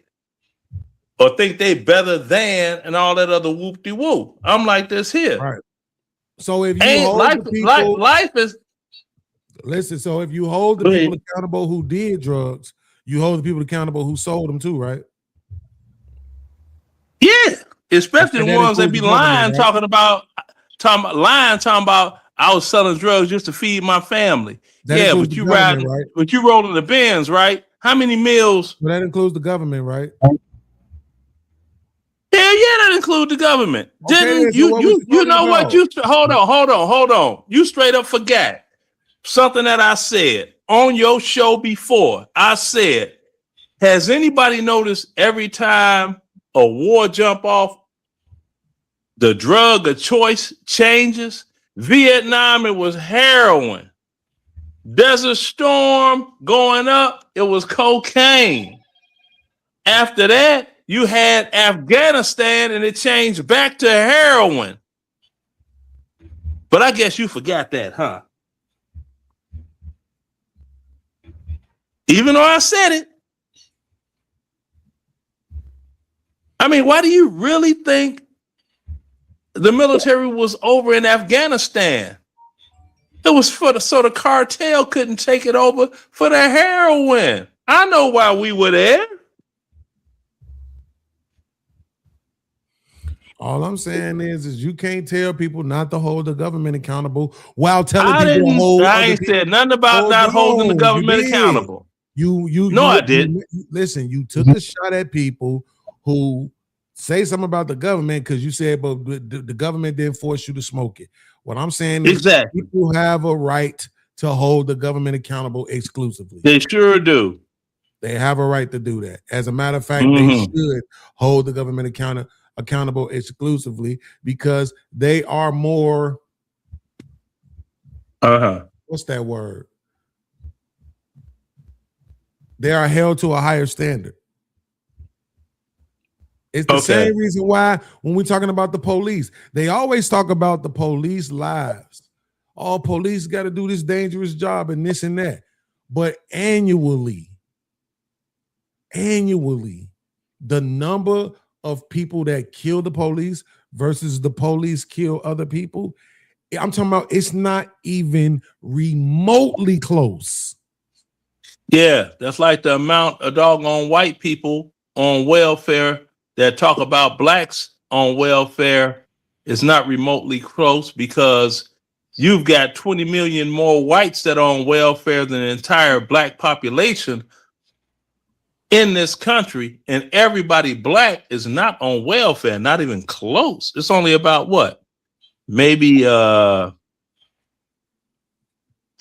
or think they better than, and all that other whoop-de-whoop. I'm like this here. Right. So if you hold the people, life is. Listen, so if you hold the people accountable who did drugs, you hold the people accountable who sold them too, right? Yeah, especially And the that ones that includes be the government, lying, right? talking about I was selling drugs just to feed my family. That Yeah, includes but the you government, ride, right? but you rolling the Benz, right? How many meals? But that includes the government, right? Hell yeah, that includes the government. Okay, Didn't so you? what was You know what? talking Hold on. You straight up forgot something that I said on your show before. I said, has anybody noticed every time a war jump off, the drug of choice changes? Vietnam, it was heroin. Desert Storm going up, it was cocaine. After that, you had Afghanistan and it changed back to heroin. But I guess you forgot that, huh? Even though I said it. I mean, why do you really think the military was over in Afghanistan? It was so the cartel couldn't take it over for the heroin. I know why we were there. All I'm saying is you can't tell people not to hold the government accountable while telling people to hold. I ain't said nothing about not holding the government accountable. I didn't. Listen, you took a shot at people who say something about the government because you said, but the government didn't force you to smoke it. What I'm saying is people have a right to hold the government accountable exclusively. They sure do. They have a right to do that. As a matter of fact, they should hold the government accountable exclusively because they are more. What's that word? They are held to a higher standard. It's the same reason why when we're talking about the police, they always talk about the police lives. All police got to do this dangerous job and this and that. But annually, the number of people that kill the police versus the police kill other people, I'm talking about it's not even remotely close. Yeah, that's like the amount of doggone white people on welfare that talk about blacks on welfare is not remotely close because you've got 20 million more whites that are on welfare than the entire black population in this country, and everybody black is not on welfare, not even close. It's only about what? Maybe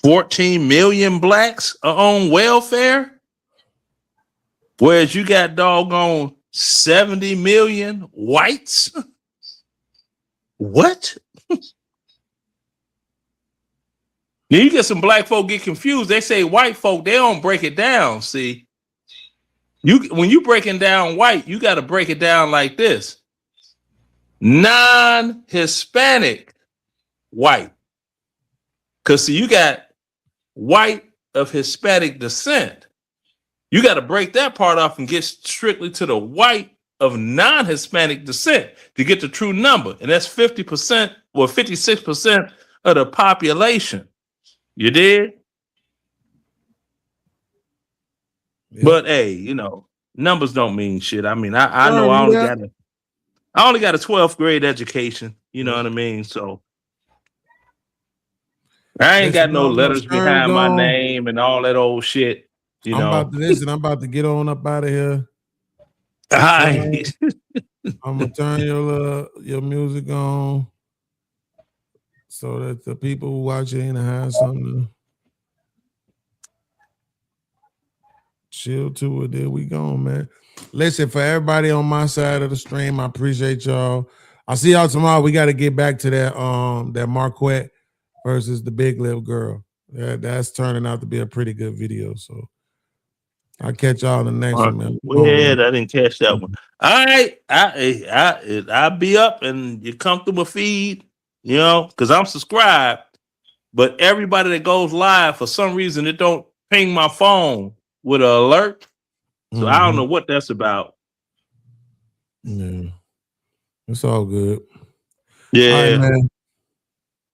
14 million blacks are on welfare, whereas you got doggone 70 million whites. What? Now you get some black folk get confused. They say white folk, they don't break it down. See, when you breaking down white, you got to break it down like this: non-Hispanic white. Because see, you got white of Hispanic descent. You got to break that part off and get strictly to the white of non-Hispanic descent to get the true number. And that's 50% or 56% of the population. You did? Yeah. But hey, numbers don't mean shit. I mean, I know I only got it. I only got a 12th grade education. You know what I mean? So I ain't got no letters behind my name and all that old shit. You know. I'm about to get on up out of here. All right. I'm gonna turn your music on so that the people who watch it have something to chill to it. There we go, man. Listen, for everybody on my side of the stream, I appreciate y'all. I'll see y'all tomorrow. We got to get back to that Marquette versus the Big Lip Girl. That's turning out to be a pretty good video. So I'll catch y'all in the next one, man. I didn't catch that one. All right, I'll be up and you come through my feed, you know, because I'm subscribed. But everybody that goes live, for some reason, it don't ping my phone with an alert. So I don't know what that's about. Yeah, it's all good. Yeah. All right, man.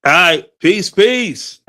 All right, peace.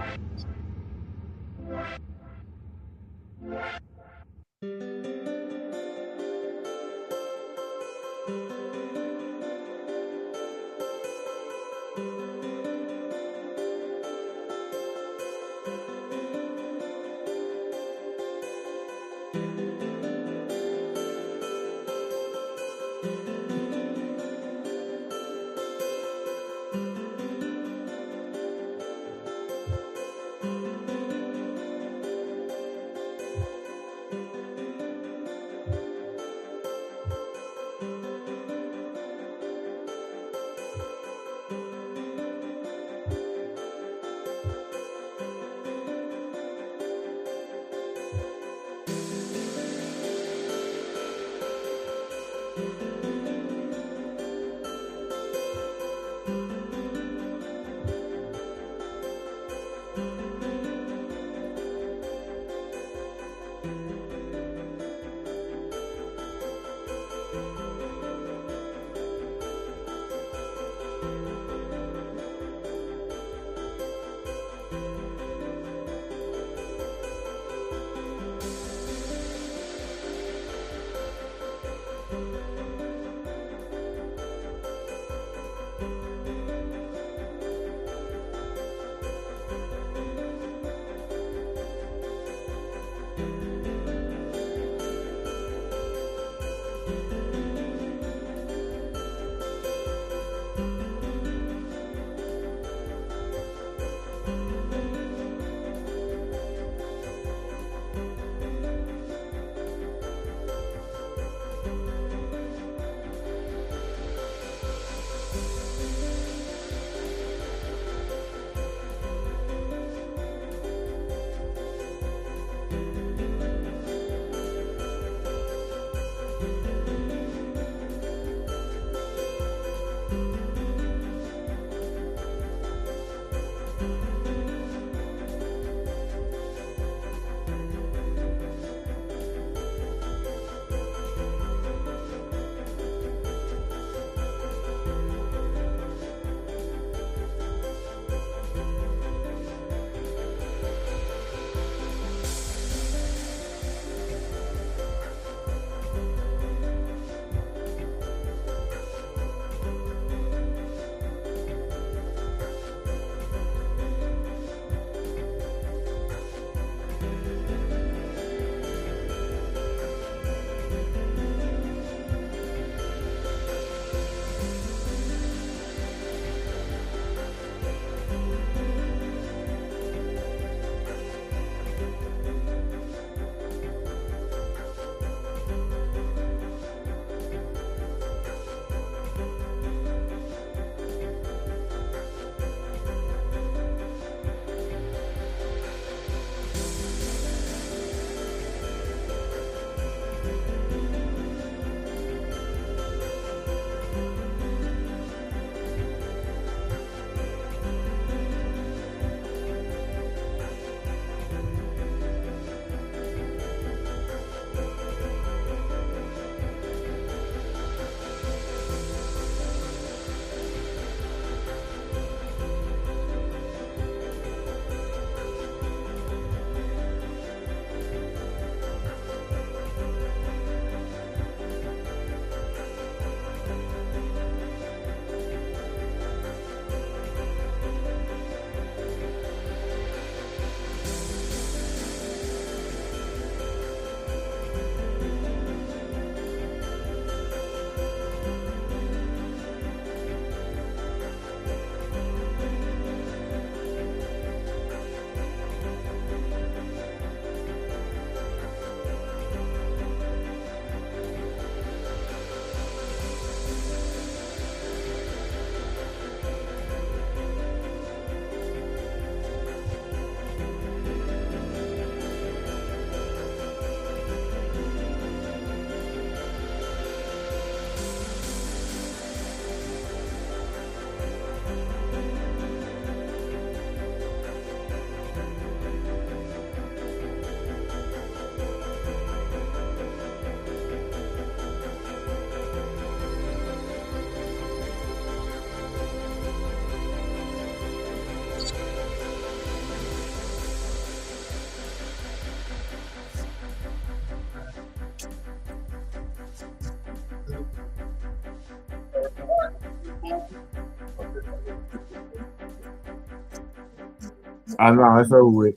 I know it's over with.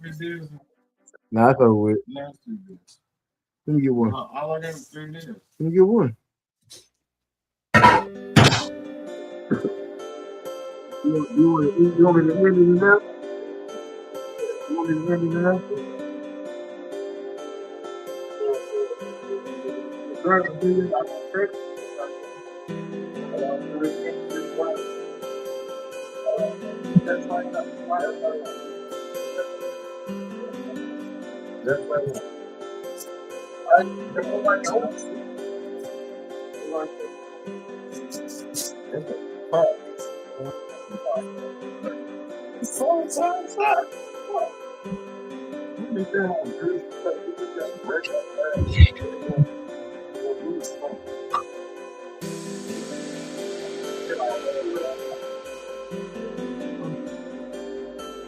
Nah, it's over with. Let me get one. Let me get one. You want me to hear me now? You want me to hear me now?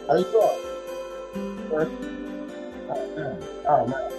How you doing? Oh, man.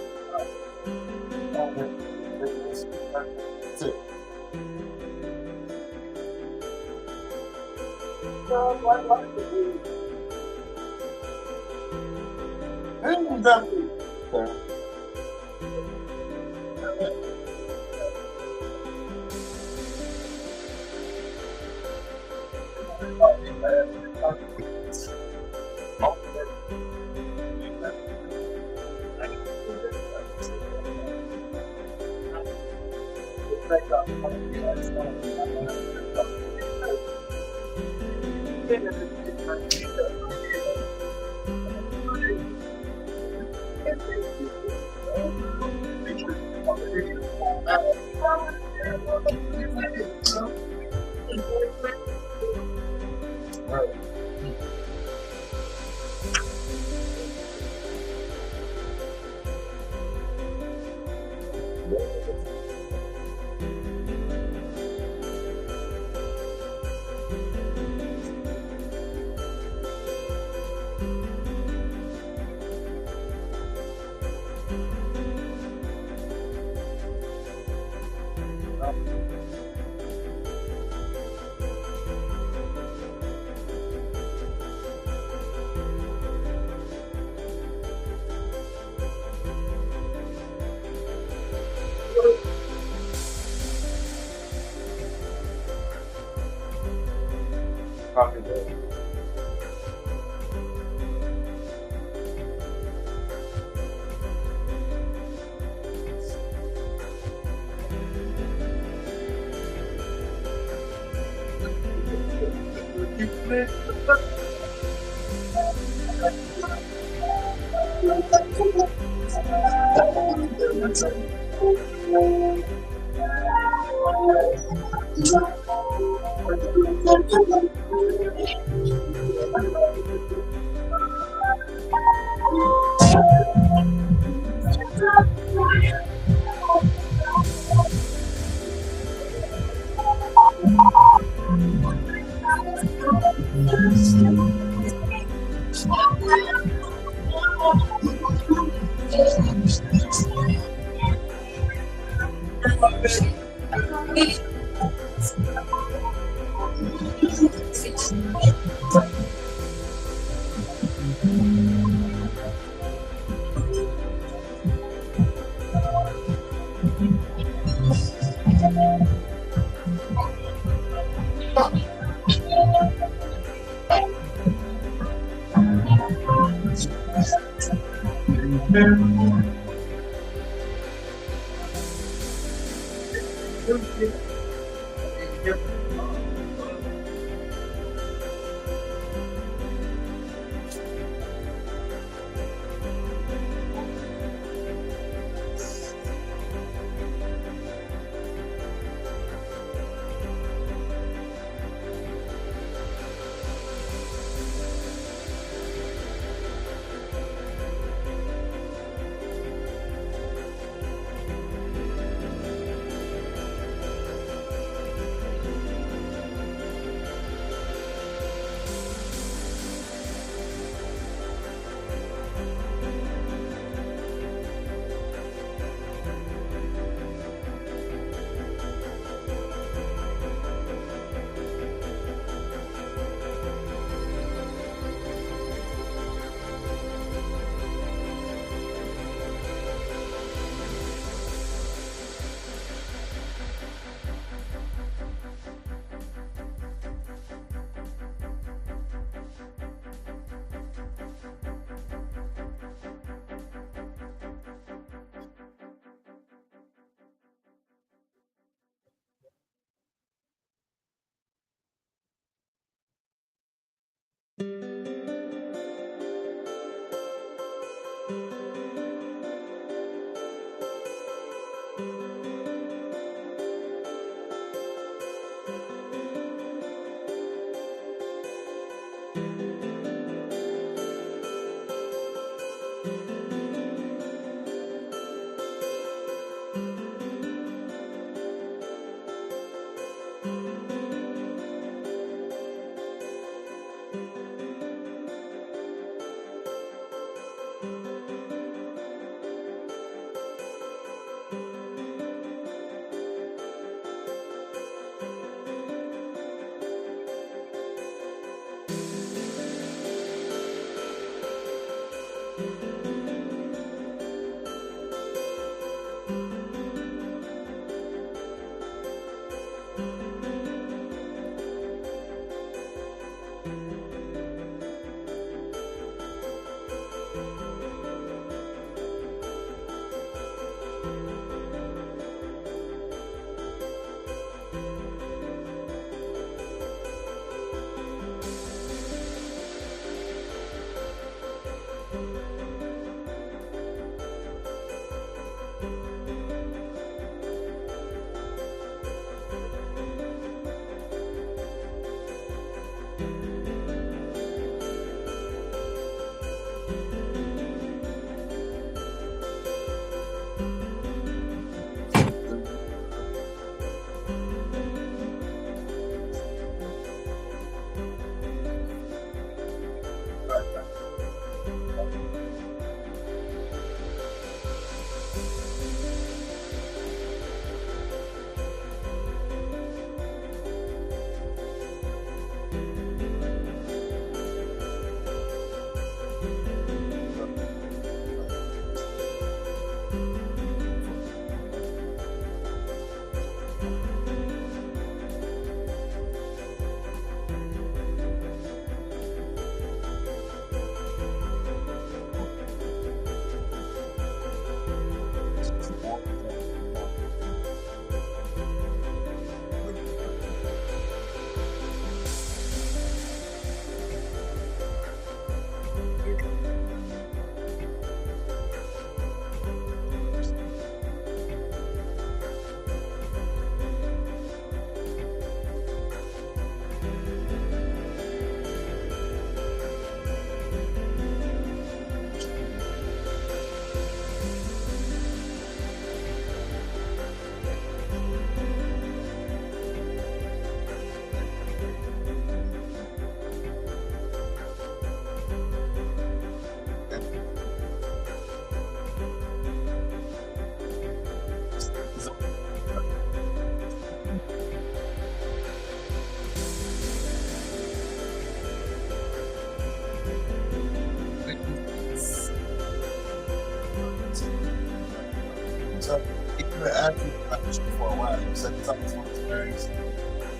asked you about this for a while. You said something from experience.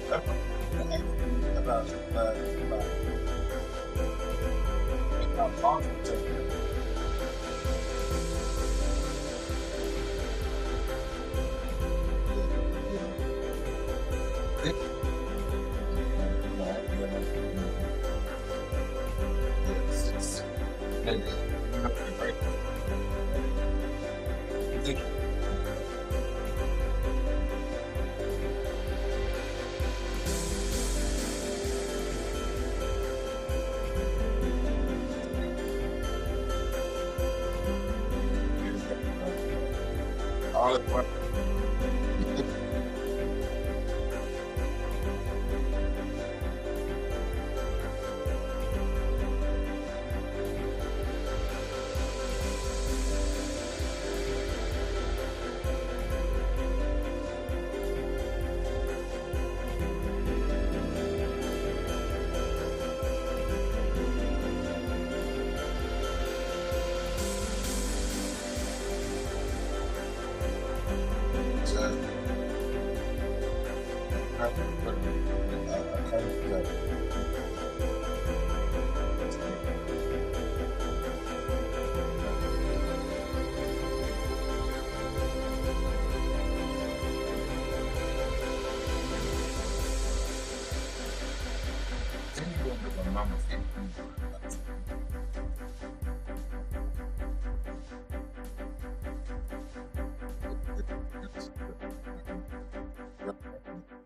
That's what I asked you about about talking to you. All at once.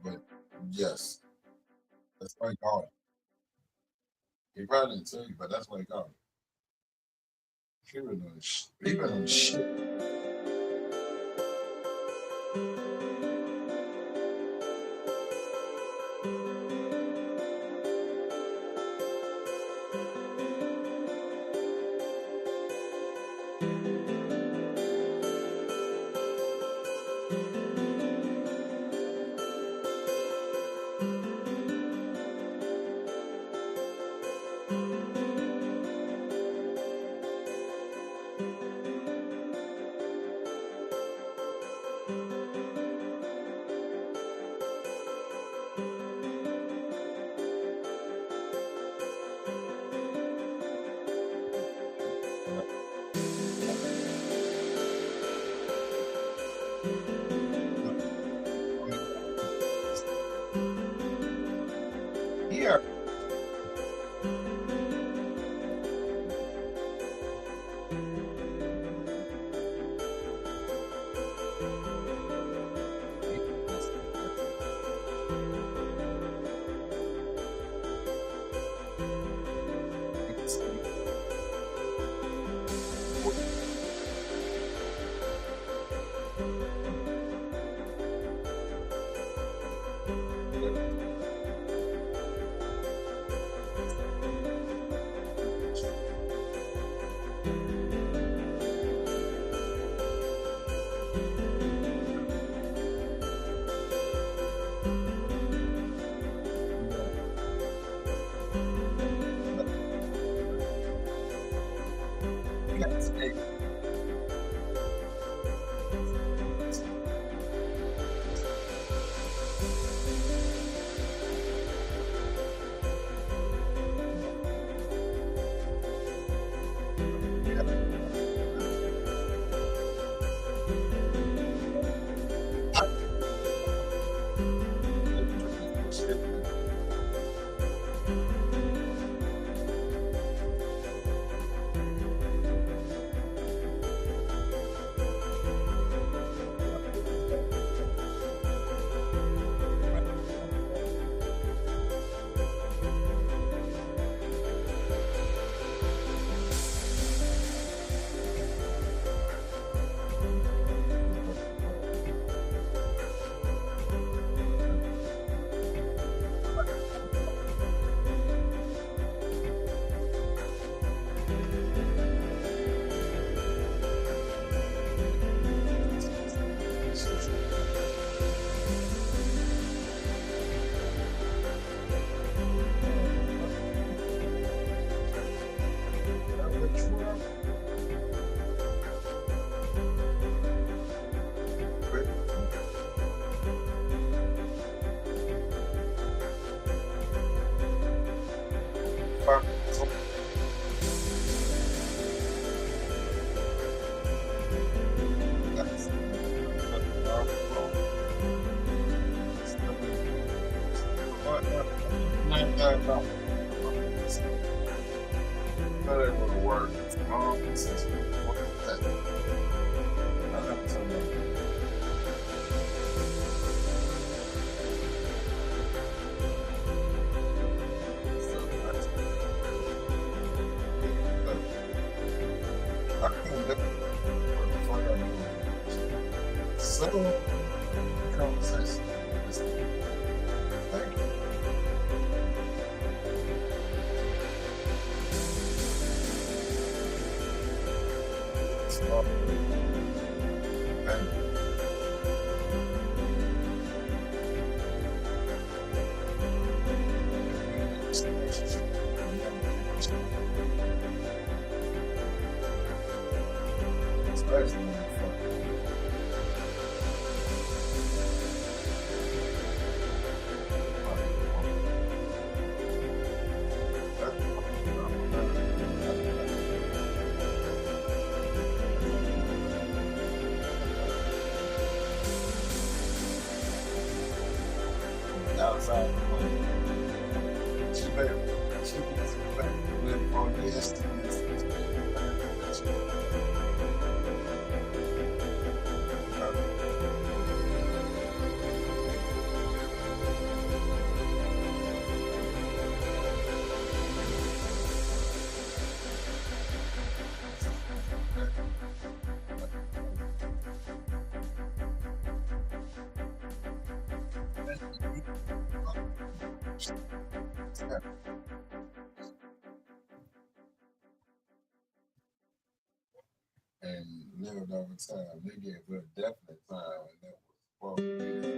But yes, that's why he called it. He probably didn't tell you, but that's why he called it. He been on shit. Here. $99. That ain't gonna work. What is that? I never told you. I can't look what the fuck I do. So, conversation. Thank you. Stop. Thank you. Especially when you're outside the money. She gets back with on the estimates. And lived over time. They gave her a definite time, and that was 12 years.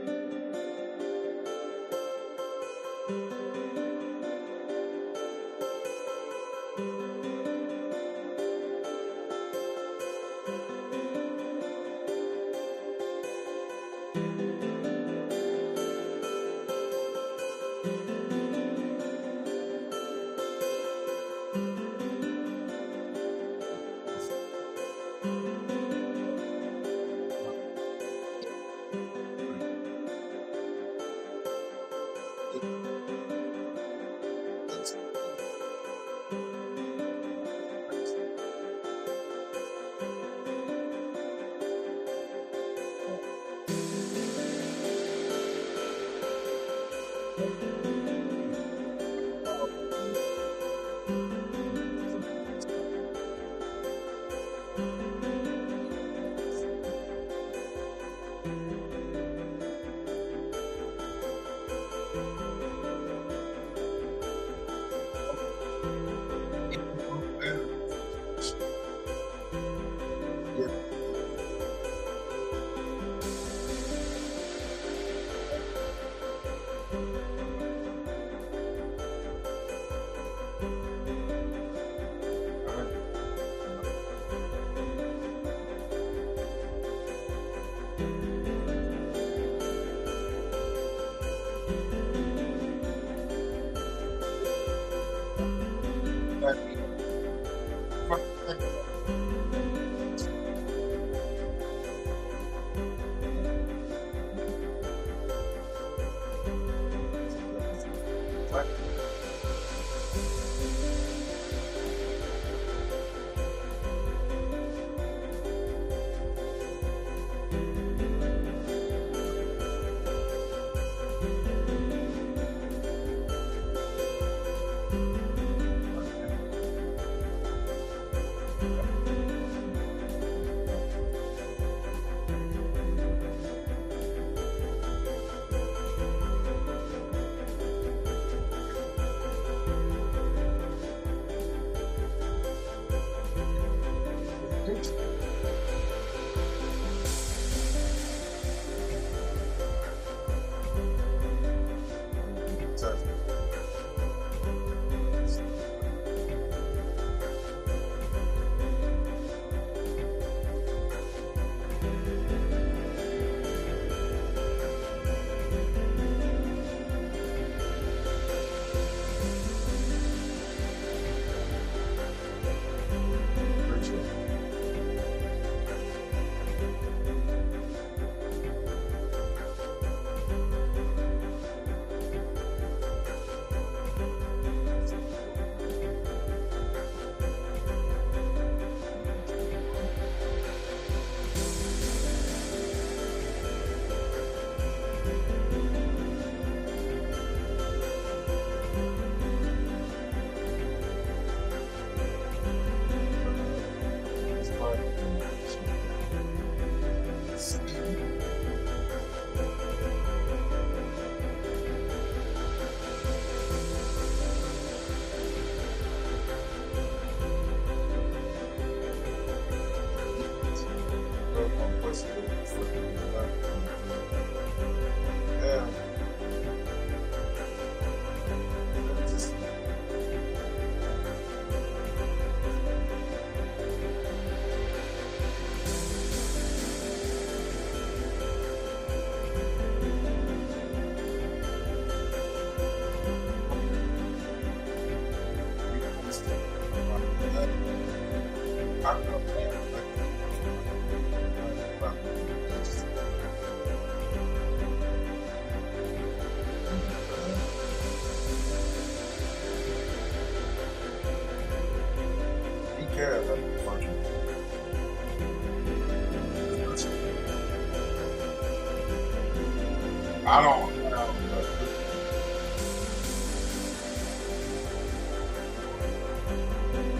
I don't.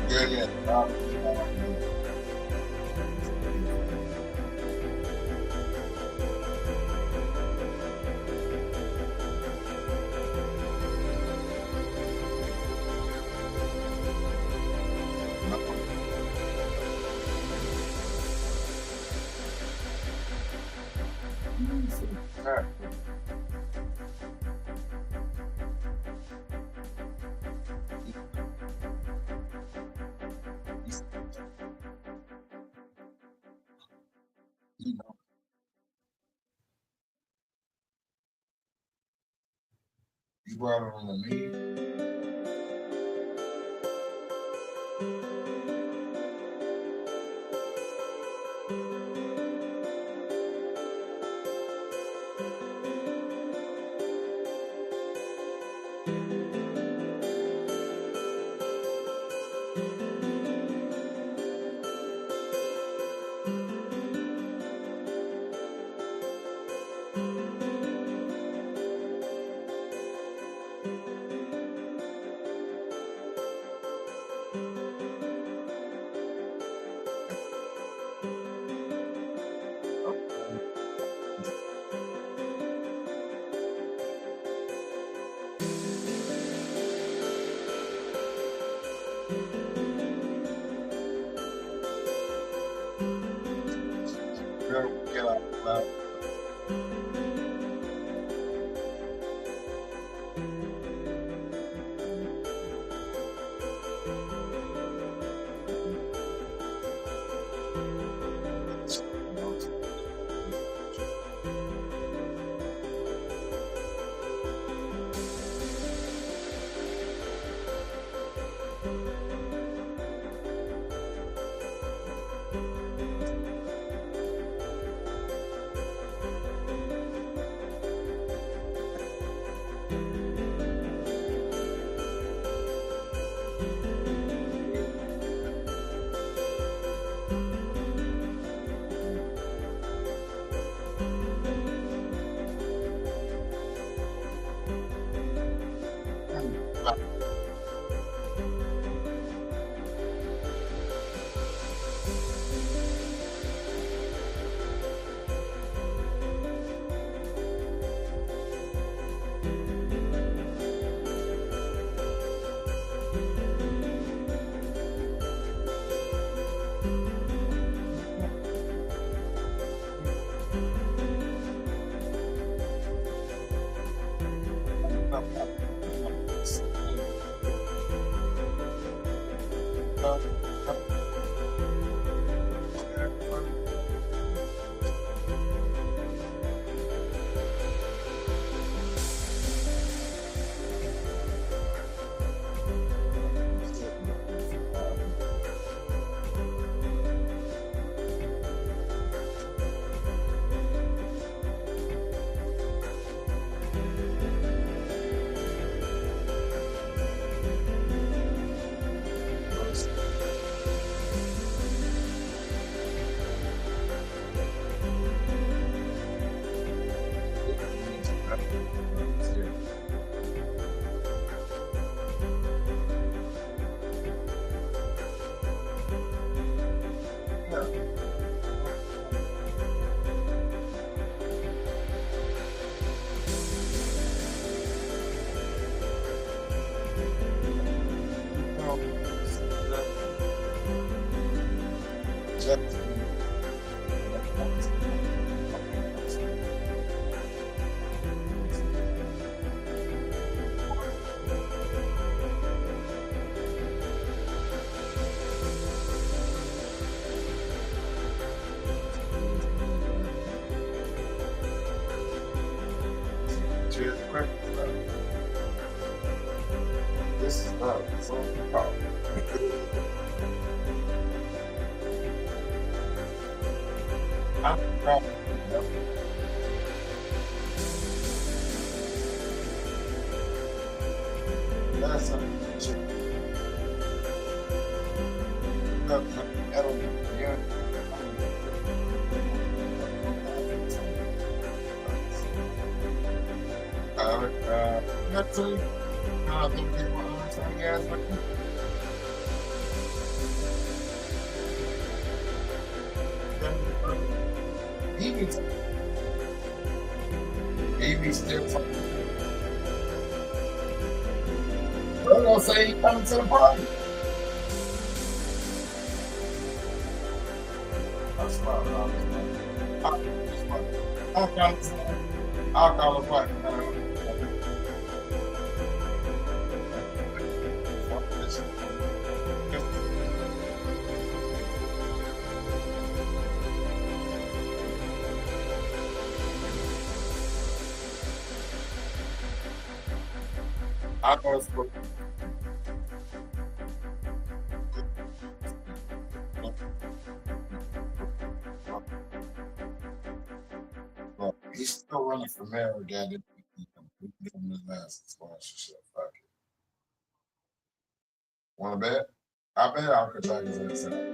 Yeah. You brought her on the meeting. Get out loud. This is not a problem. I'm proud. That's a I don't know. Yeah. That's it. I think they want to tell you guys what Evie's still fucking. We're gonna say he coming to the party. That's fine. I'll call him back. I know it's good. Well, he's still running for mayor. Dad didn't from his last sponsorship. Fuck it. Want to bet? I bet I'll come back his ass out.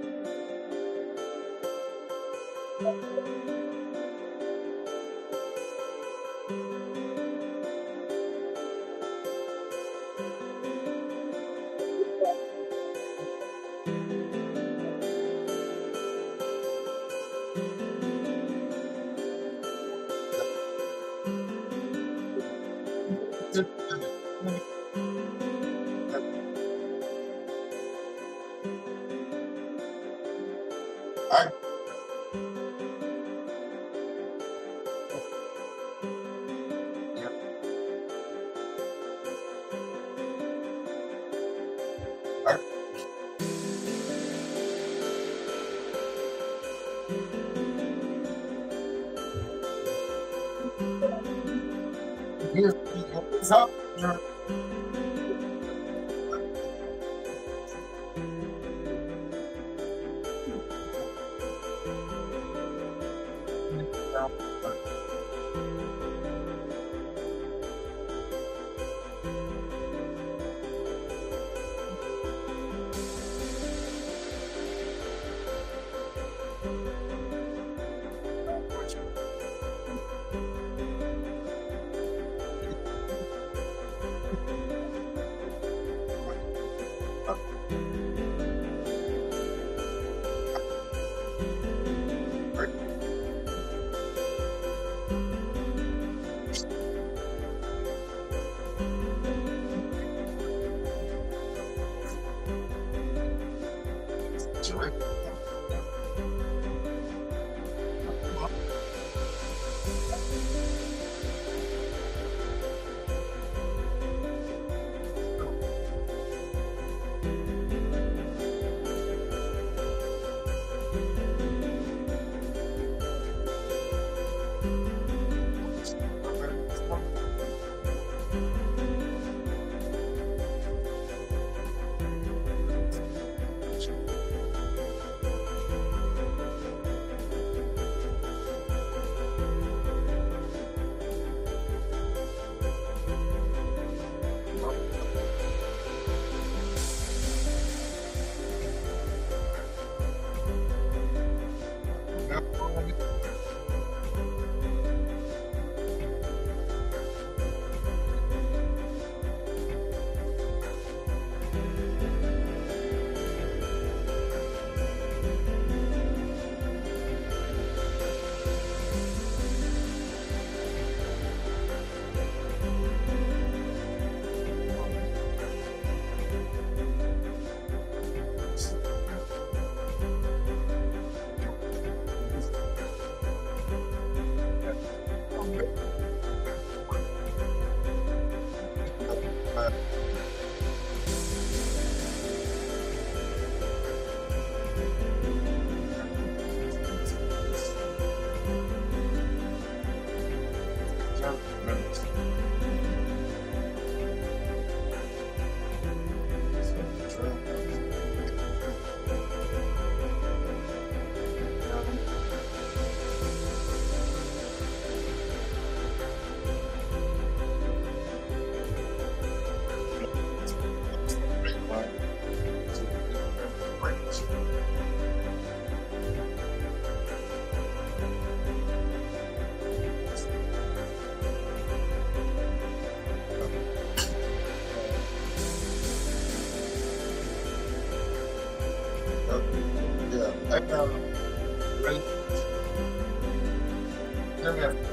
It's up. right now. Ready? Come here.